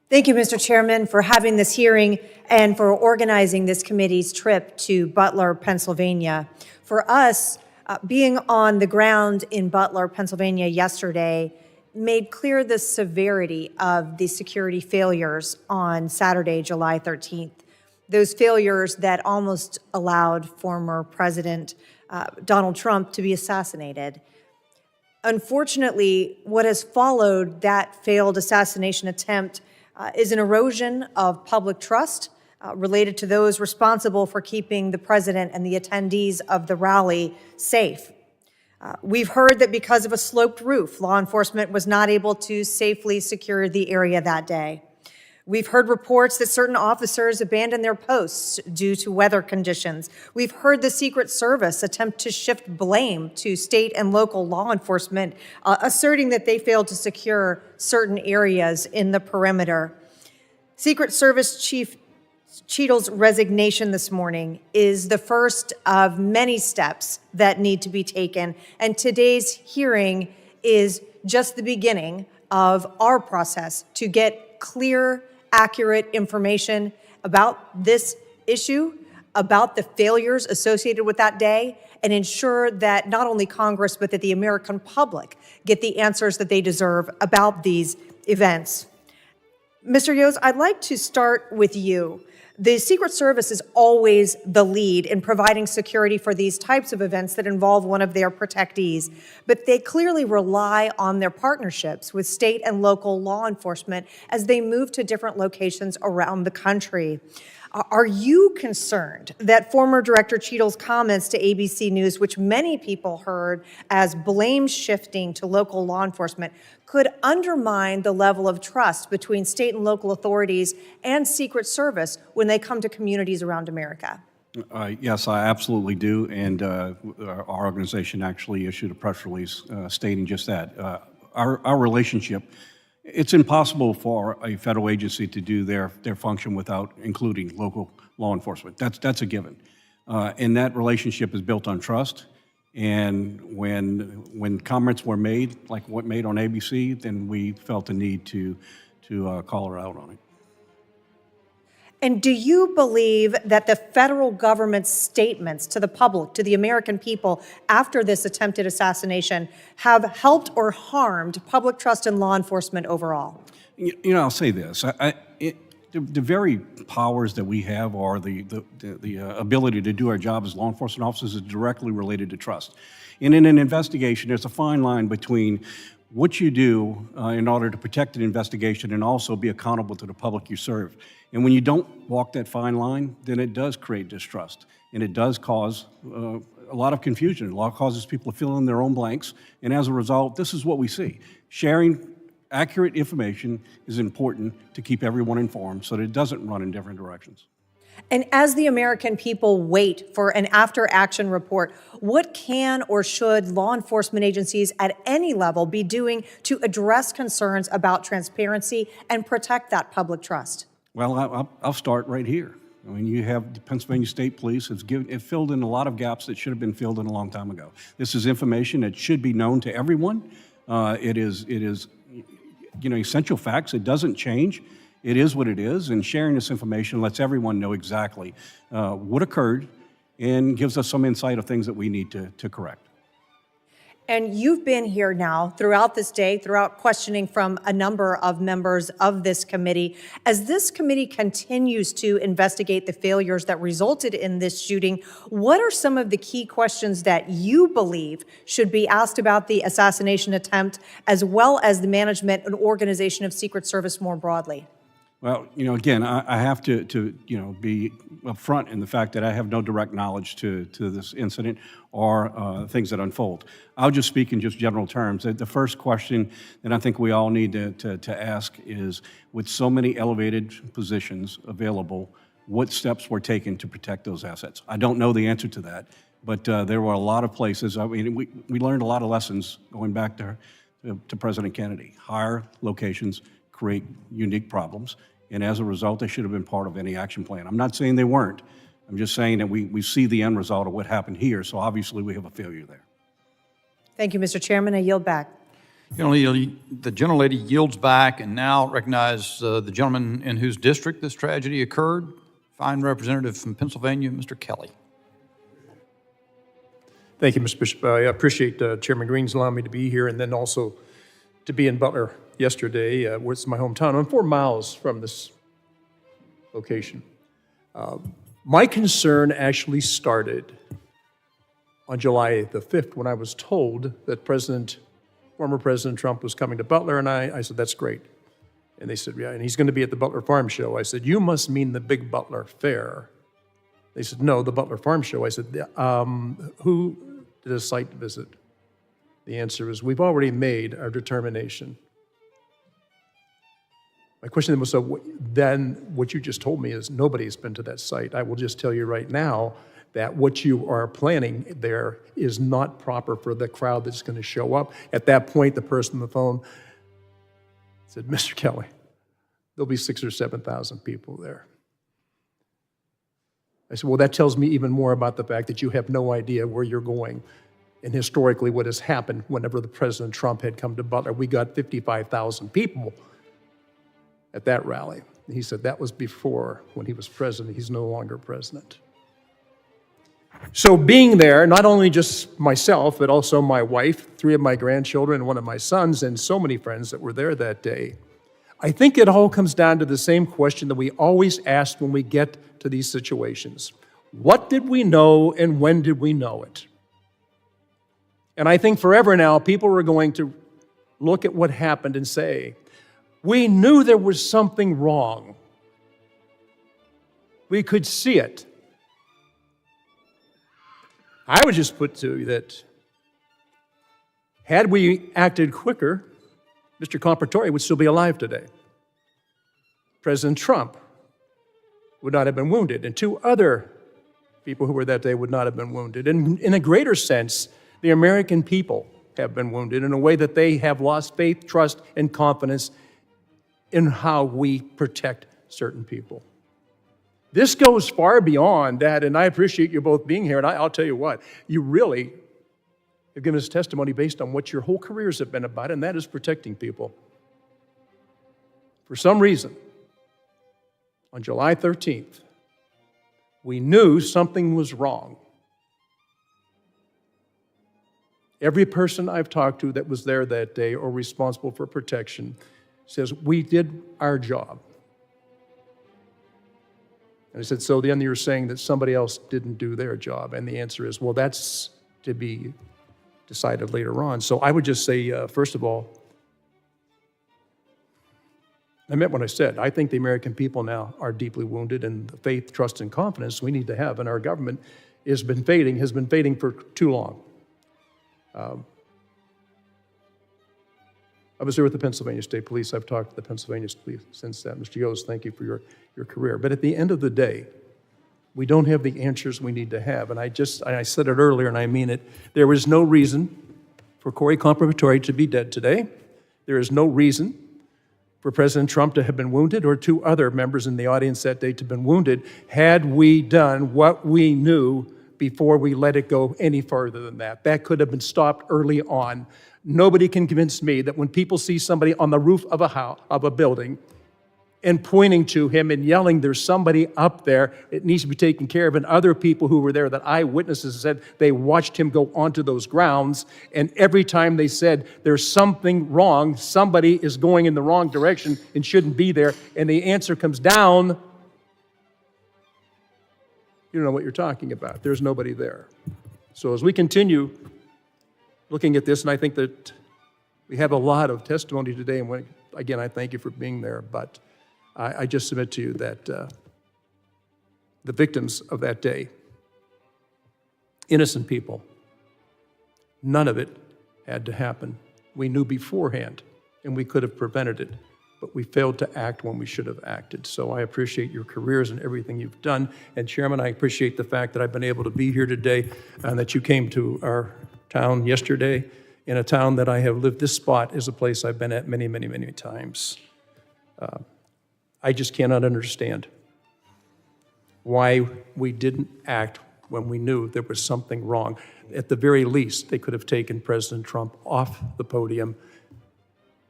Thank you, Mr. Chairman, for having this hearing and for organizing this committee's trip to Butler, Pennsylvania. For us, being on the ground in Butler, Pennsylvania yesterday made clear the severity of the security failures on Saturday, July 13th. Those failures that almost allowed former President Donald Trump to be assassinated. Unfortunately, what has followed that failed assassination attempt is an erosion of public trust related to those responsible for keeping the president and the attendees of the rally safe. We've heard that because of a sloped roof, law enforcement was not able to safely secure the area that day. We've heard reports that certain officers abandoned their posts due to weather conditions. We've heard the Secret Service attempt to shift blame to state and local law enforcement, asserting that they failed to secure certain areas in the perimeter. Secret Service Chief Cheatle's resignation this morning is the first of many steps that need to be taken, and today's hearing is just the beginning of our process to get clear, accurate information about this issue, about the failures associated with that day, and ensure that not only Congress, but that the American public get the answers that they deserve about these events. Mr. Yoes, I'd like to start with you. The Secret Service is always the lead in providing security for these types of events that involve one of their protectees, but they clearly rely on their partnerships with state and local law enforcement as they move to different locations around the country. Are you concerned that former Director Cheatle's comments to ABC News, which many people heard as blame shifting to local law enforcement, could undermine the level of trust between state and local authorities and Secret Service when they come to communities around America? Yes, I absolutely do, and our organization actually issued a press release stating just that. Our relationship, it's impossible for a federal agency to do their function without including local law enforcement. That's a given. And that relationship is built on trust. And when comments were made, like what made on ABC, then we felt the need to call her out on it. And do you believe that the federal government's statements to the public, to the American people after this attempted assassination have helped or harmed public trust in law enforcement overall? You know, I'll say this. The very powers that we have are the ability to do our job as law enforcement officers is directly related to trust. And in an investigation, there's a fine line between what you do in order to protect an investigation and also be accountable to the public you serve. And when you don't walk that fine line, then it does create distrust. And it does cause a lot of confusion. A lot causes people to fill in their own blanks. And as a result, this is what we see. Sharing accurate information is important to keep everyone informed so that it doesn't run in different directions. And as the American people wait for an after-action report, what can or should law enforcement agencies at any level be doing to address concerns about transparency and protect that public trust? Well, I'll start right here. I mean, you have the Pennsylvania State Police. It filled in a lot of gaps that should have been filled in a long time ago. This is information that should be known to everyone. It is, essential facts. It doesn't change. It is what it is, and sharing this information lets everyone know exactly what occurred and gives us some insight of things that we need to correct. And you've been here now throughout this day, throughout questioning from a number of members of this committee. As this committee continues to investigate the failures that resulted in this shooting, what are some of the key questions that you believe should be asked about the assassination attempt, as well as the management and organization of Secret Service more broadly? Well, again, I have to be upfront in the fact that I have no direct knowledge to this incident or things that unfold. I'll just speak in just general terms. The first question that I think we all need to ask is, with so many elevated positions available, what steps were taken to protect those assets? I don't know the answer to that, but there were a lot of places. I mean, we learned a lot of lessons going back to President Kennedy. Higher locations create unique problems. And as a result, they should have been part of any action plan. I'm not saying they weren't. I'm just saying that we see the end result of what happened here, so obviously we have a failure there. Thank you, Mr. Chairman. I yield back. The gentlelady yields back and now recognize the gentleman in whose district this tragedy occurred, fine representative from Pennsylvania, Mr. Kelly. Thank you, Mr. Bishop. I appreciate Chairman Green's allowing me to be here, and then also to be in Butler yesterday, which is my hometown. I'm 4 miles from this location. My concern actually started on July the 5th when I was told that former President Trump was coming to Butler, and I said, that's great. And they said, yeah, and he's going to be at the Butler Farm Show. I said, you must mean the big Butler Fair. They said, no, the Butler Farm Show. I said, who did a site visit? The answer is, we've already made our determination. My question was, so then what you just told me is nobody's been to that site. I will just tell you right now that what you are planning there is not proper for the crowd that's going to show up. At that point, the person on the phone said, Mr. Kelly, there'll be 6,000 or 7,000 people there. I said, well, that tells me even more about the fact that you have no idea where you're going. And historically, what has happened whenever the President Trump had come to Butler, we got 55,000 people at that rally. And he said that was before, when he was president. He's no longer president. So being there, not only just myself, but also my wife, 3 of my grandchildren, and 1 of my sons, and so many friends that were there that day, I think it all comes down to the same question that we always ask when we get to these situations. What did we know and when did we know it? And I think forever now, people are going to look at what happened and say, we knew there was something wrong. We could see it. I would just put to you that had we acted quicker, Mr. Compratore would still be alive today. President Trump would not have been wounded, and 2 other people who were that day would not have been wounded. And in a greater sense, the American people have been wounded in a way that they have lost faith, trust, and confidence in how we protect certain people. This goes far beyond that, and I appreciate you both being here, and I'll tell you what, you really have given us testimony based on what your whole careers have been about, and that is protecting people. For some reason, on July 13th, we knew something was wrong. Every person I've talked to that was there that day or responsible for protection says, we did our job. And I said, so then you're saying that somebody else didn't do their job? And the answer is, well, that's to be decided later on. So I would just say, first of all, I meant what I said. I think the American people now are deeply wounded, and the faith, trust, and confidence we need to have in our government has been fading for too long. I was there with the Pennsylvania State Police. I've talked to the Pennsylvania Police since then. Mr. Yoes, thank you for your career. But at the end of the day, we don't have the answers we need to have. And I said it earlier, and I mean it. There is no reason for Corey Compratore to be dead today. There is no reason for President Trump to have been wounded or 2 other members in the audience that day to have been wounded had we done what we knew before we let it go any further than that. That could have been stopped early on. Nobody can convince me that when people see somebody on the roof of a house, of a building, and pointing to him and yelling, there's somebody up there, it needs to be taken care of, and other people who were there that eyewitnesses said they watched him go onto those grounds, and every time they said there's something wrong, somebody is going in the wrong direction and shouldn't be there, and the answer comes down, you don't know what you're talking about. There's nobody there. So as we continue looking at this, and I think that we have a lot of testimony today, and again, I thank you for being there, but I just submit to you that the victims of that day, innocent people, none of it had to happen. We knew beforehand, and we could have prevented it, but we failed to act when we should have acted. So I appreciate your careers and everything you've done. And Chairman, I appreciate the fact that I've been able to be here today and that you came to our town yesterday, in a town that I have lived. This spot is a place I've been at many, many, many times. I just cannot understand why we didn't act when we knew there was something wrong. At the very least, they could have taken President Trump off the podium,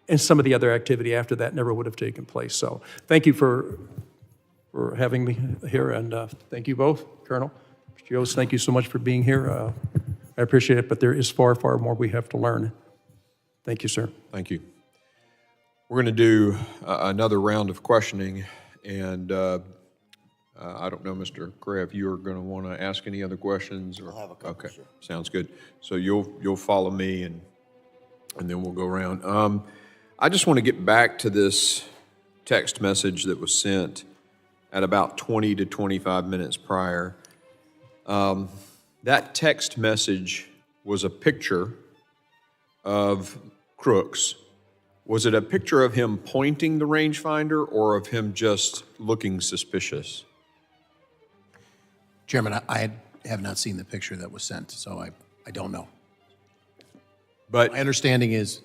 and some of the other activity after that never would have taken place. So thank you for having me here, and thank you both. Colonel, Mr. Yoes, thank you so much for being here. I appreciate it, but there is far, far more we have to learn. Thank you, sir. Thank you. We're going to do another round of questioning, and I don't know, Mr. Gray, if you're going to want to ask any other questions. Or, I'll have a couple, okay, sir. Sounds good. So you'll follow me, and then we'll go around. I just want to get back to this text message that was sent at about 20 to 25 minutes prior. That text message was a picture of Crooks. Was it a picture of him pointing the rangefinder or of him just looking suspicious? Chairman, I have not seen the picture that was sent, so I don't know. But my understanding is,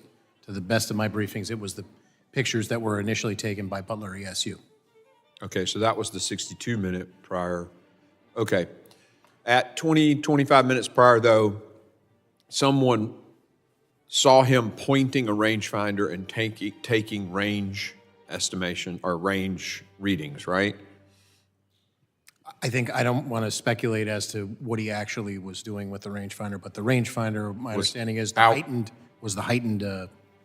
to the best of my briefings, it was the pictures that were initially taken by Butler ESU. Okay, so that was the 62-minute prior. Okay. At 20, 25 minutes prior, though, someone saw him pointing a rangefinder and taking range estimation or range readings, right? I don't want to speculate as to what he actually was doing with the rangefinder, but the rangefinder, my understanding is, was the heightened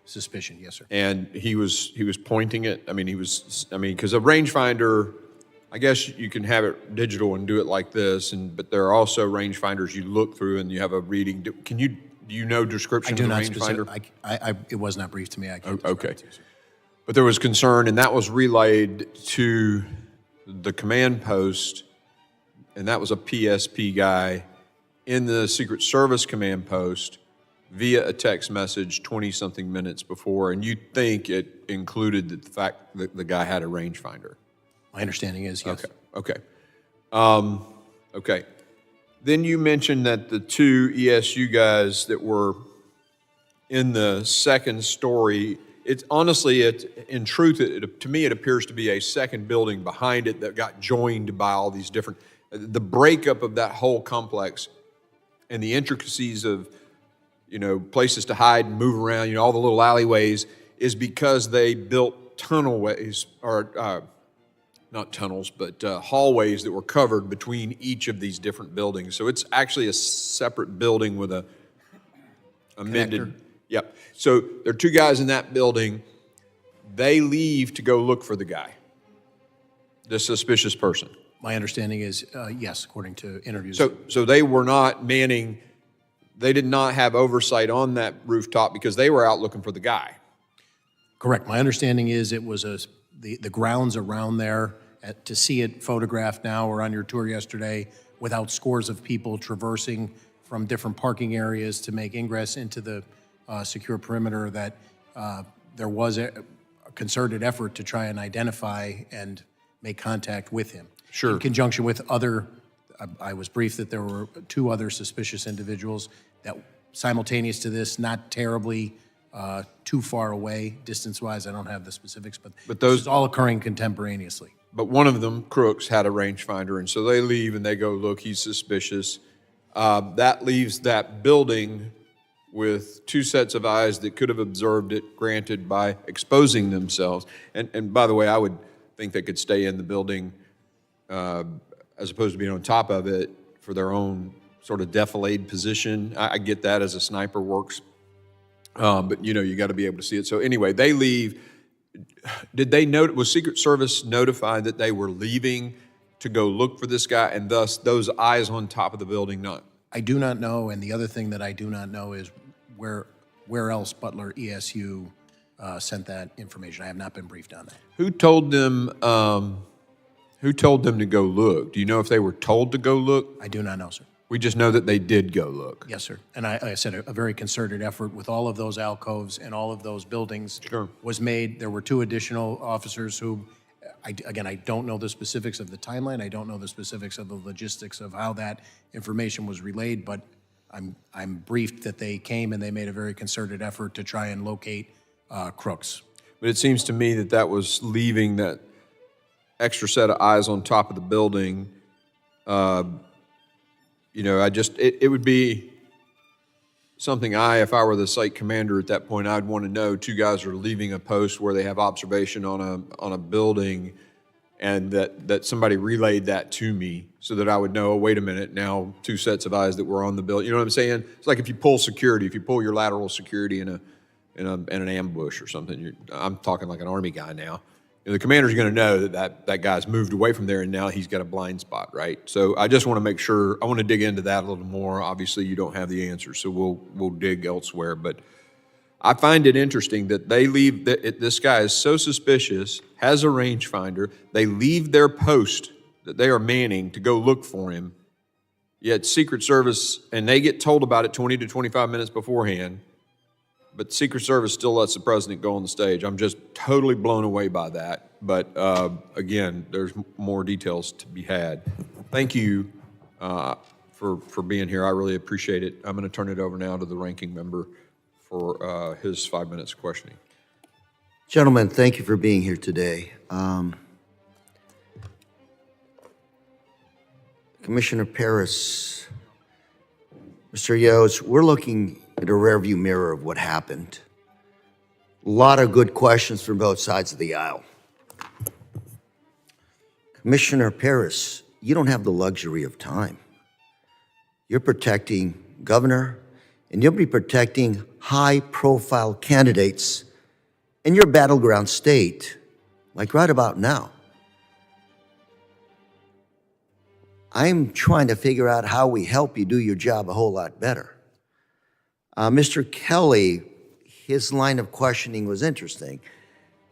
suspicion. Yes, sir. And he was pointing it. Because a rangefinder, I guess you can have it digital and do it like this, but there are also rangefinders you look through and you have a reading. Do you know description of the rangefinder? It was not briefed to me. I can't okay. describe it to you, sir. But there was concern, and that was relayed to the command post, and that was a PSP guy in the Secret Service command post via a text message 20-something minutes before, and you think it included the fact that the guy had a rangefinder? My understanding is, yes. Okay. Okay. Then you mentioned that the two ESU guys that were in the second story, in truth, to me, it appears to be a second building behind it that got joined by all these different, the breakup of that whole complex and the intricacies of, places to hide and move around, all the little alleyways, is because they built tunnelways, or not tunnels, but hallways that were covered between each of these different buildings. So it's actually a separate building with a amended. Connector. Yep. So there are two guys in that building. They leave to go look for the guy, the suspicious person. My understanding is, yes, according to interviews. So they were not manning, they did not have oversight on that rooftop because they were out looking for the guy. Correct. My understanding is it was the grounds around there, to see it photographed now or on your tour yesterday, without scores of people traversing from different parking areas to make ingress into the secure perimeter, that there was a concerted effort to try and identify and make contact with him. Sure. In conjunction with other, I was briefed that there were two other suspicious individuals that simultaneous to this, not terribly too far away distance-wise. I don't have the specifics, but those, this is all occurring contemporaneously. But one of them, Crooks, had a rangefinder, and so they leave and they go, look, he's suspicious. That leaves that building with two sets of eyes that could have observed it, granted, by exposing themselves. And by the way, I would think they could stay in the building as opposed to being on top of it for their own sort of defilade position. I get that as a sniper works, but you got to be able to see it. So anyway, they leave. Did they know? Was Secret Service notified that they were leaving to go look for this guy, and thus those eyes on top of the building not? I do not know, and the other thing that I do not know is where else Butler ESU sent that information. I have not been briefed on that. Who told them? Who told them to go look? Do you know if they were told to go look? I do not know, sir. We just know that they did go look. Yes, sir. And I said a very concerted effort with all of those alcoves and all of those buildings was made. There were two additional officers who, I don't know the specifics of the timeline. I don't know the specifics of the logistics of how that information was relayed, but I'm briefed that they came and they made a very concerted effort to try and locate Crooks. But it seems to me that was leaving that extra set of eyes on top of the building. It would be something if I were the site commander at that point, I'd want to know two guys are leaving a post where they have observation on a building, and that somebody relayed that to me so that I would know, oh, wait a minute, now two sets of eyes that were on the building. You know what I'm saying? It's like if you pull your lateral security in an ambush or something. I'm talking like an Army guy now. The commander's going to know that guy's moved away from there and now he's got a blind spot, right? So I just want to make sure, I want to dig into that a little more. Obviously, you don't have the answer, so we'll dig elsewhere. But I find it interesting that they leave, this guy is so suspicious, has a rangefinder, they leave their post that they are manning to go look for him, yet Secret Service, and they get told about it 20 to 25 minutes beforehand, but Secret Service still lets the president go on the stage. I'm just totally blown away by that. But again, there's more details to be had. Thank you for being here. I really appreciate it. I'm going to turn it over now to the ranking member for his 5 minutes of questioning. Gentlemen, thank you for being here today. Commissioner Paris, Mr. Yoes, we're looking at a rearview mirror of what happened. A lot of good questions from both sides of the aisle. Commissioner Paris, you don't have the luxury of time. You're protecting governor, and you'll be protecting high-profile candidates in your battleground state, like right about now. I'm trying to figure out how we help you do your job a whole lot better. Mr. Kelly, his line of questioning was interesting,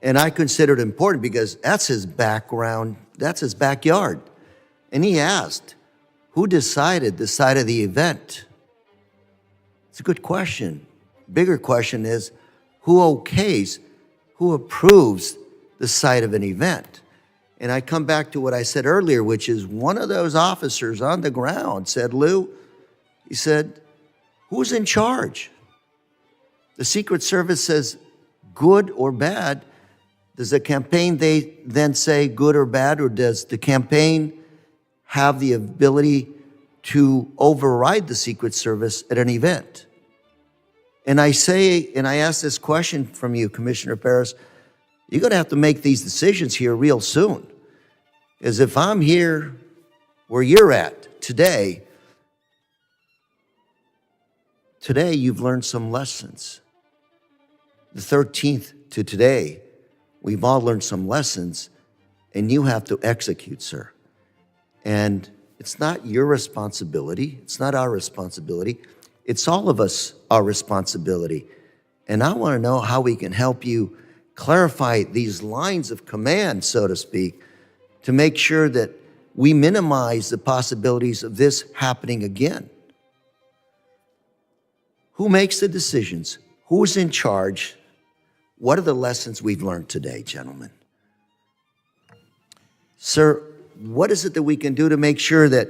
and I considered it important because that's his background, that's his backyard. And he asked, who decided the site of the event? It's a good question. Bigger question is, who okays, who approves the site of an event? And I come back to what I said earlier, which is one of those officers on the ground said, Lou, he said, who's in charge? The Secret Service says good or bad. Does the campaign then say good or bad, or does the campaign have the ability to override the Secret Service at an event? And I ask this question from you, Commissioner Paris, you're going to have to make these decisions here real soon. Because if I'm here where you're at today you've learned some lessons. The 13th to today, we've all learned some lessons, and you have to execute, sir. And it's not your responsibility. It's not our responsibility. It's all of us, our responsibility. And I want to know how we can help you clarify these lines of command, so to speak, to make sure that we minimize the possibilities of this happening again. Who makes the decisions? Who's in charge? What are the lessons we've learned today, gentlemen? Sir, what is it that we can do to make sure that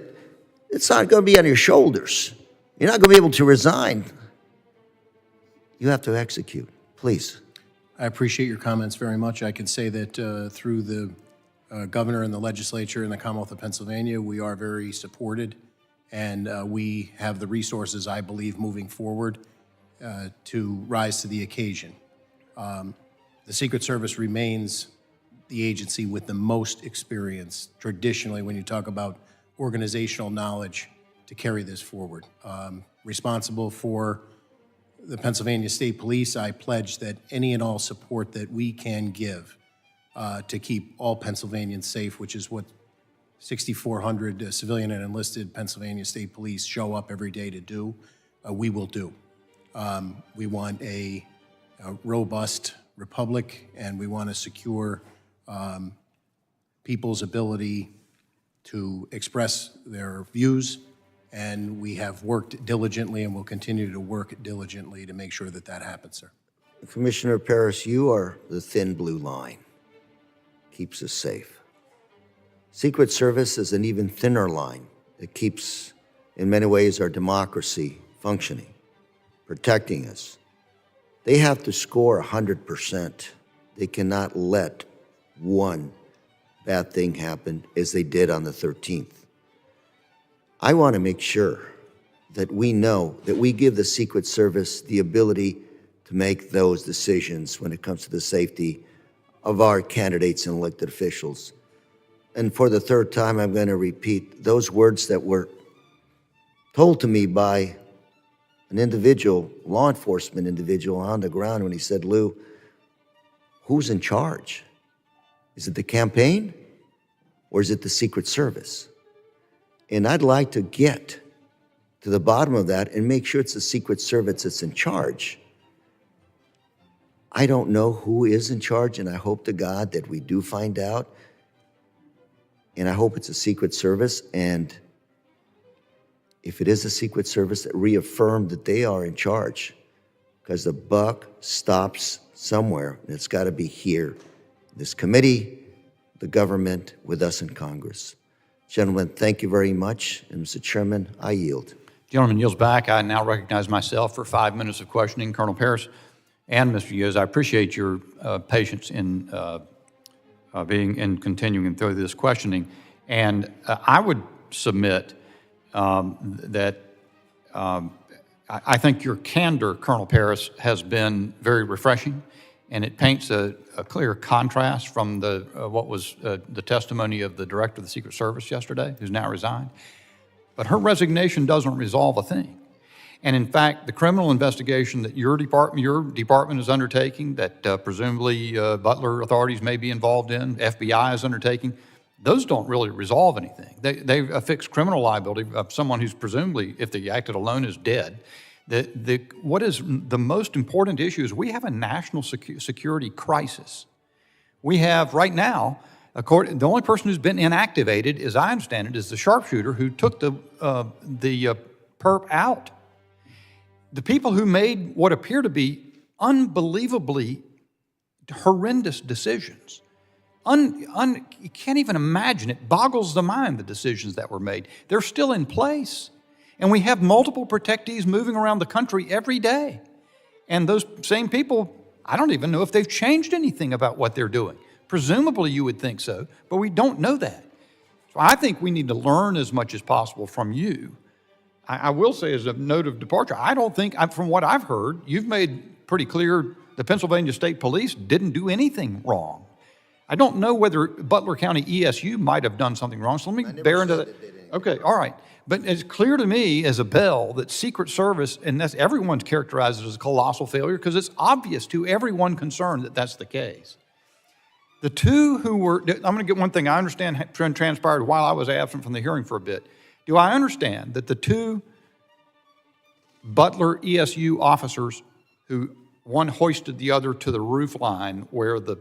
it's not going to be on your shoulders? You're not going to be able to resign. You have to execute, please. I appreciate your comments very much. I can say that through the governor and the legislature in the Commonwealth of Pennsylvania, we are very supported, and we have the resources, I believe, moving forward to rise to the occasion. The Secret Service remains the agency with the most experience, traditionally, when you talk about organizational knowledge to carry this forward. Responsible for the Pennsylvania State Police, I pledge that any and all support that we can give to keep all Pennsylvanians safe, which is what 6,400 civilian and enlisted Pennsylvania State Police show up every day to do, we will do. We want a robust republic, and we want to secure people's ability to express their views, and we have worked diligently and will continue to work diligently to make sure that that happens, sir. Commissioner Paris, you are the thin blue line. Keeps us safe. Secret Service is an even thinner line that keeps, in many ways, our democracy functioning, protecting us. They have to score 100%. They cannot let one bad thing happen as they did on the 13th. I want to make sure that we know that we give the Secret Service the ability to make those decisions when it comes to the safety of our candidates and elected officials. And for the third time, I'm going to repeat those words that were told to me by an individual, law enforcement individual on the ground when he said, Lou, who's in charge? Is it the campaign or is it the Secret Service? And I'd like to get to the bottom of that and make sure it's the Secret Service that's in charge. I don't know who is in charge, and I hope to God that we do find out. And I hope it's a Secret Service, and if it is a Secret Service, that reaffirm that they are in charge, because the buck stops somewhere, and it's got to be here. This committee, the government, with us in Congress. Gentlemen, thank you very much, and Mr. Chairman, I yield. Gentleman yields back. I now recognize myself for 5 minutes of questioning. Colonel Paris and Mr. Yoes, I appreciate your patience in being and continuing through this questioning. And I would submit that I think your candor, Colonel Paris, has been very refreshing, and it paints a clear contrast from the what was the testimony of the director of the Secret Service yesterday, who's now resigned. But her resignation doesn't resolve a thing. And in fact, the criminal investigation that your department is undertaking, that presumably Butler authorities may be involved in, FBI is undertaking, those don't really resolve anything. They affix criminal liability of someone who's presumably, if they acted alone, is dead. What is the most important issue is we have a national security crisis. We have right now, the only person who's been inactivated, as I understand it, is the sharpshooter who took the perp out. The people who made what appear to be unbelievably horrendous decisions. You can't even imagine. It boggles the mind, the decisions that were made. They're still in place. And we have multiple protectees moving around the country every day. And those same people, I don't even know if they've changed anything about what they're doing. Presumably you would think so, but we don't know that. So I think we need to learn as much as possible from you. I will say as a note of departure, I don't think, from what I've heard, you've made pretty clear the Pennsylvania State Police didn't do anything wrong. I don't know whether Butler County ESU might have done something wrong, so let me bear into that. Okay, all right. But it's clear to me as a bell that Secret Service, and that's everyone's characterized it as a colossal failure because it's obvious to everyone concerned that that's the case. The two who were, I'm going to get one thing I understand transpired while I was absent from the hearing for a bit. Do I understand that the two Butler ESU officers who one hoisted the other to the roof line where the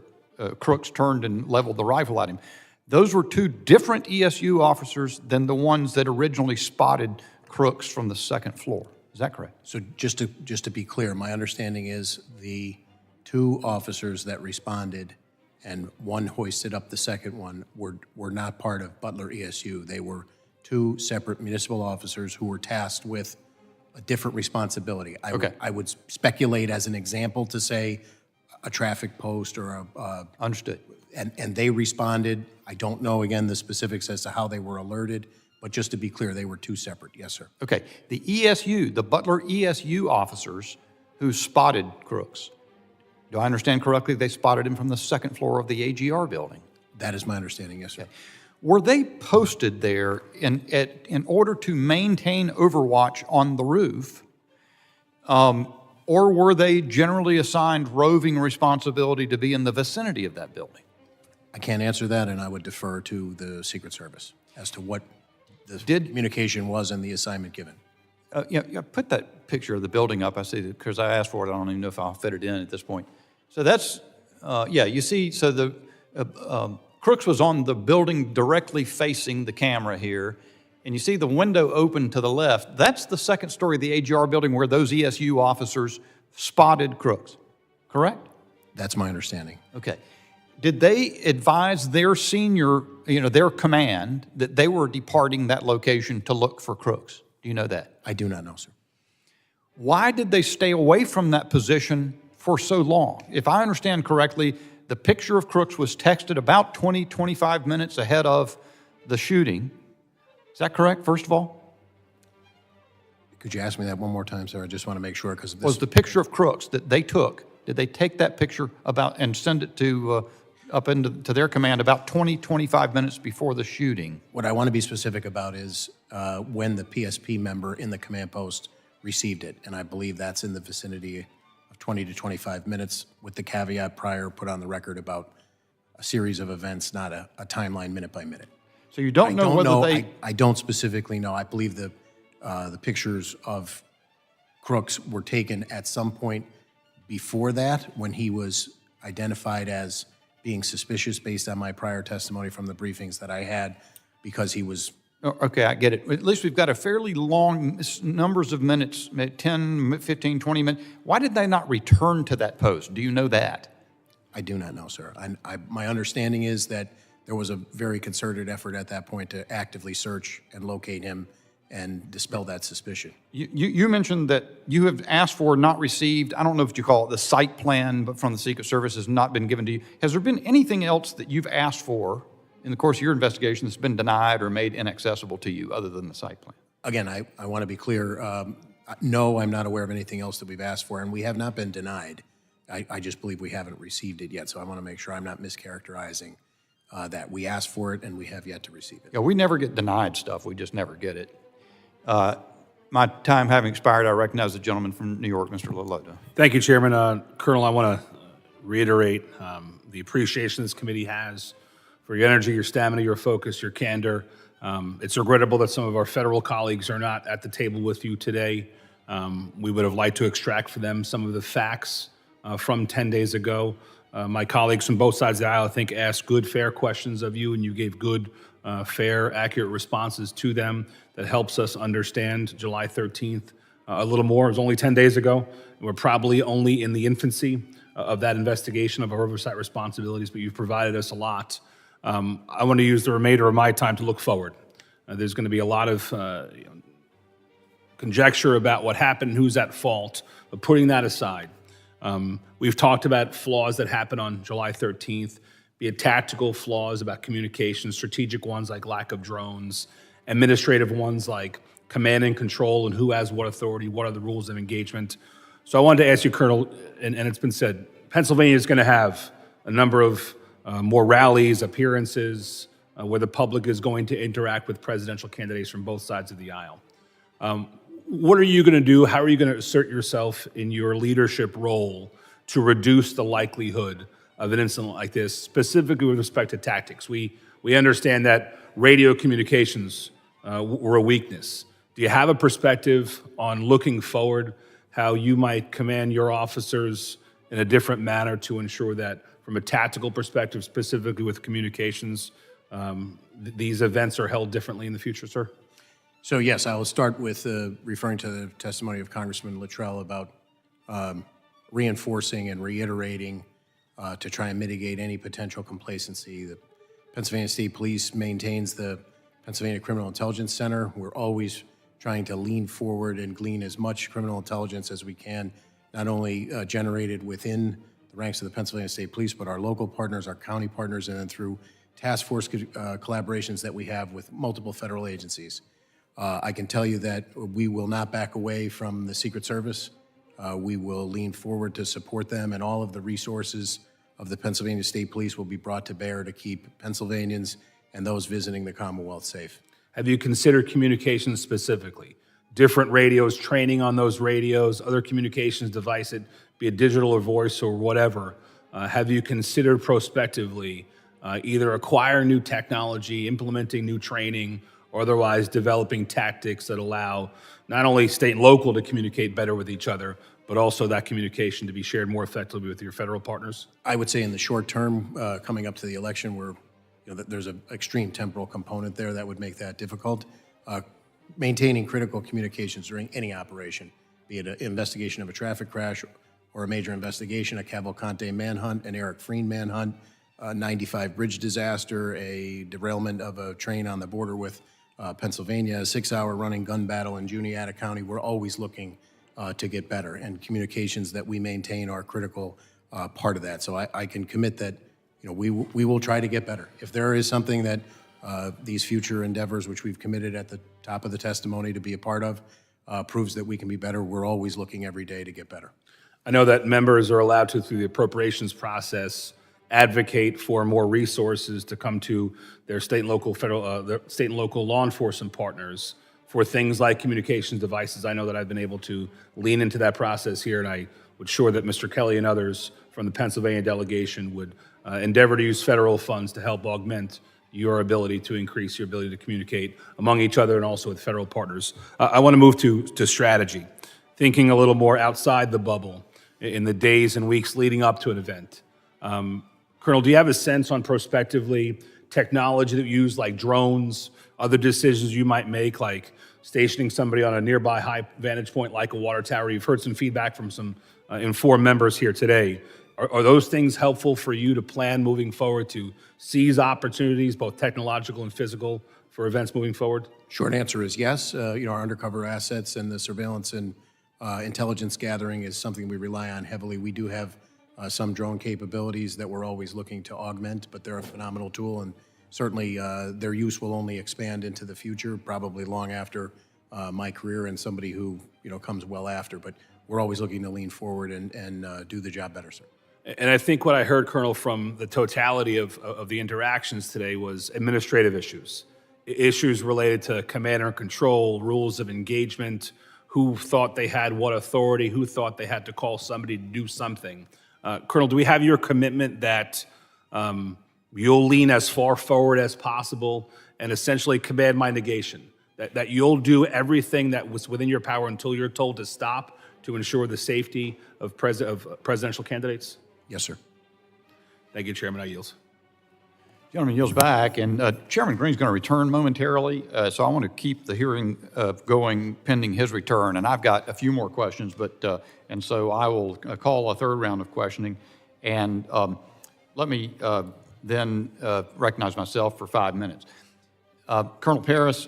crooks turned and leveled the rifle at him, those were two different ESU officers than the ones that originally spotted crooks from the second floor? Is that correct? So just to be clear, my understanding is the two officers that responded and one hoisted up the second one were not part of Butler ESU. They were two separate municipal officers who were tasked with a different responsibility. I would speculate as an example to say a traffic post or a... Understood. And they responded. I don't know, again, the specifics as to how they were alerted, but just to be clear, they were two separate. Yes, sir. Okay. The ESU, the Butler ESU officers who spotted crooks, do I understand correctly they spotted him from the second floor of the AGR building? That is my understanding, yes, sir. Okay. Were they posted there in order to maintain overwatch on the roof, or were they generally assigned roving responsibility to be in the vicinity of that building? I can't answer that, and I would defer to the Secret Service as to what the communication was and the assignment given. Yeah, put that picture of the building up. I see that because I asked for it. I don't even know if I'll fit it in at this point. So that's, yeah, you see, so the Crooks was on the building directly facing the camera here, and you see the window open to the left. That's the second story of the AGR building where those ESU officers spotted Crooks, correct? That's my understanding. Okay. Did they advise their senior, their command that they were departing that location to look for Crooks? Do you know that? I do not know, sir. Why did they stay away from that position for so long? If I understand correctly, the picture of Crooks was texted about 20, 25 minutes ahead of the shooting. Is that correct, first of all? Could you ask me that one more time, sir? I just want to make sure, because was the picture of Crooks that they took, did they take that picture and send it to up into their command about 20, 25 minutes before the shooting? What I want to be specific about is when the PSP member in the command post received it, and I believe that's in the vicinity of 20 to 25 minutes, with the caveat prior put on the record about a series of events, not a timeline minute by minute. So you don't know whether they... I don't specifically know. I believe the pictures of Crooks were taken at some point before that, when he was identified as being suspicious based on my prior testimony from the briefings that I had, because he was. Okay, I get it. At least we've got a fairly long numbers of minutes, 10, 15, 20 minutes. Why did they not return to that post? Do you know that? I do not know, sir. My understanding is that there was a very concerted effort at that point to actively search and locate him and dispel that suspicion. You mentioned that you have asked for, not received, I don't know if you call it the site plan, but from the Secret Service has not been given to you. Has there been anything else that you've asked for in the course of your investigation that's been denied or made inaccessible to you other than the site plan? Again, I want to be clear. No, I'm not aware of anything else that we've asked for, and we have not been denied. I just believe we haven't received it yet, so I want to make sure I'm not mischaracterizing that. We asked for it, and we have yet to receive it. Yeah, we never get denied stuff. We just never get it. My time having expired, I recognize the gentleman from New York, Mr. Lilota. Thank you, Chairman. Colonel, I want to reiterate the appreciation this committee has for your energy, your stamina, your focus, your candor. It's regrettable that some of our federal colleagues are not at the table with you today. We would have liked to extract for them some of the facts from 10 days ago. My colleagues from both sides of the aisle, I think, asked good, fair questions of you, and you gave good, fair, accurate responses to them that helps us understand July 13th a little more. It was only 10 days ago. We're probably only in the infancy of that investigation of our oversight responsibilities, but you've provided us a lot. I want to use the remainder of my time to look forward. There's going to be a lot of conjecture about what happened and who's at fault, but putting that aside, we've talked about flaws that happened on July 13th, be it tactical flaws about communication, strategic ones like lack of drones, administrative ones like command and control and who has what authority, what are the rules of engagement. So I wanted to ask you, Colonel, and it's been said, Pennsylvania is going to have a number of more rallies, appearances, where the public is going to interact with presidential candidates from both sides of the aisle. What are you going to do? How are you going to assert yourself in your leadership role to reduce the likelihood of an incident like this, specifically with respect to tactics? We understand that radio communications were a weakness. Do you have a perspective on looking forward, how you might command your officers in a different manner to ensure that from a tactical perspective, specifically with communications, these events are held differently in the future, sir? So yes, I will start with referring to the testimony of Congressman Luttrell about reinforcing and reiterating to try and mitigate any potential complacency. The Pennsylvania State Police maintains the Pennsylvania Criminal Intelligence Center. We're always trying to lean forward and glean as much criminal intelligence as we can, not only generated within the ranks of the Pennsylvania State Police, but our local partners, our county partners, and then through task force collaborations that we have with multiple federal agencies. I can tell you that we will not back away from the Secret Service. We will lean forward to support them, and all of the resources of the Pennsylvania State Police will be brought to bear to keep Pennsylvanians and those visiting the Commonwealth safe. Have you considered communications specifically? Different radios, training on those radios, other communications devices, be it digital or voice or whatever. Have you considered prospectively either acquiring new technology, implementing new training, or otherwise developing tactics that allow not only state and local to communicate better with each other, but also that communication to be shared more effectively with your federal partners? I would say in the short term, coming up to the election, there's an extreme temporal component there that would make that difficult. Maintaining critical communications during any operation, be it an investigation of a traffic crash or a major investigation, a Cavalcante manhunt, an Eric Freen manhunt, a 95 bridge disaster, a derailment of a train on the border with Pennsylvania, a 6-hour running gun battle in Juniata County. We're always looking to get better, and communications that we maintain are a critical part of that. So I can commit that we will try to get better. If there is something that these future endeavors, which we've committed at the top of the testimony to be a part of, proves that we can be better, we're always looking every day to get better. I know that members are allowed to, through the appropriations process, advocate for more resources to come to their state and local their state and local law enforcement partners for things like communications devices. I know that I've been able to lean into that process here, and I would sure that Mr. Kelly and others from the Pennsylvania delegation would endeavor to use federal funds to help augment your ability to increase your ability to communicate among each other and also with federal partners. I want to move to strategy, thinking a little more outside the bubble. in the days and weeks leading up to an event. Colonel, do you have a sense on prospectively technology that you use, like drones, other decisions you might make, like stationing somebody on a nearby high vantage point like a water tower? You've heard some feedback from some informed members here today. Are those things helpful for you to plan moving forward to seize opportunities, both technological and physical, for events moving forward? Short answer is yes. Our undercover assets and the surveillance and intelligence gathering is something we rely on heavily. We do have some drone capabilities that we're always looking to augment, but they're a phenomenal tool, and certainly their use will only expand into the future, probably long after my career and somebody who comes well after. But we're always looking to lean forward and do the job better, sir. And I think what I heard, Colonel, from the totality of the interactions today was administrative issues. Issues related to command and control, rules of engagement, who thought they had what authority, who thought they had to call somebody to do something. Colonel, do we have your commitment that you'll lean as far forward as possible and essentially command my negation, that you'll do everything that was within your power until you're told to stop to ensure the safety of presidential candidates? Yes, sir. Thank you, Chairman. I yield. Gentleman yields back, and Chairman Green's going to return momentarily, so I want to keep the hearing going pending his return. And I've got a few more questions, and so I will call a third round of questioning. And let me then recognize myself for 5 minutes. Colonel Paris,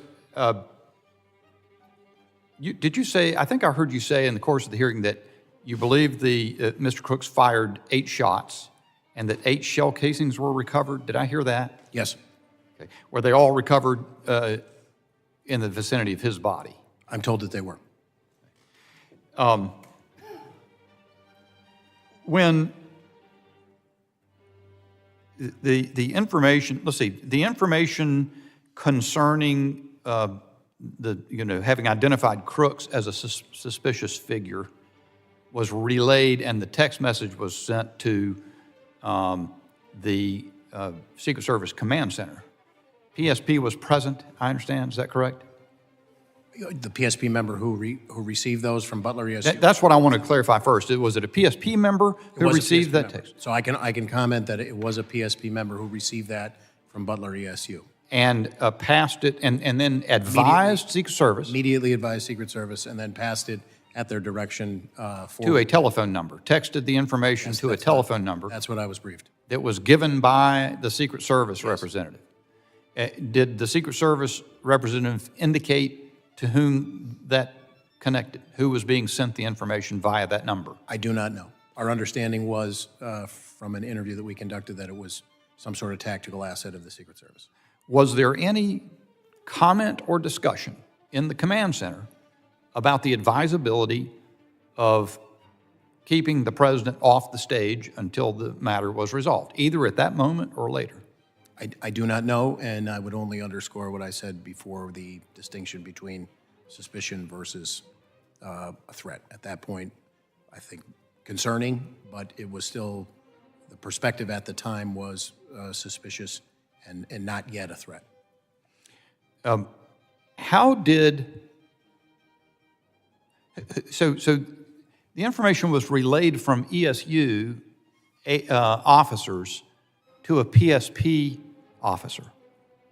did you say? I think I heard you say in the course of the hearing that you believe Mr. Crooks fired 8 shots, and that 8 shell casings were recovered. Did I hear that? Yes. Okay. Were they all recovered in the vicinity of his body? I'm told that they were. When the information, let's see, the information concerning having identified Crooks as a suspicious figure was relayed, and the text message was sent to the Secret Service Command Center. PSP was present, I understand. Is that correct? The PSP member who received those from Butler ESU? That's what I want to clarify first. Was it a PSP member who received that text? So I can comment that it was a PSP member who received that from Butler ESU. And passed it and then advised Secret Service? Immediately advised Secret Service and then passed it at their direction to a telephone number, texted the information to a telephone number. That's what I was briefed. That was given by the Secret Service representative. Did the Secret Service representative indicate to whom that connected? Who was being sent the information via that number? I do not know. Our understanding was from an interview that we conducted that it was some sort of tactical asset of the Secret Service. Was there any comment or discussion in the command center about the advisability of keeping the president off the stage until the matter was resolved, either at that moment or later? I do not know, and I would only underscore what I said before, the distinction between suspicion versus a threat. At that point, I think concerning, but it was still, the perspective at the time was suspicious and not yet a threat. How did... So the information was relayed from ESU officers to a PSP officer.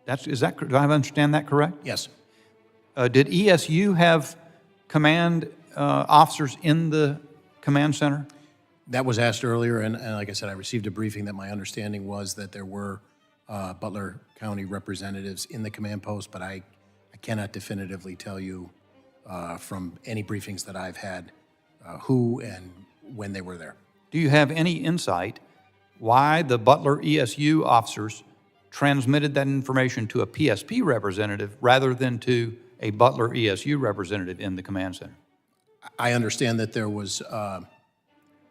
Do I understand that correct? Yes. Did ESU have command officers in the command center? That was asked earlier, and like I said, I received a briefing that my understanding was that there were Butler County representatives in the command post, but I cannot definitively tell you from any briefings that I've had who and when they were there. Do you have any insight why the Butler ESU officers transmitted that information to a PSP representative rather than to a Butler ESU representative in the command center? I understand that there was,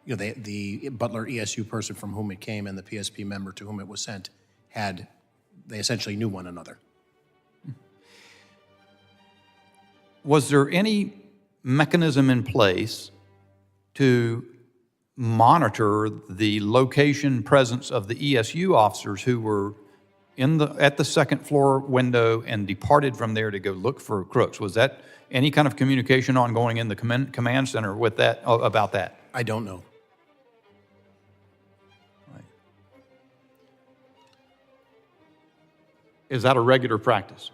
the Butler ESU person from whom it came and the PSP member to whom it was sent they essentially knew one another. Was there any mechanism in place to monitor the location presence of the ESU officers who were at the second floor window and departed from there to go look for Crooks? Was that any kind of communication ongoing in the command center with that about that? I don't know. is that a regular practice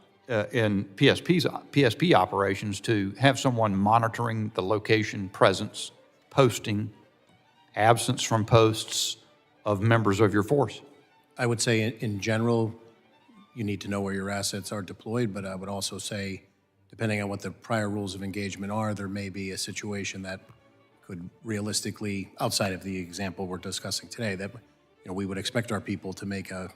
in PSP operations to have someone monitoring the location, presence, posting, absence from posts of members of your force? I would say in general, you need to know where your assets are deployed, but I would also say, depending on what the prior rules of engagement are, there may be a situation that could realistically, outside of the example we're discussing today, that we would expect our people to make a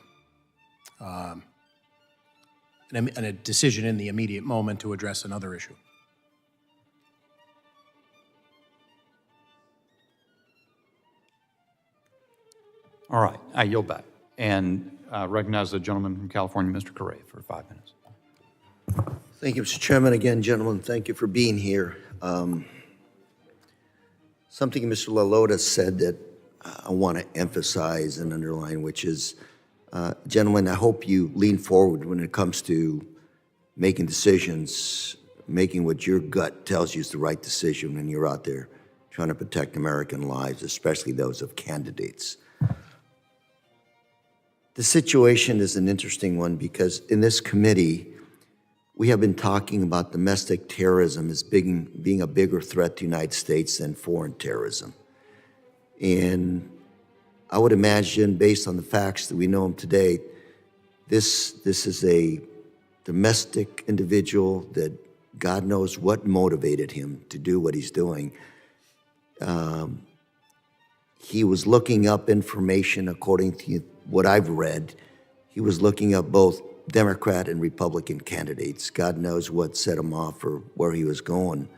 decision in the immediate moment to address another issue. All right, I yield back and recognize the gentleman from California, Mr. Correa, for 5 minutes. Thank you, Mr. Chairman. Again, gentlemen, thank you for being here. Something Mr. LaLota said that I want to emphasize and underline, which is, gentlemen, I hope you lean forward when it comes to making decisions, making what your gut tells you is the right decision when you're out there trying to protect American lives, especially those of candidates. The situation is an interesting one because in this committee, we have been talking about domestic terrorism as being a bigger threat to the United States than foreign terrorism. And I would imagine, based on the facts that we know them today, this is a domestic individual that God knows what motivated him to do what he's doing. He was looking up information according to what I've read. He was looking up both Democrat and Republican candidates. God knows what set him off or where he was going,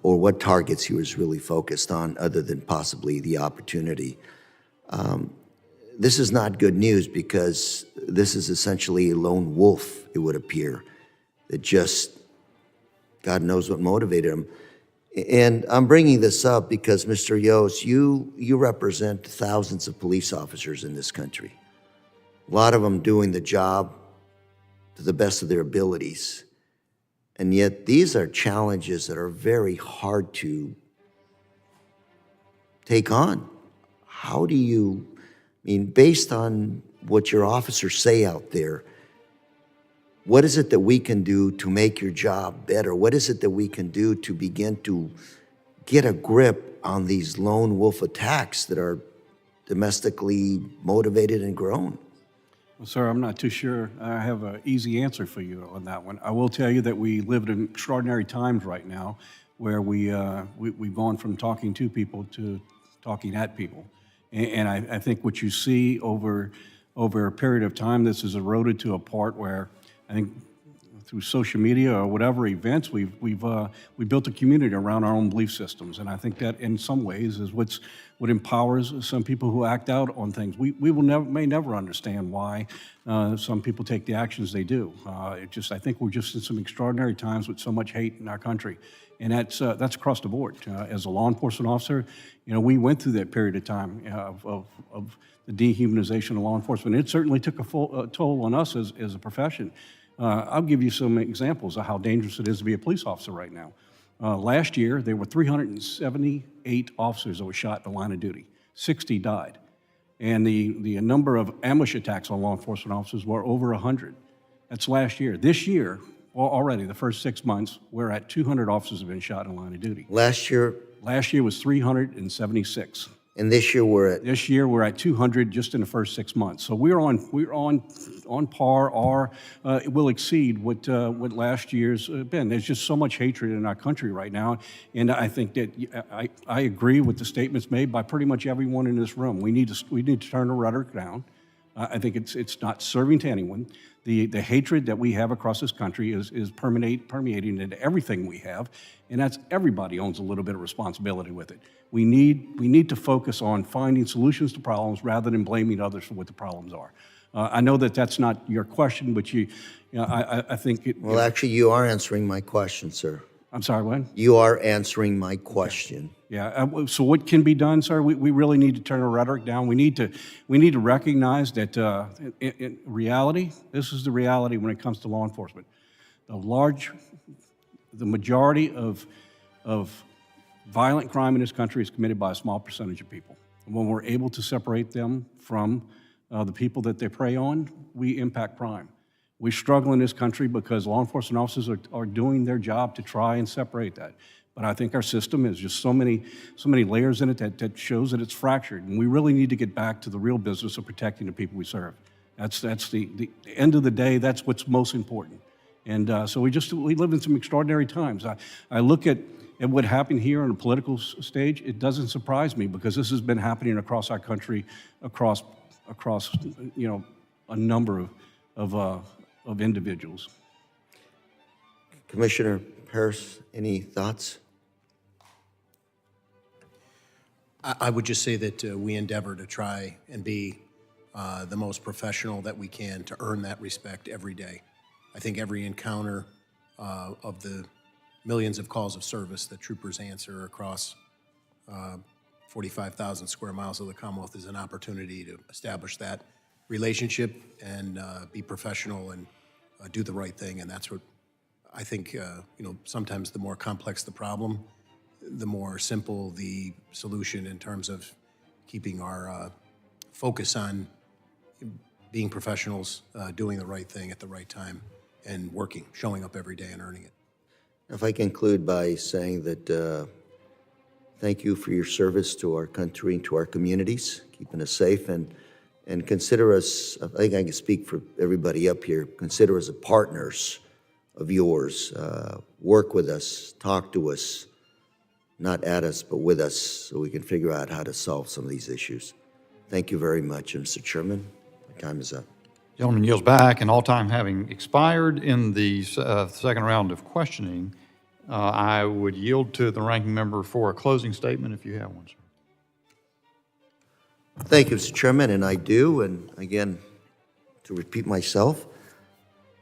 or what targets he was really focused on other than possibly the opportunity. This is not good news because this is essentially a lone wolf, it would appear, that just, God knows what motivated him. And I'm bringing this up because, Mr. Yoes, you represent thousands of police officers in this country. A lot of them doing the job to the best of their abilities. And yet these are challenges that are very hard to take on. How do you, based on what your officers say out there, what is it that we can do to make your job better? What is it that we can do to begin to get a grip on these lone wolf attacks that are domestically motivated and grown? Well, sir, I'm not too sure I have an easy answer for you on that one. I will tell you that we live in extraordinary times right now where we've gone from talking to people to talking at people. And I think what you see over a period of time, this is eroded to a part where I think through social media or whatever events, we built a community around our own belief systems. And I think that in some ways is what empowers some people who act out on things. We may never understand why some people take the actions they do. I think we're just in some extraordinary times with so much hate in our country. And that's across the board. As a law enforcement officer, we went through that period of time of the dehumanization of law enforcement. It certainly took a toll on us as a profession. I'll give you some examples of how dangerous it is to be a police officer right now. Last year, there were 378 officers that were shot in the line of duty. 60 died. And the number of ambush attacks on law enforcement officers were over 100. That's last year. This year, already, the first 6 months, we're at 200 officers have been shot in the line of duty. Last year? Last year was 376. And this year we're at? This year we're at 200 just in the first 6 months. So we're on par, or it will exceed what last year's been. There's just so much hatred in our country right now, and I think that I agree with the statements made by pretty much everyone in this room. We need to turn the rhetoric down. I think it's not serving to anyone. The hatred that we have across this country is permeating into everything we have, and that's everybody owns a little bit of responsibility with it. We need to focus on finding solutions to problems rather than blaming others for what the problems are. I know that that's not your question, but I think it. Well, actually, you are answering my question, sir. I'm sorry, what? You are answering my question. Yeah. So what can be done, sir? We really need to turn the rhetoric down. We need to recognize that in reality, this is the reality when it comes to law enforcement. The majority of violent crime in this country is committed by a small percentage of people. And when we're able to separate them from the people that they prey on, we impact crime. We struggle in this country because law enforcement officers are doing their job to try and separate that. But I think our system has just so many layers in it that shows that it's fractured. And we really need to get back to the real business of protecting the people we serve. That's the end of the day, that's what's most important. And so we live in some extraordinary times. I look at what happened here on the political stage. It doesn't surprise me because this has been happening across our country, across a number of individuals. Commissioner Harris, any thoughts? I would just say that we endeavor to try and be the most professional that we can to earn that respect every day. I think every encounter of the millions of calls of service that troopers answer across 45,000 square miles of the Commonwealth is an opportunity to establish that relationship and be professional and do the right thing. And that's what I think, sometimes the more complex the problem, the more simple the solution in terms of keeping our focus on being professionals, doing the right thing at the right time, and showing up every day and earning it. If I conclude by saying that thank you for your service to our country and to our communities, keeping us safe, and consider us, I think I can speak for everybody up here, consider us partners of yours. Work with us, talk to us, not at us, but with us, so we can figure out how to solve some of these issues. Thank you very much, Mr. Chairman. My time is up. Gentleman yields back, and all time having expired in the second round of questioning, I would yield to the ranking member for a closing statement if you have one, sir. Thank you, Mr. Chairman, and I do. And again, to repeat myself,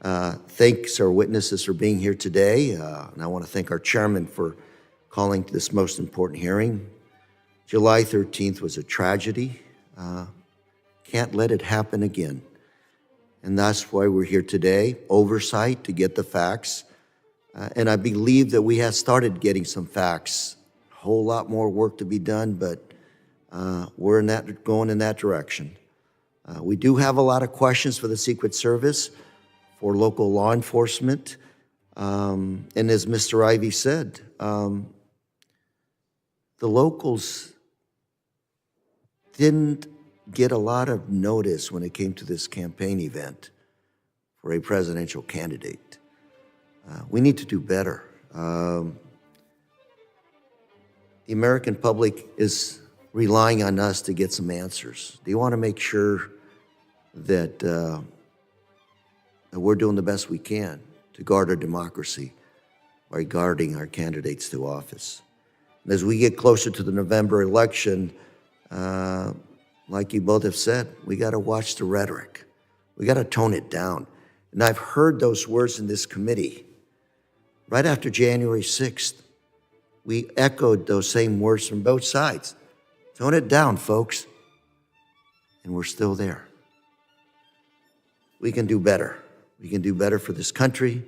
thanks our witnesses for being here today, and I want to thank our chairman for calling this most important hearing. July 13th was a tragedy. Can't let it happen again. And that's why we're here today, oversight to get the facts. And I believe that we have started getting some facts. A whole lot more work to be done, but we're going in that direction. We do have a lot of questions for the Secret Service, for local law enforcement. And as Mr. Ivey said, the locals didn't get a lot of notice when it came to this campaign event for a presidential candidate. We need to do better. The American public is relying on us to get some answers. Do you want to make sure that, that we're doing the best we can to guard our democracy by guarding our candidates to office? And as we get closer to the November election, like you both have said, we got to watch the rhetoric. We got to tone it down. And I've heard those words in this committee. Right after January 6th, we echoed those same words from both sides. Tone it down, folks. And we're still there. We can do better. We can do better for this country,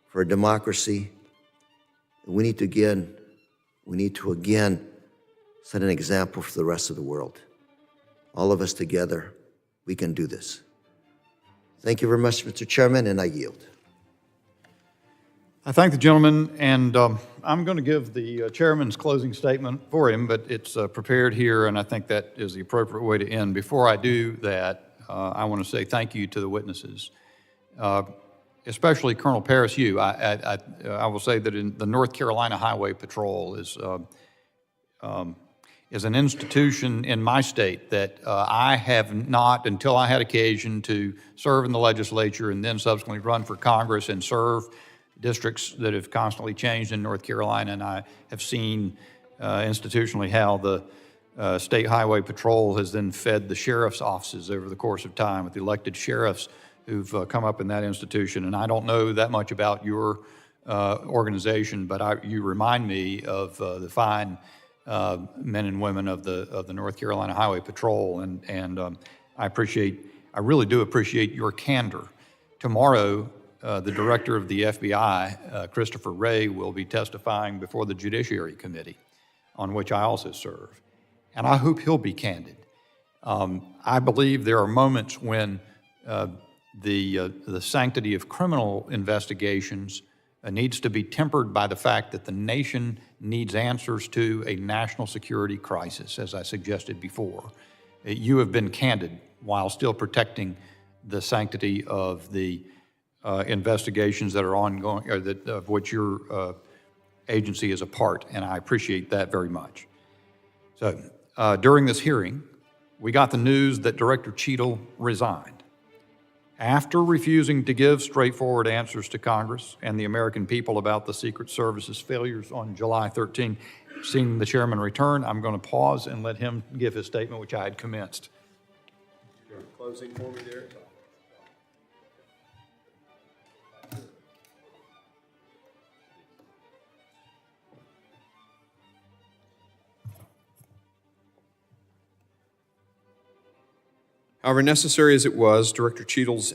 for our democracy. And we need to again set an example for the rest of the world. All of us together, we can do this. Thank you very much, Mr. Chairman, and I yield. I thank the gentleman, and I'm going to give the chairman's closing statement for him, but it's prepared here, and I think that is the appropriate way to end. Before I do that, I want to say thank you to the witnesses, especially Colonel Paris Yoes. I will say that in the North Carolina Highway Patrol is an institution in my state that I have not, until I had occasion to serve in the legislature and then subsequently run for Congress and serve districts that have constantly changed in North Carolina, and I have seen institutionally how the State Highway Patrol has then fed the sheriff's offices over the course of time with the elected sheriffs who've come up in that institution. And I don't know that much about your organization, but you remind me of the fine men and women of the North Carolina Highway Patrol, and I really do appreciate your candor. Tomorrow, the director of the FBI, Christopher Wray, will be testifying before the Judiciary Committee, on which I also serve, and I hope he'll be candid. I believe there are moments when the sanctity of criminal investigations needs to be tempered by the fact that the nation needs answers to a national security crisis, as I suggested before. You have been candid while still protecting the sanctity of the investigations that are ongoing, or of which your agency is a part, and I appreciate that very much. So during this hearing, we got the news that Director Cheatle resigned. After refusing to give straightforward answers to Congress and the American people about the Secret Service's failures on July 13, seeing the chairman return, I'm going to pause and let him give his statement, which I had commenced. Closing for me there. However necessary as it was, Director Cheatle's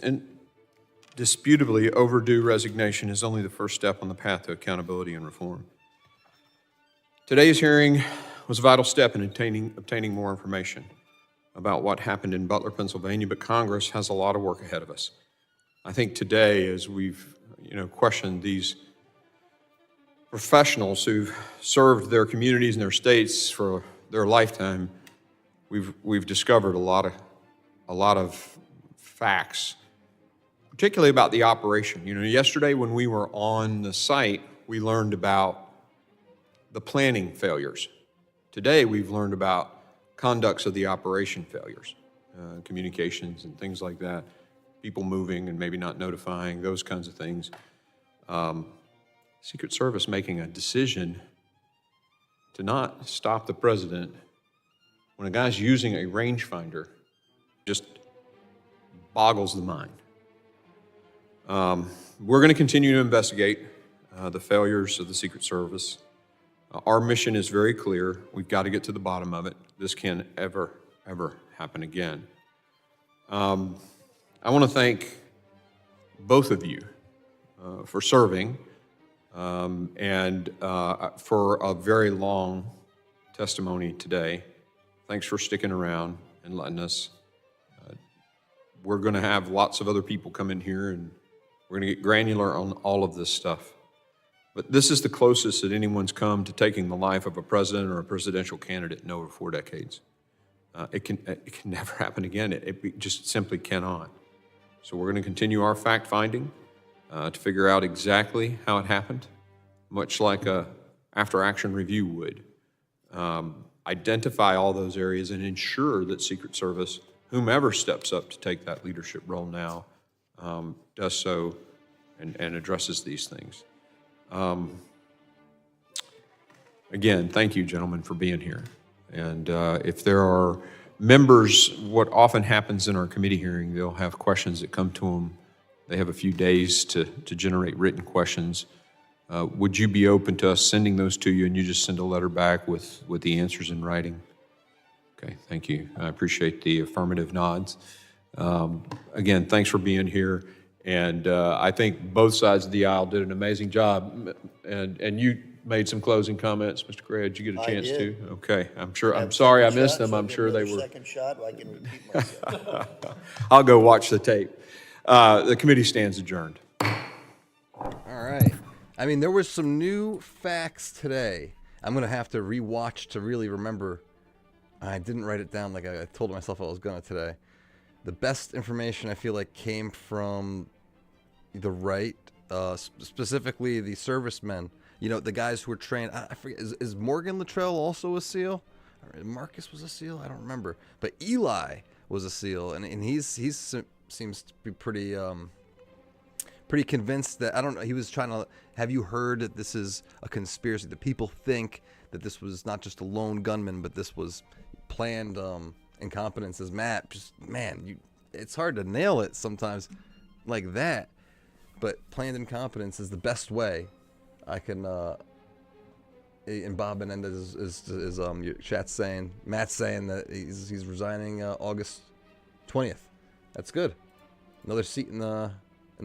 indisputably overdue resignation is only the first step on the path to accountability and reform. Today's hearing was a vital step in obtaining more information about what happened in Butler, Pennsylvania, but Congress has a lot of work ahead of us. I think today, as we've questioned these professionals who've served their communities and their states for their lifetime, we've discovered a lot of facts, particularly about the operation. Yesterday when we were on the site, we learned about the planning failures. Today we've learned about conducts of the operation failures, communications and things like that, people moving and maybe not notifying, those kinds of things. Secret Service making a decision to not stop the president when a guy's using a rangefinder just boggles the mind. We're going to continue to investigate the failures of the Secret Service. Our mission is very clear. We've got to get to the bottom of it. This can't ever happen again. I want to thank both of you for serving and for a very long testimony today. Thanks for sticking around and letting us. We're going to have lots of other people come in here, and we're going to get granular on all of this stuff. But this is the closest that anyone's come to taking the life of a president or a presidential candidate in over 4 decades. It can never happen again. It just simply cannot. So we're going to continue our fact-finding to figure out exactly how it happened, much like a after-action review would. Identify all those areas and ensure that Secret Service, whomever steps up to take that leadership role now, does so and addresses these things. Again, thank you, gentlemen, for being here. And if there are members, what often happens in our committee hearing, they'll have questions that come to them. They have a few days to generate written questions. Would you be open to us sending those to you and you just send a letter back with the answers in writing? Okay, thank you. I appreciate the affirmative nods. Again, thanks for being here. And I think both sides of the aisle did an amazing job. And you made some closing comments, Mr. Gray. Did you get a chance to? Okay, I'm sorry I missed them. I'm sure they were. Second shot, I can repeat myself. I'll go watch the tape. The committee stands adjourned. All right. I mean, there was some new facts today. I'm going to have to rewatch to really remember. I didn't write it down like I told myself I was going to today. The best information I feel like came from the right, specifically the servicemen. The guys who were trained. I forget. Is Morgan Luttrell also a SEAL? Marcus was a SEAL. I don't remember. But Eli was a SEAL, and he seems to be pretty convinced that, I don't know. He was trying to. Have you heard that this is a conspiracy? That people think that this was not just a lone gunman, but this was planned incompetence. As Matt, it's hard to nail it sometimes like that. But planned incompetence is the best way I can. And Bob Menendez is your chat's saying, Matt's saying that he's resigning August 20th. That's good. Another seat in the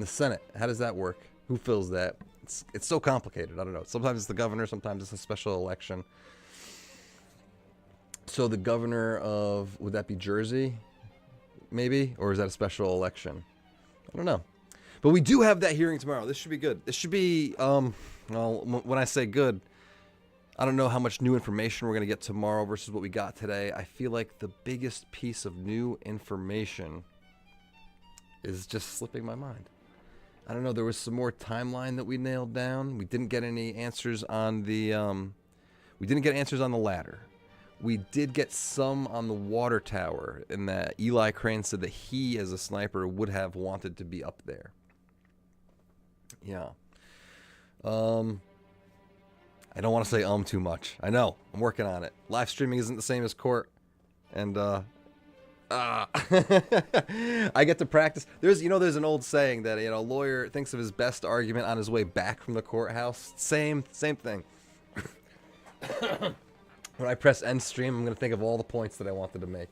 Senate. How does that work? Who fills that? It's so complicated. I don't know. Sometimes it's the governor. Sometimes it's a special election. So the governor of, would that be Jersey, maybe? Or is that a special election? I don't know. But we do have that hearing tomorrow. This should be good. This should be, well, when I say good, I don't know how much new information we're going to get tomorrow versus what we got today. I feel like the biggest piece of new information is just slipping my mind. I don't know. There was some more timeline that we nailed down. We didn't get any answers on the, ladder. We did get some on the water tower, in that Eli Crane said that he, as a sniper, would have wanted to be up there. Yeah. I don't want to say too much. I know. I'm working on it. Live streaming isn't the same as court. And, I get to practice. There's an old saying that, a lawyer thinks of his best argument on his way back from the courthouse. Same thing. When I press end stream, I'm going to think of all the points that I wanted to make.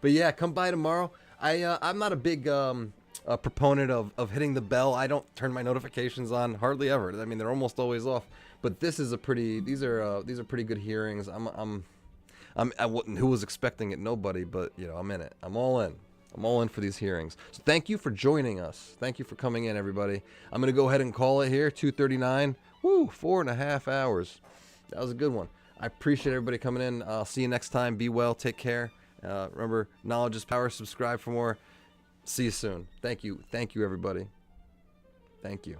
But yeah, come by tomorrow. I'm not a big proponent of hitting the bell. I don't turn my notifications on hardly ever. I mean, they're almost always off. But these are pretty good hearings. Who was expecting it? Nobody. But I'm in it. I'm all in. I'm all in for these hearings. So thank you for joining us. Thank you for coming in, everybody. I'm going to go ahead and call it here. 2:39. Woo! 4.5 hours. That was a good one. I appreciate everybody coming in. I'll see you next time. Be well. Take care. Remember, knowledge is power. Subscribe for more. See you soon. Thank you. Thank you, everybody. Thank you.